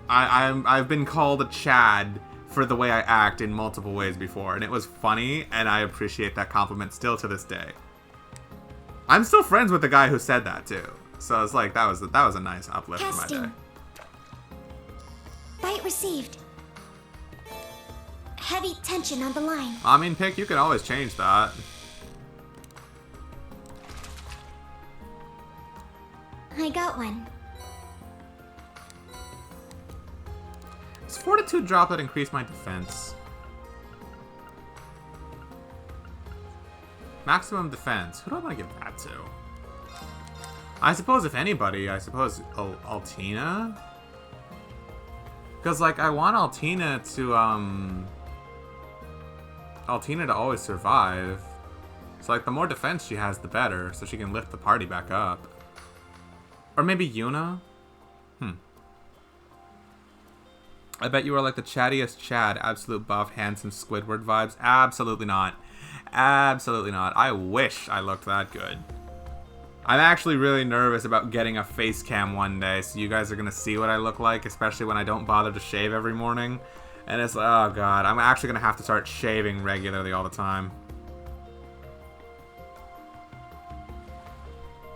I've been called a Chad for the way I act in multiple ways before, and it was funny, and I appreciate that compliment still to this day. I'm still friends with the guy who said that too, so it's like that was a nice uplift for my day. Casting. Bite received. Heavy tension on the line. I mean, Pick, you can always change that. I got one. Does Fortitude Droplet increase my defense? Maximum defense. Who do I want to give that to? I suppose if anybody, I suppose Altina? Because, like, I want Altina to always survive. So, like, the more defense she has, the better, so she can lift the party back up. Or maybe Yuna? I bet you are like the chattiest Chad, absolute buff, handsome Squidward vibes. Absolutely not. Absolutely not. I wish I looked that good. I'm actually really nervous about getting a face cam one day, so you guys are gonna see what I look like, especially when I don't bother to shave every morning. And it's like, oh god, I'm actually gonna have to start shaving regularly all the time.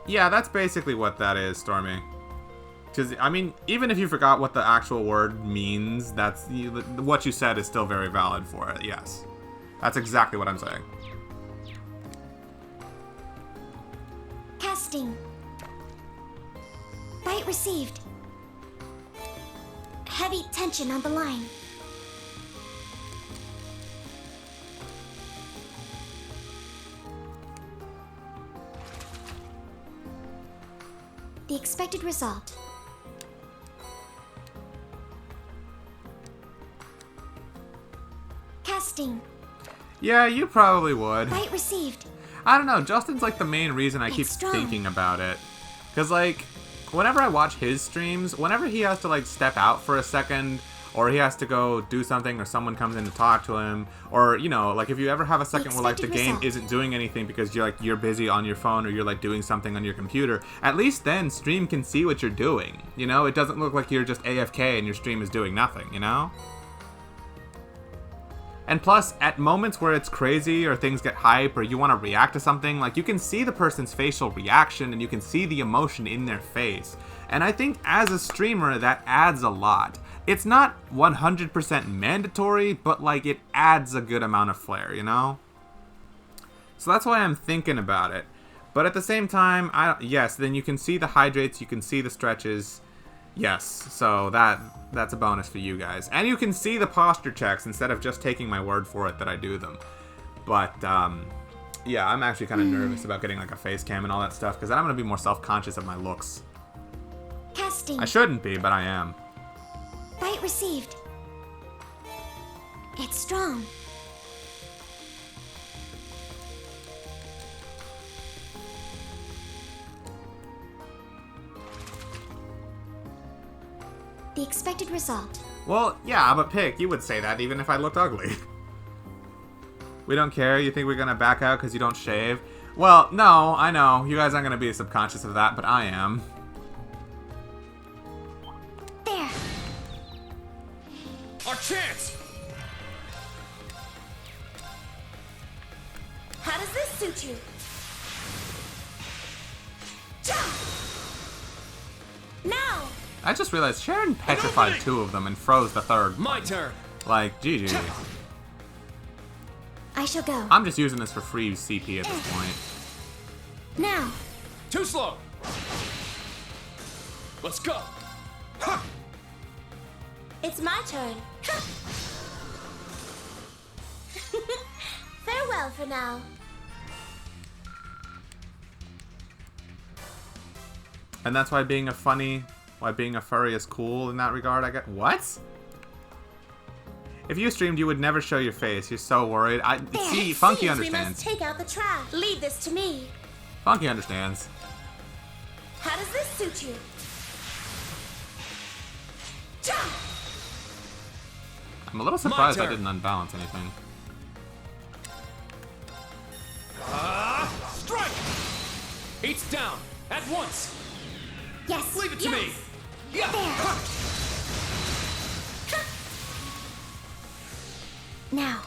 Yeah, that's basically what that is, Stormy. Because, I mean, even if you forgot what the actual word means, that's what you said is still very valid for it, yes. That's exactly what I'm saying. Casting. Bite received. Heavy tension on the line. The expected result. Casting. Yeah, you probably would. Bite received. I don't know, Justin's like the main reason I keep strong. thinking about it. Because like, whenever I watch his streams, whenever he has to like step out for a second, or he has to go do something, or someone comes in to talk to him, or, you know, like if you ever have a second where like the game isn't doing anything because you're busy on your phone or you're like doing something on your computer, at least then stream can see what you're doing. You know, it doesn't look like you're just AFK and your stream is doing nothing, you know? And plus, at moments where it's crazy or things get hype or you want to react to something, like you can see the person's facial reaction and you can see the emotion in their face. And I think as a streamer, that adds a lot. It's not 100% mandatory, but like it adds a good amount of flair, you know? So that's why I'm thinking about it. But at the same time, yes, then you can see the hydrates, you can see the stretches. Yes, so that's a bonus for you guys. And you can see the posture checks instead of just taking my word for it that I do them. But, yeah, I'm actually kind of nervous about getting like a face cam and all that stuff, because then I'm going to be more self-conscious of my looks. Casting. I shouldn't be, but I am. Bite received. It's strong. The expected result. Well, yeah, but Pick, you would say that even if I looked ugly. We don't care? You think we're gonna back out because you don't shave? Well, no, I know. You guys aren't gonna be subconscious of that, but I am. There. Our chance! How does this suit you? Now! I just realized Sharon petrified 2 of them and froze the 3rd. My turn. Like, GG. I shall go. I'm just using this for free CP at this point. Now. Too slow. Let's go. Ha! It's my turn. Farewell for now. And that's why being a furry is cool in that regard, I guess. What? If you streamed, you would never show your face. You're so worried. See, Funky Seems understands. We must take out the trash. Leave this to me. Funky understands. How does this suit you? I'm a little surprised I didn't unbalance anything. Strike! Eight's down. At once. Yes. Leave it to me. Yeah. Now.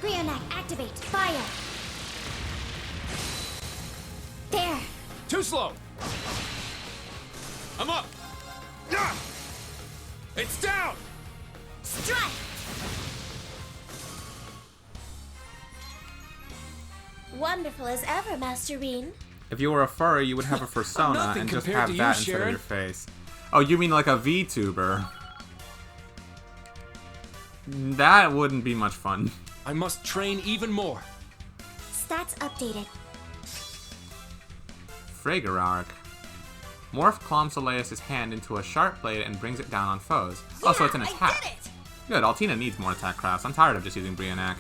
Brionac, activate. Fire. There. Too slow. I'm up. Yeah. It's down. Strike. Wonderful as ever, Master Reen. If you were a furry, you would have a persona Nothing and just compared have to you, that instead of Sharon. your face. Oh, you mean like a VTuber? That wouldn't be much fun. I must train even more. Stats updated. Fragerark. Morph Clom Soleus' hand into a sharp blade and brings it down on foes. Oh, so it's an attack. I did it! Good, Altina needs more attack crafts. I'm tired of just using Brionac.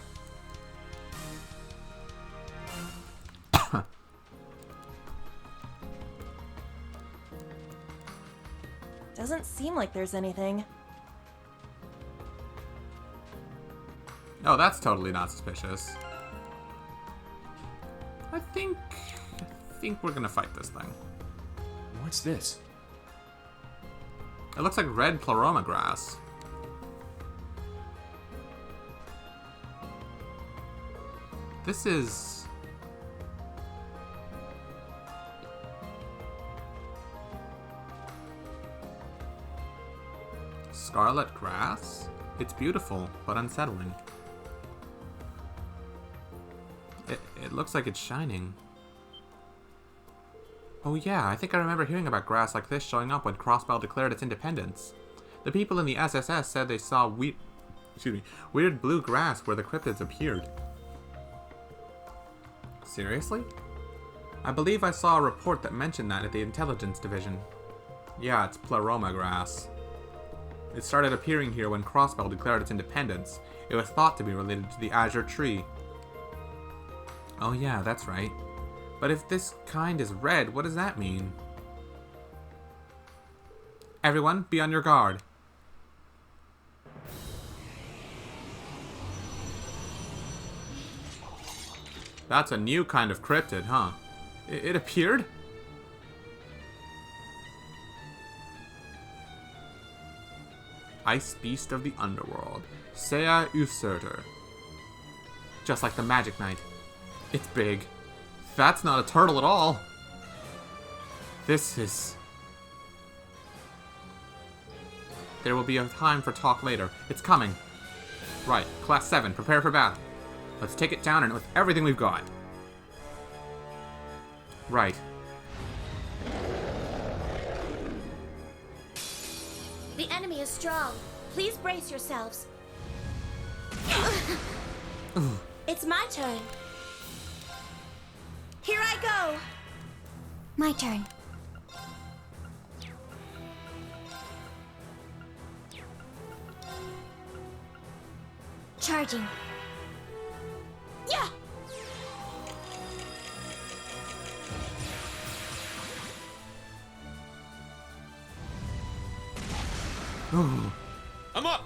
Doesn't seem like there's anything. Oh, that's totally not suspicious. I think we're gonna fight this thing. What's this? It looks like red pleroma grass. This is... Scarlet grass? It's beautiful, but unsettling. It looks like it's shining. Oh yeah, I think I remember hearing about grass like this showing up when Crossbell declared its independence. The people in the SSS said they saw weird blue grass where the cryptids appeared. Seriously? I believe I saw a report that mentioned that at the intelligence division. Yeah, it's pleroma grass. It started appearing here when Crossbell declared its independence. It was thought to be related to the Azure Tree. Oh yeah, that's right. But if this kind is red, what does that mean? Everyone, be on your guard. That's a new kind of cryptid, huh? It appeared? Ice Beast of the Underworld. Sea Usurter. Just like the Magic Knight. It's big. That's not a turtle at all. This is... There will be a time for talk later. It's coming. Right, Class 7, prepare for battle. Let's take it down and with everything we've got. Right. The enemy is strong. Please brace yourselves. It's my turn. Here I go. My turn. Charging. Yeah. I'm up!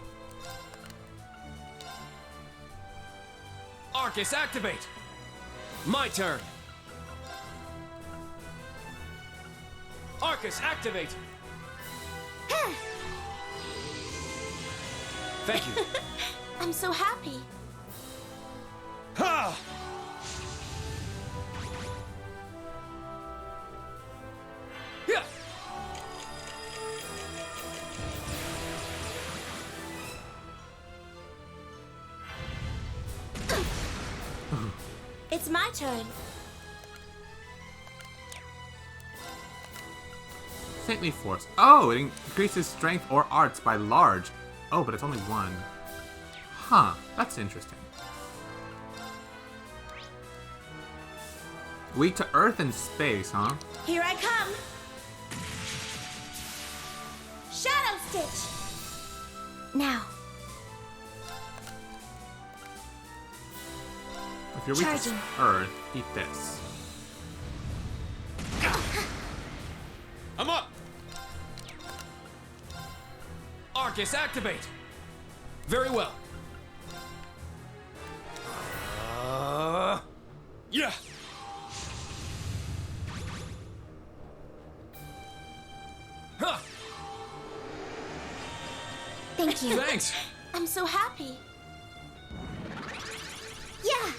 Arcus, activate! My turn! Arcus, activate! Thank you. I'm so happy. Ha! Yeah! It's my turn. Saintly Force. Oh, it increases strength or arts by large. Oh, but it's only one. Huh, that's interesting. Weak to earth and space, huh? Here I come. Shadow Stitch. Now. If you're weak to Charging. earth, eat this. I'm up! Arcus, activate! Very well. Yeah! Huh! Thank you. Thanks! I'm so happy. Yeah.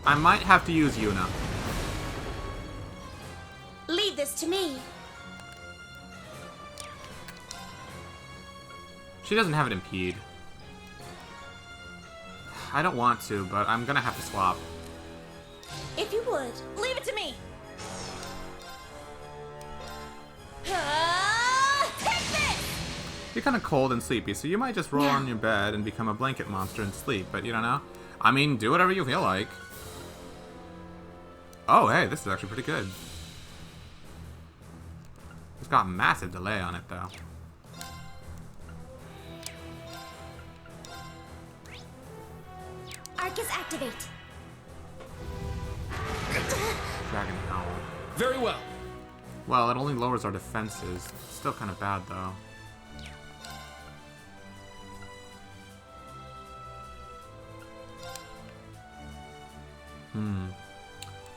I might have to use Yuna. Leave this to me. She doesn't have it impede. I don't want to, but I'm gonna have to swap. If you would. Leave it to me. Take this! You're kind of cold and sleepy, so you might just roll on your bed and become a blanket monster and sleep, but you don't know. I mean, do whatever you feel like. Oh, hey, this is actually pretty good. It's got a massive delay on it, though. Arcus, activate. Dragon Howl. Very well. Well, it only lowers our defenses. Still kind of bad, though.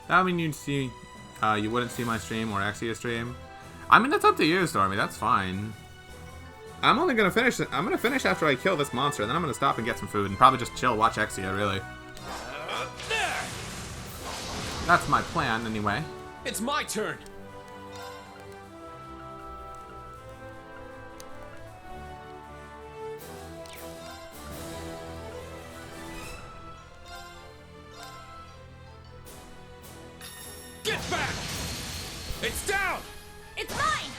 That would mean you'd see, you wouldn't see my stream or Exia stream. I mean, that's up to you, Stormy. That's fine. I'm only gonna finish. I'm gonna finish after I kill this monster, and then I'm gonna stop and get some food and probably just chill, watch Exia. Really. There! That's my plan, anyway. It's my turn! Get back! It's down! It's mine!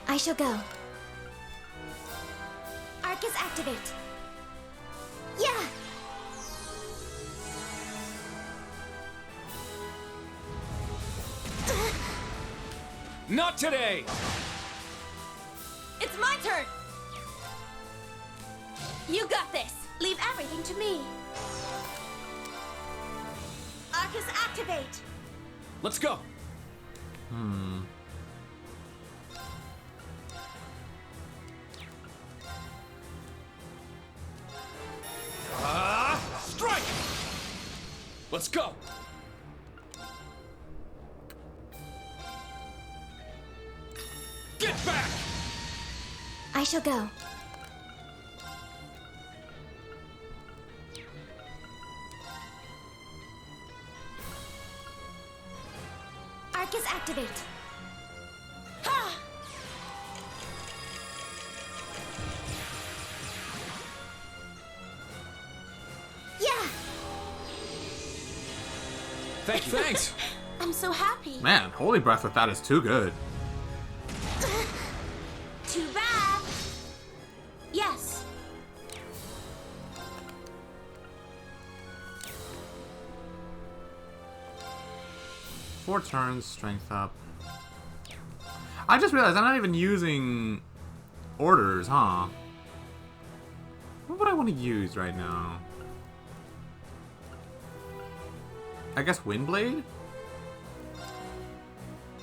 I shall go. Arcus, activate. Yeah. Not today! It's my turn! You got this! Leave everything to me! Arcus, activate! Let's go! Strike! Let's go! Get back! I shall go. Arcus, activate! Ha! Yeah! Thanks! I'm so happy. Man, Holy Breath with that is too good. Too bad. Yes. Four turns, strength up. I just realized I'm not even using orders, huh? What would I want to use right now? I guess Windblade?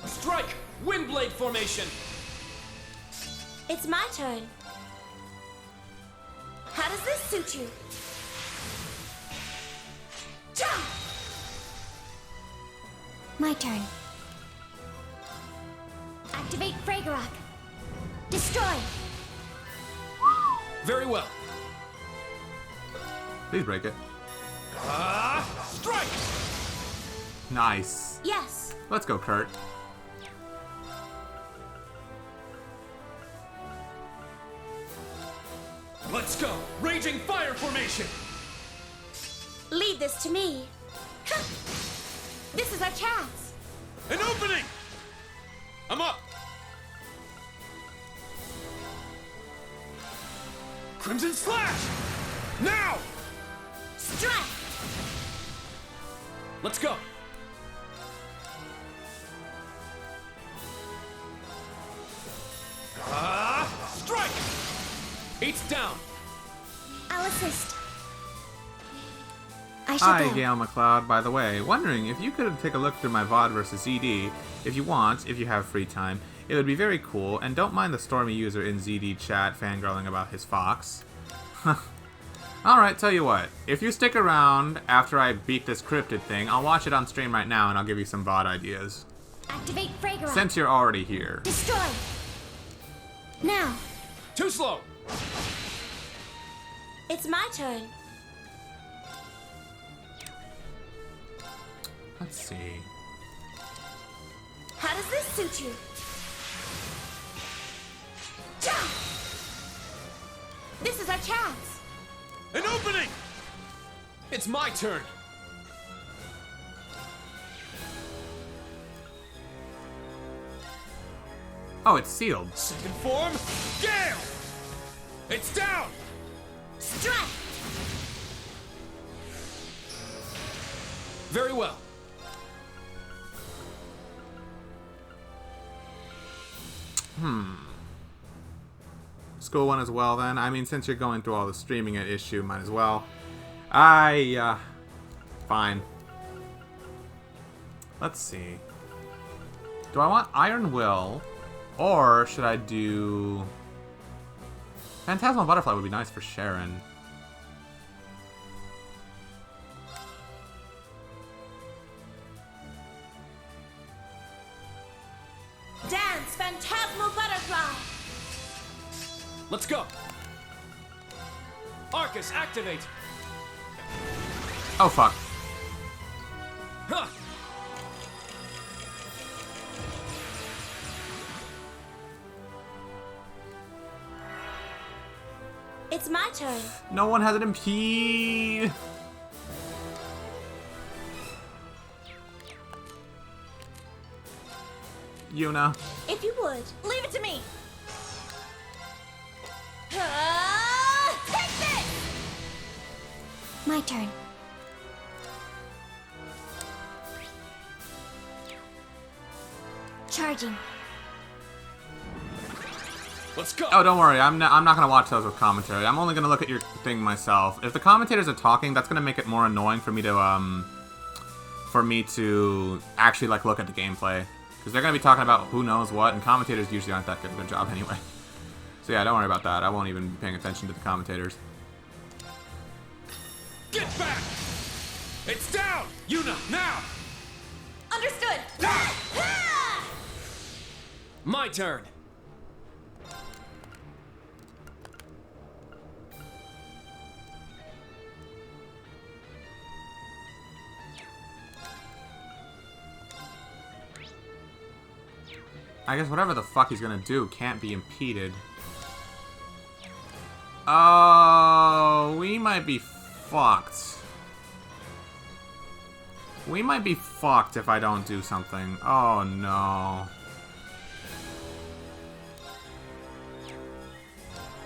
Strike! Windblade formation! It's my turn. How does this suit you? Jump! My turn. Activate Fragorok. Destroy. Very well. Please break it. Strike! Nice. Yes. Let's go, Kurt. Let's go! Raging fire formation! Leave this to me. Ha! This is our chance. An opening! I'm up! Crimson Slash! Now! Strike. Let's go! Strike! Eight's down! I'll assist. I shall Hi, go. Gail McLeod. By the way, wondering if you could take a look through my VOD versus ZD if you want, if you have free time. It would be very cool, and don't mind the Stormy user in ZD chat fangirling about his fox. Alright, tell you what. If you stick around after I beat this cryptid thing, I'll watch it on stream right now and I'll give you some VOD ideas. Activate Fragorok. Since you're already here. Destroy. Now. Too slow! It's my turn. Let's see. How does this suit you? Jump! This is our chance. An opening! It's my turn! Oh, it's sealed. Second form, Gale! It's down! Strike! Very well. School one as well then. I mean, since you're going through all the streaming at issue, might as well. Fine. Let's see. Do I want Iron Will? Or should I do... Phantasmal Butterfly would be nice for Sharon. Dance, Phantasmal Butterfly! Let's go! Arcus, activate! Oh, fuck. Huh! It's my turn. No one has an impede. Yuna. If you would, leave it to me. Take this! My turn. Charging. Let's go. Oh, don't worry. I'm not gonna watch those with commentary. I'm only gonna look at your thing myself. If the commentators are talking, that's gonna make it more annoying for me to actually like look at the gameplay, because they're gonna be talking about who knows what, and commentators usually aren't that good of a job anyway. So yeah, don't worry about that. I won't even be paying attention to the commentators. Get back! It's down! Yuna, now! Understood! My turn! I guess whatever the fuck he's gonna do can't be impeded. Oh, we might be fucked. We might be fucked if I don't do something. Oh no.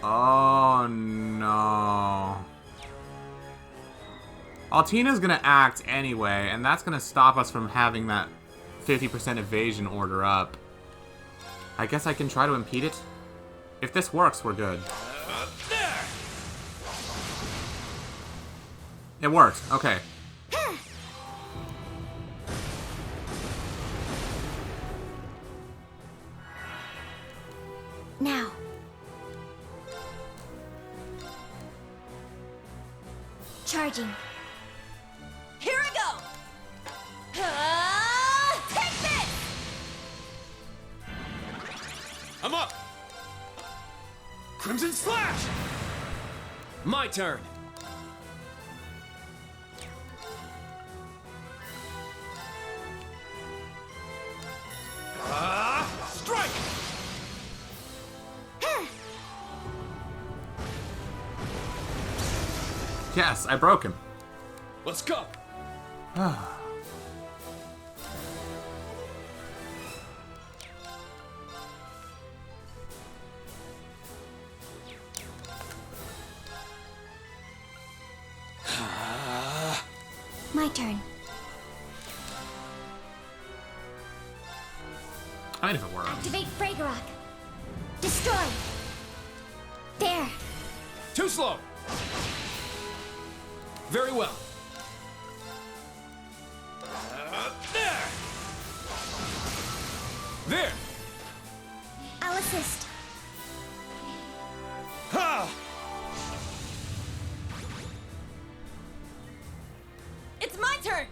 Oh no. Altina's gonna act anyway, and that's gonna stop us from having that 50% evasion order up. I guess I can try to impede it. If this works, we're good. It worked. Okay. Now. Charging. Here I go! Take this! I'm up! Crimson Slash! My turn! Strike! Yes, I broke him. Let's go! My turn. I mean, if it works. Activate Fragorock. Destroy. There. Too slow! Very well. There! There! I'll assist. Ha! It's my turn!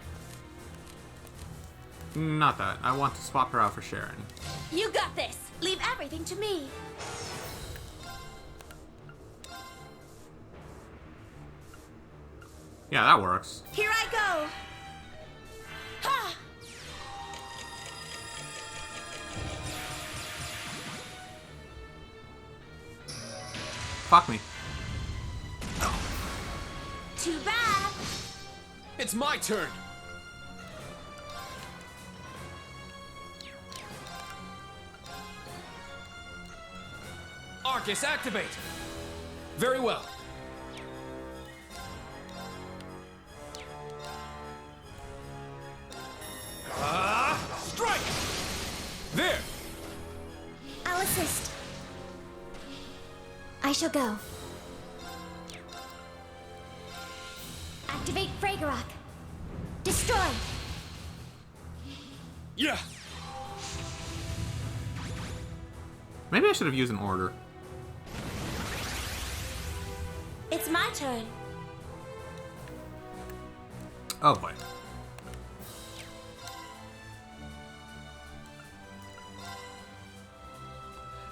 Not that. I want to swap her out for Sharon. You got this! Leave everything to me. Yeah, that works. Here I go. Ha! Fuck me. Too bad. It's my turn! Arcus, activate! Very well. Strike! There! I'll assist. I shall go. Activate Fragorock. Destroy. Yeah! Maybe I should have used an order. It's my turn. Oh boy.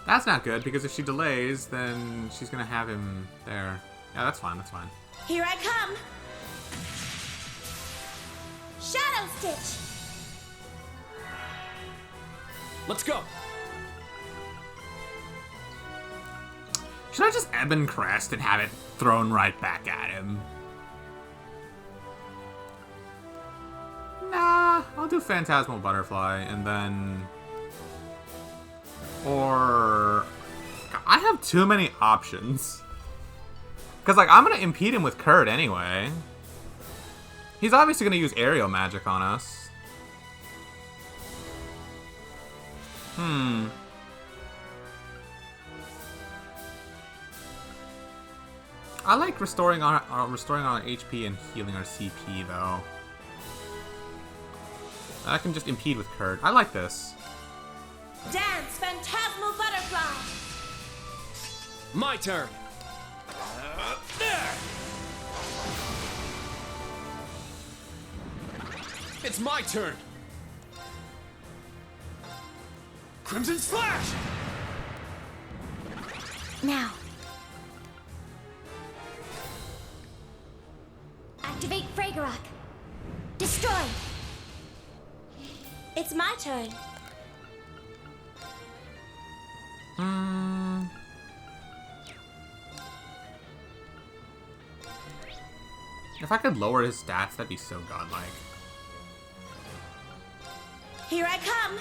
That's not good, because if she delays, then she's gonna have him there. Yeah, that's fine, that's fine. Here I come. Shadow Stitch. Let's go! Should I just Ebon Crest and have it thrown right back at him? Nah, I'll do Phantasmal Butterfly, and then... Or... I have too many options. Because, like, I'm going to impede him with Kurt anyway. He's obviously going to use Aerial Magic on us. I like restoring our HP and healing our CP though. I can just impede with Kurt. I like this. Dance, phantasmal butterfly! My turn. There! It's my turn! Crimson Slash! Now. Activate Fragorok. Destroy! It's my turn. If I could lower his stats, that'd be so godlike. Here I come!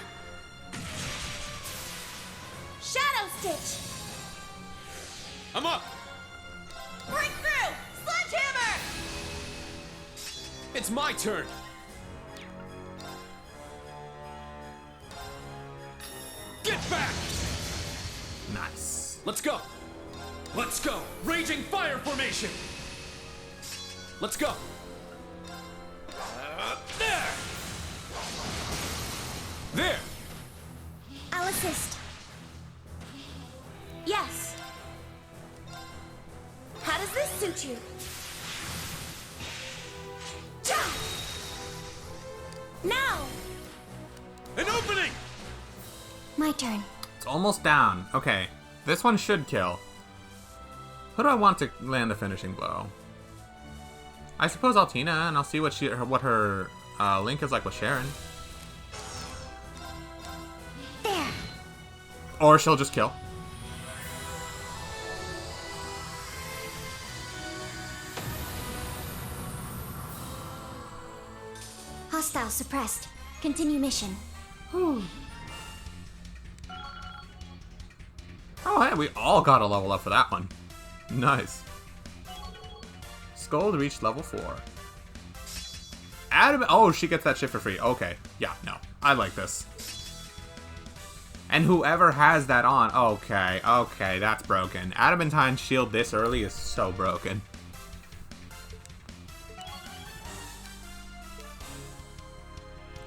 Shadow Stitch! I'm up! Breakthrough! Sledgehammer! It's my turn! Get back! Nice. Let's go! Let's go! Raging Fire Formation! Let's go! There! There! I'll assist. Yes. How does this suit you? Jump! Now! An opening! My turn. It's almost down. Okay, this one should kill. Who do I want to land the finishing blow? I suppose Altina, and I'll see what her link is like with Sharon. There. Or she'll just kill. Hostile suppressed. Continue mission. Oh, hey, we all got a level up for that one. Nice. Scold reached level 4. Oh, she gets that shit for free. Okay. Yeah, no. I like this. And whoever has that on... Okay, that's broken. Adamantine shield this early is so broken.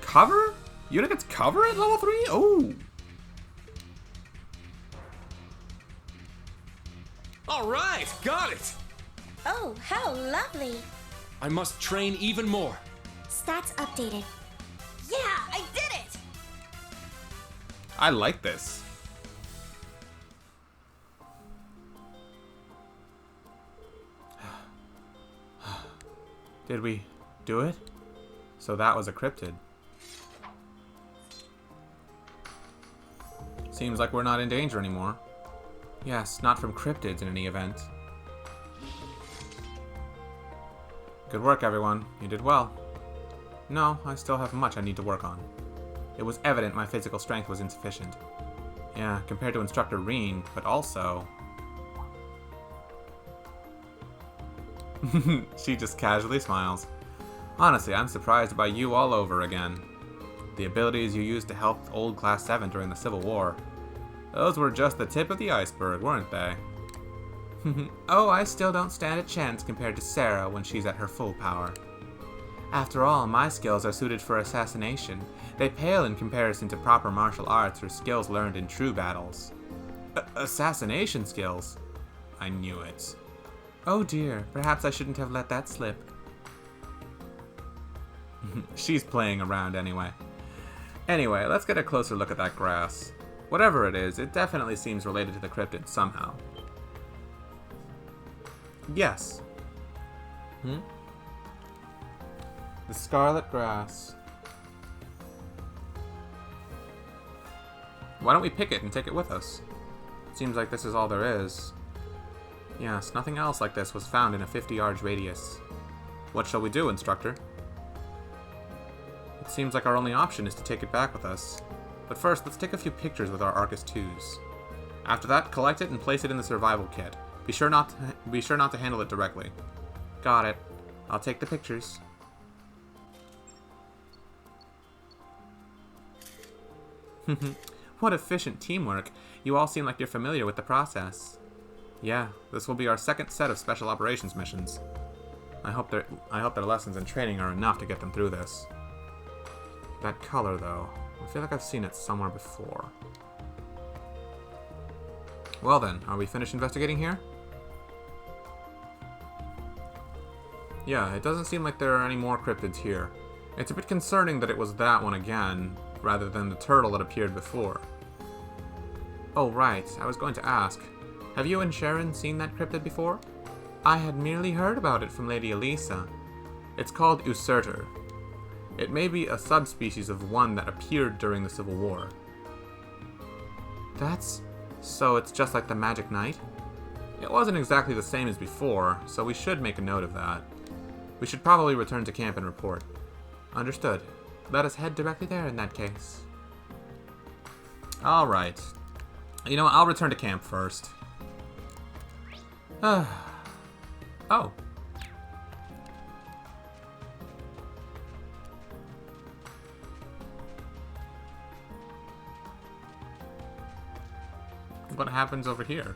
Cover? Unit gets cover at level 3? Oh. Alright, got it! Oh, how lovely. I must train even more. Stats updated. Yeah, I did it! I like this. Did we do it? So that was a cryptid. Seems like we're not in danger anymore. Yes, not from cryptids in any event. Good work, everyone. You did well. No, I still have much I need to work on. It was evident my physical strength was insufficient. Yeah, compared to Instructor Reen, but also... She just casually smiles. Honestly, I'm surprised by you all over again. The abilities you used to help old Class 7 during the Civil War. Those were just the tip of the iceberg, weren't they? Oh, I still don't stand a chance compared to Sarah when she's at her full power. After all, my skills are suited for assassination. They pale in comparison to proper martial arts or skills learned in true battles. Assassination skills? I knew it. Oh dear, perhaps I shouldn't have let that slip. She's playing around anyway. Anyway, let's get a closer look at that grass. Whatever it is, it definitely seems related to the cryptid somehow. Yes. The scarlet grass. Why don't we pick it and take it with us? Seems like this is all there is. Yes, nothing else like this was found in a 50-yard radius. What shall we do, Instructor? It seems like our only option is to take it back with us. But first, let's take a few pictures with our Arcus 2s. After that, collect it and place it in the survival kit. Be sure not to handle it directly. Got it. I'll take the pictures. What efficient teamwork. You all seem like you're familiar with the process. Yeah, this will be our second set of special operations missions. I hope their lessons and training are enough to get them through this. That color, though, I feel like I've seen it somewhere before. Well then, are we finished investigating here? Yeah, it doesn't seem like there are any more cryptids here. It's a bit concerning that it was that one again, rather than the turtle that appeared before. Oh right, I was going to ask. Have you and Sharon seen that cryptid before? I had merely heard about it from Lady Elisa. It's called Usurter. It may be a subspecies of one that appeared during the Civil War. So it's just like the Magic Knight? It wasn't exactly the same as before, so we should make a note of that. We should probably return to camp and report. Understood. Let us head directly there in that case. Alright. You know what, I'll return to camp first. Oh. What happens over here?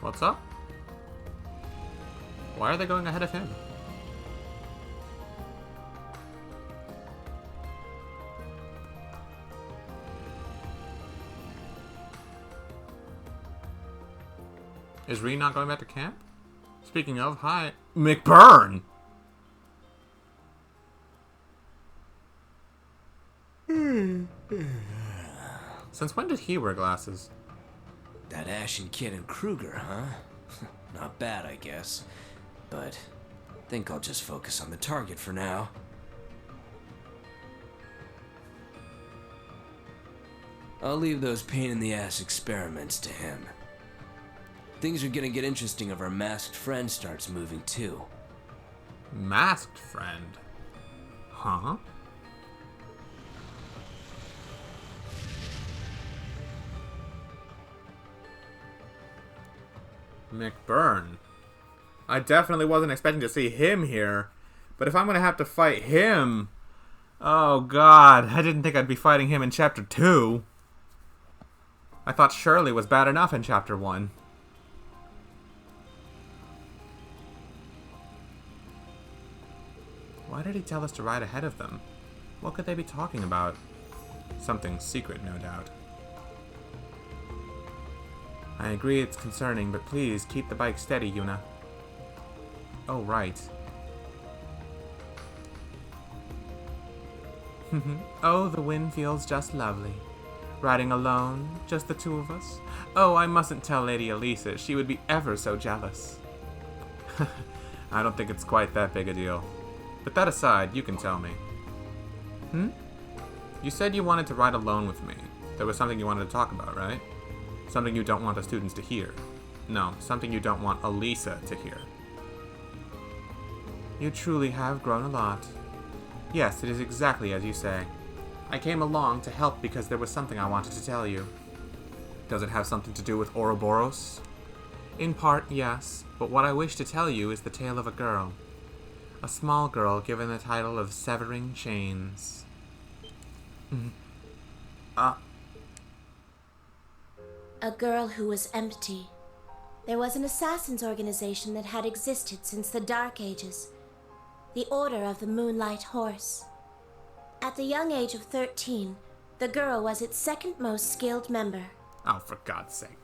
What's up? Why are they going ahead of him? Is Ree not going back to camp? Speaking of, hi, McBurn! Since when did he wear glasses? That Ashen Kid and Kruger, huh? Not bad, I guess. But I think I'll just focus on the target for now. I'll leave those pain-in-the-ass experiments to him. Things are gonna get interesting if our masked friend starts moving too. Masked friend? Huh? McBurn. I definitely wasn't expecting to see him here, but if I'm gonna have to fight him... Oh god, I didn't think I'd be fighting him in Chapter 2. I thought Shirley was bad enough in Chapter 1. Why did he tell us to ride ahead of them? What could they be talking about? Something secret, no doubt. I agree it's concerning, but please keep the bike steady, Yuna. Oh, right. Oh, the wind feels just lovely. Riding alone, just the two of us. Oh, I mustn't tell Lady Elisa. She would be ever so jealous. I don't think it's quite that big a deal. But that aside, you can tell me. You said you wanted to ride alone with me. There was something you wanted to talk about, right? Something you don't want the students to hear. No, something you don't want Elisa to hear. You truly have grown a lot. Yes, it is exactly as you say. I came along to help because there was something I wanted to tell you. Does it have something to do with Ouroboros? In part, yes, but what I wish to tell you is the tale of a girl. A small girl given the title of Severing Chains. A girl who was empty. There was an assassins' organization that had existed since the Dark Ages. The Order of the Moonlight Horse. At the young age of 13, the girl was its second most skilled member. Oh, for God's sake.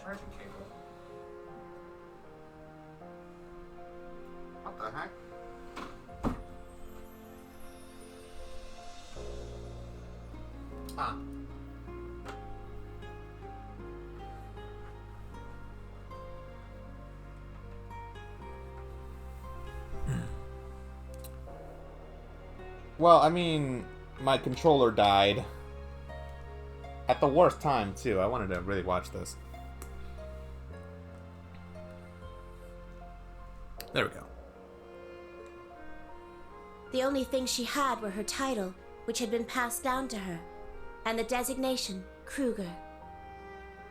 Charging cable. What the heck? Ah. Well, I mean, my controller died. At the worst time, too. I wanted to really watch this. There we go. The only thing she had were her title, which had been passed down to her, and the designation, Kruger.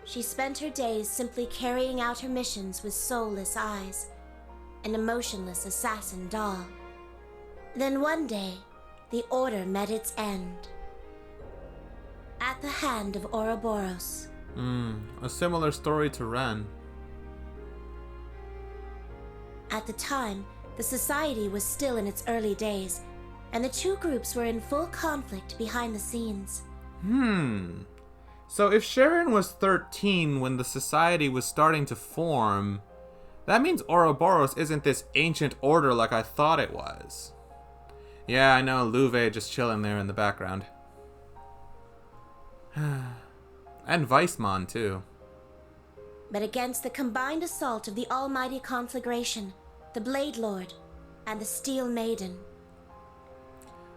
She spent her days simply carrying out her missions with soulless eyes, an emotionless assassin doll. Then one day, the Order met its end. At the hand of Ouroboros. A similar story to Ren. At the time, the society was still in its early days, and the two groups were in full conflict behind the scenes. So if Sharon was 13 when the society was starting to form, that means Ouroboros isn't this ancient order like I thought it was. Yeah, I know, Louve just chilling there in the background. And Weissmon, too. But against the combined assault of the almighty conflagration, the Blade Lord, and the Steel Maiden.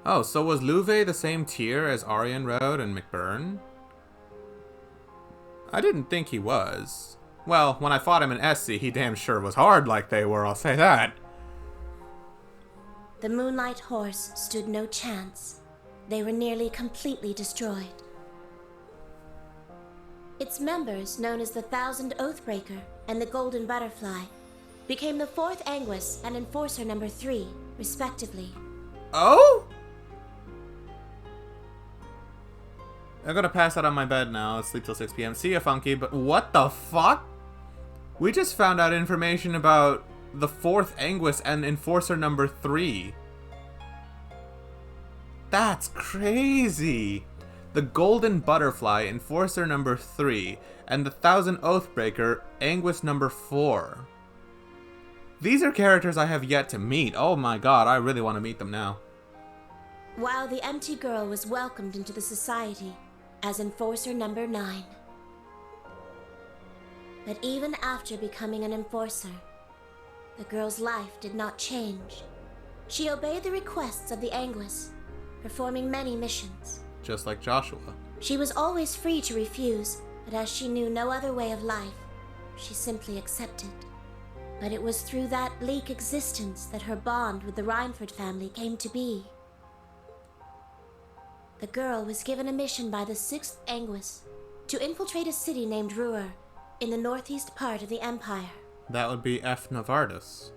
Oh, so was Louve the same tier as Aryan Road and McBurn? I didn't think he was. Well, when I fought him in SC, he damn sure was hard like they were, I'll say that. The Moonlight Horse stood no chance. They were nearly completely destroyed. Its members, known as the Thousand Oathbreaker and the Golden Butterfly, became the 4th Anguis and Enforcer number 3, respectively. Oh? I'm gonna pass out on my bed now. Sleep till 6 p.m. See ya, Funky. But what the fuck? We just found out information about the 4th Anguis and Enforcer number 3. That's crazy. The Golden Butterfly, Enforcer number 3, and the Thousand Oathbreaker, Anguis number 4. These are characters I have yet to meet. Oh my god, I really want to meet them now. While the Empty Girl was welcomed into the society as Enforcer number 9. But even after becoming an Enforcer, the girl's life did not change. She obeyed the requests of the Anguis, performing many missions. Just like Joshua. She was always free to refuse, but as she knew no other way of life, she simply accepted. But it was through that bleak existence that her bond with the Reinford family came to be. The girl was given a mission by the 6th Anguis to infiltrate a city named Ruhr in the northeast part of the Empire. That would be F. Novardus.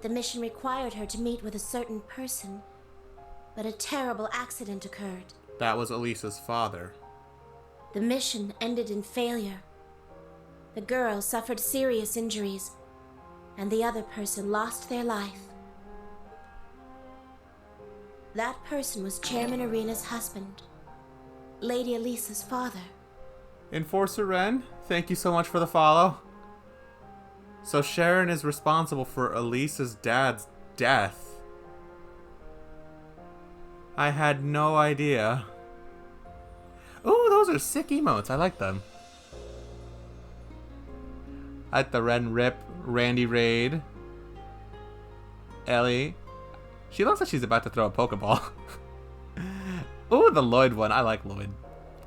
The mission required her to meet with a certain person, but a terrible accident occurred. That was Elisa's father. The mission ended in failure. The girl suffered serious injuries, and the other person lost their life. That person was Chairman Arena's husband, Lady Elisa's father. Enforcer Ren, thank you so much for the follow. So Sharon is responsible for Elisa's dad's death. I had no idea. Ooh, those are sick emotes. I like them. I like the Ren Rip, Randy Raid, Ellie. She looks like she's about to throw a Pokeball. Ooh, the Lloyd one. I like Lloyd.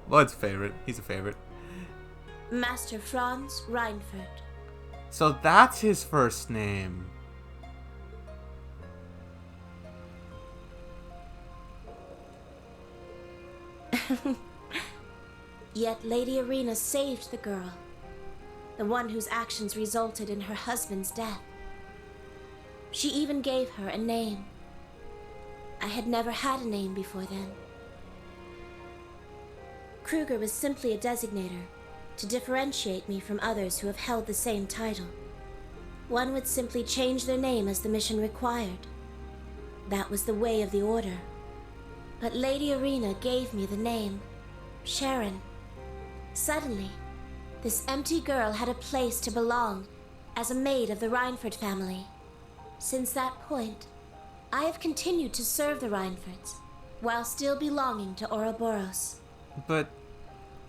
Lloyd's favorite. He's a favorite. Master Franz Reinford. So that's his first name. Yet Lady Arena saved the girl, the one whose actions resulted in her husband's death. She even gave her a name. I had never had a name before then. Kruger was simply a designator to differentiate me from others who have held the same title. One would simply change their name as the mission required. That was the way of the Order. But Lady Arena gave me the name, Sharon. Suddenly, this empty girl had a place to belong as a maid of the Reinford family. Since that point, I have continued to serve the Reinfords, while still belonging to Ouroboros. But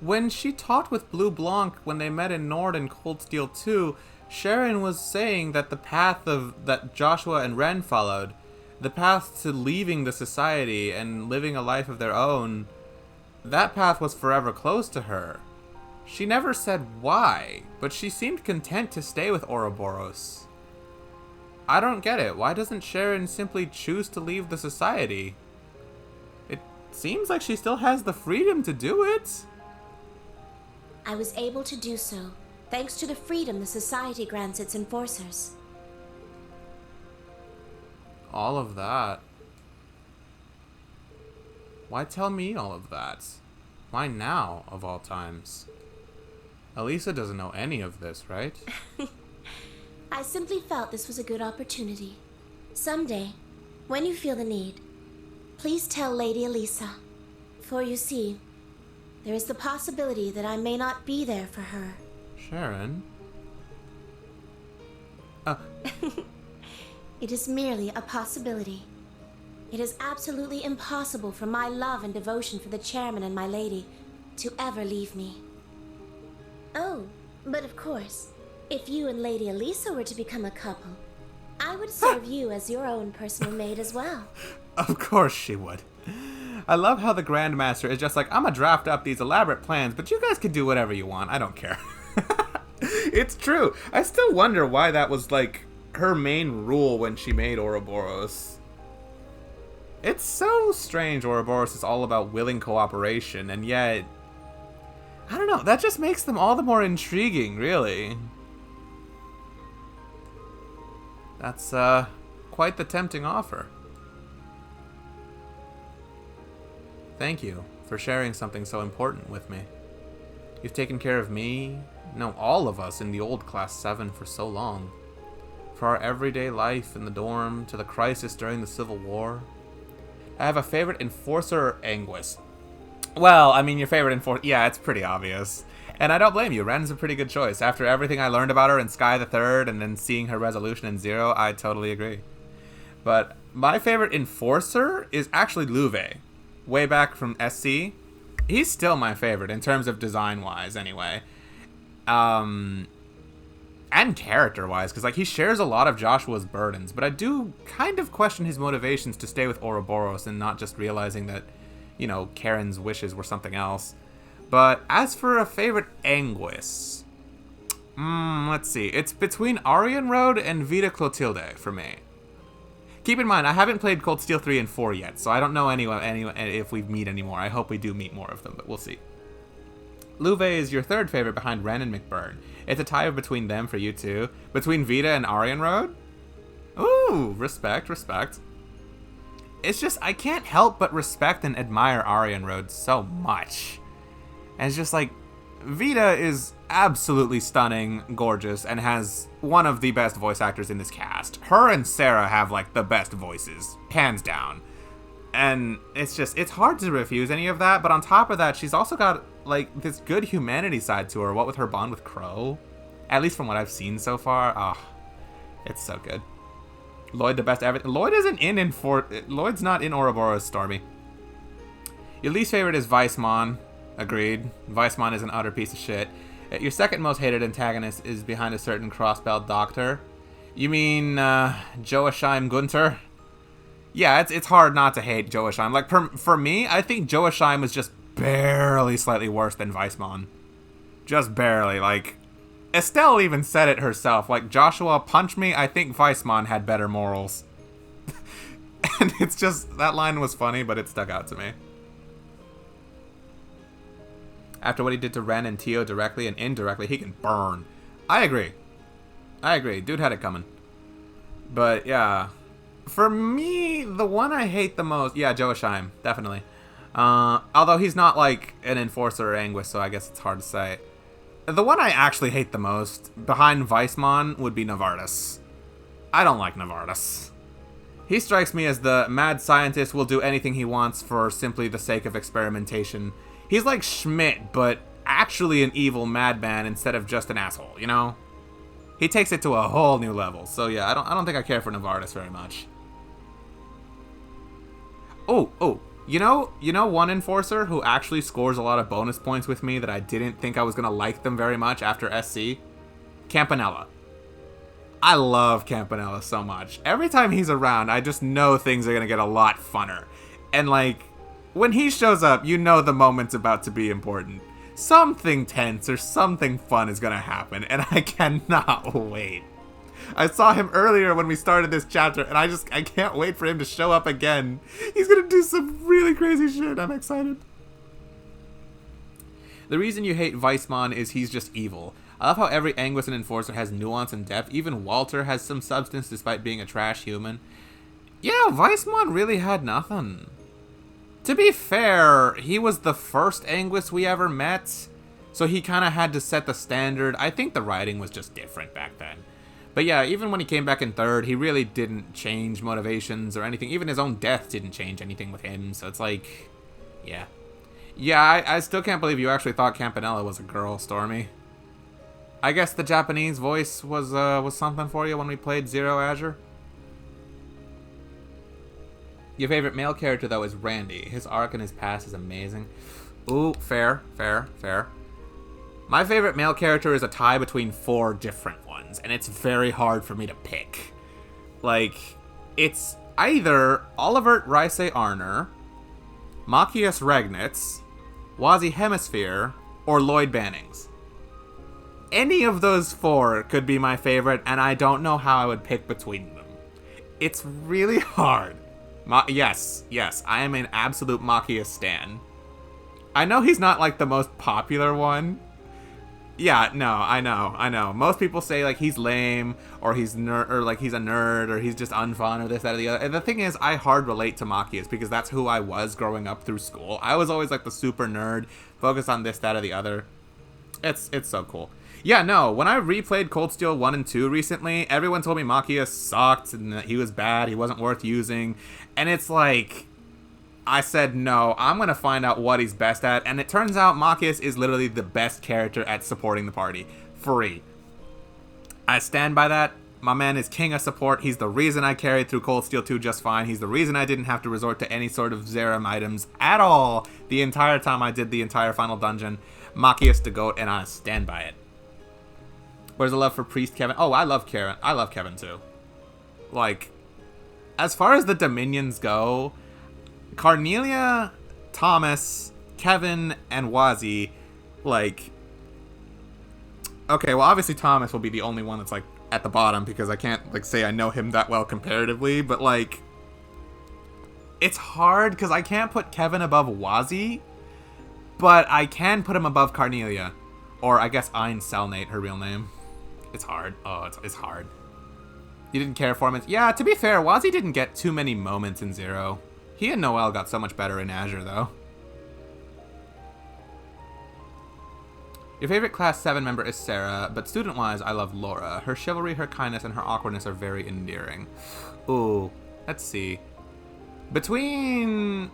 when she talked with Blue Blanc when they met in Nord and Cold Steel 2, Sharon was saying that the path that Joshua and Ren followed, the path to leaving the society and living a life of their own, that path was forever closed to her. She never said why, but she seemed content to stay with Ouroboros. I don't get it. Why doesn't Sharon simply choose to leave the society? It seems like she still has the freedom to do it. I was able to do so, thanks to the freedom the society grants its enforcers. All of that. Why tell me all of that? Why now, of all times? Elisa doesn't know any of this, right? I simply felt this was a good opportunity. Someday, when you feel the need, please tell Lady Elisa. For you see, there is the possibility that I may not be there for her. Sharon? It is merely a possibility. It is absolutely impossible for my love and devotion for the chairman and my lady to ever leave me. Oh, but of course, if you and Lady Elisa were to become a couple, I would serve you as your own personal maid as well. Of course she would. I love how the Grandmaster is just like, I'm gonna draft up these elaborate plans, but you guys can do whatever you want. I don't care. It's true. I still wonder why that was, like, her main rule when she made Ouroboros. It's so strange Ouroboros is all about willing cooperation, and yet... I don't know, that just makes them all the more intriguing, really. That's, quite the tempting offer. Thank you for sharing something so important with me. You've taken care of me, no, all of us in the old Class 7 for so long. For our everyday life in the dorm, to the crisis during the Civil War. I have a favorite enforcer, Anguis. Well, I mean, your favorite enforcer... Yeah, it's pretty obvious. And I don't blame you. Ren's a pretty good choice. After everything I learned about her in Sky the Third and then seeing her resolution in Zero, I totally agree. But my favorite enforcer is actually Louve. Way back from SC. He's still my favorite in terms of design-wise, anyway. And character-wise, because, like, he shares a lot of Joshua's burdens. But I do kind of question his motivations to stay with Ouroboros and not just realizing that, you know, Karen's wishes were something else. But as for a favorite Anguis, let's see. It's between Aryan Road and Vita Clotilde for me. Keep in mind, I haven't played Cold Steel 3 and 4 yet, so I don't know anyone if we meet anymore. I hope we do meet more of them, but we'll see. Louve is your third favorite behind Ren and McBurn. It's a tie between them for you too. Between Vita and Aryan Road? Ooh, respect, respect. It's just, I can't help but respect and admire Aryan Road so much. And it's just like, Vita is absolutely stunning, gorgeous, and has one of the best voice actors in this cast. Her and Sarah have, like, the best voices, hands down. And it's just, it's hard to refuse any of that, but on top of that, she's also got, like, this good humanity side to her, what with her bond with Crow. At least from what I've seen so far. Oh, it's so good. Lloyd, the best ever. Lloyd isn't Lloyd's not in Ouroboros, Stormy. Your least favorite is Weissmon. Agreed. Weissmon is an utter piece of shit. Your second most hated antagonist is behind a certain Crossbell doctor. You mean, Joachim Gunther? Yeah, it's hard not to hate Joachim. Like, for me, I think Joachim was just barely slightly worse than Weissmon. Just barely. Like, Estelle even said it herself. Like, Joshua, punch me, I think Weissmon had better morals. And it's just, that line was funny, but it stuck out to me. After what he did to Ren and Tio directly and indirectly, he can burn. I agree. Dude had it coming. But, yeah. For me, the one I hate the most... Yeah, Joachim. Definitely. Although he's not, like, an enforcer or Anguis, so I guess it's hard to say. The one I actually hate the most, behind Weissmon, would be Novartis. I don't like Novartis. He strikes me as the mad scientist will do anything he wants for simply the sake of experimentation. He's like Schmidt, but actually an evil madman instead of just an asshole, you know? He takes it to a whole new level. So yeah, I don't think I care for Novartis very much. Oh, you know one enforcer who actually scores a lot of bonus points with me that I didn't think I was gonna like them very much after SC? Campanella. I love Campanella so much. Every time he's around, I just know things are gonna get a lot funner. And like, when he shows up, you know the moment's about to be important. Something tense or something fun is gonna happen, and I cannot wait. I saw him earlier when we started this chapter, and I can't wait for him to show up again. He's gonna do some really crazy shit. I'm excited. The reason you hate Weissmon is he's just evil. I love how every Anguistan enforcer has nuance and depth. Even Walter has some substance despite being a trash human. Yeah, Weissmon really had nothing. To be fair, he was the first Anguis we ever met, so he kind of had to set the standard. I think the writing was just different back then. But yeah, even when he came back in third, he really didn't change motivations or anything. Even his own death didn't change anything with him, so it's like, yeah. Yeah, I still can't believe you actually thought Campanella was a girl, Stormy. I guess the Japanese voice was something for you when we played Zero Azure. Your favorite male character, though, is Randy. His arc and his past is amazing. Ooh, fair. My favorite male character is a tie between 4 different ones, and it's very hard for me to pick. Like, it's either Olivert Reise Arner, Machias Regnitz, Wazi Hemisphere, or Lloyd Bannings. Any of those 4 could be my favorite, and I don't know how I would pick between them. It's really hard. Yes, I am an absolute Machias stan. I know he's not, like, the most popular one. Yeah, no, I know. Most people say, like, he's lame, or he's he's a nerd, or he's just unfun, or this, that, or the other. And the thing is, I hard relate to Machias, because that's who I was growing up through school. I was always, like, the super nerd, focused on this, that, or the other. It's so cool. Yeah, no, when I replayed Cold Steel 1 and 2 recently, everyone told me Machias sucked, and that he was bad, he wasn't worth using. And it's like, I said, no, I'm going to find out what he's best at. And it turns out Machias is literally the best character at supporting the party. Free. I stand by that. My man is king of support. He's the reason I carried through Cold Steel 2 just fine. He's the reason I didn't have to resort to any sort of Zerum items at all the entire time I did the entire final dungeon. Machias the GOAT, and I stand by it. Where's the love for Priest Kevin? Oh, I love Kevin. I love Kevin too. Like, as far as the Dominions go, Carnelia, Thomas, Kevin, and Wazi, like, okay, well, obviously Thomas will be the only one that's, like, at the bottom, because I can't, like, say I know him that well comparatively, but, like, it's hard, because I can't put Kevin above Wazi, but I can put him above Carnelia, or I guess Ein Selnate, her real name. It's hard. Oh, it's hard. You didn't care for him? Yeah, to be fair, Wazi didn't get too many moments in Zero. He and Noelle got so much better in Azure, though. Your favorite Class 7 member is Sarah, but student-wise, I love Laura. Her chivalry, her kindness, and her awkwardness are very endearing. Ooh, let's see. Between...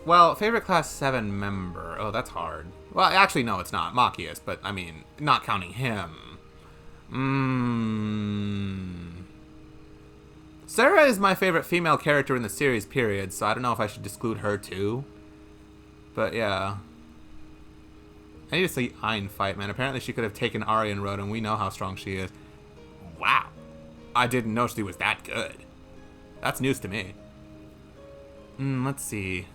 Well, favorite Class 7 member... Oh, that's hard. Well, actually, no, it's not. Machias, but, I mean, not counting him. Sarah is my favorite female character in the series, period, so I don't know if I should exclude her, too. But, yeah. I need to see Ein fight, man. Apparently she could have taken Aryan Road, and we know how strong she is. Wow. I didn't know she was that good. That's news to me. Let's see.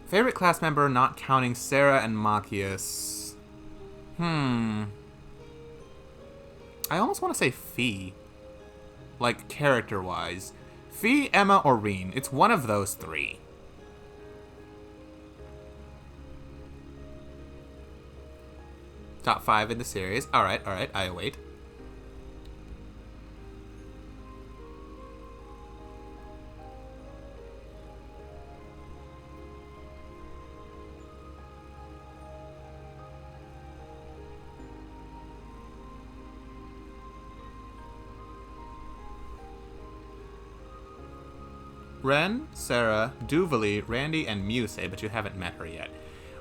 Favorite class member not counting Sarah and Machias. I almost want to say Fee. Like, character-wise. Fee, Emma, or Reen. It's one of those 3. Top 5 in the series. Alright, I await. Ren, Sarah, Duvali, Randy, and Musei, but you haven't met her yet.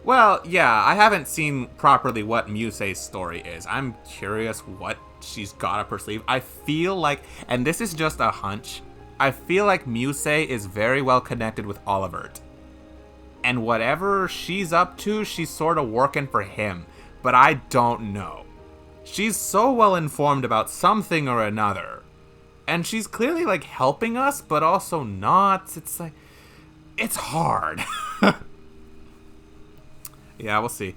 Well, yeah, I haven't seen properly what Musei's story is. I'm curious what she's got up her sleeve. I feel like, and this is just a hunch, I feel like Musei is very well connected with Olivert. And whatever she's up to, she's sort of working for him. But I don't know. She's so well informed about something or another And she's clearly, like, helping us, but also not. It's like, it's hard. Yeah, we'll see.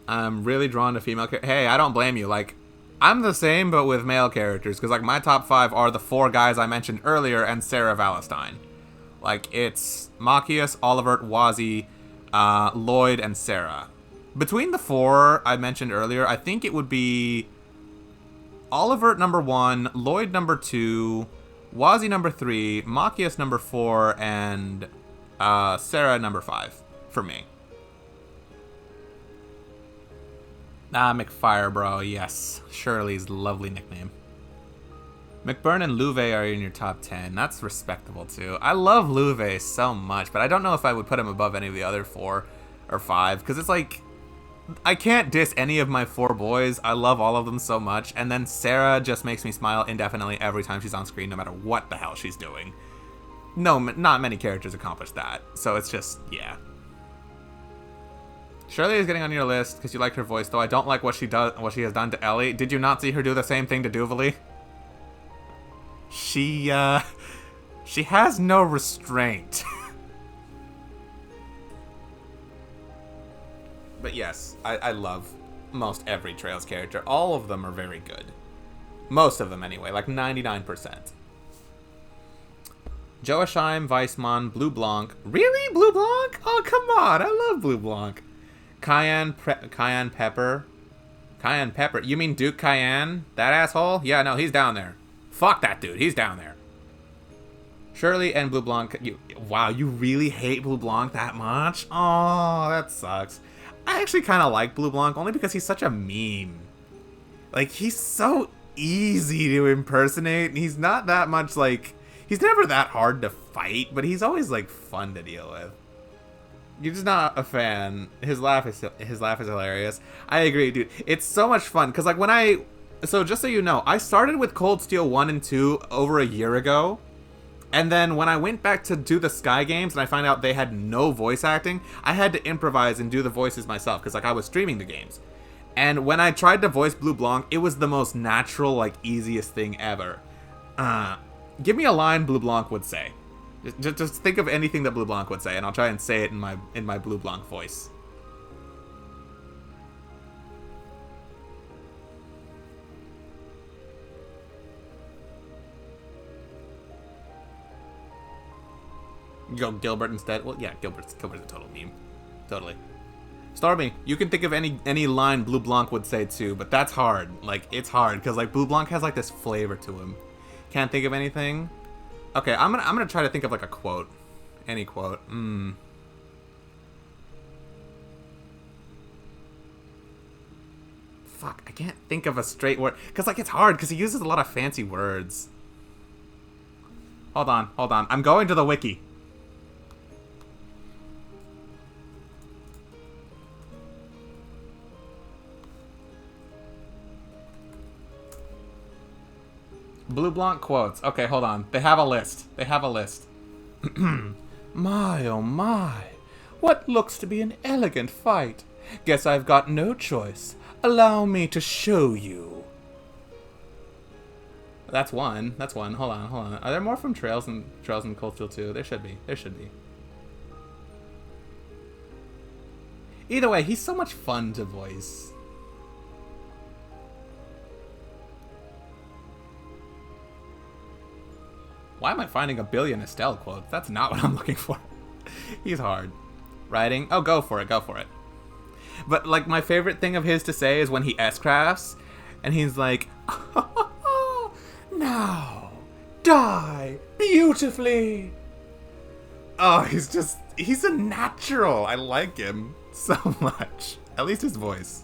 I'm really drawn to female characters. Hey, I don't blame you. Like, I'm the same, but with male characters. Because, like, my top 5 are the 4 guys I mentioned earlier and Sarah Valentine. Like, it's Machias, Olivert, Wazi, Lloyd, and Sarah. Between the 4 I mentioned earlier, I think it would be Olivert number 1, Lloyd number 2, Wazi number 3, Machias number 4, and Sarah number 5 for me. McFire, bro. Yes. Shirley's lovely nickname. McBurn and Louve are in your top 10. That's respectable, too. I love Louve so much, but I don't know if I would put him above any of the other 4 or 5, because it's like, I can't diss any of my 4 boys. I love all of them so much, and then Sarah just makes me smile indefinitely every time she's on screen, no matter what the hell she's doing. No, not many characters accomplish that, so it's just, yeah. Shirley is getting on your list because you like her voice, though I don't like what she has done to Ellie. Did you not see her do the same thing to Duvalie? She has no restraint. But yes, I love most every Trails character. All of them are very good. Most of them, anyway, like 99%. Joachim, Weissman, Blue Blanc. Really? Blue Blanc? Oh, come on. I love Blue Blanc. Cayenne Pepper. Cayenne Pepper. You mean Duke Cayenne? That asshole? Yeah, no, he's down there. Fuck that dude. He's down there. Shirley and Blue Blanc. Wow, you really hate Blue Blanc that much? Oh, that sucks. I actually kind of like Blue Blanc only because he's such a meme. Like, he's so easy to impersonate. And he's not that much, like... He's never that hard to fight, but he's always, like, fun to deal with. You're just not a fan. His laugh is hilarious. I agree, dude. It's so much fun because, like, when so just so you know, I started with Cold Steel 1 and 2 over a year ago, and then when I went back to do the Sky games and I found out they had no voice acting, I had to improvise and do the voices myself because, like, I was streaming the games. And when I tried to voice Blue Blanc, it was the most natural, like, easiest thing ever. Give me a line Blue Blanc would say. Just think of anything that Blue Blanc would say, and I'll try and say it in my Blue Blanc voice. You go Gilbert instead? Well, yeah, Gilbert's a total meme. Totally. Stormy, you can think of any line Blue Blanc would say too, but that's hard. Like, it's hard, because, like, Blue Blanc has, like, this flavor to him. Can't think of anything? Okay, I'm gonna try to think of, like, a quote. Any quote. Fuck, I can't think of a straight word. Because, like, it's hard, because he uses a lot of fancy words. Hold on. I'm going to the wiki. Blue Blanc quotes. Okay, hold on. They have a list. My, oh my. What looks to be an elegant fight. Guess I've got no choice. Allow me to show you. That's one. Hold on. Are there more from Trails and Cold Steel 2? There should be. Either way, he's so much fun to voice. Why am I finding a billion Estelle quotes? That's not what I'm looking for. He's hard. Writing? Oh, go for it. But, like, my favorite thing of his to say is when he S-crafts, and he's like, now, die beautifully. Oh, he's a natural. I like him so much. At least his voice.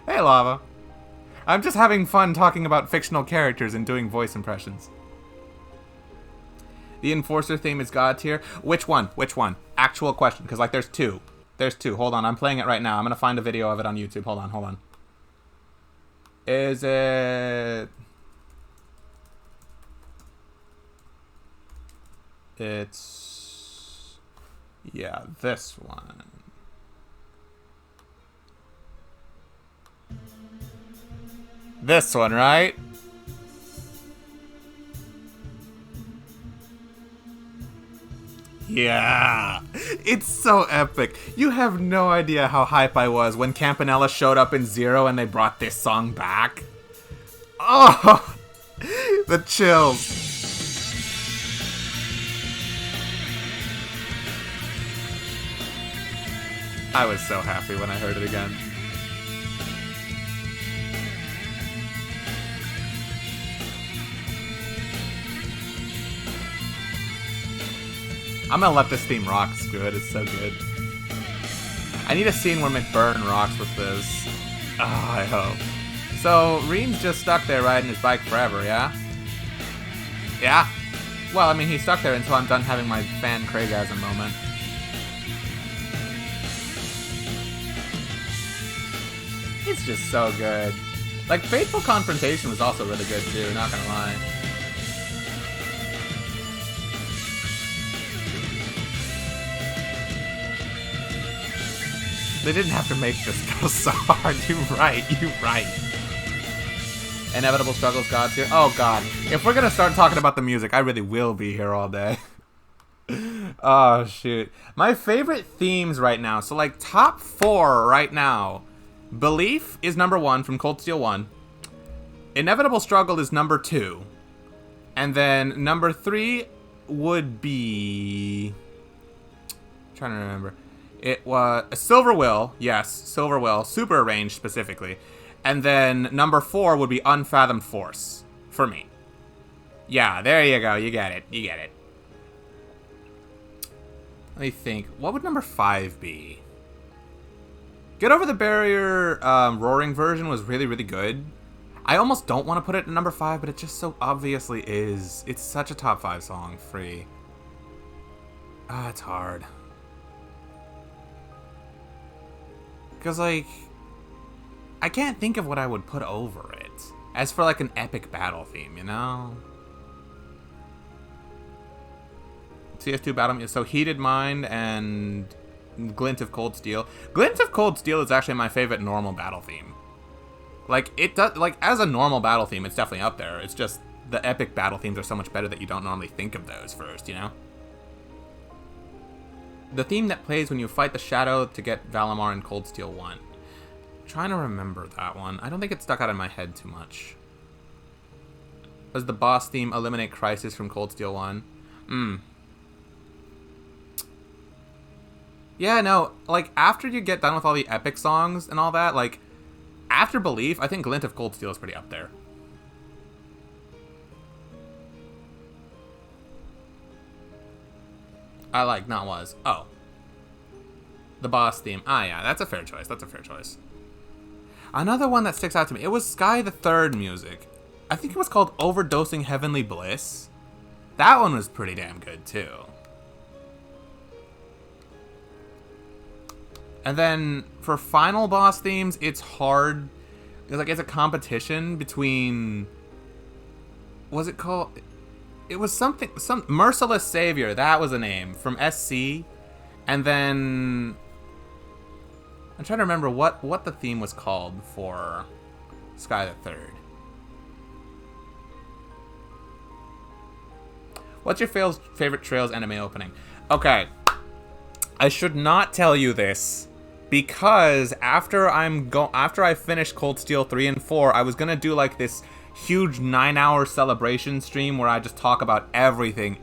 Hey, Lava. I'm just having fun talking about fictional characters and doing voice impressions. The Enforcer theme is God tier. Which one? Actual question, because, like, there's two. Hold on, I'm playing it right now. I'm going to find a video of it on YouTube. Hold on. Is it... It's... Yeah, this one. This one, right? Yeah, it's so epic. You have no idea how hype I was when Campanella showed up in Zero and they brought this song back. Oh, the chills. I was so happy when I heard it again. I'm gonna let this theme rock. Screw it, it's so good. I need a scene where McBurn rocks with this. Oh, I hope. So, Rean's just stuck there riding his bike forever, yeah? Yeah? Well, I mean, he's stuck there until I'm done having my fan Craigasm moment. It's just so good. Like, Fateful Confrontation was also really good, too, not gonna lie. They didn't have to make this go so hard. You're right. Inevitable Struggles, God tier. Oh, God. If we're gonna start talking about the music, I really will be here all day. Oh, shoot. My favorite themes right now. So, like, top 4 right now. Belief is number 1 from Cold Steel 1. Inevitable Struggle is number 2. And then number 3 would be... I'm trying to remember. It was Silver Will, yes, Silver Will, super arranged specifically. And then number 4 would be Unfathomed Force, for me. Yeah, there you go, you get it. Let me think, what would number 5 be? Get Over the Barrier Roaring version was really, really good. I almost don't want to put it in number 5, but it just so obviously is. It's such a top 5 song, free. It's hard. Because, like, I can't think of what I would put over it. As for, like, an epic battle theme, you know? CS2 battle, so Heated Mind and Glint of Cold Steel. Glint of Cold Steel is actually my favorite normal battle theme. Like, it does, like, as a normal battle theme, it's definitely up there. It's just the epic battle themes are so much better that you don't normally think of those first, you know? The theme that plays when you fight the Shadow to get Valimar in Cold Steel 1. I'm trying to remember that one. I don't think it stuck out in my head too much. Does the boss theme Eliminate Crisis from Cold Steel 1? Yeah, no, like, after you get done with all the epic songs and all that, like, after Belief, I think Glint of Cold Steel is pretty up there. I like, not was. Oh. The boss theme. Ah, yeah, that's a fair choice. Another one that sticks out to me. It was Sky the Third music. I think it was called Overdosing Heavenly Bliss. That one was pretty damn good, too. And then, for final boss themes, it's hard. Like, it's a competition between... Was it called... It was something, Merciless Savior, that was a name, from SC. And then, I'm trying to remember what the theme was called for Sky the Third. What's your favorite Trails anime opening? Okay, I should not tell you this, because after I finish Cold Steel 3 and 4, I was gonna do like this huge 9-hour celebration stream where I just talk about everything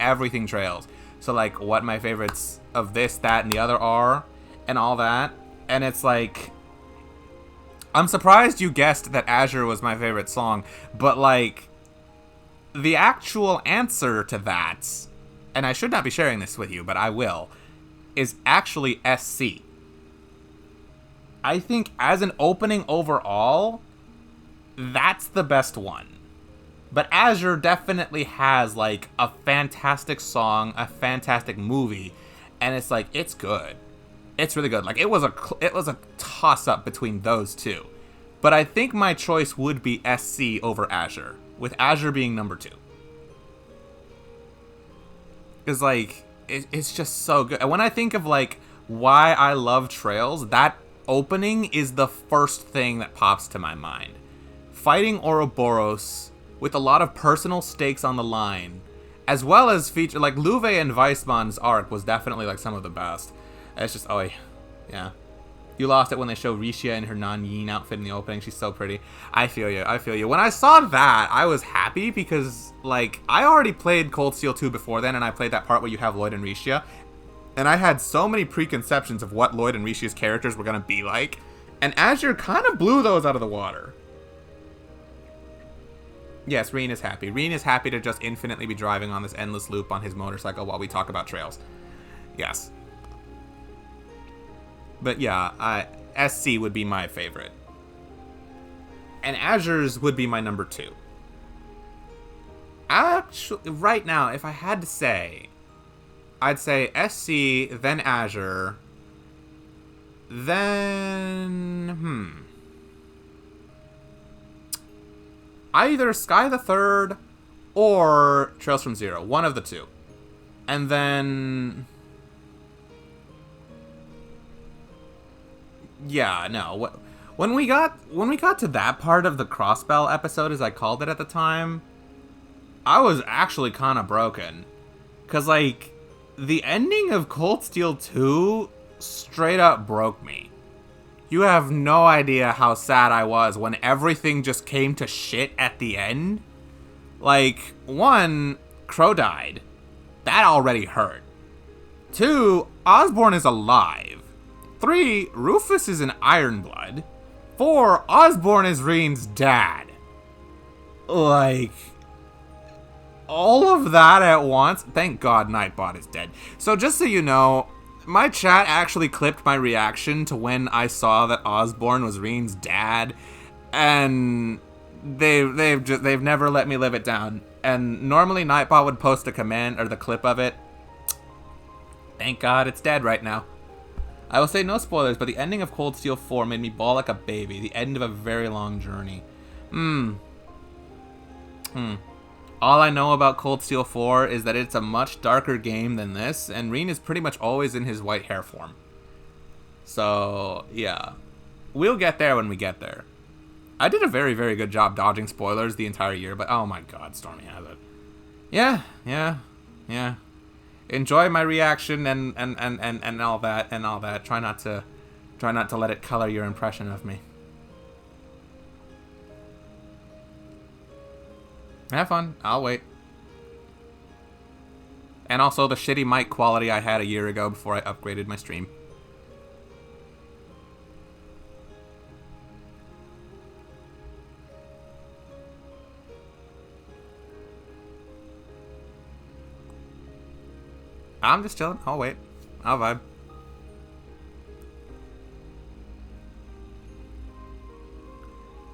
Trails. So like what my favorites of this, that, and the other are, and all that. And it's like, I'm surprised you guessed that Azure was my favorite song, but like, the actual answer to that, and I should not be sharing this with you, but I will, is actually SC. I think as an opening overall, that's the best one. But Azure definitely has, like, a fantastic song, a fantastic movie, and it's like, it's good. It's really good. Like, it was a toss-up between those two. But I think my choice would be SC over Azure, with Azure being number 2. Because, like, it's just so good. And when I think of, like, why I love Trails, that opening is the first thing that pops to my mind. Fighting Ouroboros with a lot of personal stakes on the line, As well as feature, like, Luve and Weissmann's arc was definitely, like, some of the best. It's just, oh, yeah. You lost it when they show Risha in her non-Yin outfit in the opening. She's so pretty. I feel you. When I saw that, I was happy because, like, I already played Cold Steel 2 before then, and I played that part where you have Lloyd and Risha. And I had so many preconceptions of what Lloyd and Risha's characters were going to be like. And Azure kind of blew those out of the water. Yes, Reen is happy. Reen is happy to just infinitely be driving on this endless loop on his motorcycle while we talk about trails. Yes. But yeah, SC would be my favorite. And Azure's would be my number 2. Actually, right now, if I had to say, I'd say SC, then Azure, then, either Sky the Third or Trails from Zero. One of the two. And then... yeah, no. When we got to that part of the Crossbell episode, as I called it at the time, I was actually kind of broken. Because, like, the ending of Cold Steel 2 straight up broke me. You have no idea how sad I was when everything just came to shit at the end. Like, 1, Crow died. That already hurt. 2, Osborn is alive. 3, Rufus is an Ironblood. 4, Osborn is Reen's dad. Like, all of that at once. Thank God Nightbot is dead. So just so you know, my chat actually clipped my reaction to when I saw that Osborn was Reen's dad, and they've never let me live it down. And normally Nightbot would post a command or the clip of it. Thank God it's dead right now. I will say no spoilers, but the ending of Cold Steel 4 made me bawl like a baby. The end of a very long journey. All I know about Cold Steel 4 is that it's a much darker game than this, and Reen is pretty much always in his white hair form. So, yeah. We'll get there when we get there. I did a very, very good job dodging spoilers the entire year, but oh my god, Stormy has it. Yeah. Enjoy my reaction and all that. Try not to let it color your impression of me. Have fun. I'll wait. And also the shitty mic quality I had a year ago before I upgraded my stream. I'm just chilling. I'll wait. I'll vibe.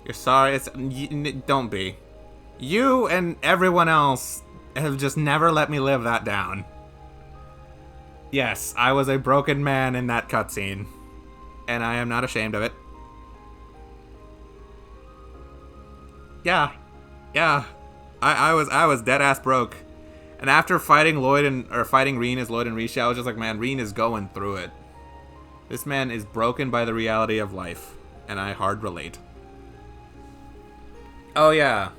You're sorry. Don't be. You and everyone else have just never let me live that down. Yes, I was a broken man in that cutscene, and I am not ashamed of it. Yeah. I was dead ass broke. And after fighting Reen as Lloyd and Risha, I was just like, man, Reen is going through it. This man is broken by the reality of life, and I hard relate. Oh yeah.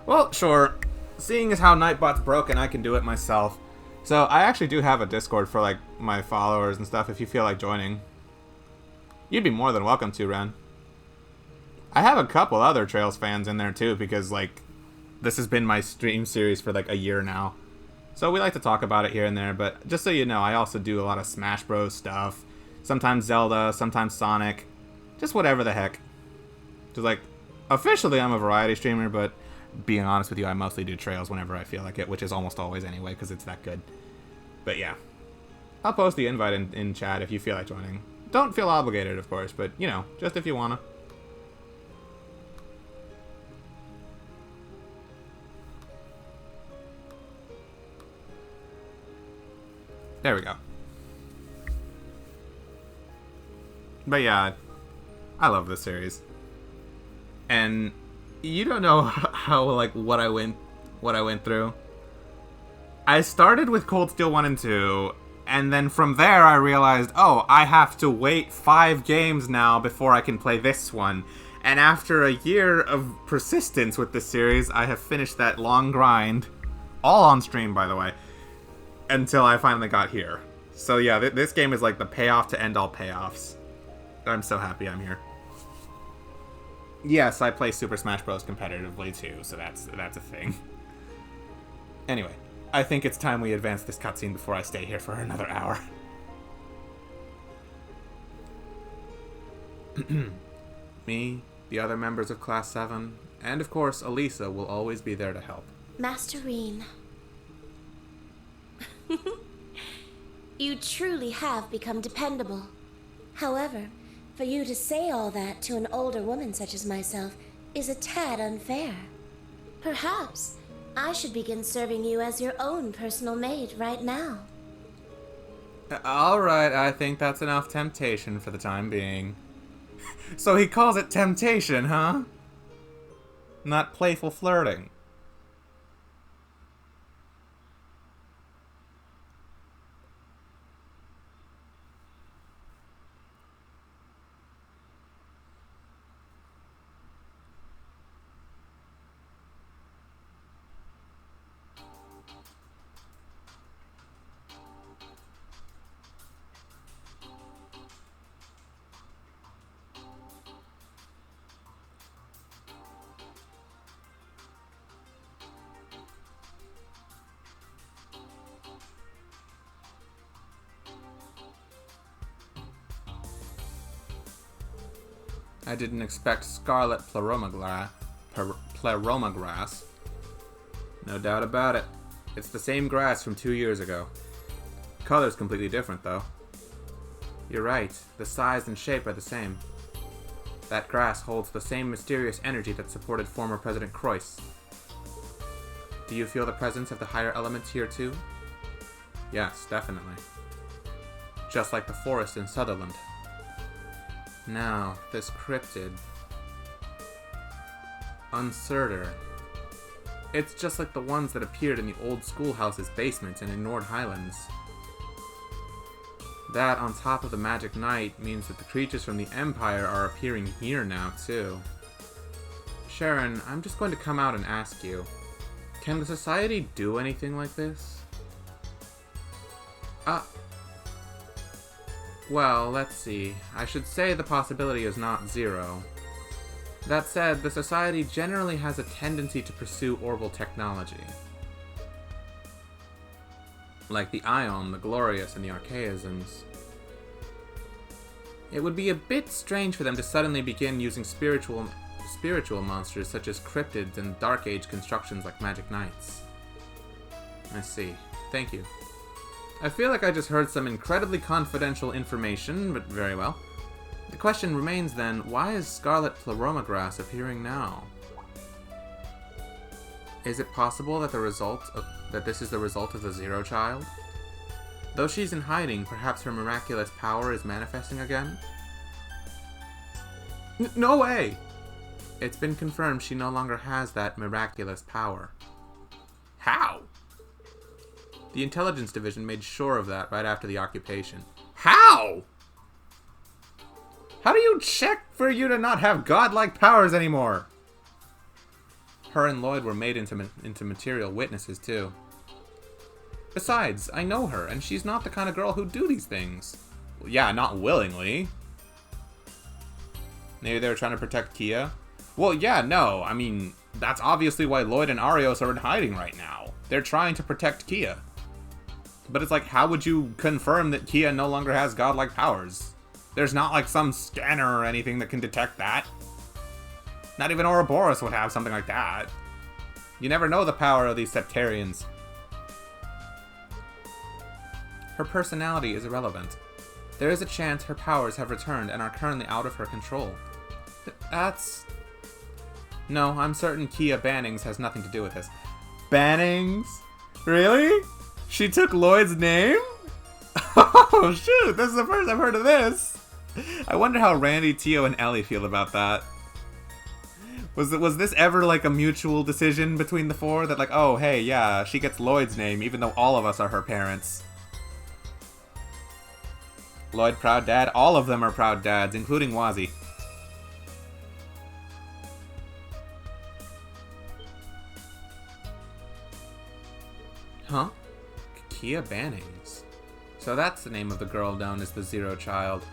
Well, sure. Seeing as how Nightbot's broken, I can do it myself. So I actually do have a Discord for like my followers and stuff if you feel like joining. You'd be more than welcome to, Ren. I have a couple other Trails fans in there too, because like this has been my stream series for like a year now. So we like to talk about it here and there, but just so you know, I also do a lot of Smash Bros stuff. Sometimes Zelda, sometimes Sonic. Just whatever the heck. Just like, officially I'm a variety streamer, but being honest with you, I mostly do Trails whenever I feel like it, which is almost always anyway, because it's that good. But yeah. I'll post the invite in chat if you feel like joining. Don't feel obligated, of course, but, you know, just if you wanna. There we go. But yeah, I love this series. And you don't know how like what I went through. I started with Cold Steel 1 and 2, and then from there I realized, oh, I have to wait 5 games now before I can play this one. And after a year of persistence with this series, I have finished that long grind all on stream, by the way, until I finally got here. So yeah, this game is like the payoff to end all payoffs. I'm so happy I'm here. Yes, I play Super Smash Bros. Competitively too, so that's a thing. Anyway, I think it's time we advance this cutscene before I stay here for another hour. Me, the other members of Class 7, and of course Elisa will always be there to help. Master Reen. You truly have become dependable. However, for you to say all that to an older woman such as myself is a tad unfair. Perhaps I should begin serving you as your own personal maid right now. Alright, I think that's enough temptation for the time being. So he calls it temptation, huh? Not playful flirting. I didn't expect scarlet pleromagrass. No doubt about it. It's the same grass from 2 years ago. Color's completely different, though. You're right. The size and shape are the same. That grass holds the same mysterious energy that supported former President Croix. Do you feel the presence of the higher elements here, too? Yes, definitely. Just like the forest in Sutherland. Now, this cryptid. Uncertain. It's just like the ones that appeared in the old schoolhouse's basement and in Nord Highlands. That, on top of the magic night, means that the creatures from the Empire are appearing here now, too. Sharon, I'm just going to come out and ask you. Can the Society do anything like this? Well, let's see. I should say the possibility is not zero. That said, the Society generally has a tendency to pursue orbital technology. Like the Ion, the Glorious, and the Archaisms. It would be a bit strange for them to suddenly begin using spiritual monsters such as cryptids and Dark Age constructions like Magic Knights. I see. Thank you. I feel like I just heard some incredibly confidential information, but very well. The question remains then, why is scarlet pleromagrass appearing now? Is it possible that this is the result of the Zero Child? Though she's in hiding, perhaps her miraculous power is manifesting again? No way! It's been confirmed she no longer has that miraculous power. How? The Intelligence Division made sure of that right after the occupation. How? How do you check for you to not have godlike powers anymore? Her and Lloyd were made into material witnesses, too. Besides, I know her, and she's not the kind of girl who'd do these things. Well, yeah, not willingly. Maybe they were trying to protect Kia? Well, yeah, no. I mean, that's obviously why Lloyd and Arios are in hiding right now. They're trying to protect Kia. But it's like, how would you confirm that Kia no longer has godlike powers? There's not like some scanner or anything that can detect that. Not even Ouroboros would have something like that. You never know the power of these Septarians. Her personality is irrelevant. There is a chance her powers have returned and are currently out of her control. That's... No, I'm certain Kia Bannings has nothing to do with this. Bannings? Really? She took Lloyd's name? Oh, shoot, this is the first I've heard of this. I wonder how Randy, Tio, and Ellie feel about that. Was this ever like a mutual decision between the four? That like, oh, hey, yeah, she gets Lloyd's name, even though all of us are her parents. Lloyd, proud dad. All of them are proud dads, including Wazzy. Huh? Kia Bannings. So that's the name of the girl known as the Zero Child.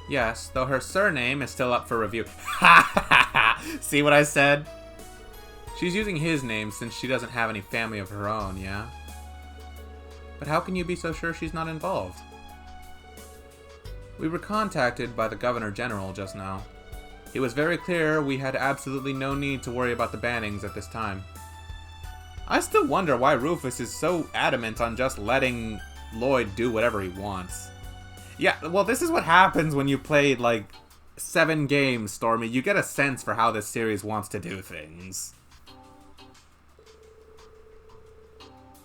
Yes, though her surname is still up for review. Ha ha ha! See what I said? She's using his name since she doesn't have any family of her own, yeah? But how can you be so sure she's not involved? We were contacted by the Governor General just now. It was very clear we had absolutely no need to worry about the Bannings at this time. I still wonder why Rufus is so adamant on just letting Lloyd do whatever he wants. Yeah, well, this is what happens when you played, like, 7 games, Stormy. You get a sense for how this series wants to do things.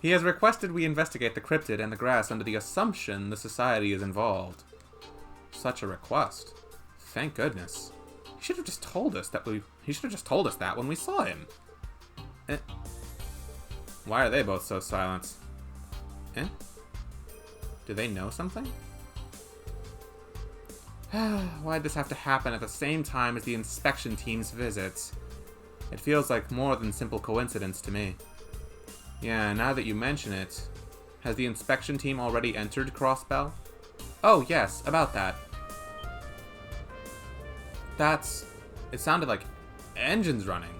He has requested we investigate the cryptid and the grass under the assumption the society is involved. Such a request. Thank goodness. He should have just told us that when we saw him. Why are they both so silent? Do they know something? Why'd this have to happen at the same time as the inspection team's visits? It feels like more than simple coincidence to me. Yeah, now that you mention it, has the inspection team already entered Crossbell? Oh, yes, about that. It sounded like engines running,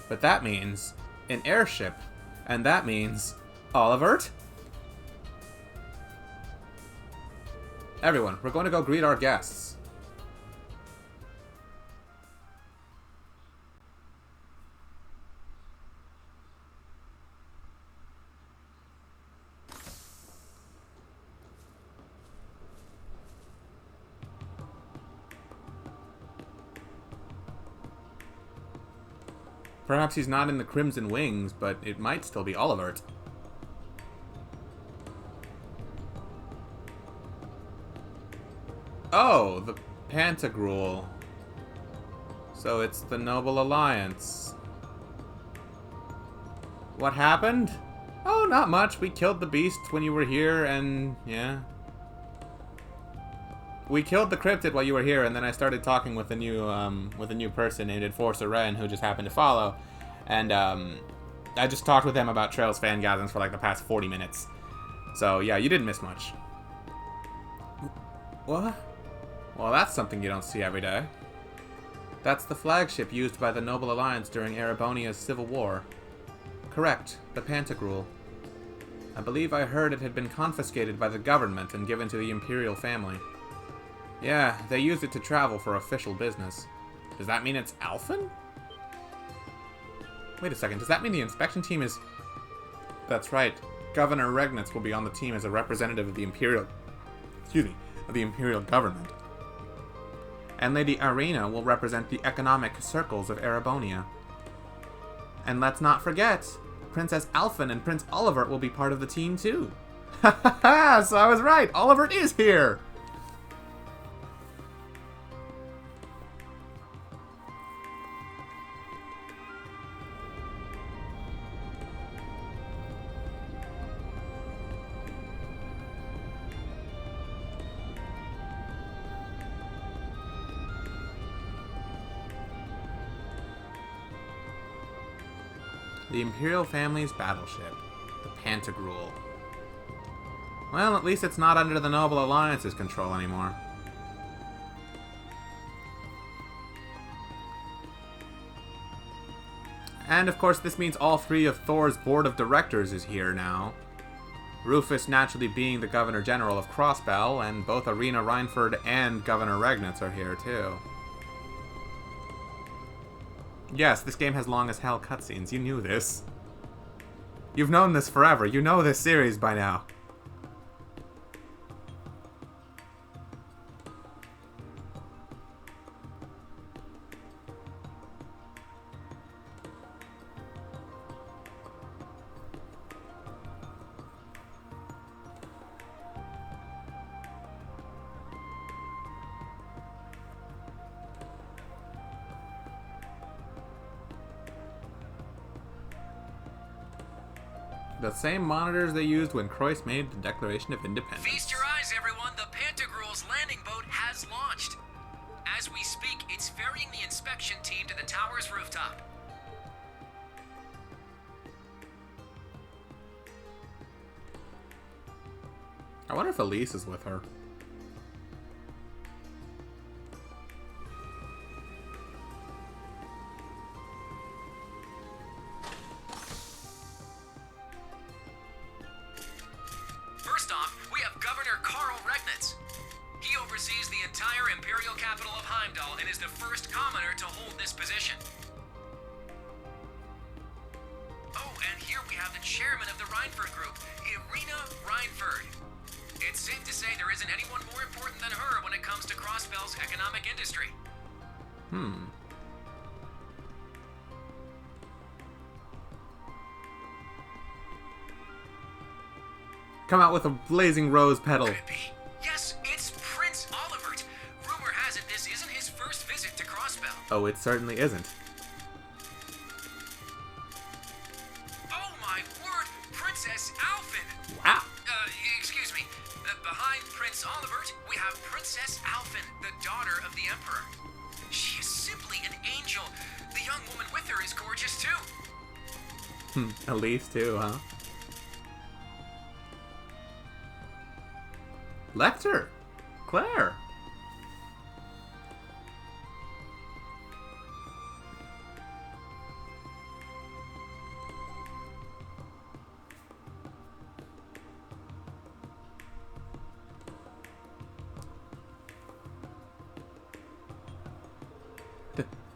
but that means an airship, and that means Olivert? Everyone, we're going to go greet our guests. Perhaps he's not in the Crimson Wings, but it might still be Olivert. Oh, the Pantagruel. So it's the Noble Alliance. What happened? Oh, not much. We killed the beast when you were here, and yeah. We killed the cryptid while you were here, and then I started talking with a new person named Enforcer Ren, who just happened to follow. And I just talked with him about Trails Fangasms for like the past 40 minutes. So yeah, you didn't miss much. What? Well, that's something you don't see every day. That's the flagship used by the Noble Alliance during Erebonia's civil war. Correct, the Pantagruel. I believe I heard it had been confiscated by the government and given to the Imperial family. Yeah, they used it to travel for official business. Does that mean it's Alphen? Wait a second, does that mean the inspection team is... That's right, Governor Regnitz will be on the team as a representative of the Imperial... of the Imperial government. And Lady Arena will represent the economic circles of Erebonia. And let's not forget, Princess Alphen and Prince Olivert will be part of the team too. Ha ha ha! So I was right, Olivert is here! The Imperial family's battleship, the Pantagruel. Well, at least it's not under the Noble Alliance's control anymore. And of course this means all 3 of Thor's board of directors is here now. Rufus naturally being the Governor General of Crossbell, and both Arena Reinford and Governor Regnitz are here too. Yes, this game has long as hell cutscenes. You knew this. You've known this forever. You know this series by now. The same monitors they used when Croyce made the Declaration of Independence. Feast your eyes, everyone. The Pantagruel's landing boat has launched. As we speak, it's ferrying the inspection team to the tower's rooftop. I wonder if Elise is with her. First off, we have Governor Carl Regnitz. He oversees the entire imperial capital of Heimdall and is the first commoner to hold this position. Oh, and here we have the chairman of the Rhineford Group, Irina Rhineford. It's safe to say there isn't anyone more important than her when it comes to Crossbell's economic industry. Come out with a blazing rose petal. Could it be? Yes, it's Prince Olivert. Rumor has it this isn't his first visit to Crossbell. Oh, it certainly isn't. Oh my word, Princess Alphen! Wow. Excuse me. Behind Prince Olivert, we have Princess Alphen, the daughter of the Emperor. She is simply an angel. The young woman with her is gorgeous too. Elise too, huh? Lecter! Claire!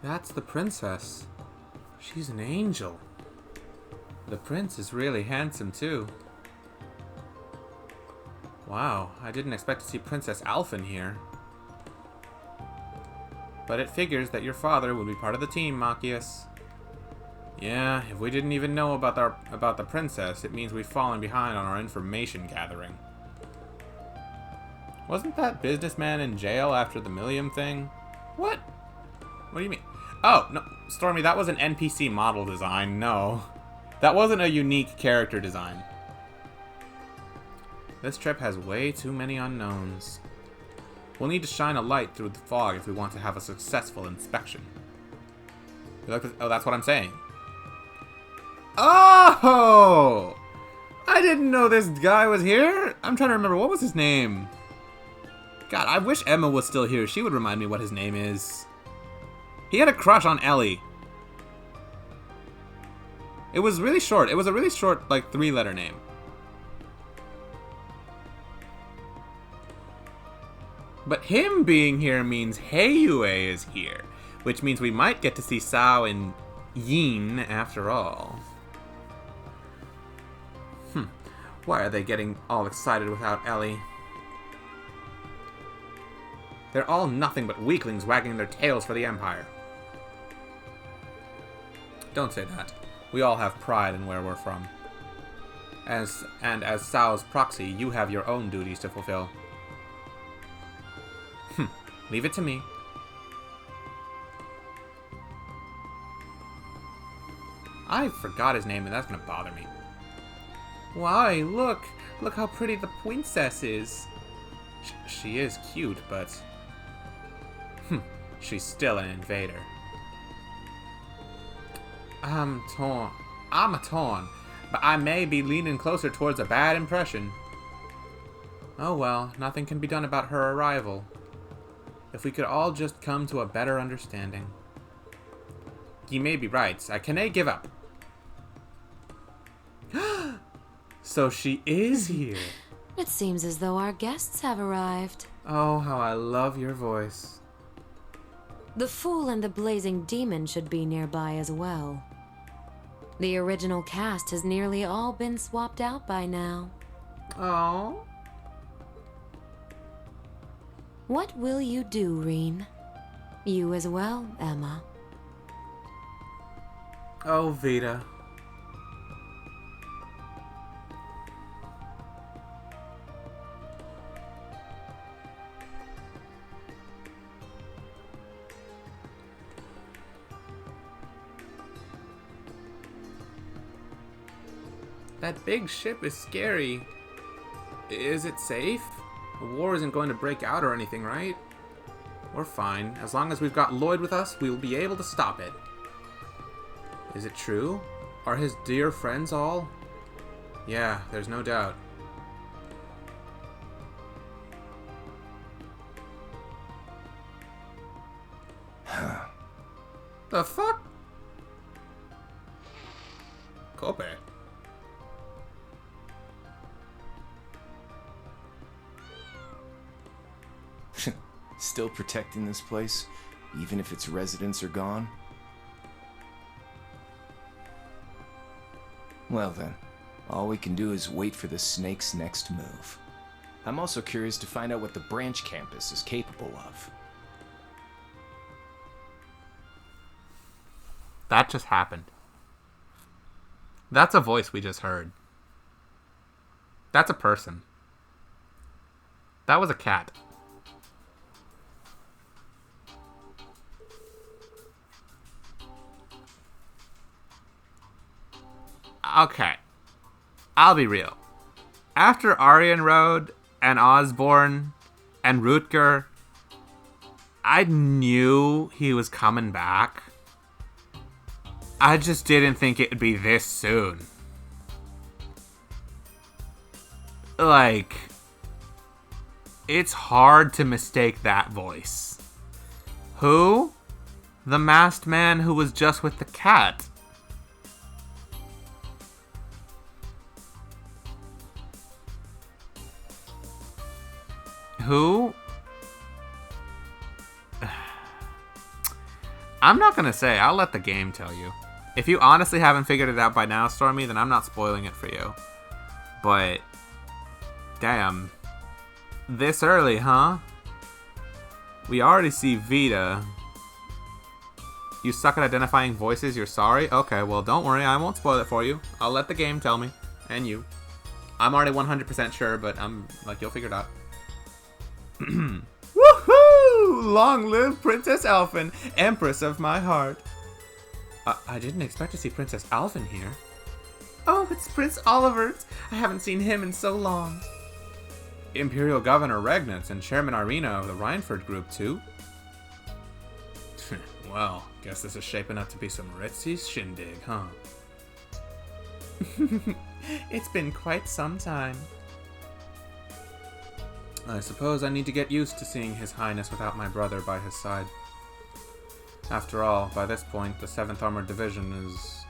That's the princess. She's an angel. The prince is really handsome too. Wow, I didn't expect to see Princess Alphen here. But it figures that your father would be part of the team, Machias. Yeah, if we didn't even know about the princess, it means we've fallen behind on our information gathering. Wasn't that businessman in jail after the Millium thing? What? What do you mean? Oh, no, Stormy, that was an NPC model design. No. That wasn't a unique character design. This trip has way too many unknowns. We'll need to shine a light through the fog if we want to have a successful inspection. Oh, that's what I'm saying. Oh! I didn't know this guy was here. I'm trying to remember. What was his name? God, I wish Emma was still here. She would remind me what his name is. He had a crush on Ellie. It was really short. It was a really short, like, 3-letter name. But him being here means Heiyue is here, which means we might get to see Sao and Yin after all. Why are they getting all excited without Ellie? They're all nothing but weaklings wagging their tails for the Empire. Don't say that. We all have pride in where we're from. As Sao's proxy, you have your own duties to fulfill. Leave it to me. I forgot his name, and that's gonna bother me. Why, look how pretty the princess is. She is cute, but she's still an invader. I'm torn, but I may be leaning closer towards a bad impression. Oh well, nothing can be done about her arrival. If we could all just come to a better understanding. You may be right. I cannot give up. So she is here. It seems as though our guests have arrived. Oh, how I love your voice. The Fool and the Blazing Demon should be nearby as well. The original cast has nearly all been swapped out by now. Oh. What will you do, Reen? You as well, Emma. Oh, Vita. That big ship is scary. Is it safe? A war isn't going to break out or anything, right? We're fine. As long as we've got Lloyd with us, we'll be able to stop it. Is it true? Are his dear friends all? Yeah, there's no doubt. The fuck? Kope. Still protecting this place, even if its residents are gone? Well then, all we can do is wait for the snake's next move. I'm also curious to find out what the branch campus is capable of. That just happened. That's a voice we just heard. That's a person. That was a cat. Okay. I'll be real. After Aryan Road and Osborne and Rutger, I knew he was coming back. I just didn't think it'd be this soon. Like, it's hard to mistake that voice. Who? The masked man who was just with the cat. Who? I'm not gonna say. I'll let the game tell you. If you honestly haven't figured it out by now, Stormy, then I'm not spoiling it for you. But, damn. This early, huh? We already see Vita. You suck at identifying voices, you're sorry? Okay, well, don't worry, I won't spoil it for you. I'll let the game tell me. And you. I'm already 100% sure, but I'm like, you'll figure it out. Woohoo! Long live Princess Alphen, Empress of my heart. I didn't expect to see Princess Alphen here. Oh, it's Prince Olivert. I haven't seen him in so long. Imperial Governor Regnitz and Chairman Arena of the Rhineford Group, too. Well, guess this is shaping up to be some ritzy shindig, huh? It's been quite some time. I suppose I need to get used to seeing His Highness without my brother by his side. After all, by this point, the 7th Armored Division is...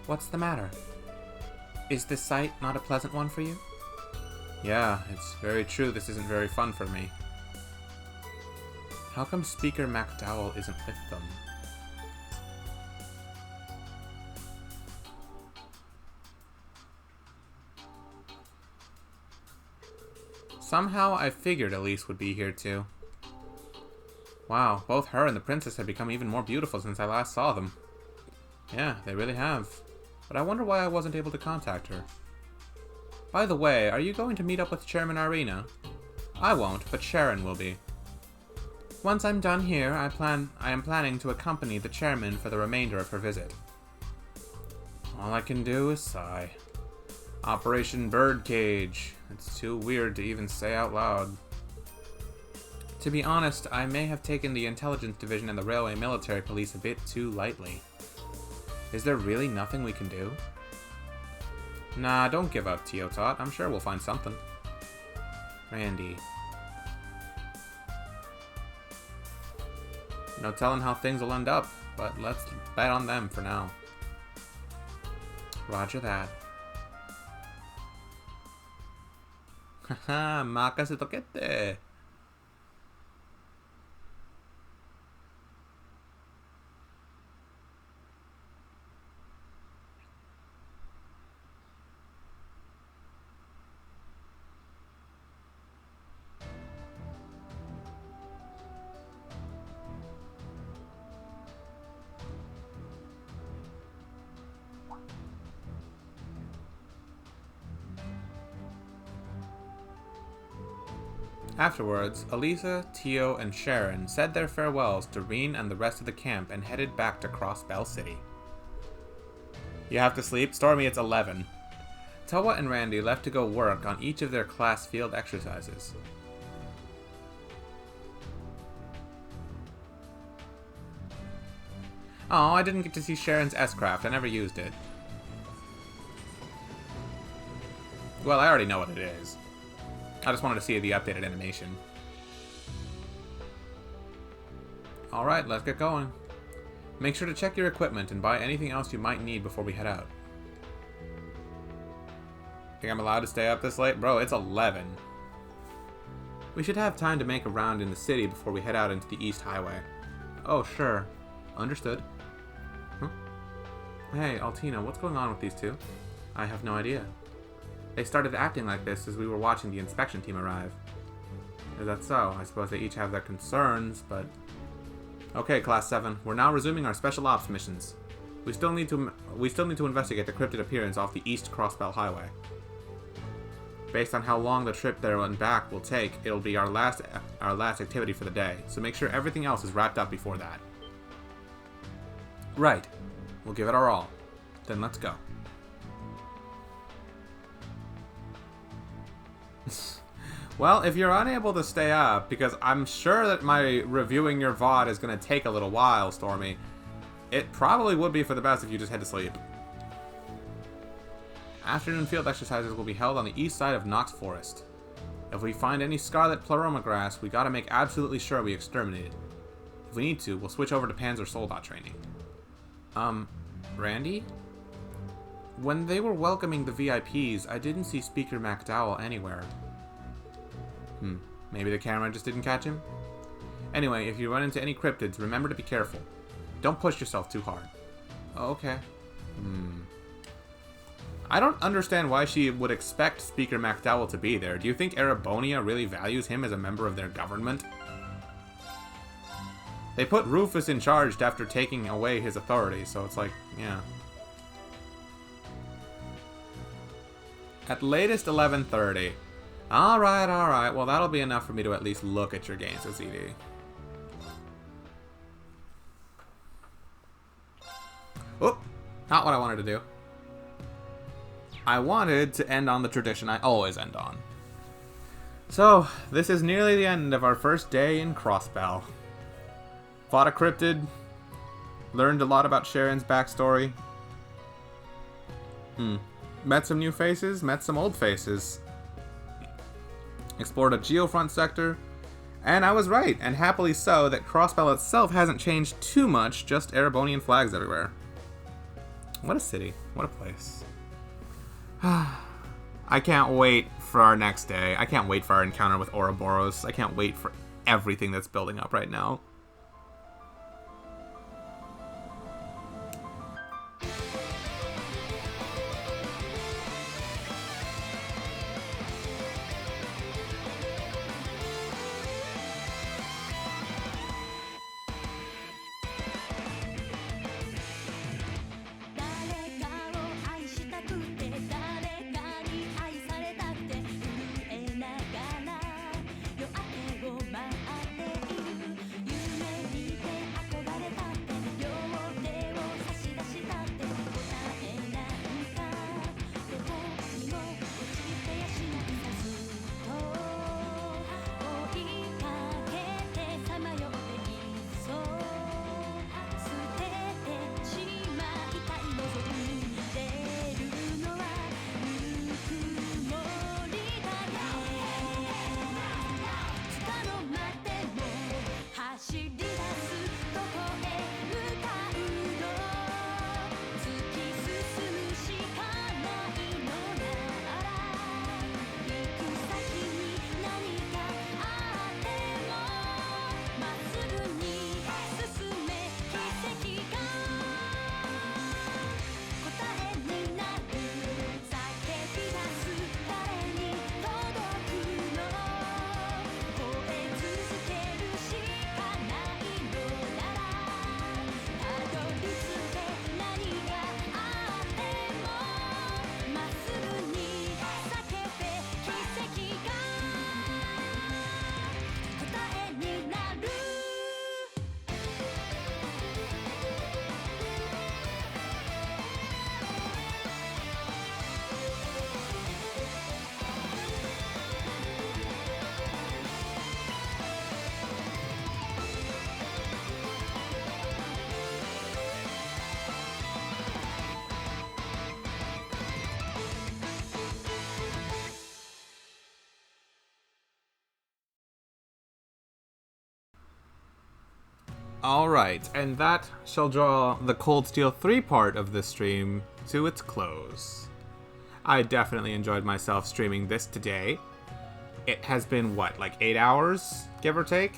What's the matter? Is this sight not a pleasant one for you? Yeah, it's very true this isn't very fun for me. How come Speaker MacDowell isn't with them? Somehow I figured Elise would be here too. Wow, both her and the princess have become even more beautiful since I last saw them. Yeah, they really have. But I wonder why I wasn't able to contact her. By the way, are you going to meet up with Chairman Arena? I won't, but Sharon will be. Once I'm done here, I am planning to accompany the chairman for the remainder of her visit. All I can do is sigh. Operation Birdcage. It's too weird to even say out loud. To be honest, I may have taken the Intelligence Division and the Railway Military Police a bit too lightly. Is there really nothing we can do? Nah, don't give up, Teotot. I'm sure we'll find something. Randy. No telling how things will end up, but let's bet on them for now. Roger that. Haha, Maka se toquete. Afterwards, Elisa, Tio, and Sharon said their farewells to Reen and the rest of the camp and headed back to Crossbell City. You have to sleep? Stormy, it's 11. Tawa and Randy left to go work on each of their class field exercises. Oh, I didn't get to see Sharon's S-Craft. I never used it. Well, I already know what it is. I just wanted to see the updated animation. Alright, let's get going. Make sure to check your equipment and buy anything else you might need before we head out. Think I'm allowed to stay up this late? Bro, it's 11. We should have time to make a round in the city before we head out into the East Highway. Oh, sure. Understood. Huh? Hey, Altina, what's going on with these two? I have no idea. They started acting like this as we were watching the inspection team arrive. Is that so? I suppose they each have their concerns, but... Okay, Class 7. We're now resuming our special ops missions. We still need to investigate the cryptid appearance off the East Crossbell Highway. Based on how long the trip there and back will take, it'll be our last activity for the day, so make sure everything else is wrapped up before that. Right. We'll give it our all. Then let's go. Well, if you're unable to stay up, because I'm sure that my reviewing your VOD is going to take a little while, Stormy, it probably would be for the best if you just head to sleep. Afternoon field exercises will be held on the east side of Knox Forest. If we find any scarlet pleroma grass, we gotta make absolutely sure we exterminate it. If we need to, we'll switch over to Panzer Soldat training. Randy? When they were welcoming the VIPs, I didn't see Speaker McDowell anywhere. Maybe the camera just didn't catch him? Anyway, if you run into any cryptids, remember to be careful. Don't push yourself too hard. Okay. I don't understand why she would expect Speaker McDowell to be there. Do you think Erebonia really values him as a member of their government? They put Rufus in charge after taking away his authority, so it's like, yeah. At latest 11:30. Alright. Well, that'll be enough for me to at least look at your games, ZD. Oh, not what I wanted to do. I wanted to end on the tradition I always end on. So, this is nearly the end of our first day in Crossbell. Fought a cryptid. Learned a lot about Sharon's backstory. Met some new faces, met some old faces. Explored a geofront sector. And I was right, and happily so, that Crossbell itself hasn't changed too much, just Erebonian flags everywhere. What a city. What a place. I can't wait for our next day. I can't wait for our encounter with Ouroboros. I can't wait for everything that's building up right now. Alright, and that shall draw the Cold Steel 3 part of this stream to its close. I definitely enjoyed myself streaming this today. It has been, what, like 8 hours, give or take?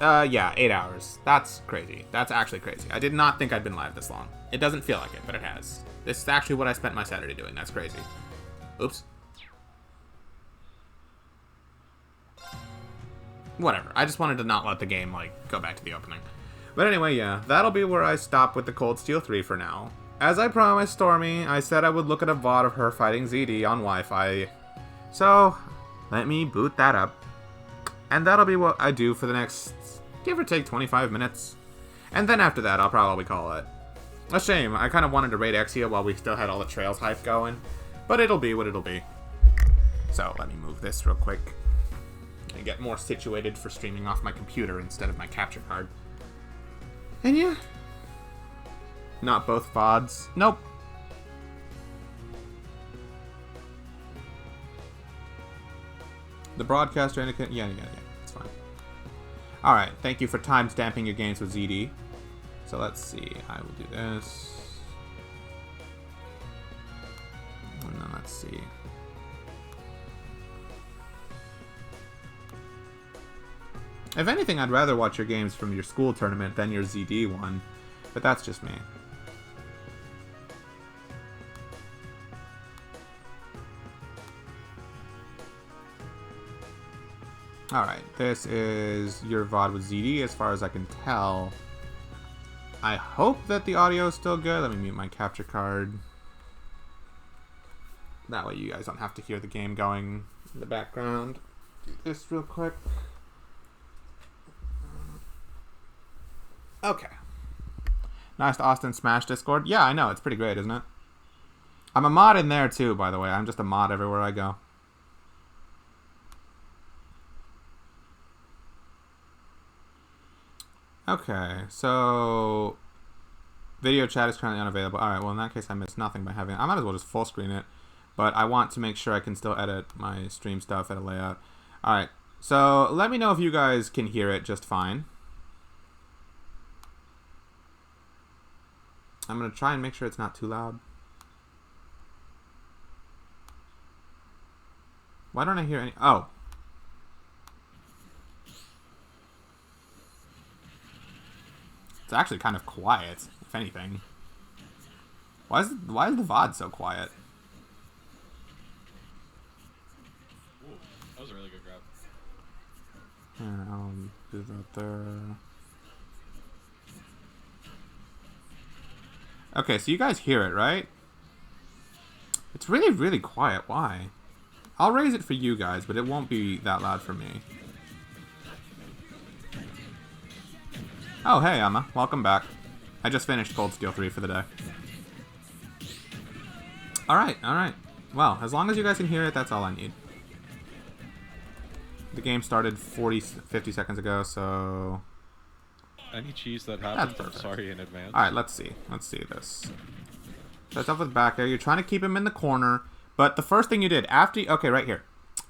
Yeah, 8 hours. That's crazy. That's actually crazy. I did not think I'd been live this long. It doesn't feel like it, but it has. This is actually what I spent my Saturday doing. That's crazy. Oops. Whatever. I just wanted to not let the game, like, go back to the opening. But anyway, yeah, that'll be where I stop with the Cold Steel 3 for now. As I promised Stormy, I said I would look at a VOD of her fighting ZD on Wi-Fi. So, let me boot that up. And that'll be what I do for the next, give or take, 25 minutes. And then after that, I'll probably call it. A shame, I kind of wanted to raid Exia while we still had all the Trails hype going. But it'll be what it'll be. So, let me move this real quick. And get more situated for streaming off my computer instead of my capture card. And yeah. Not both VODs. Nope. The broadcaster indicator. Yeah. It's fine. Alright, thank you for timestamping your games with ZD. So let's see. I will do this. And then let's see. If anything, I'd rather watch your games from your school tournament than your ZD one. But that's just me. Alright, this is your VOD with ZD as far as I can tell. I hope that the audio is still good. Let me mute my capture card. That way you guys don't have to hear the game going in the background. Do this real quick. Okay. Nice to Austin Smash Discord. Yeah, I know. It's pretty great, isn't it? I'm a mod in there too, by the way. I'm just a mod everywhere I go. Okay, so video chat is currently unavailable. Alright, well in that case I missed nothing by having it. I might as well just full screen it. But I want to make sure I can still edit my stream stuff, edit layout. Alright, so let me know if you guys can hear it just fine. I'm going to try and make sure it's not too loud. Why don't I hear any... Oh. It's actually kind of quiet, if anything. Why is the VOD so quiet? Ooh, that was a really good grab. Yeah, I'll do that there. Okay, so you guys hear it, right? It's really, really quiet. Why? I'll raise it for you guys, but it won't be that loud for me. Oh, hey, Emma. Welcome back. I just finished Cold Steel 3 for the day. Alright, alright. Well, as long as you guys can hear it, that's all I need. The game started 50 seconds ago, so... Any cheese that happens, I'm sorry in advance. Alright, let's see. Let's see this. Starts off with back air. You're trying to keep him in the corner, but the first thing you did after... Okay, right here.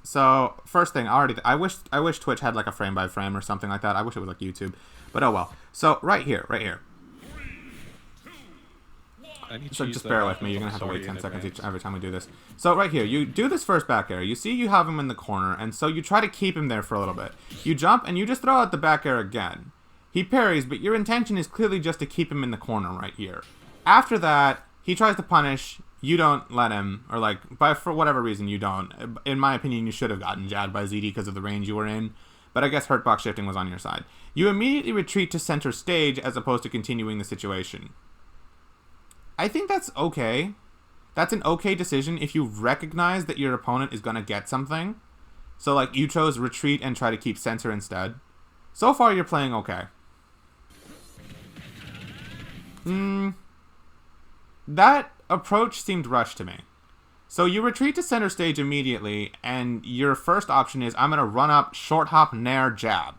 So, first thing, I wish Twitch had like a frame by frame or something like that. I wish it was like YouTube. But oh well. So, right here. So just bear with me. You're going to have to wait 10 seconds every time we do this. So right here, you do this first back air. You see you have him in the corner, and so you try to keep him there for a little bit. You jump, and you just throw out the back air again. He parries, but your intention is clearly just to keep him in the corner right here. After that, he tries to punish. You don't let him, or like, for whatever reason, you don't. In my opinion, you should have gotten jabbed by ZD because of the range you were in. But I guess hurtbox shifting was on your side. You immediately retreat to center stage as opposed to continuing the situation. I think that's okay. That's an okay decision if you recognize that your opponent is going to get something. So, like, you chose retreat and try to keep center instead. So far, you're playing okay. That approach seemed rushed to me. So you retreat to center stage immediately, and your first option is, I'm going to run up, short hop, nair, jab.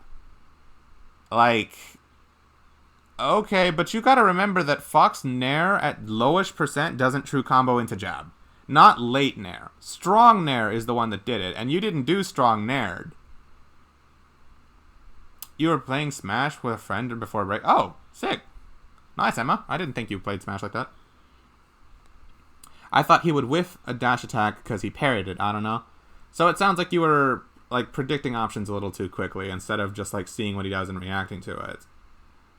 Like... Okay, but you gotta remember that Fox Nair at lowish percent doesn't true combo into jab. Not late Nair. Strong Nair is the one that did it, and you didn't do strong Nair. You were playing Smash with a friend before break. Oh, sick. Nice, Emma. I didn't think you played Smash like that. I thought he would whiff a dash attack because he parried it. I don't know. So it sounds like you were like predicting options a little too quickly instead of just like seeing what he does and reacting to it.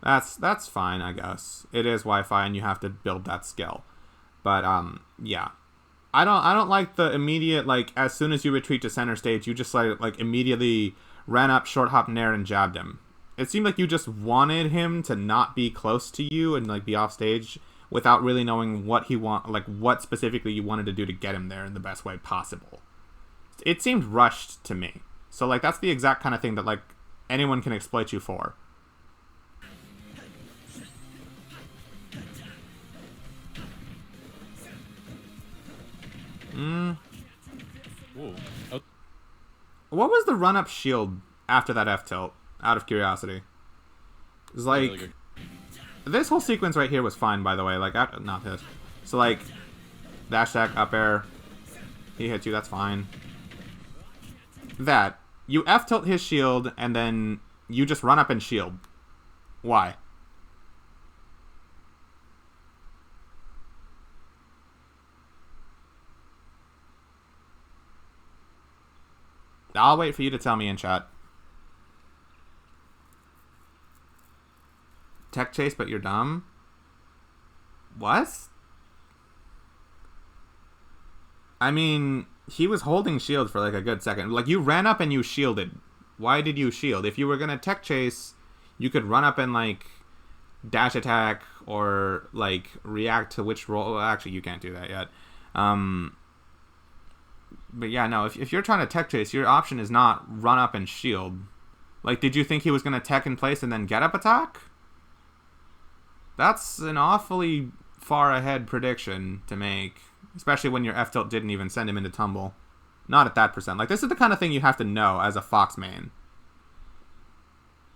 That's fine, I guess. It is Wi-Fi and you have to build that skill. But yeah. I don't like the immediate, like, as soon as you retreat to center stage, you just like immediately ran up, short hop, nair, and jabbed him. It seemed like you just wanted him to not be close to you and like be off stage without really knowing what specifically you wanted to do to get him there in the best way possible. It seemed rushed to me. So like that's the exact kind of thing that like anyone can exploit you for. Whoa. Oh. What was the run-up shield after that F-tilt, out of curiosity? It was like... Really this whole sequence right here was fine, by the way. Like, not this. So, like, dash attack, up air. He hits you, that's fine. That. You F-tilt his shield, and then you just run up and shield. Why? I'll wait for you to tell me in chat. Tech chase, but you're dumb? What? I mean, he was holding shield for like a good second. Like, you ran up and you shielded. Why did you shield? If you were gonna tech chase, you could run up and like dash attack or like react to which roll. Well, actually, you can't do that yet. But yeah, no, if you're trying to tech chase, your option is not run up and shield. Like, did you think he was going to tech in place and then get up attack? That's an awfully far ahead prediction to make. Especially when your F-tilt didn't even send him into tumble. Not at that percent. Like, this is the kind of thing you have to know as a Fox main.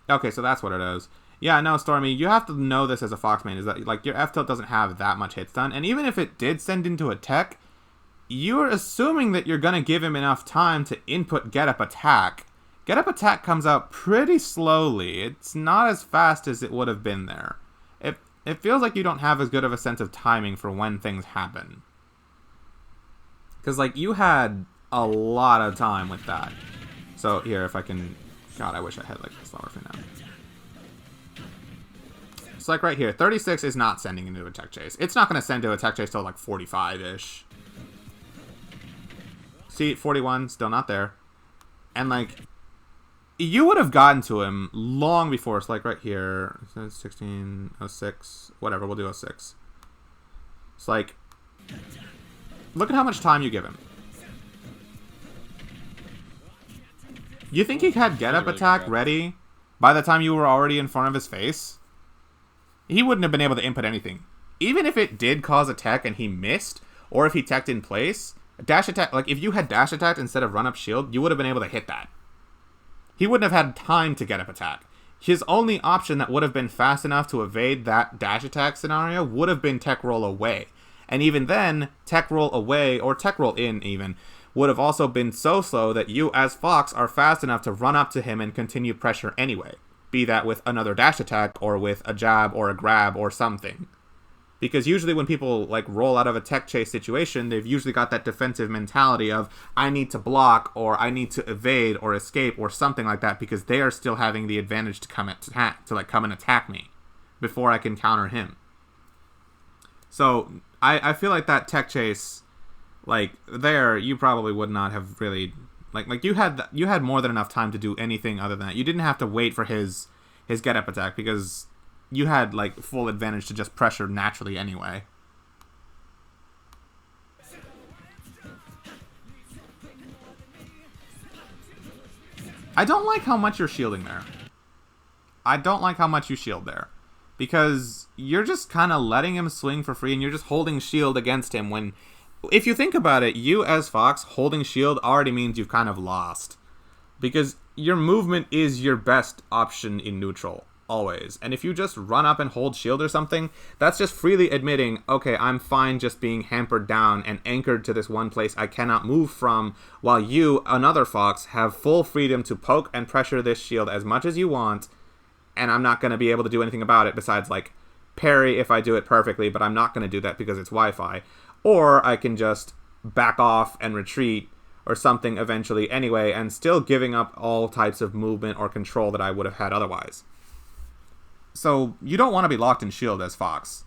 Okay, so that's what it is. Yeah, no, Stormy, you have to know this as a Fox main. Is that, like, your F-tilt doesn't have that much hit stun. And even if it did send into a tech... you're assuming that you're going to give him enough time to input get up attack. Get up attack comes out pretty slowly. It's not as fast as it would have been there. It feels like you don't have as good of a sense of timing for when things happen. Because, like, you had a lot of time with that. So, here, if I can... God, I wish I had, like, a slower thing now. It's like right here. 36 is not sending into a tech chase. It's not going to send to a tech chase till, like, 45-ish. See, 41, still not there. And, like, you would have gotten to him long before. It's like right here. 16, 06, whatever, we'll do 06. It's like, look at how much time you give him. You think he had get up attack ready by the time you were already in front of his face? He wouldn't have been able to input anything. Even if it did cause a tech and he missed, or if he teched in place... dash attack, like if you had dash attacked instead of run up shield, you would have been able to hit that. He wouldn't have had time to get up attack. His only option that would have been fast enough to evade that dash attack scenario would have been tech roll away. And even then, tech roll away, or tech roll in even, would have also been so slow that you as Fox are fast enough to run up to him and continue pressure anyway. Be that with another dash attack, or with a jab, or a grab, or something. Because usually when people like roll out of a tech chase situation, they've usually got that defensive mentality of, I need to block, or I need to evade, or escape, or something like that, because they are still having the advantage to come and attack me before I can counter him. So I feel like that tech chase, like there, you probably would not have really like you had more than enough time to do anything other than that. You didn't have to wait for his get up attack because you had like full advantage to just pressure naturally anyway. I don't like how much you're shielding there. I don't like how much you shield there. Because you're just kind of letting him swing for free and you're just holding shield against him when... if you think about it, you as Fox holding shield already means you've kind of lost. Because your movement is your best option in neutral. always. And if you just run up and hold shield or something, that's just freely admitting, okay, I'm fine just being hampered down and anchored to this one place I cannot move from, while you, another fox, have full freedom to poke and pressure this shield as much as you want, and I'm not going to be able to do anything about it besides, like, parry if I do it perfectly, but I'm not going to do that because it's Wi-Fi. Or I can just back off and retreat or something eventually anyway, and still giving up all types of movement or control that I would have had otherwise. So, you don't want to be locked in shield as Fox.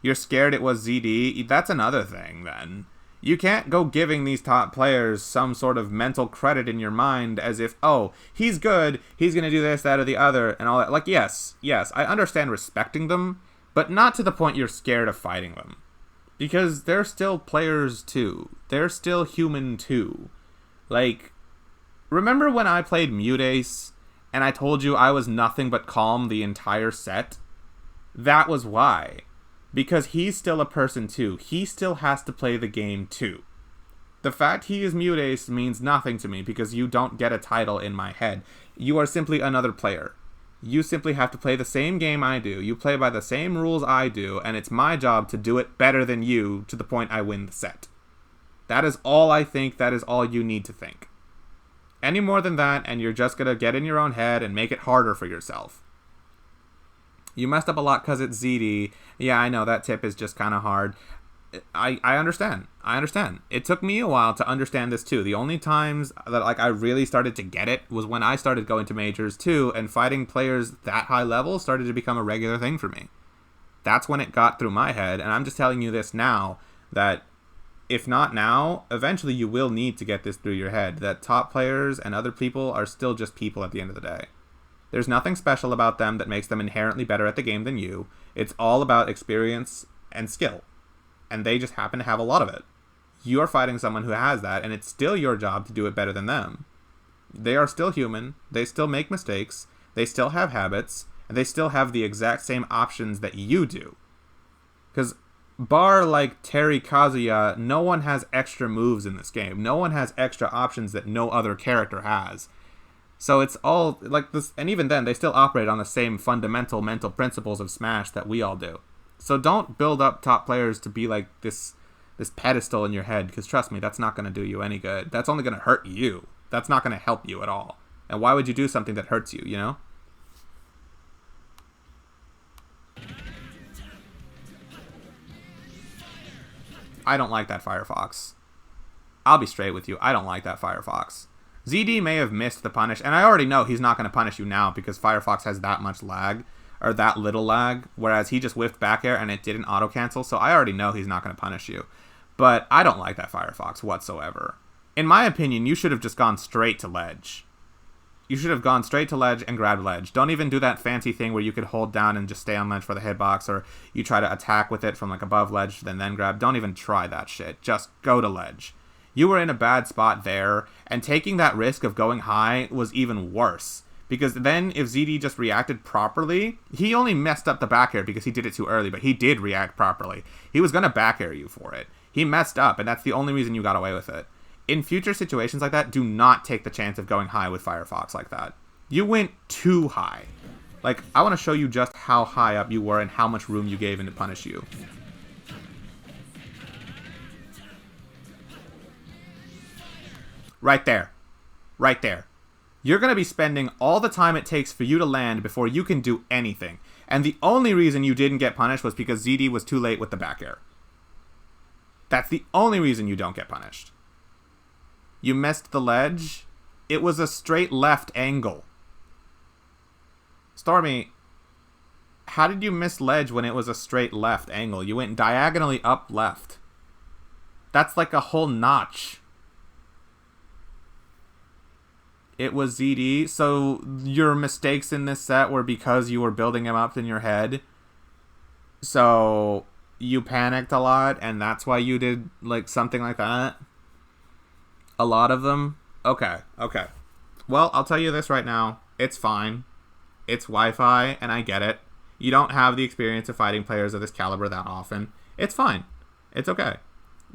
You're scared it was ZD? That's another thing, then. You can't go giving these top players some sort of mental credit in your mind as if, oh, he's good, he's going to do this, that, or the other, and all that. Like, yes, I understand respecting them, but not to the point you're scared of fighting them. Because they're still players, too. They're still human, too. Like, remember when I played Mute Ace, and I told you I was nothing but calm the entire set? That was why. Because he's still a person too. He still has to play the game too. The fact he is Mute Ace means nothing to me because you don't get a title in my head. You are simply another player. You simply have to play the same game I do. You play by the same rules I do, and it's my job to do it better than you to the point I win the set. That is all I think. That is all you need to think. Any more than that, and you're just going to get in your own head and make it harder for yourself. You messed up a lot because it's ZD. Yeah, I know, that tip is just kind of hard. I understand. I understand. It took me a while to understand this too. The only times that I really started to get it was when I started going to majors too, and fighting players that high level started to become a regular thing for me. That's when it got through my head, and I'm just telling you this now, that if not now, eventually you will need to get this through your head, that top players and other people are still just people at the end of the day. There's nothing special about them that makes them inherently better at the game than you. It's all about experience and skill. And they just happen to have a lot of it. You're fighting someone who has that, and it's still your job to do it better than them. They are still human, they still make mistakes, they still have habits, and they still have the exact same options that you do. Because bar like Terry Kazuya, no one has extra moves in this game. No one has extra options that no other character has. So it's all like this, and even then, they still operate on the same fundamental mental principles of Smash that we all do. So don't build up top players to be like this pedestal in your head, because trust me, that's not going to do you any good. That's only going to hurt you. That's not going to help you at all. And why would you do something that hurts you, you know? I don't like that Firefox. I'll be straight with you. I don't like that Firefox. ZD may have missed the punish, and I already know he's not going to punish you now because Firefox has that much lag, or that little lag, whereas he just whiffed back air and it didn't auto-cancel, so I already know he's not going to punish you. But I don't like that Firefox whatsoever. In my opinion, you should have just gone straight to ledge. You should have gone straight to ledge and grabbed ledge. Don't even do that fancy thing where you could hold down and just stay on ledge for the hitbox, or you try to attack with it from like above ledge, then grab. Don't even try that shit. Just go to ledge. You were in a bad spot there, and taking that risk of going high was even worse. Because then, if ZD just reacted properly, he only messed up the back air because he did it too early, but he did react properly. He was going to back air you for it. He messed up, and that's the only reason you got away with it. In future situations like that, do not take the chance of going high with Firefox like that. You went too high. Like, I want to show you just how high up you were and how much room you gave him to punish you. Right there. Right there. You're going to be spending all the time it takes for you to land before you can do anything. And the only reason you didn't get punished was because ZD was too late with the back air. That's the only reason you don't get punished. You missed the ledge. It was a straight left angle. Stormy, how did you miss ledge when it was a straight left angle? You went diagonally up left. That's like a whole notch. It was ZD, so your mistakes in this set were because you were building him up in your head. So you panicked a lot, and that's why you did like something like that? A lot of them? Okay. Well, I'll tell you this right now. It's fine. It's Wi-Fi, and I get it. You don't have the experience of fighting players of this caliber that often. It's fine. It's okay.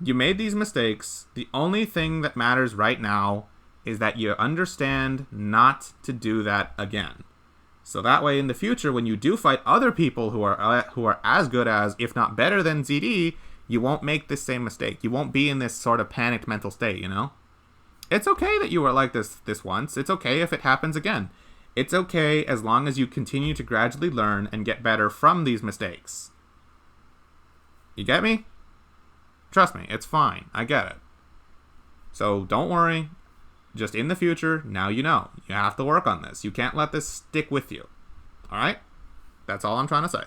You made these mistakes. The only thing that matters right now is that you understand not to do that again. So that way in the future, when you do fight other people who are as good as, if not better than ZD, you won't make this same mistake. You won't be in this sort of panicked mental state, you know? It's okay that you were like this once. It's okay if it happens again. It's okay as long as you continue to gradually learn and get better from these mistakes. You get me? Trust me, it's fine. I get it. So don't worry. Just in the future, now you know. You have to work on this. You can't let this stick with you. Alright? That's all I'm trying to say.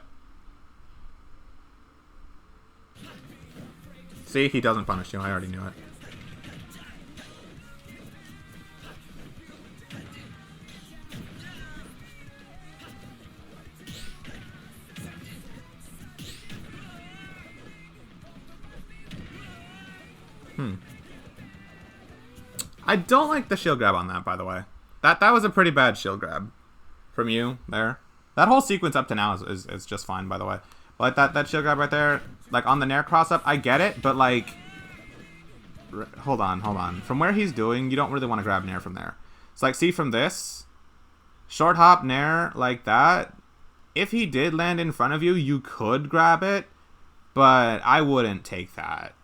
See, he doesn't punish you. I already knew it. I don't like the shield grab on that, by the way. That was a pretty bad shield grab from you there. That whole sequence up to now is just fine, by the way. But that shield grab right there, like on the Nair cross-up, I get it, but like... Hold on. From where he's doing, you don't really want to grab Nair from there. So like, see from this, short hop Nair like that, if he did land in front of you, you could grab it, but I wouldn't take that.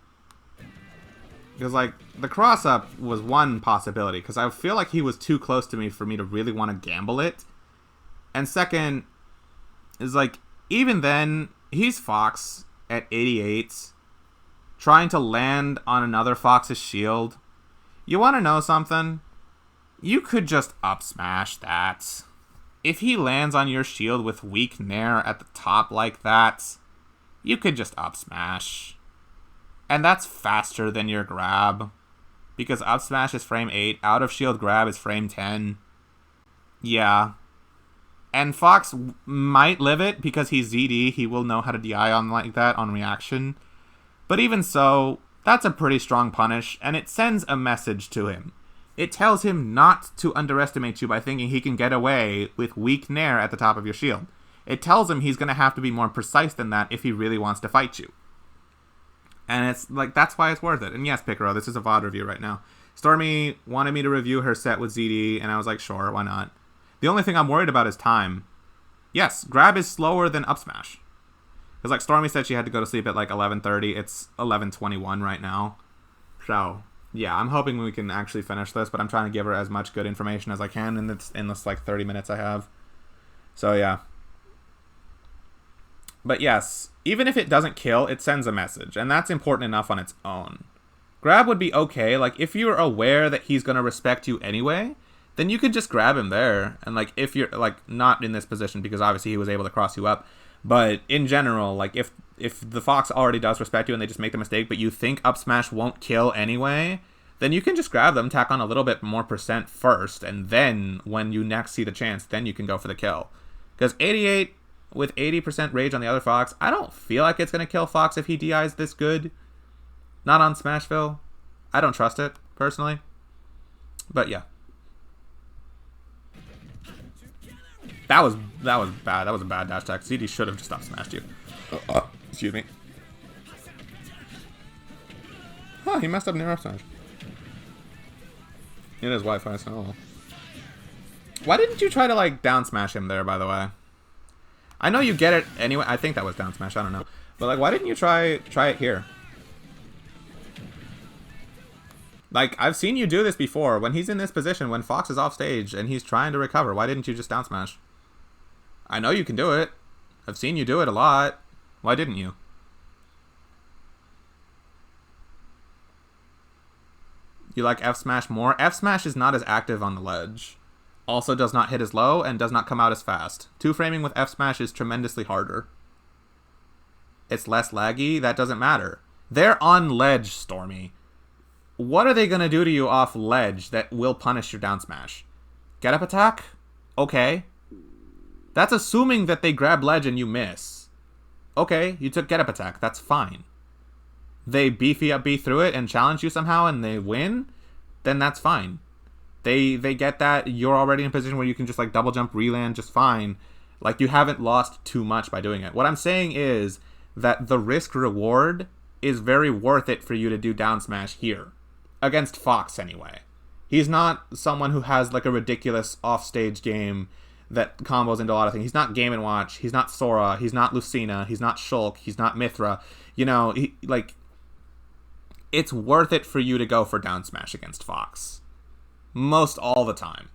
Because, like, the cross-up was one possibility, because I feel like he was too close to me for me to really want to gamble it. And second, is like, even then, he's Fox at 88, trying to land on another Fox's shield. You want to know something? You could just up smash that. If he lands on your shield with weak Nair at the top like that, you could just up smash. And that's faster than your grab. Because up smash is frame 8, out of shield grab is frame 10. Yeah. And Fox might live it because he's ZD. He will know how to DI on like that on reaction. But even so, that's a pretty strong punish, and it sends a message to him. It tells him not to underestimate you by thinking he can get away with weak Nair at the top of your shield. It tells him he's going to have to be more precise than that if he really wants to fight you. And it's like, that's why it's worth it. And yes, Picaro, this is a VOD review right now. Stormy wanted me to review her set with ZD, and I was like, sure, why not? The only thing I'm worried about is time. Yes, grab is slower than up smash. Because like Stormy said she had to go to sleep at like 11:30. It's 11:21 right now. So, yeah, I'm hoping we can actually finish this, but I'm trying to give her as much good information as I can in this like 30 minutes I have. So, yeah. But yes, even if it doesn't kill, it sends a message, and that's important enough on its own. Grab would be okay, like, if you're aware that he's going to respect you anyway, then you could just grab him there, and, like, if you're, like, not in this position, because obviously he was able to cross you up, but in general, like, if the Fox already does respect you and they just make the mistake, but you think up smash won't kill anyway, then you can just grab them, tack on a little bit more percent first, and then, when you next see the chance, then you can go for the kill. Because 88... with 80% rage on the other Fox, I don't feel like it's going to kill Fox if he DIs this good. Not on Smashville. I don't trust it, personally. But yeah. That was bad. That was a bad dash attack. ZD should have just up smashed you. Excuse me. Huh, he messed up near up smash. It is Wi-Fi, so... Why didn't you try to, like, down smash him there, by the way? I know you get it anyway. I think that was down smash. I don't know. But, like, why didn't you try it here? Like, I've seen you do this before. When he's in this position, when Fox is off stage and he's trying to recover, why didn't you just down smash? I know you can do it. I've seen you do it a lot. Why didn't you? You like F smash more? F smash is not as active on the ledge. Also does not hit as low and does not come out as fast. Two framing with F smash is tremendously harder. It's less laggy. That doesn't matter. They're on ledge, Stormy. What are they going to do to you off ledge that will punish your down smash? Get up attack? Okay. That's assuming that they grab ledge and you miss. Okay, you took get up attack. That's fine. They beefy up B through it and challenge you somehow and they win? Then that's fine. They get that. You're already in a position where you can just like double jump, reland just fine. Like you haven't lost too much by doing it. What I'm saying is that the risk reward is very worth it for you to do down smash here. Against Fox anyway. He's not someone who has like a ridiculous offstage game that combos into a lot of things. He's not Game & Watch. He's not Sora. He's not Lucina. He's not Shulk. He's not Mithra. You know, it's worth it for you to go for down smash against Fox. Most all the time.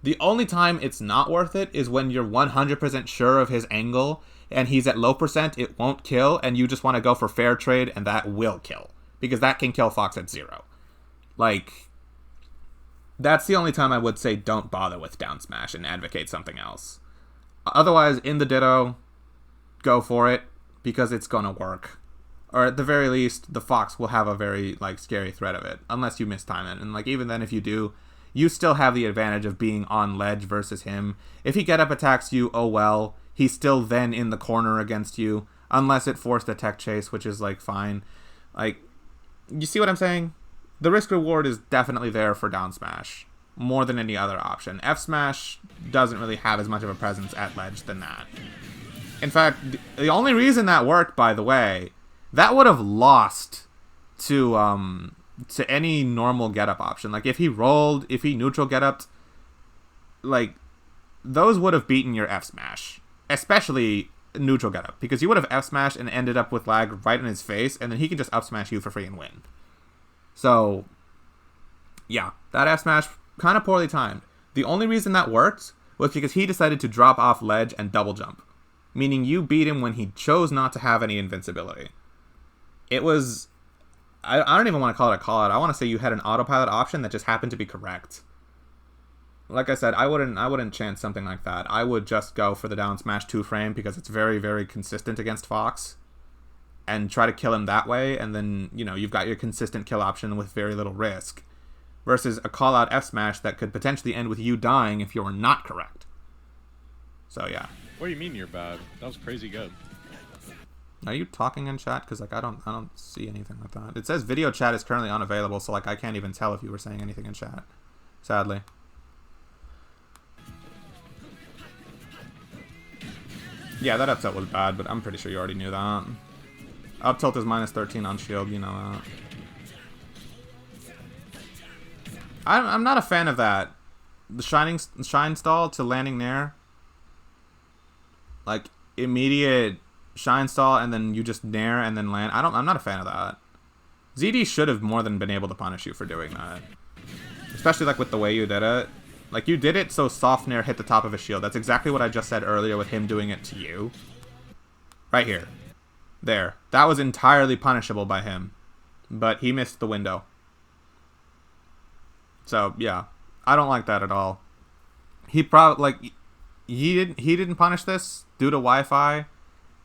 The only time it's not worth it is when you're 100% sure of his angle and he's at low percent, it won't kill, and you just want to go for fair trade and that will kill. Because that can kill Fox at 0. Like, that's the only time I would say don't bother with down smash and advocate something else. Otherwise, in the Ditto, go for it because it's gonna work. Or at the very least, the Fox will have a very like scary threat of it, unless you mistime it. And like even then, if you do, you still have the advantage of being on ledge versus him. If he get up attacks you, oh well, he's still then in the corner against you, unless it forced a tech chase, which is like fine. Like, you see what I'm saying? The risk reward is definitely there for down smash, more than any other option. F smash doesn't really have as much of a presence at ledge than that. In fact, the only reason that worked, by the way, that would have lost to any normal get-up option. Like, if he rolled, if he neutral get-upped, like, those would have beaten your F smash. Especially neutral get-up, because you would have F smashed and ended up with lag right in his face, and then he could just up smash you for free and win. So, yeah, that F smash, kind of poorly timed. The only reason that worked was because he decided to drop off ledge and double jump, meaning you beat him when he chose not to have any invincibility. It was, I don't even want to call it a call out. I want to say you had an autopilot option that just happened to be correct. Like I said, I wouldn't chance something like that. I would just go for the down smash 2-frame because it's very, very consistent against Fox, and try to kill him that way, and then, you know, you've got your consistent kill option with very little risk, versus a call-out F-smash that could potentially end with you dying if you were not correct. So, yeah. What do you mean you're bad? That was crazy good. Are you talking in chat? Because, like, I don't see anything like that. It says video chat is currently unavailable, so, like, I can't even tell if you were saying anything in chat. Sadly. Yeah, that up tilt was bad, but I'm pretty sure you already knew that. Up tilt is minus 13 on shield, you know that. I'm not a fan of that. The shine stall to landing there. Like, immediate shine stall and then you just nair and then land. I'm not a fan of that. ZD should have more than been able to punish you for doing that. Especially like with the way you did it. Like, you did it so soft nair hit the top of his shield. That's exactly what I just said earlier with him doing it to you. Right here. There. That was entirely punishable by him. But he missed the window. So, yeah. I don't like that at all. He probably, like, he didn't punish this due to Wi-Fi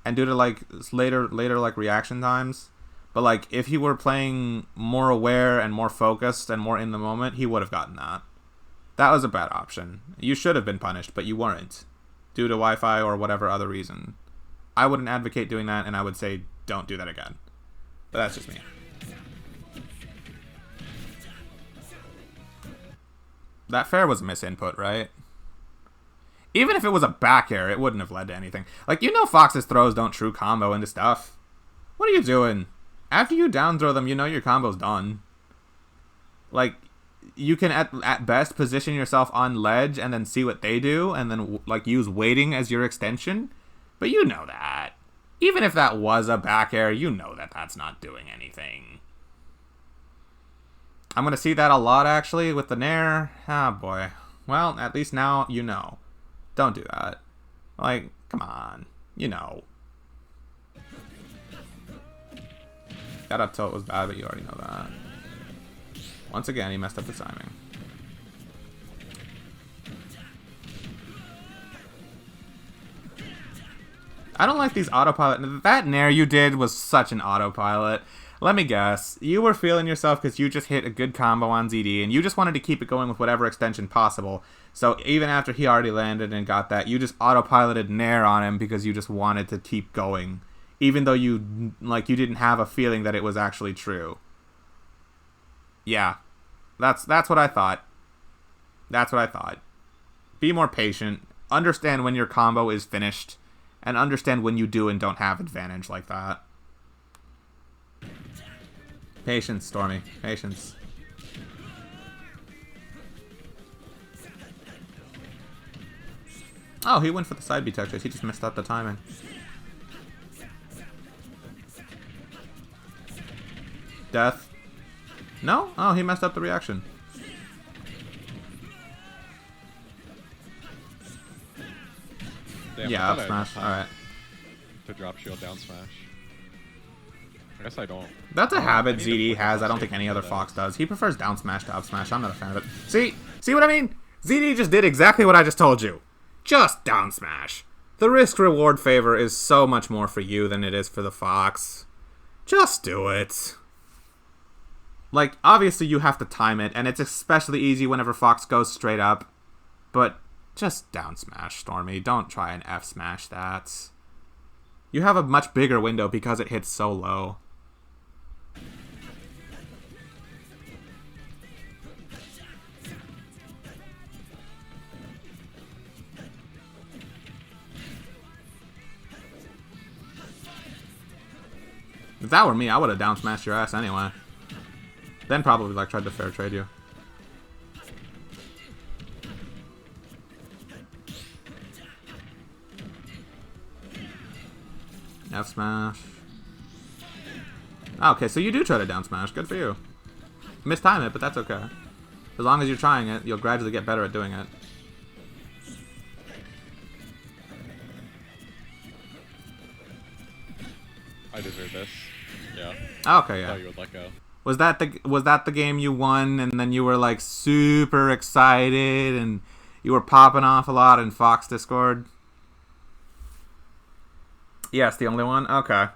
and due to, like, later like, reaction times. But, like, if he were playing more aware and more focused and more in the moment, he would have gotten that. That was a bad option. You should have been punished, but you weren't. Due to Wi-Fi or whatever other reason. I wouldn't advocate doing that, and I would say don't do that again. But that's just me. That fair was a misinput, right? Even if it was a back air, it wouldn't have led to anything. Like, you know Fox's throws don't true combo into stuff. What are you doing? After you down throw them, you know your combo's done. Like, you can at best position yourself on ledge and then see what they do and then like use waiting as your extension. But you know that. Even if that was a back air, you know that that's not doing anything. I'm going to see that a lot actually with the nair. Ah, boy. Well, at least now you know. Don't do that. Like, come on. You know. That up tilt was bad, but you already know that. Once again, he messed up the timing. I don't like these autopilot. That nair you did was such an autopilot. Let me guess. You were feeling yourself because you just hit a good combo on ZD, and you just wanted to keep it going with whatever extension possible. So even after he already landed and got that, you just autopiloted nair on him because you just wanted to keep going. Even though you didn't have a feeling that it was actually true. Yeah, that's what I thought. That's what I thought. Be more patient. Understand when your combo is finished. And understand when you do and don't have advantage like that. Patience, Stormy. Patience. Oh, he went for the side B Tetris. He just messed up the timing. Death. No? Oh, he messed up the reaction. Damn, Yeah, up smash. Alright. To drop shield down smash. I guess I don't. That's a habit I need ZD to has. I don't think any other Fox does. He prefers down smash to up smash. I'm not a fan of it. See? See what I mean? ZD just did exactly what I just told you. Just down smash. The risk-reward favor is so much more for you than it is for the Fox. Just do it. Like, obviously you have to time it, and it's especially easy whenever Fox goes straight up. But just down smash, Stormy. Don't try and F smash that. You have a much bigger window because it hits so low. If that were me, I would have down smashed your ass anyway. Then probably like tried to fair trade you. F smash. Okay, so you do try to down smash. Good for you. Mistime it, but that's okay. As long as you're trying it, you'll gradually get better at doing it. I deserve this. Yeah. Okay, yeah. I thought you would let go. Was that the game you won and then you were like super excited and you were popping off a lot in Fox Discord? Yes, the only one? Okay.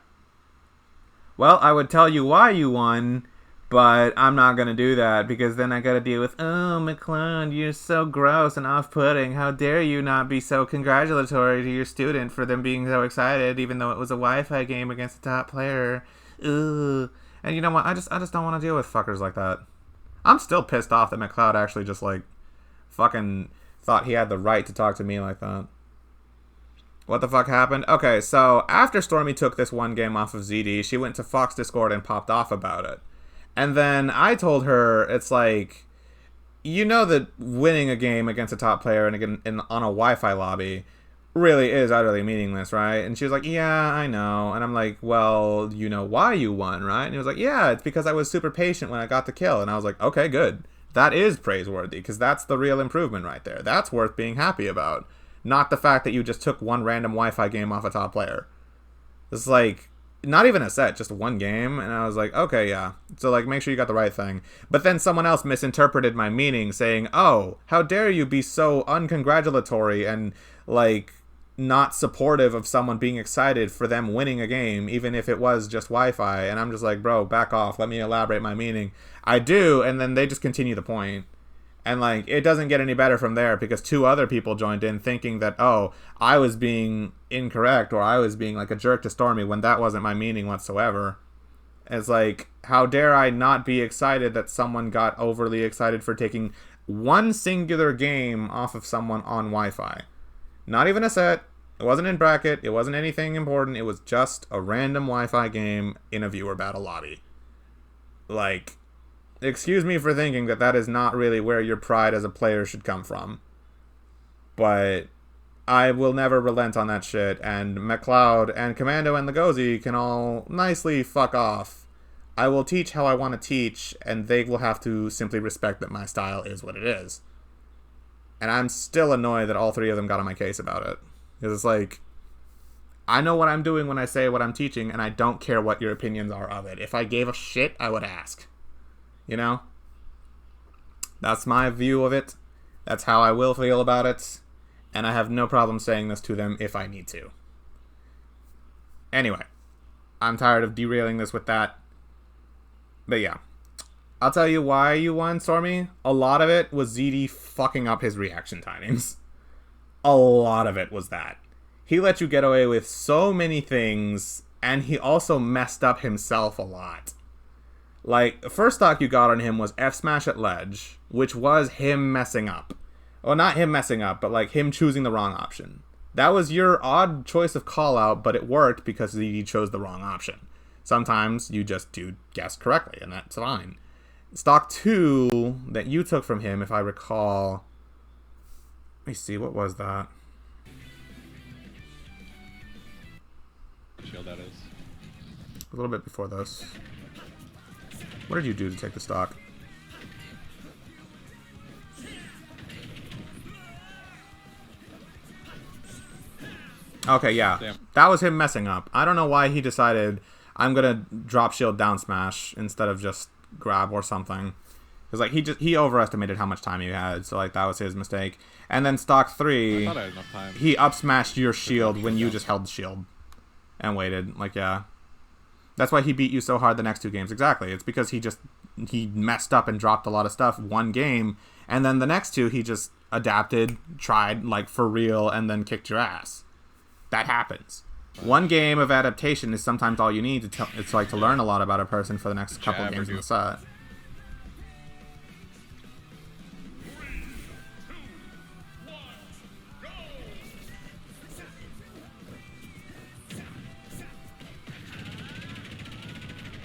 Well, I would tell you why you won, but I'm not going to do that because then I got to deal with, oh, McClone, you're so gross and off-putting. How dare you not be so congratulatory to your student for them being so excited even though it was a Wi-Fi game against a top player. Ugh. And you know what? I just don't want to deal with fuckers like that. I'm still pissed off that McLeod actually just like fucking thought he had the right to talk to me like that. What the fuck happened? Okay, so after Stormy took this one game off of ZD, she went to Fox Discord and popped off about it. And then I told her, it's like, you know that winning a game against a top player on a Wi-Fi lobby really is utterly meaningless, right? And she was like, yeah, I know. And I'm like, well, you know why you won, right? And he was like, yeah, it's because I was super patient when I got the kill. And I was like, okay, good. That is praiseworthy, because that's the real improvement right there. That's worth being happy about. Not the fact that you just took one random Wi-Fi game off a top player. It's like, not even a set, just one game. And I was like, okay, yeah. So, like, make sure you got the right thing. But then someone else misinterpreted my meaning, saying, oh, how dare you be so uncongratulatory and, like, not supportive of someone being excited for them winning a game, even if it was just Wi-Fi. And I'm just like, bro, back off. Let me elaborate my meaning. I do, and then they just continue the point. And, like, it doesn't get any better from there because two other people joined in thinking that, oh, I was being incorrect or I was being, like, a jerk to Stormy when that wasn't my meaning whatsoever. It's like, how dare I not be excited that someone got overly excited for taking one singular game off of someone on Wi-Fi. Not even a set. It wasn't in bracket. It wasn't anything important. It was just a random Wi-Fi game in a viewer battle lobby. Like, excuse me for thinking that that is not really where your pride as a player should come from. But I will never relent on that shit, and McLeod and Commando and Legozi can all nicely fuck off. I will teach how I want to teach, and they will have to simply respect that my style is what it is. And I'm still annoyed that all three of them got on my case about it. Because it's like, I know what I'm doing when I say what I'm teaching, and I don't care what your opinions are of it. If I gave a shit, I would ask. You know? That's my view of it. That's how I will feel about it. And I have no problem saying this to them if I need to. Anyway. I'm tired of derailing this with that. But yeah. I'll tell you why you won, Stormy. A lot of it was ZD fucking up his reaction timings. A lot of it was that. He let you get away with so many things, and he also messed up himself a lot. Like, the first stock you got on him was F-Smash at ledge, which was him messing up. Well, not him messing up, but like him choosing the wrong option. That was your odd choice of call-out, but it worked because he chose the wrong option. Sometimes you just do guess correctly, and that's fine. Stock 2 that you took from him, if I recall... Let me see, what was that? shield, that is. A little bit before this. What did you do to take the stock? Okay, yeah. Damn. That was him messing up. I don't know why he decided I'm gonna drop shield down smash instead of just grab or something. Because like he overestimated how much time he had, so like that was his mistake. And then stock 3, I thought I had enough time. he up smashed your shield when you just held the shield and waited. Like, yeah. That's why he beat you so hard the next 2 games. Exactly. It's because he messed up and dropped a lot of stuff one game, and then the next 2 he just adapted, tried like for real, and then kicked your ass. That happens. One game of adaptation is sometimes all you need to learn a lot about a person for the next couple of games in the set.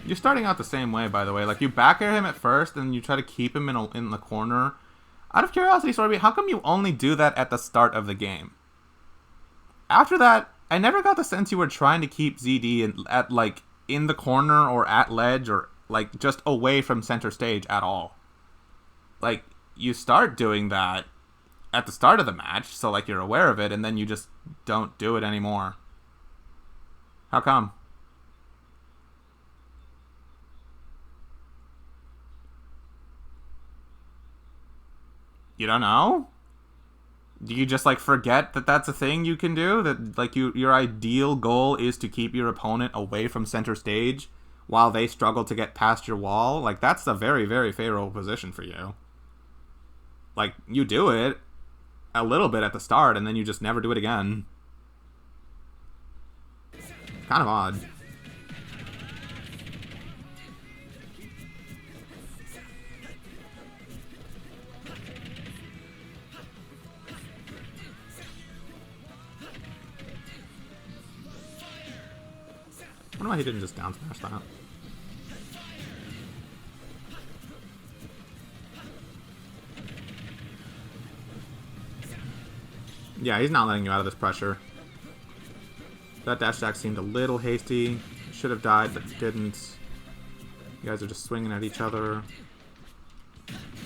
You're starting out the same way, by the way. Like, you back air him at first, and you try to keep him in the corner. Out of curiosity, Sorby, how come you only do that at the start of the game? After that, I never got the sense you were trying to keep ZD in the corner or at ledge or like just away from center stage at all. Like, you start doing that at the start of the match, so like you're aware of it, and then you just don't do it anymore. How come? You don't know? Do you just like forget that that's a thing you can do? That like your ideal goal is to keep your opponent away from center stage while they struggle to get past your wall? Like, that's a very, very favorable position for you. Like, you do it a little bit at the start and then you just never do it again. Kind of odd. I wonder why he didn't just down smash that. Yeah, he's not letting you out of this pressure. That dash attack seemed a little hasty. Should have died, but didn't. You guys are just swinging at each other.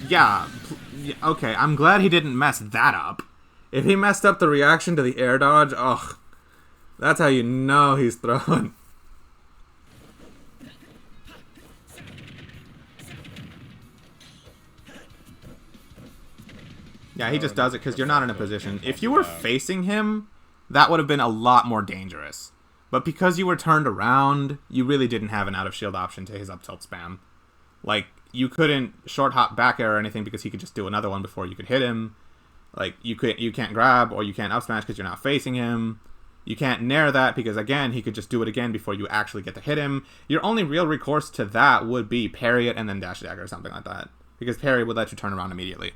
Yeah, okay, I'm glad he didn't mess that up. If he messed up the reaction to the air dodge, ugh. That's how you know he's throwing. Yeah, he just does it because you're not in a position. If you were facing him, that would have been a lot more dangerous. But because you were turned around, you really didn't have an out-of-shield option to his up-tilt spam. Like, you couldn't short-hop back air or anything because he could just do another one before you could hit him. Like, you can't grab or you can't up-smash because you're not facing him. You can't nair that because, again, he could just do it again before you actually get to hit him. Your only real recourse to that would be parry it and then dash dagger or something like that. Because parry would let you turn around immediately.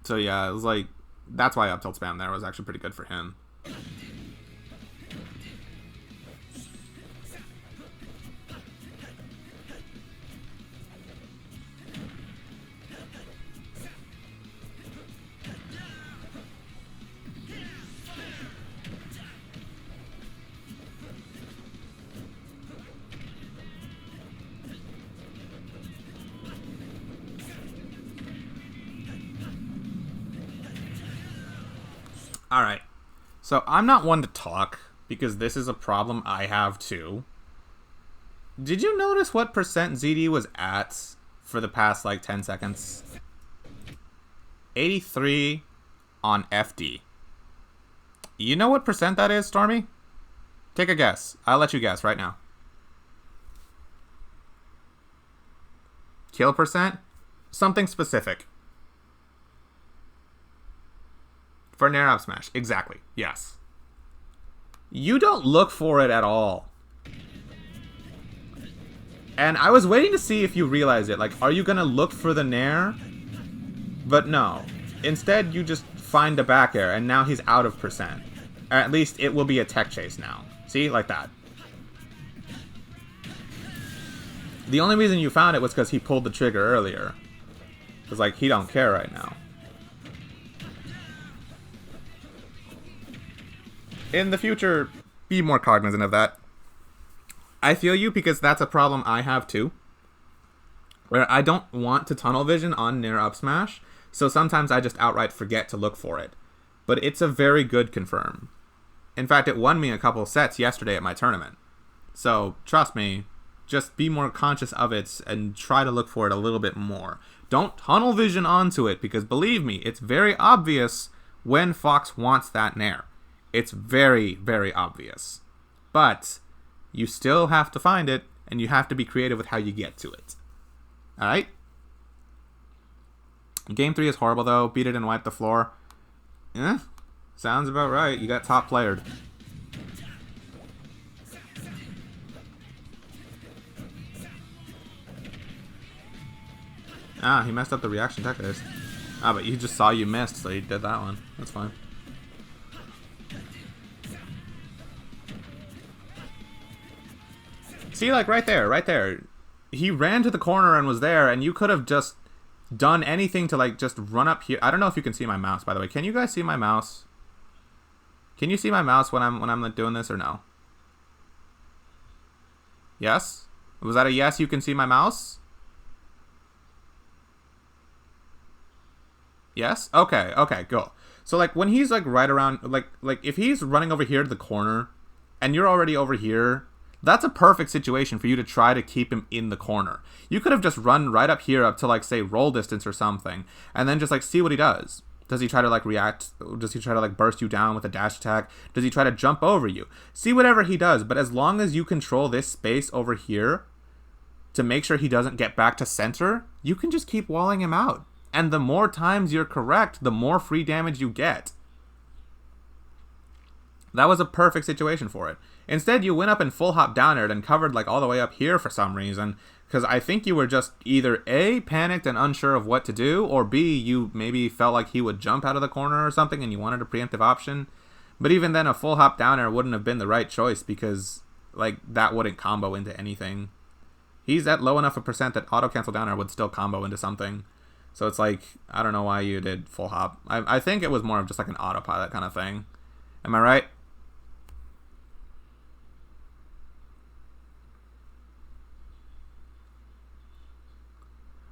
So yeah, it was like, that's why up tilt spam there was actually pretty good for him. Alright, so I'm not one to talk, because this is a problem I have too. Did you notice what percent ZD was at for the past, like, 10 seconds? 83 on FD. You know what percent that is, Stormy? Take a guess. I'll let you guess right now. Kill percent? Something specific. For Nair up smash. Exactly. Yes. You don't look for it at all. And I was waiting to see if you realize it. Like, are you going to look for the Nair? But no. Instead, you just find a back air, and now he's out of percent. Or at least it will be a tech chase now. See? Like that. The only reason you found it was because he pulled the trigger earlier. Because, like, he don't care right now. In the future, be more cognizant of that. I feel you, because that's a problem I have too, where I don't want to tunnel vision on near up smash, so sometimes I just outright forget to look for it. But it's a very good confirm. In fact, it won me a couple sets yesterday at my tournament. So, trust me, just be more conscious of it and try to look for it a little bit more. Don't tunnel vision onto it, because believe me, it's very obvious when Fox wants that nair. It's very, very obvious. But you still have to find it, and you have to be creative with how you get to it. Alright? Game 3 is horrible, though. Beat it and wipe the floor. Eh, sounds about right. You got top playered. Ah, he messed up the reaction tech haste. Ah, but he just saw you missed, so he did that one. That's fine. See, like, right there. He ran to the corner and was there, and you could have just done anything to, like, just run up here. I don't know if you can see my mouse, by the way. Can you guys see my mouse? Can you see my mouse when I'm like, doing this, or no? Yes? Was that a yes, you can see my mouse? Yes? Okay, go. So, like, when he's, like, right around, like, if he's running over here to the corner, and you're already over here, that's a perfect situation for you to try to keep him in the corner. You could have just run right up here up to, like, say, roll distance or something, and then just, like, see what he does. Does he try to, like, react? Does he try to, like, burst you down with a dash attack? Does he try to jump over you? See whatever he does, but as long as you control this space over here to make sure he doesn't get back to center, you can just keep walling him out. And the more times you're correct, the more free damage you get. That was a perfect situation for it. Instead, you went up and full hop down aired and covered, like, all the way up here for some reason, because I think you were just either A, panicked and unsure of what to do, or B, you maybe felt like he would jump out of the corner or something and you wanted a preemptive option. But even then, a full hop down air wouldn't have been the right choice, because, like, that wouldn't combo into anything. He's at low enough a percent that auto cancel down air would still combo into something. So it's like, I don't know why you did full hop. I think it was more of just like an autopilot kind of thing. Am I right?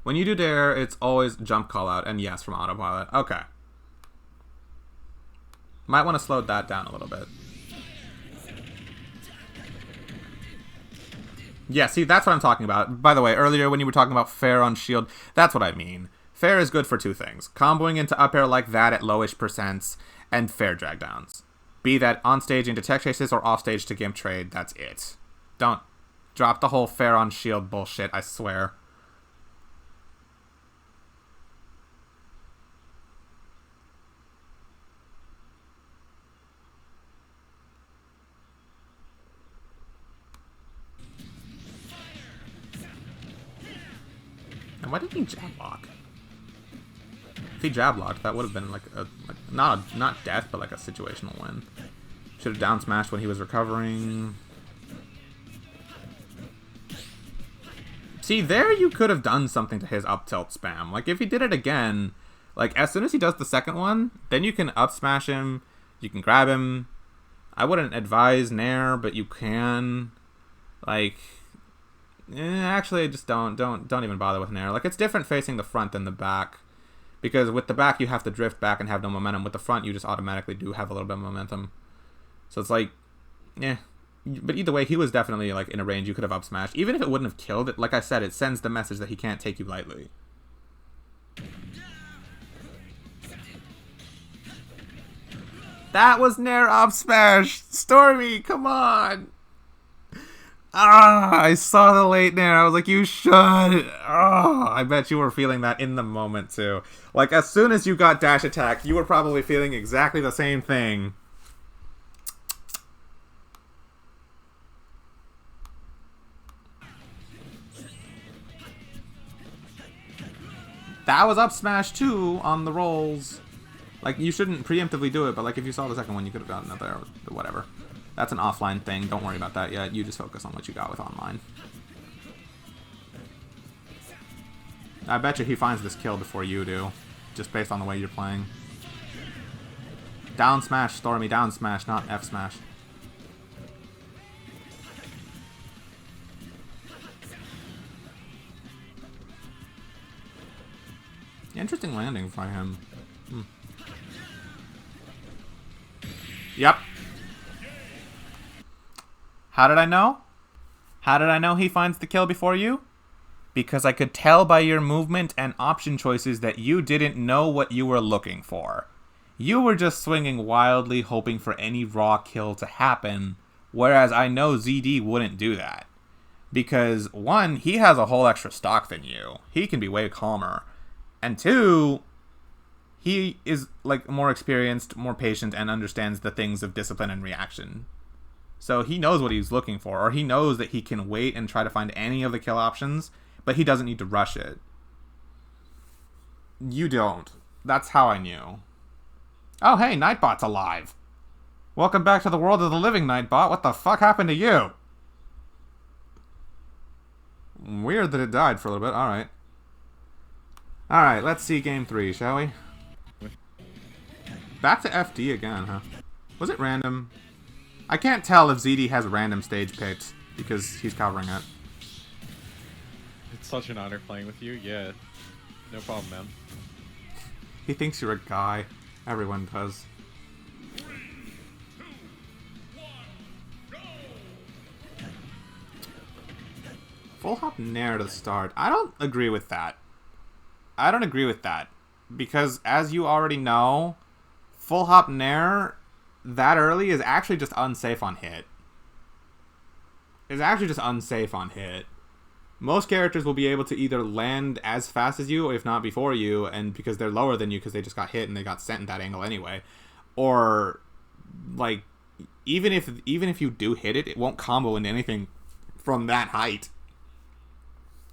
When you do dare, it's always jump call out, and yes, from autopilot. Okay. Might want to slow that down a little bit. Yeah, see, that's what I'm talking about. By the way, earlier when you were talking about fair on shield, that's what I mean. Fair is good for two things. Comboing into up air like that at lowish percents, and fair drag downs. Be that on stage into tech chases or off stage to gimp trade, that's it. Don't drop the whole fair on shield bullshit, I swear. And why didn't he jab lock? If he jab locked, that would have been like a not death, but like a situational win. Should have down smashed when he was recovering. See, there you could have done something to his up tilt spam. Like if he did it again, like as soon as he does the second one, then you can up smash him. You can grab him. I wouldn't advise nair, but you can. Like. Actually, just don't even bother with nair. Like, it's different facing the front than the back. Because with the back, you have to drift back and have no momentum. With the front, you just automatically do have a little bit of momentum. So it's like, yeah. But either way, he was definitely, like, in a range you could have up smashed. Even if it wouldn't have killed it, like I said, it sends the message that he can't take you lightly. That was nair up smash! Stormy, come on! Ah, I saw the late nair. I was like, you should. Ah, I bet you were feeling that in the moment, too. Like, as soon as you got dash attack, you were probably feeling exactly the same thing. That was up smash, too, on the rolls. Like, you shouldn't preemptively do it, but, like, if you saw the second one, you could have gotten it there, or whatever. That's an offline thing. Don't worry about that yet. You just focus on what you got with online. I bet you he finds this kill before you do. Just based on the way you're playing. Down smash, Stormy. Down smash, not F smash. Interesting landing by him. Yep. How did I know? How did I know he finds the kill before you? Because I could tell by your movement and option choices that you didn't know what you were looking for. You were just swinging wildly, hoping for any raw kill to happen, whereas I know ZD wouldn't do that. Because, one, he has a whole extra stock than you. He can be way calmer. And two, he is, like, more experienced, more patient, and understands the things of discipline and reaction. So he knows what he's looking for, or he knows that he can wait and try to find any of the kill options, but he doesn't need to rush it. You don't. That's how I knew. Oh, hey, Nightbot's alive. Welcome back to the world of the living, Nightbot. What the fuck happened to you? Weird that it died for a little bit. Alright. Alright, let's see game 3, shall we? Back to FD again, huh? Was it random? I can't tell if ZD has random stage picks because he's covering it. It's such an honor playing with you. Yeah. No problem, man. He thinks you're a guy. Everyone does. Full hop nair to the start. I don't agree with that. I don't agree with that. Because as you already know, full hop nair that early is actually just unsafe on hit. It's actually just unsafe on hit. Most characters will be able to either land as fast as you, or if not before you, and because they're lower than you because they just got hit and they got sent in that angle anyway. Or, like, even if you do hit it, it won't combo into anything from that height.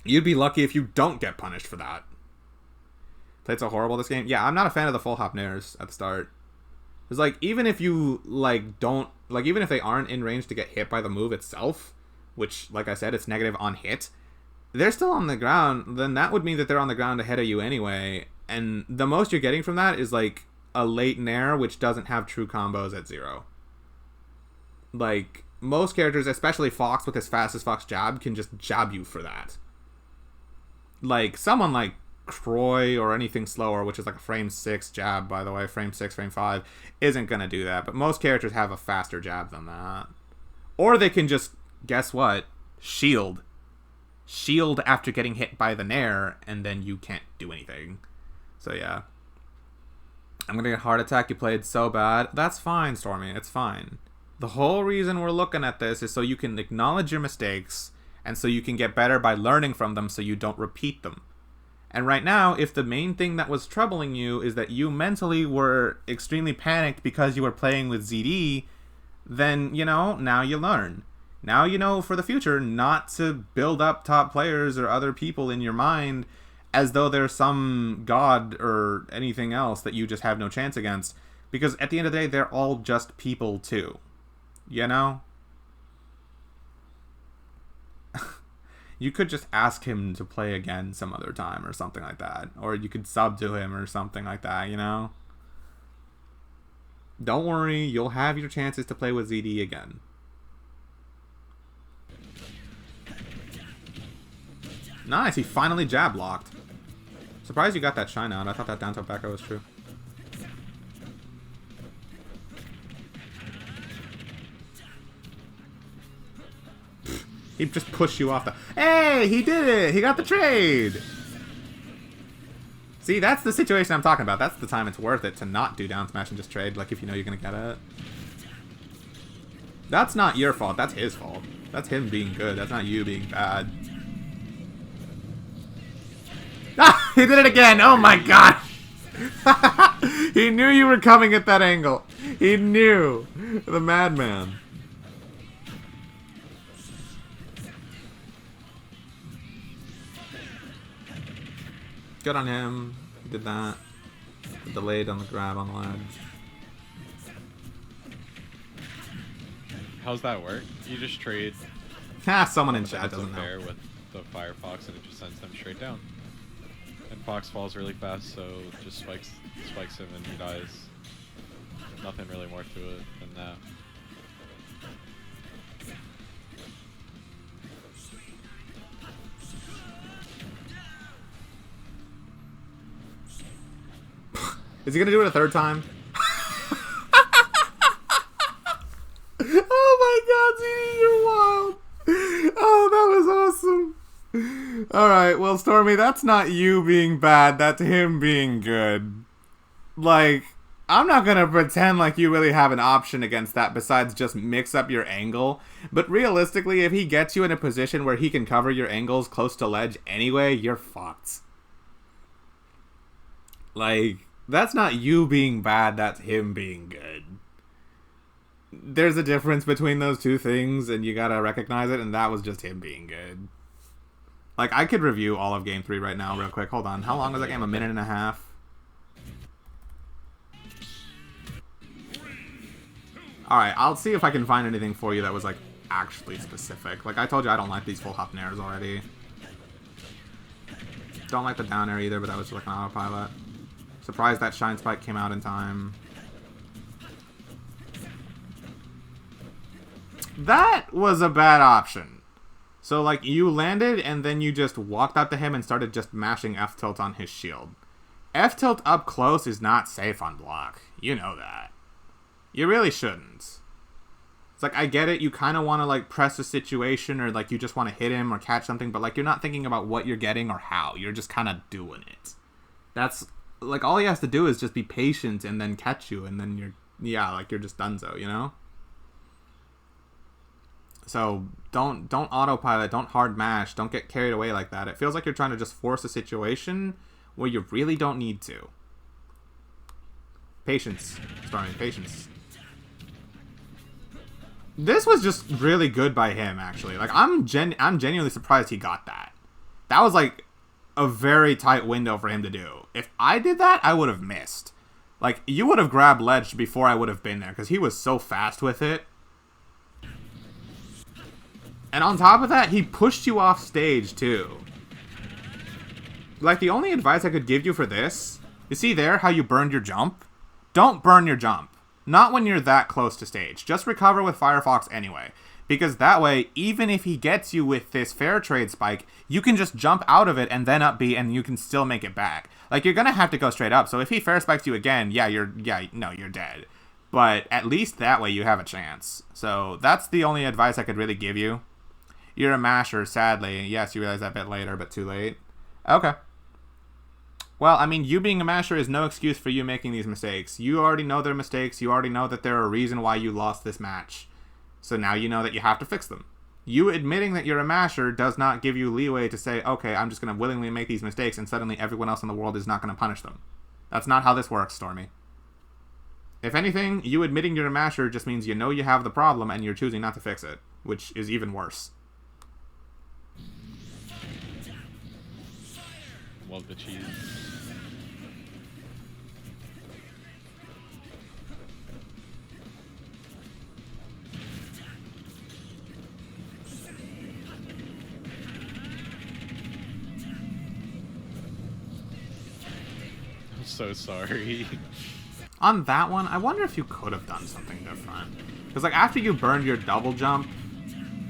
You'd be lucky if you don't get punished for that. Played so horrible this game? Yeah, I'm not a fan of the full hop nairs at the start. It's like, even if you, like, don't... Like, even if they aren't in range to get hit by the move itself, which, like I said, it's negative on hit, they're still on the ground, then that would mean that they're on the ground ahead of you anyway. And the most you're getting from that is, like, a late nair, which doesn't have true combos at 0. Like, most characters, especially Fox with his fast as Fox jab, can just jab you for that. Like, someone like Croy or anything slower, which is like a frame 6 jab, by the way, frame 6, frame 5, isn't going to do that. But most characters have a faster jab than that. Or they can just, guess what? Shield. Shield after getting hit by the nair, and then you can't do anything. So yeah. I'm going to get heart attack. You played so bad. That's fine, Stormy. It's fine. The whole reason we're looking at this is so you can acknowledge your mistakes, and so you can get better by learning from them so you don't repeat them. And right now, if the main thing that was troubling you is that you mentally were extremely panicked because you were playing with ZD, then, you know, now you learn. Now you know for the future not to build up top players or other people in your mind as though they're some god or anything else that you just have no chance against. Because at the end of the day, they're all just people too. You know? You could just ask him to play again some other time or something like that. Or you could sub to him or something like that, you know? Don't worry, you'll have your chances to play with ZD again. Nice, he finally jab locked. Surprised you got that shine out. I thought that down tilt back was true. He just pushed you off the... Hey, he did it! He got the trade! See, that's the situation I'm talking about. That's the time it's worth it to not do down smash and just trade, like if you know you're gonna get it. That's not your fault. That's his fault. That's him being good. That's not you being bad. Ah! He did it again! Oh my god! He knew you were coming at that angle. He knew. The madman. Good on him. He did that. Delayed on the grab on the ledge. How's that work? You just trade. Someone in chat doesn't know. With the Firefox and it just sends them straight down. And Fox falls really fast, so it just spikes him and he dies. Nothing really more to it than that. Is he gonna do it a third time? Oh my god, ZD, you're wild. Oh, that was awesome. Alright, well, Stormy, that's not you being bad, that's him being good. Like, I'm not gonna pretend like you really have an option against that besides just mix up your angle. But realistically, if he gets you in a position where he can cover your angles close to ledge anyway, you're fucked. Like, that's not you being bad, that's him being good. There's a difference between those two things, and you gotta recognize it, and that was just him being good. Like, I could review all of Game 3 right now real quick. Hold on. How long was that game? A minute and a half? Alright, I'll see if I can find anything for you that was, like, actually specific. Like, I told you I don't like these full hop nairs already. Don't like the down air either, but that was just like an autopilot. Surprised that Shine Spike came out in time. That was a bad option. So, like, you landed, and then you just walked up to him and started just mashing F-tilt on his shield. F-tilt up close is not safe on block. You know that. You really shouldn't. It's like, I get it, you kind of want to, like, press a situation, or, like, you just want to hit him or catch something, but, like, you're not thinking about what you're getting or how. You're just kind of doing it. That's, like, all he has to do is just be patient and then catch you, and then you're, yeah, like, you're just donezo, you know? So, don't autopilot, don't hard mash, don't get carried away like that. It feels like you're trying to just force a situation where you really don't need to. Patience, Stormy, patience. This was just really good by him, actually. Like, I'm genuinely surprised he got that. That was, like, a very tight window for him to do. If I did that, I would have missed. Like, you would have grabbed ledge before I would have been there, because he was so fast with it. And on top of that, he pushed you off stage, too. Like, the only advice I could give you for this, you see there how you burned your jump? Don't burn your jump. Not when you're that close to stage. Just recover with Firefox anyway. Because that way, even if he gets you with this fair trade spike, you can just jump out of it and then up B, and you can still make it back. Like, you're gonna have to go straight up, so if he fair spikes you again, you're dead. But at least that way you have a chance. So that's the only advice I could really give you. You're a masher, sadly. Yes, you realize that a bit later, but too late. Okay. Well, I mean, you being a masher is no excuse for you making these mistakes. You already know they're mistakes. You already know that they're a reason why you lost this match. So now you know that you have to fix them. You admitting that you're a masher does not give you leeway to say, okay, I'm just going to willingly make these mistakes and suddenly everyone else in the world is not going to punish them. That's not how this works, Stormy. If anything, you admitting you're a masher just means you know you have the problem and you're choosing not to fix it, which is even worse. Love the cheese. I'm so sorry. On that one, I wonder if you could have done something different. Because, like, after you burned your double jump,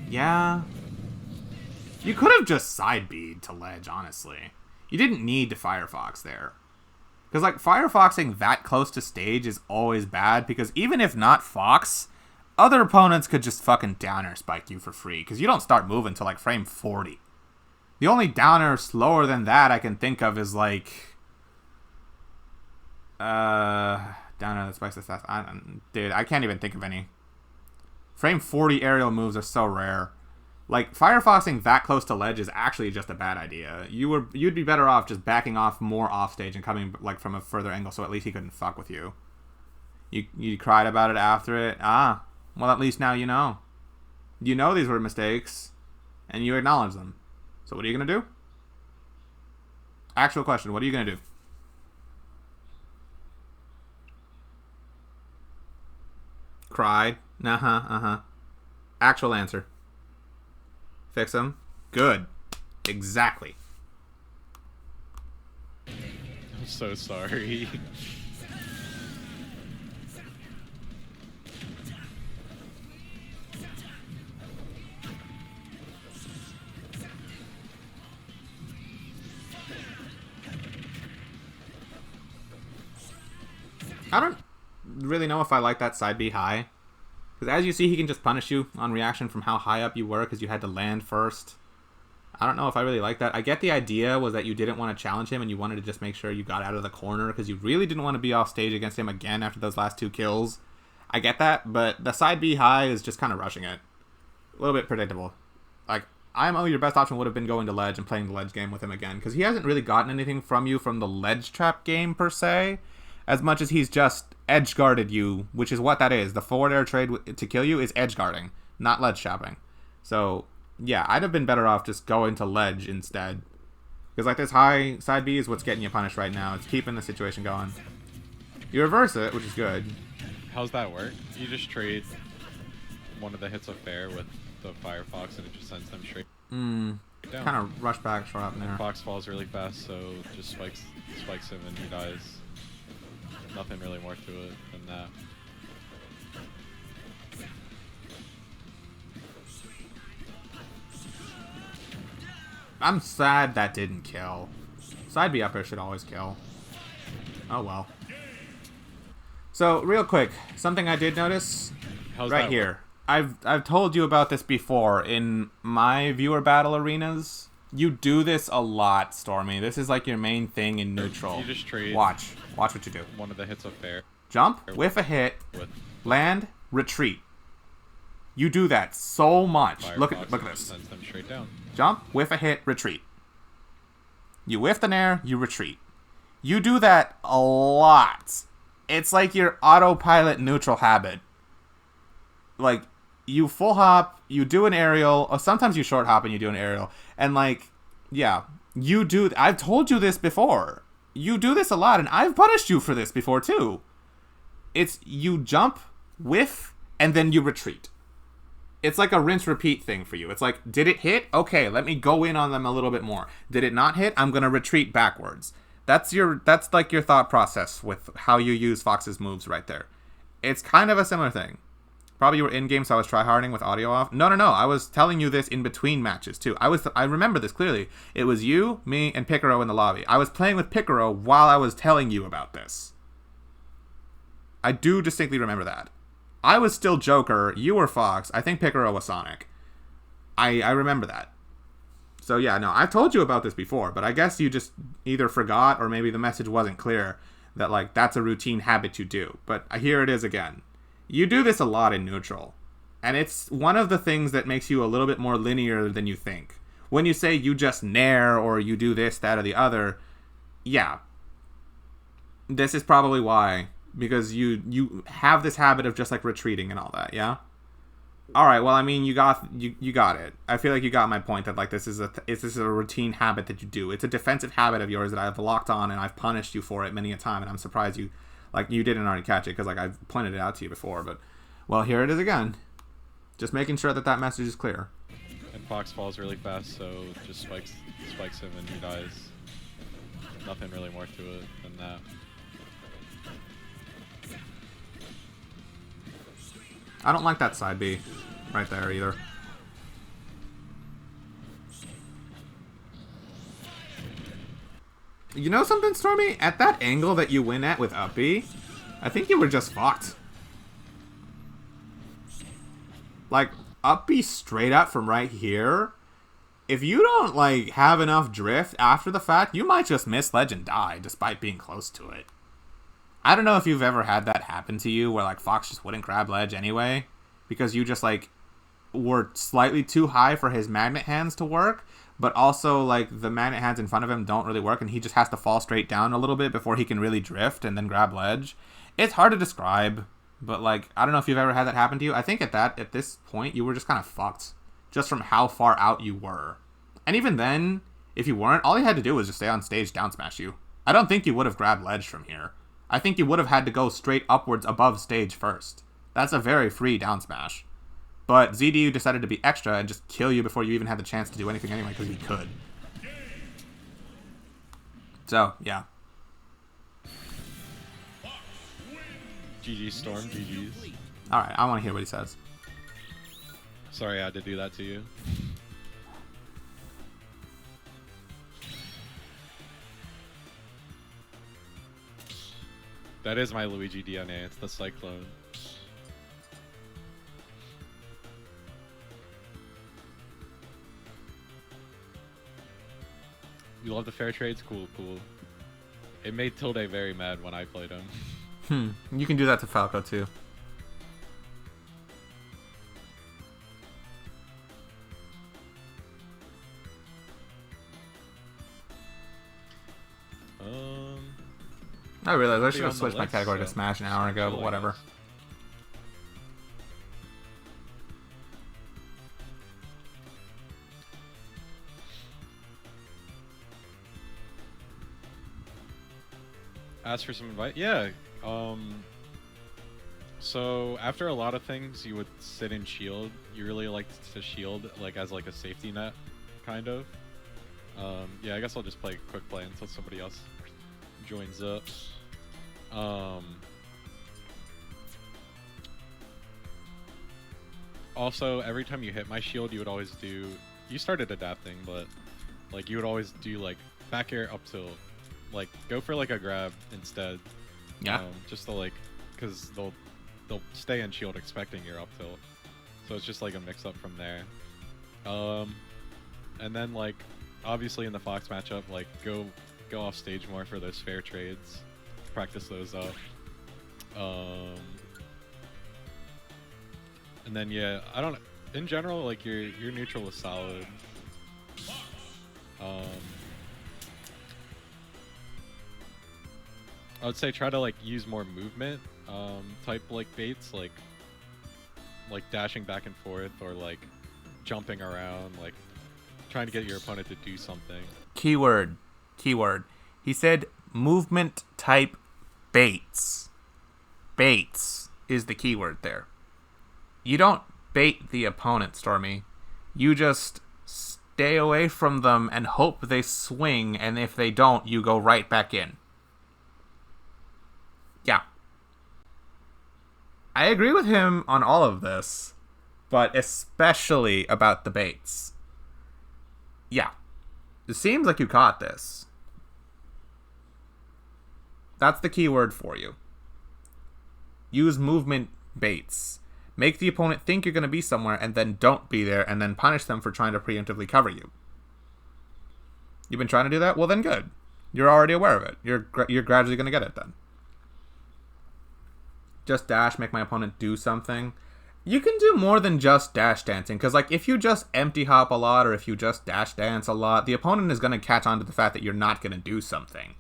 yeah, you could have just side B'd to ledge, honestly. You didn't need to Firefox there. Because, like, Firefoxing that close to stage is always bad, because even if not Fox, other opponents could just fucking downer spike you for free, because you don't start moving till, like, frame 40. The only downer slower than that I can think of is, like, downer that spikes the fast. Dude, I can't even think of any. Frame 40 aerial moves are so rare. Like, Firefoxing that close to ledge is actually just a bad idea. You'd be better off just backing off more off stage and coming, like, from a further angle so at least he couldn't fuck with you. You cried about it after it. Ah, well, at least now you know. You know these were mistakes, and you acknowledge them. So what are you going to do? Actual question, what are you going to do? Cried. Uh-huh. Actual answer. Fix them. Good. Exactly. I'm so sorry. I don't really know if I like that side B high. Because as you see, he can just punish you on reaction from how high up you were because you had to land first. I don't know if I really like that. I get the idea was that you didn't want to challenge him and you wanted to just make sure you got out of the corner because you really didn't want to be off stage against him again after those last 2 kills. I get that, but the side B high is just kind of rushing it. A little bit predictable. Like, IMO, your best option would have been going to ledge and playing the ledge game with him again because he hasn't really gotten anything from you from the ledge trap game per se, as much as he's just edge guarded you, which is what that is. The forward air trade to kill you is edge guarding, not ledge trapping. So yeah, I'd have been better off just going to ledge instead. Because like this high side B is what's getting you punished right now. It's keeping the situation going. You reverse it, which is good. How's that work? You just trade one of the hits of fair with the Firefox and it just sends them straight down. Kind of rush back short up in there. Fox falls really fast, so just spikes him and he dies. Nothing really more to it than that. I'm sad that didn't kill. Side B upper should always kill. Oh well. So real quick, something I did notice right here. I've told you about this before in my viewer battle arenas. You do this a lot, Stormy. This is like your main thing in neutral. You just trade. Watch what you do. One of the hits of fair. Jump, whiff a hit, land, retreat. You do that so much. Look at this. Sends them straight down. Jump, whiff a hit, retreat. You whiff an air, you retreat. You do that a lot. It's like your autopilot neutral habit. Like, you full hop, you do an aerial, or sometimes you short hop and you do an aerial. And like, yeah, you do, I've told you this before. You do this a lot, and I've punished you for this before too. It's you jump, whiff, and then you retreat. It's like a rinse-repeat thing for you. It's like, did it hit? Okay, let me go in on them a little bit more. Did it not hit? I'm gonna retreat backwards. That's like your thought process with how you use Fox's moves right there. It's kind of a similar thing. Probably you were in game, so I was tryharding with audio off. No. I was telling you this in between matches too. I remember this clearly. It was you, me, and Picaro in the lobby. I was playing with Picaro while I was telling you about this. I do distinctly remember that. I was still Joker, you were Fox, I think Picaro was Sonic. I remember that. So yeah, no, I've told you about this before, but I guess you just either forgot or maybe the message wasn't clear that like that's a routine habit you do. But here it is again. You do this a lot in neutral. And it's one of the things that makes you a little bit more linear than you think. When you say you just nair or you do this, that, or the other, yeah. This is probably why. Because you have this habit of just like retreating and all that, yeah? Alright, well I mean you got it. I feel like you got my point that like this is a routine habit that you do. It's a defensive habit of yours that I've locked on and I've punished you for it many a time, and I'm surprised you didn't already catch it because like I've pointed it out to you before, but well, here it is again. Just making sure that message is clear. And Fox falls really fast, so just spikes him and he dies. Nothing really more to it than that. I don't like that side B right there either. You know something, Stormy? At that angle that you win at with up B, I think you were just fucked. Like, up B straight up from right here, if you don't, like, have enough drift after the fact, you might just miss ledge and die despite being close to it. I don't know if you've ever had that happen to you where, like, Fox just wouldn't grab ledge anyway because you just, like, were slightly too high for his magnet hands to work, but also, like, the magnet hands in front of him don't really work and he just has to fall straight down a little bit before he can really drift and then grab ledge. It's hard to describe, but, like, I don't know if you've ever had that happen to you. I think at this point, you were just kind of fucked just from how far out you were. And even then, if you weren't, all you had to do was just stay on stage, down smash you. I don't think you would have grabbed ledge from here. I think you would have had to go straight upwards above stage first. That's a very free down smash. But ZDU decided to be extra and just kill you before you even had the chance to do anything anyway, because he could. So, yeah. GG Storm, GG's. Alright, I want to hear what he says. Sorry I had to do that to you. That is my Luigi DNA. It's the Cyclone. You love the fair trades? Cool, cool. It made Tilde very mad when I played him. You can do that to Falco too. I realized I should have switched my category to Smash an hour ago, but whatever. Ask for some advice? Yeah. So after a lot of things, you would sit and shield. You really liked to shield, like as like a safety net, kind of. Yeah, I guess I'll just play quick play until somebody else joins up. Also, every time you hit my shield, you would always do. You started adapting, but like you would always do like back air up tilt. Like go for like a grab instead. Yeah. Just to like, cause they'll stay in shield expecting your up tilt. So it's just like a mix up from there. And then like obviously in the Fox matchup, like go off stage more for those fair trades. Practice those up. And then yeah, I don't. In general, like your neutral is solid. I would say try to like use more movement type like baits, like dashing back and forth or like jumping around, like trying to get your opponent to do something. Keyword. He said movement type baits. Baits is the keyword there. You don't bait the opponent, Stormy. You just stay away from them and hope they swing, and if they don't, you go right back in. Yeah. I agree with him on all of this, but especially about the baits. Yeah. It seems like you caught this. That's the key word for you. Use movement baits. Make the opponent think you're going to be somewhere and then don't be there and then punish them for trying to preemptively cover you. You've been trying to do that? Well, then good. You're already aware of it. You're gradually going to get it then. Just dash, make my opponent do something. You can do more than just dash dancing, because like if you just empty hop a lot or if you just dash dance a lot, the opponent is going to catch on to the fact that you're not going to do something.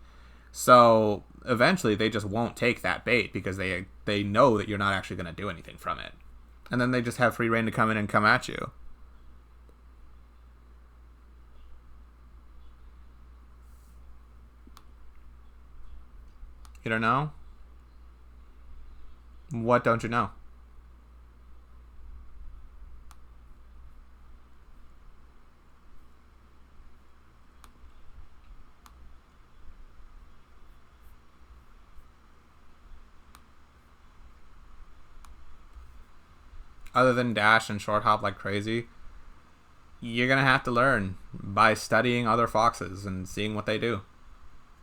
So eventually they just won't take that bait because they know that you're not actually going to do anything from it. And then they just have free reign to come in and come at you. You don't know? What don't you know? Other than dash and short hop like crazy, you're going to have to learn by studying other foxes and seeing what they do.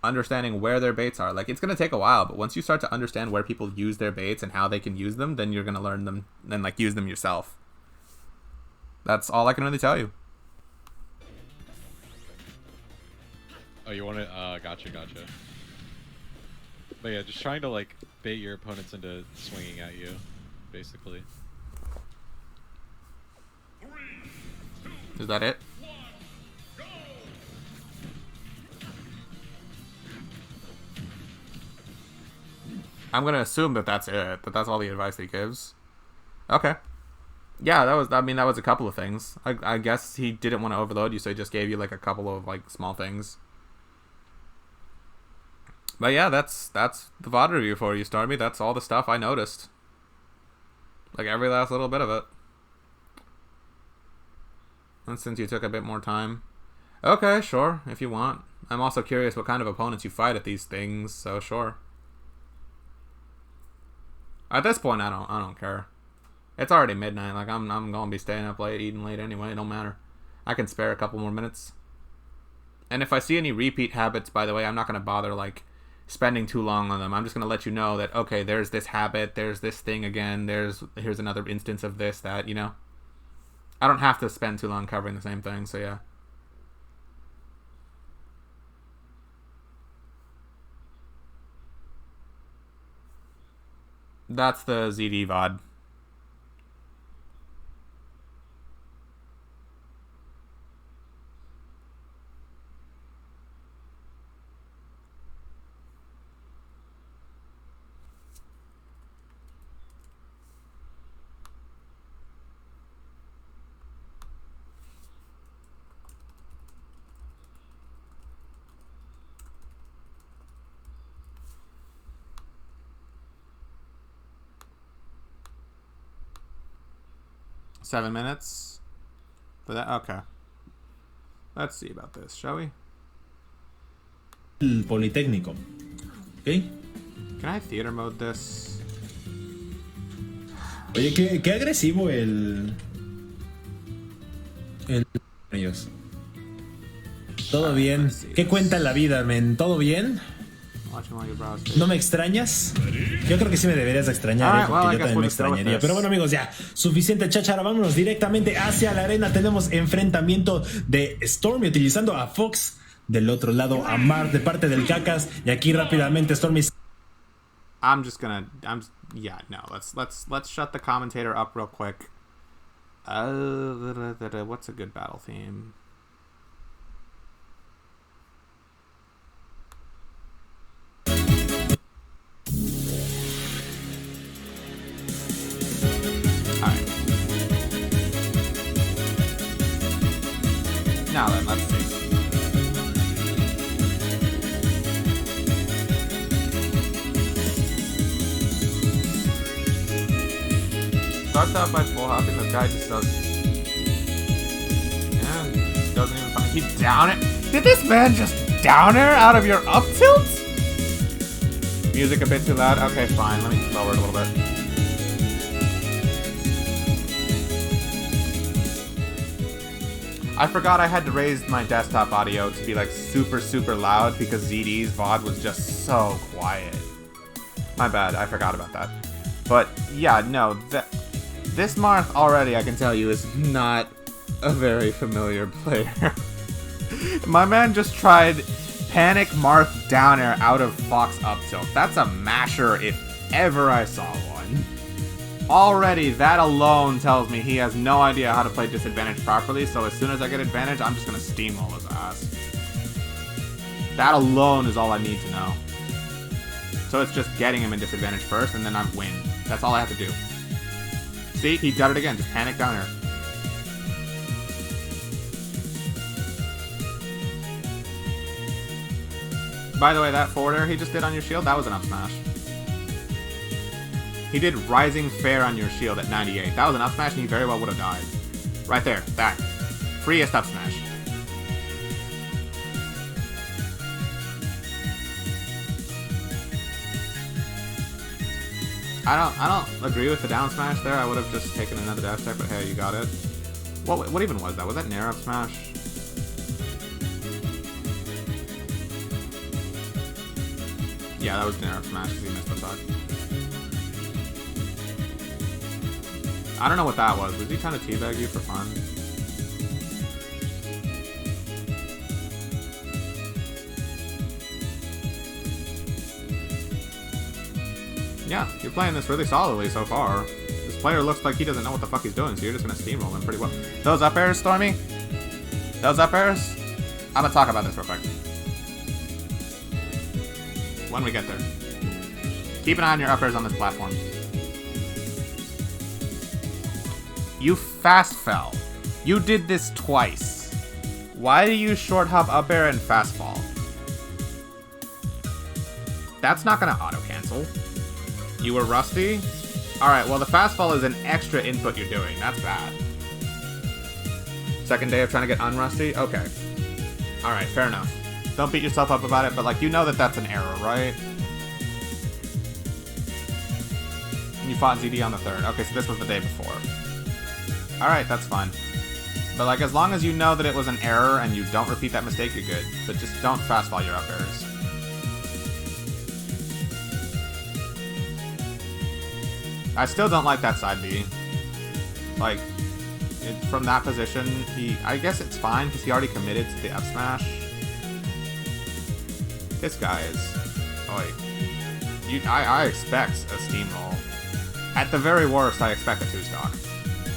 Understanding where their baits are. Like, it's going to take a while, but once you start to understand where people use their baits and how they can use them, then you're going to learn them and, like, use them yourself. That's all I can really tell you. Oh, you want to... Gotcha. But yeah, just trying to, like, bait your opponents into swinging at you, basically. Is that it? I'm gonna assume that that's it. That that's all the advice he gives. Okay. Yeah, that was a couple of things. I guess he didn't want to overload you, so he just gave you like a couple of like small things. But yeah, that's the VOD review for you, Stormy. That's all the stuff I noticed. Like every last little bit of it. And since you took a bit more time. Okay, sure, if you want. I'm also curious what kind of opponents you fight at these things, so sure. At this point, I don't care. It's already midnight. Like I'm gonna be staying up late, eating late anyway. It don't matter. I can spare a couple more minutes. And if I see any repeat habits, by the way, I'm not gonna bother like spending too long on them. I'm just going to let you know that, okay, there's this habit, there's this thing again, here's another instance of this, that, you know? I don't have to spend too long covering the same thing, so yeah. That's the ZD VOD. $7 minutes for that. Okay. Let's see about this, shall we? El Politécnico. ¿Ok? Can I theater mode this? Oye, qué agresivo el ellos. ¿Todo bien? ¿Qué cuenta la vida, men? ¿Todo bien? ¿No me extrañas? Yo creo que sí me deberías extrañar, porque yo también me extrañaría. Pero bueno, amigos, ya, suficiente cháchara. Vámonos directamente hacia la arena. Tenemos enfrentamiento de Stormy utilizando a Fox. Del otro lado, a Marth de parte del Cacas. Y aquí rápidamente Stormy... Let's shut the commentator up real quick. What's a good battle theme? Alright. Now then, let's see. Starts out by full hopping, this guy just does... Yeah, just doesn't even find... He down it? Did this man just downer out of your up tilt? Music a bit too loud? Okay, fine, let me lower it a little bit. I forgot I had to raise my desktop audio to be like super loud because ZD's VOD was just so quiet. My bad, I forgot about that. But yeah, no, this Marth already, I can tell you, is not a very familiar player. My man just tried Panic Marth down air out of Fox up tilt. That's a masher if ever I saw one. Already, that alone tells me he has no idea how to play disadvantage properly, so as soon as I get advantage, I'm just gonna steamroll his ass. That alone is all I need to know. So it's just getting him in disadvantage first, and then I win. That's all I have to do. See? He did it again. Just panic down air. By the way, that forward air he just did on your shield, that was an up smash. He did Rising Fair on your shield at 98. That was an up smash and he very well would have died. Right there. That. Freest up smash. I don't agree with the down smash there. I would have just taken another dash attack, but hey, you got it. What even was that? Was that Nair up smash? Yeah, that was Nair up smash because he missed the puck. I don't know what that was. Was he trying to teabag you for fun? Yeah, you're playing this really solidly so far. This player looks like he doesn't know what the fuck he's doing, so you're just gonna steamroll him pretty well. Those up airs, Stormy? Those up airs? I'm gonna talk about this real quick. When we get there. Keep an eye on your up airs on this platform. You fast fell. You did this twice. Why do you short hop up air and fast fall? That's not gonna auto cancel. You were rusty? Alright, well the fast fall is an extra input you're doing. That's bad. Second day of trying to get unrusty? Okay. Alright, fair enough. Don't beat yourself up about it, but like, you know that that's an error, right? You fought ZD on the 3rd. Okay, so this was the day before. Alright, that's fine. But like, as long as you know that it was an error and you don't repeat that mistake, you're good. But just don't fast fall your up airs. I still don't like that side B. Like, from that position, I guess it's fine because he already committed to the F smash. This guy is, I expect a steamroll. At the very worst, I expect a 2-stock.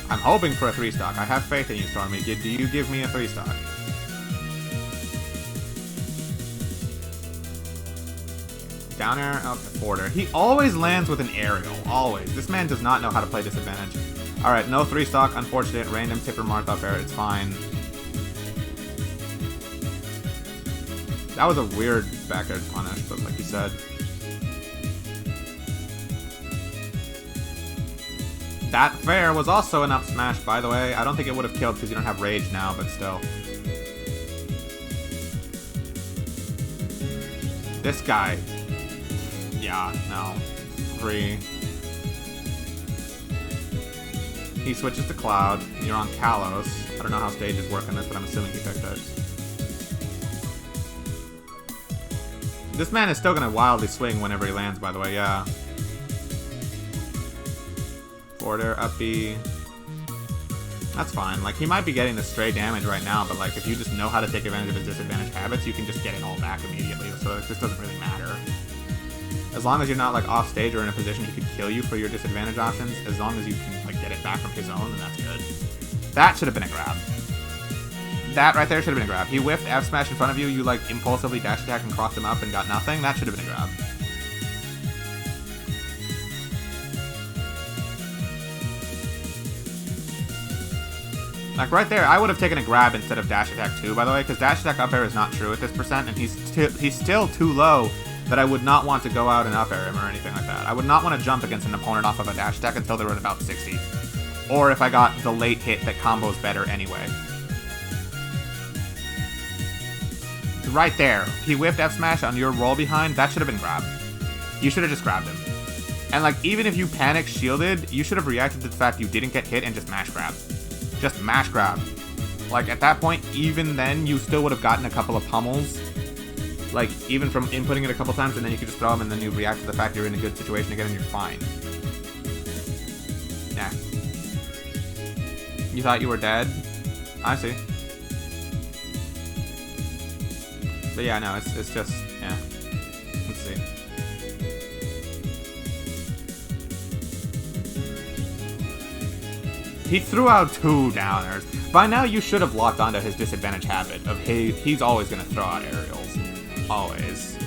I'm hoping for a 3-stock. I have faith in you, Stormy. Do you give me a 3-stock? Down air, up forwarder. He always lands with an aerial. Always. This man does not know how to play disadvantage. Alright, no 3-stock. Unfortunate. Random tipper mark up air. It's fine. That was a weird back air punish, but like you said. That fair was also an up smash, by the way. I don't think it would have killed because you don't have rage now, but still. This guy. Yeah, no. 3. He switches to Cloud. You're on Kalos. I don't know how stages work on this, but I'm assuming he picked it. This man is still going to wildly swing whenever he lands, by the way, yeah. Forward air, up B. That's fine. Like, he might be getting the stray damage right now, but like, if you just know how to take advantage of his disadvantage habits, you can just get it all back immediately, so this doesn't really matter. As long as you're not like off stage or in a position he could kill you for your disadvantage options, as long as you can like get it back from his own, then that's good. That should have been a grab. That right there should have been a grab. He whiffed F smash in front of you, you like impulsively dash attack and crossed him up and got nothing. That should have been a grab. Like right there, I would have taken a grab instead of dash attack 2, by the way, because dash attack up air is not true at this percent, and he's still too low that I would not want to go out and up air him or anything like that. I would not want to jump against an opponent off of a dash attack until they were at about 60. Or if I got the late hit that combos better anyway. Right there, he whiffed F smash on your roll behind, that should have been grabbed. You should have just grabbed him. And like, even if you panic shielded, you should have reacted to the fact you didn't get hit and just mash grab. Just mash grab. Like, at that point, even then, you still would have gotten a couple of pummels. Like, even from inputting it a couple times, and then you could just throw them, and then you react to the fact you're in a good situation again, and you're fine. Nah. You thought you were dead? I see. But yeah, no, it's just, yeah. Let's see. He threw out 2 downers. By now, you should have locked onto his disadvantage habit of he's always going to throw out aerials. Always.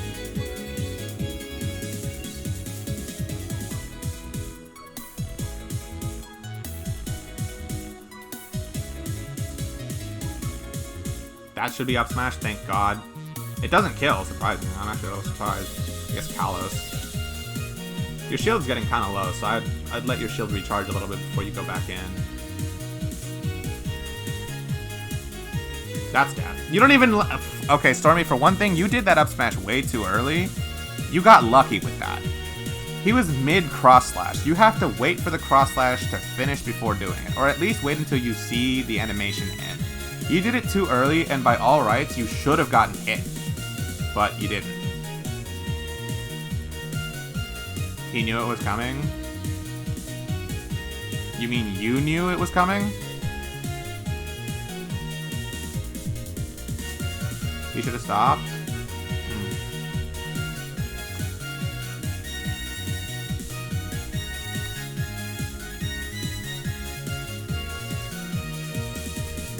That should be up smash, thank God. It doesn't kill, surprisingly. I'm actually a little surprised. I guess Kalos. Your shield's getting kind of low, so I'd let your shield recharge a little bit before you go back in. That's death. You don't even... Okay, Stormy, for one thing, you did that up smash way too early. You got lucky with that. He was mid-cross slash. You have to wait for the cross slash to finish before doing it, or at least wait until you see the animation end. You did it too early, and by all rights, you should have gotten hit. But you didn't. He knew it was coming? You mean you knew it was coming? He should have stopped.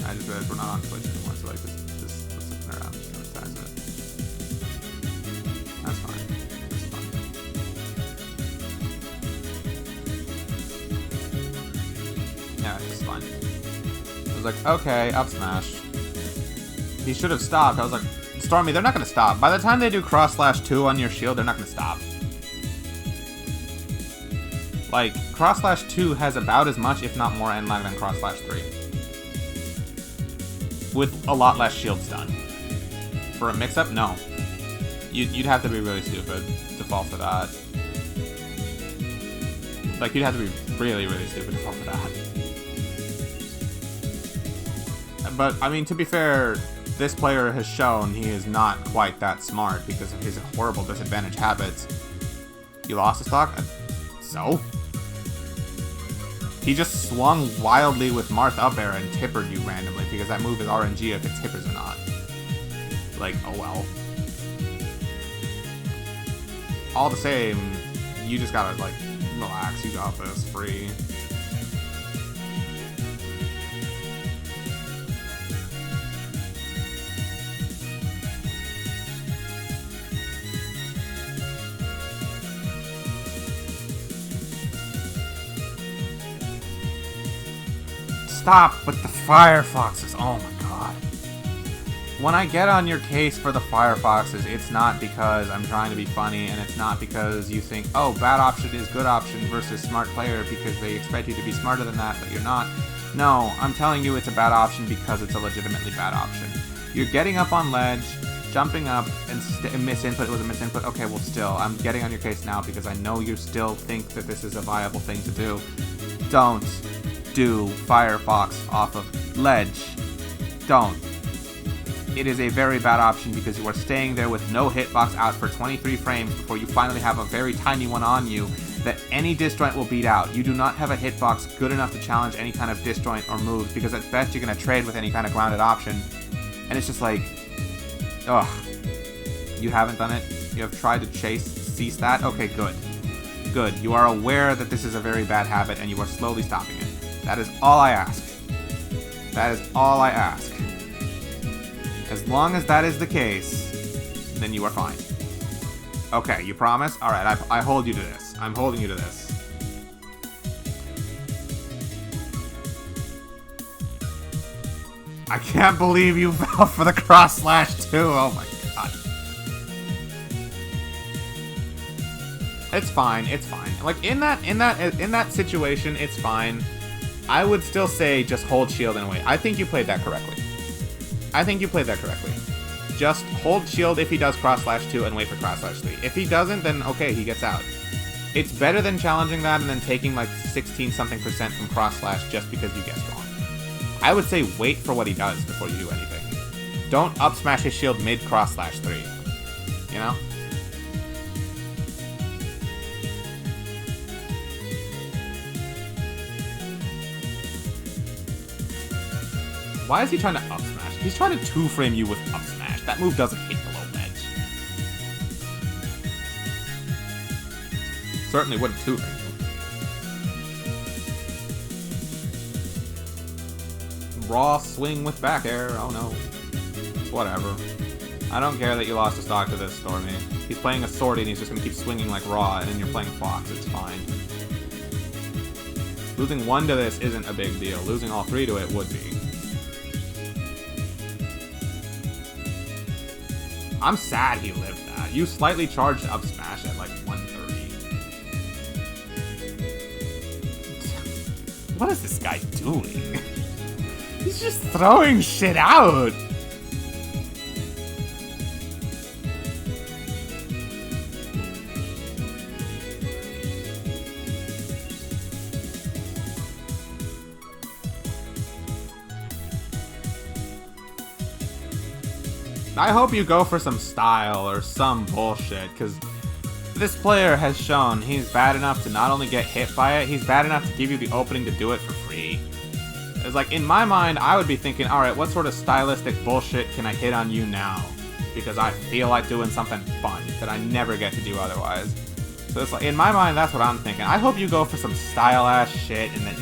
I just realized we're not on Twitch anymore, so like just looking around, just gonna size it. That's fine. That's fine. Yeah, it's fine. I was like, okay, up smash. He should have stopped. I was like, Stormy, they're not going to stop. By the time they do cross slash 2 on your shield, they're not going to stop. Like, cross slash 2 has about as much, if not more, end lag than cross slash 3. With a lot less shield stun. For a mix-up, no. You'd have to be really stupid to fall for that. Like, you'd have to be really, really stupid to fall for that. But, I mean, to be fair... This player has shown he is not quite that smart because of his horrible disadvantage habits. You lost a stock? So? He just swung wildly with Marth up air and tippered you randomly because that move is RNG if it tippers or not. Like, oh well. All the same, you just gotta, like, relax. You got this. Free. Stop with the Firefoxes. Oh my god. When I get on your case for the Firefoxes, it's not because I'm trying to be funny, and it's not because you think, oh, bad option is good option versus smart player because they expect you to be smarter than that, but you're not. No, I'm telling you it's a bad option because it's a legitimately bad option. You're getting up on ledge, jumping up, and misinput. It was a misinput. Okay, well, still, I'm getting on your case now because I know you still think that this is a viable thing to do. Don't do Firefox off of ledge. Don't. It is a very bad option because you are staying there with no hitbox out for 23 frames before you finally have a very tiny one on you that any disjoint will beat out. You do not have a hitbox good enough to challenge any kind of disjoint or moves because at best you're going to trade with any kind of grounded option. And it's just like, ugh. You haven't done it? You have tried to cease that? Okay, good. Good. You are aware that this is a very bad habit and you are slowly stopping it. That is all I ask. That is all I ask. As long as that is the case, then you are fine. Okay, you promise? Alright, I hold you to this. I'm holding you to this. I can't believe you fell for the cross slash too. Oh my god. It's fine. It's fine. Like in that situation, it's fine. I would still say just hold shield and wait. I think you played that correctly. Just hold shield if he does cross slash 2 and wait for cross slash 3. If he doesn't, then okay, he gets out. It's better than challenging that and then taking like 16-something% from cross slash just because you guessed wrong. I would say wait for what he does before you do anything. Don't up smash his shield mid cross slash 3. You know? Why is he trying to up smash? He's trying to 2-frame you with up smash. That move doesn't hit the low ledge. Certainly wouldn't 2-frame you. Raw swing with back air. Oh no. Whatever. I don't care that you lost a stock to this, Stormy. He's playing a Swordy and he's just gonna keep swinging like Raw, and then you're playing Fox. It's fine. Losing 1 to this isn't a big deal. Losing all 3 to it would be. I'm sad he lived that. You slightly charged up smash at like 130. What is this guy doing? He's just throwing shit out. I hope you go for some style or some bullshit, because this player has shown he's bad enough to not only get hit by it, he's bad enough to give you the opening to do it for free. It's like, in my mind, I would be thinking, alright, what sort of stylistic bullshit can I hit on you now? Because I feel like doing something fun that I never get to do otherwise. So it's like, in my mind, that's what I'm thinking. I hope you go for some style-ass shit and that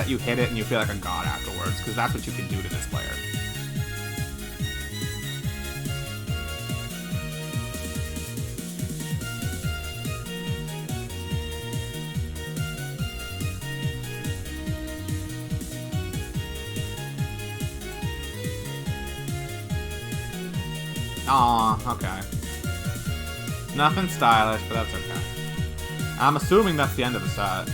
you hit it and you feel like a god afterwards, because that's what you can do to this player. Aw, okay. Nothing stylish, but that's okay. I'm assuming that's the end of the set.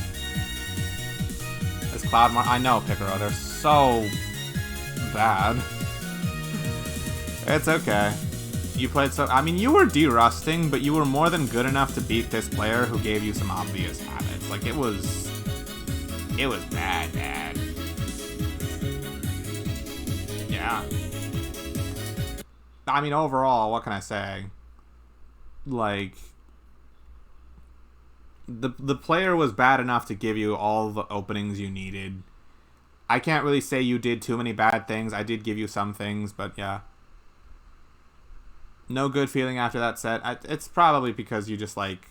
This Cloudmar, I know, Picaro, they're so bad. It's okay. You played so, I mean, you were de-rusting, but you were more than good enough to beat this player who gave you some obvious habits. Like, it was bad. Yeah. I mean, overall, what can I say? Like, the player was bad enough to give you all the openings you needed. I can't really say you did too many bad things. I did give you some things, but yeah. No good feeling after that set. It's probably because you just, like,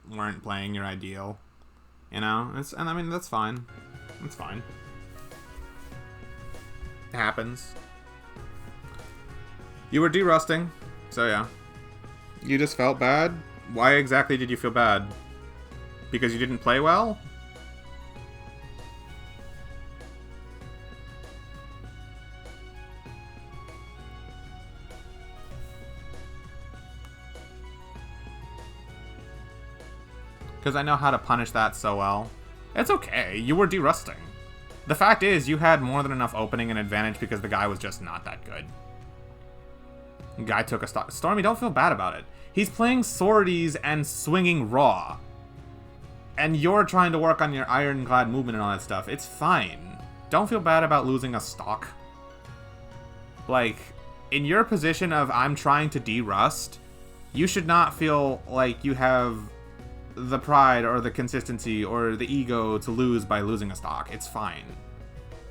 weren't playing your ideal. You know? And I mean, that's fine. It's fine. It happens. You were derusting, so yeah. You just felt bad? Why exactly did you feel bad? Because you didn't play well? Because I know how to punish that so well. It's okay, you were derusting. The fact is, you had more than enough opening and advantage because the guy was just not that good. The guy took a stock. Stormy, don't feel bad about it. He's playing swordies and swinging raw. And you're trying to work on your ironclad movement and all that stuff. It's fine. Don't feel bad about losing a stock. Like, in your position of I'm trying to derust, you should not feel like you have the pride or the consistency or the ego to lose by losing a stock. It's fine.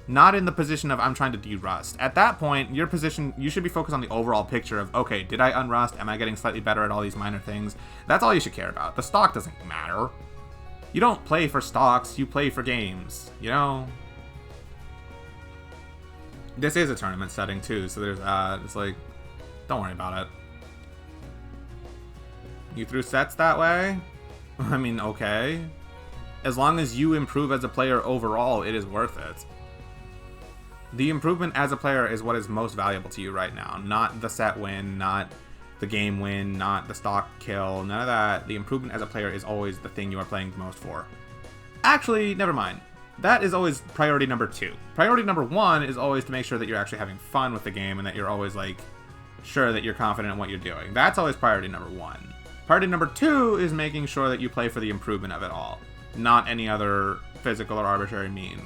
Not in the position of I'm trying to derust. At that point, your position, you should be focused on the overall picture of, okay, did I unrust? Am I getting slightly better at all these minor things? That's all you should care about. The stock doesn't matter. You don't play for stocks, you play for games, you know? This is a tournament setting too, so there's it's like, don't worry about it. You threw sets that way? I mean, okay. As long as you improve as a player overall, it is worth it. The improvement as a player is what is most valuable to you right now. Not the set win, not the game win, not the stock kill, none of that. The improvement as a player is always the thing you are playing the most for. Actually, never mind. That is always priority number 2. Priority number 1 is always to make sure that you're actually having fun with the game and that you're always, like, sure that you're confident in what you're doing. That's always priority number 1. Priority number 2 is making sure that you play for the improvement of it all, not any other physical or arbitrary mean.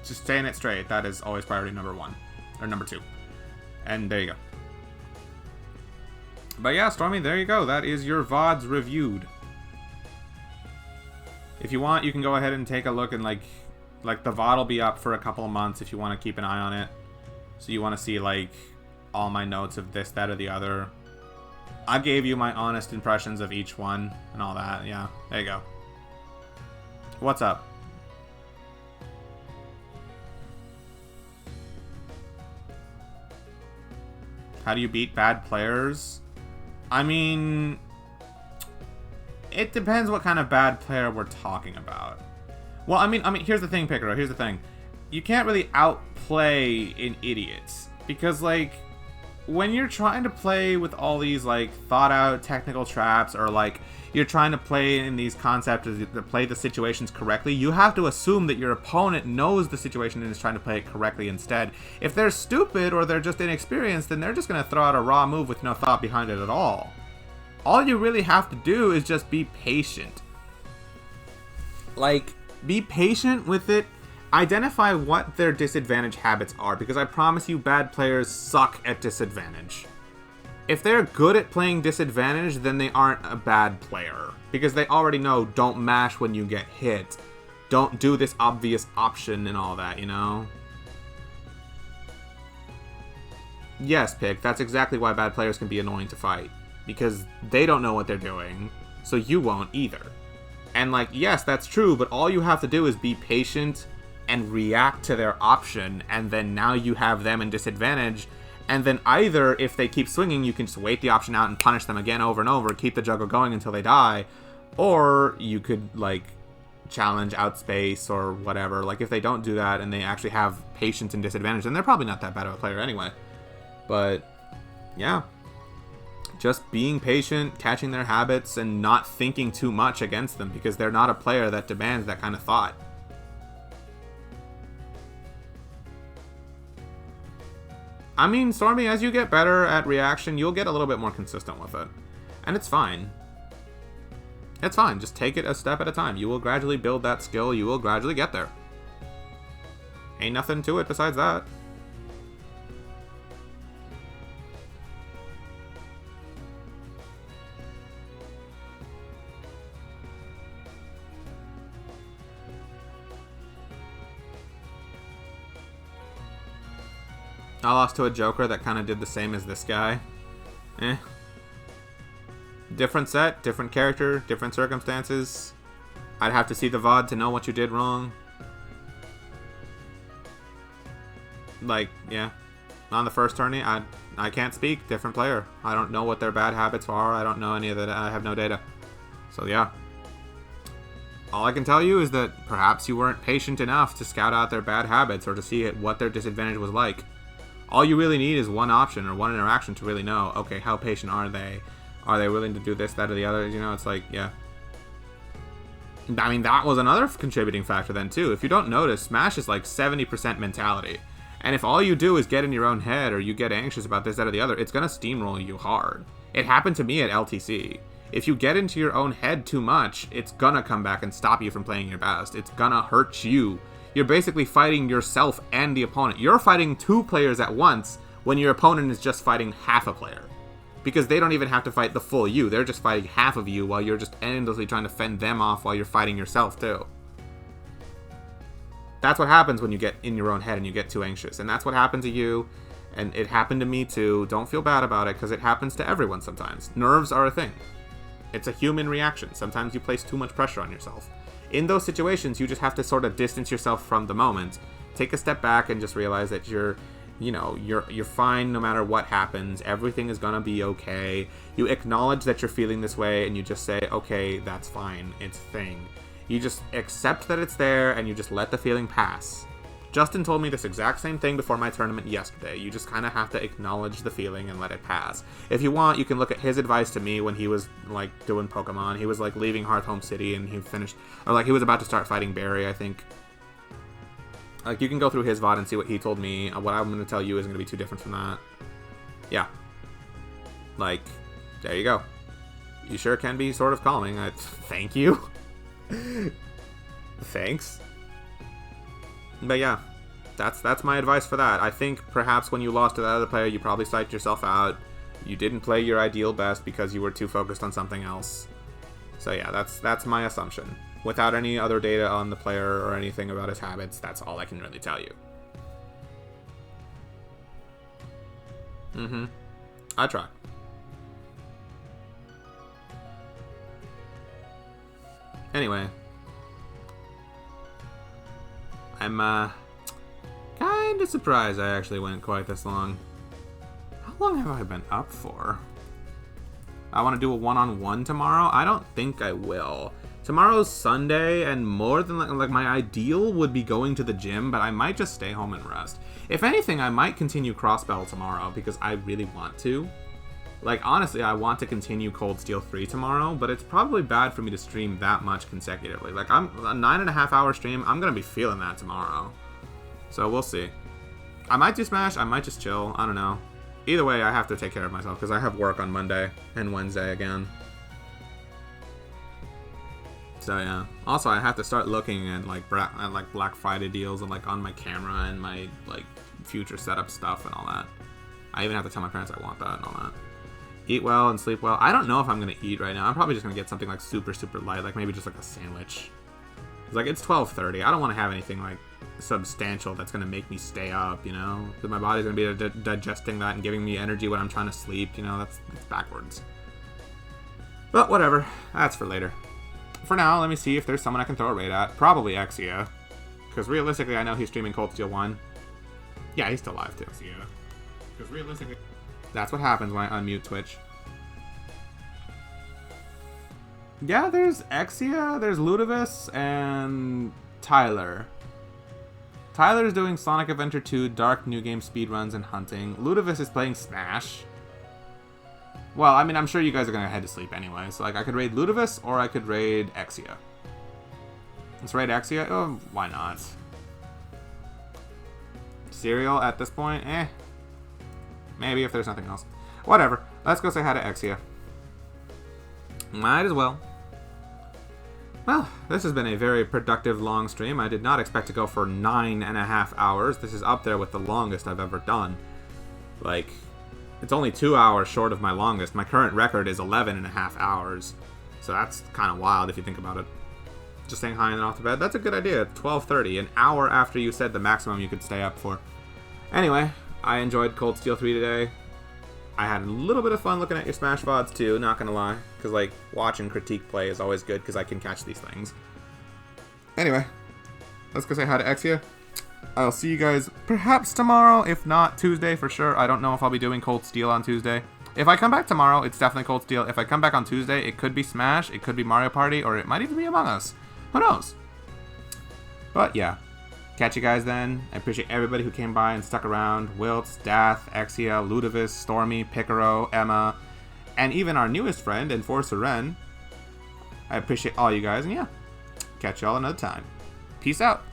Just saying it straight, that is always priority number 1, or number 2. And there you go. But yeah, Stormy, there you go. That is your VODs reviewed. If you want, you can go ahead and take a look and like the VOD will be up for a couple of months if you want to keep an eye on it. So you want to see like all my notes of this, that, or the other. I gave you my honest impressions of each one and all that. Yeah, there you go. What's up? How do you beat bad players? I mean, it depends what kind of bad player we're talking about. Well, I mean, here's the thing, Piccolo. Here's the thing. You can't really outplay an idiot because, like, when you're trying to play with all these, like, thought-out technical traps or, like, you're trying to play in these concepts to play the situations correctly, you have to assume that your opponent knows the situation and is trying to play it correctly instead. If they're stupid or they're just inexperienced, then they're just going to throw out a raw move with no thought behind it at all. All you really have to do is just be patient. Like, be patient with it. Identify what their disadvantage habits are, because I promise you bad players suck at disadvantage. If they're good at playing disadvantage, then they aren't a bad player, because they already know don't mash when you get hit. Don't do this obvious option and all that, you know? Yes, Pick, that's exactly why bad players can be annoying to fight, because they don't know what they're doing, so you won't either. And like, yes, that's true, but all you have to do is be patient and react to their option, and then now you have them in disadvantage, and then either, if they keep swinging, you can just wait the option out and punish them again over and over, keep the juggle going until they die, or you could, like, challenge outspace or whatever. Like, if they don't do that and they actually have patience and disadvantage, then they're probably not that bad of a player anyway. But, yeah. Just being patient, catching their habits, and not thinking too much against them, because they're not a player that demands that kind of thought. I mean, Stormy, as you get better at reaction, you'll get a little bit more consistent with it. And it's fine. It's fine. Just take it a step at a time. You will gradually build that skill. You will gradually get there. Ain't nothing to it besides that. I lost to a Joker that kind of did the same as this guy. Different set, different character, different circumstances. I'd have to see the VOD to know what you did wrong. Like, yeah. On the first tourney, I can't speak. Different player. I don't know what their bad habits are. I don't know any of that. I have no data. So, yeah. All I can tell you is that perhaps you weren't patient enough to scout out their bad habits or to see what their disadvantage was like. All you really need is one option or one interaction to really know, okay, how patient are they? Are they willing to do this, that, or the other? You know, it's like, yeah. I mean, that was another contributing factor then, too. If you don't notice, Smash is like 70% mentality. And if all you do is get in your own head or you get anxious about this, that, or the other, it's going to steamroll you hard. It happened to me at LTC. If you get into your own head too much, it's going to come back and stop you from playing your best. It's going to hurt you. You're basically fighting yourself and the opponent. You're fighting two players at once when your opponent is just fighting half a player. Because they don't even have to fight the full you. They're just fighting half of you while you're just endlessly trying to fend them off while you're fighting yourself too. That's what happens when you get in your own head and you get too anxious. And that's what happened to you. And it happened to me too. Don't feel bad about it because it happens to everyone sometimes. Nerves are a thing. It's a human reaction. Sometimes you place too much pressure on yourself. In those situations, you just have to sort of distance yourself from the moment. Take a step back and just realize that you're fine no matter what happens. Everything is gonna be okay. You acknowledge that you're feeling this way and you just say, okay, that's fine. It's a thing. You just accept that it's there and you just let the feeling pass. Justin told me this exact same thing before my tournament yesterday. You just kind of have to acknowledge the feeling and let it pass. If you want, you can look at his advice to me when he was, like, doing Pokemon. He was, like, leaving Hearthome City and he finished... Or, like, he was about to start fighting Barry, I think. Like, you can go through his VOD and see what he told me. What I'm going to tell you isn't going to be too different from that. Yeah. Like, there you go. You sure can be sort of calming. Thank you. Thanks. But yeah, that's my advice for that. I think perhaps when you lost to that other player, you probably psyched yourself out. You didn't play your ideal best because you were too focused on something else. So yeah, that's my assumption. Without any other data on the player or anything about his habits, that's all I can really tell you. I try. Anyway. I'm, kind of surprised I actually went quite this long. How long have I been up for? I want to do a one-on-one tomorrow? I don't think I will. Tomorrow's Sunday, and more than, like, my ideal would be going to the gym, but I might just stay home and rest. If anything, I might continue Crossbell tomorrow, because I really want to. Like, honestly, I want to continue Cold Steel 3 tomorrow, but it's probably bad for me to stream that much consecutively. Like, I'm a 9.5 hour stream, I'm gonna be feeling that tomorrow. So, we'll see. I might do Smash, I might just chill, I don't know. Either way, I have to take care of myself, because I have work on Monday and Wednesday again. So, yeah. Also, I have to start looking at, like, Black Friday deals and, like, on my camera and my, like, future setup stuff and all that. I even have to tell my parents I want that and all that. Eat well and sleep well. I don't know if I'm going to eat right now. I'm probably just going to get something like super, super light. Like maybe just like a sandwich. It's like, it's 12:30. I don't want to have anything like substantial that's going to make me stay up, you know? Because my body's going to be digesting that and giving me energy when I'm trying to sleep. You know, that's backwards. But whatever. That's for later. For now, let me see if there's someone I can throw a raid at. Probably Exia. Because realistically, I know he's streaming Cold Steel 1. Yeah, he's still live too. Because realistically... That's what happens when I unmute Twitch. Yeah, there's Exia, there's Ludovice, and Tyler. Tyler's doing Sonic Adventure 2, Dark New Game speedruns, and hunting. Ludovice is playing Smash. Well, I mean, I'm sure you guys are going to head to sleep anyway. So, like, I could raid Ludovice, or I could raid Exia. Let's raid Exia. Oh, why not? Cereal at this point? Eh. Maybe if there's nothing else. Whatever. Let's go say hi to Exia. Might as well. Well, this has been a very productive long stream. I did not expect to go for 9.5 hours. This is up there with the longest I've ever done. Like, it's only 2 hours short of my longest. My current record is 11.5 hours. So that's kind of wild if you think about it. Just saying hi and then off to bed. That's a good idea. 12:30, an hour after you said the maximum you could stay up for. Anyway, I enjoyed Cold Steel 3 today. I had a little bit of fun looking at your Smash VODs too, not gonna lie. Because, like, watching critique play is always good because I can catch these things. Anyway, let's go say hi to Exia. I'll see you guys perhaps tomorrow, if not Tuesday for sure. I don't know if I'll be doing Cold Steel on Tuesday. If I come back tomorrow, it's definitely Cold Steel. If I come back on Tuesday, it could be Smash, it could be Mario Party, or it might even be Among Us. Who knows? But yeah. Catch you guys then. I appreciate everybody who came by and stuck around. Wiltz, Dath, Exia, Ludovis, Stormy, Picaro, Emma, and even our newest friend, Enforcer Ren. I appreciate all you guys, and yeah. Catch y'all another time. Peace out.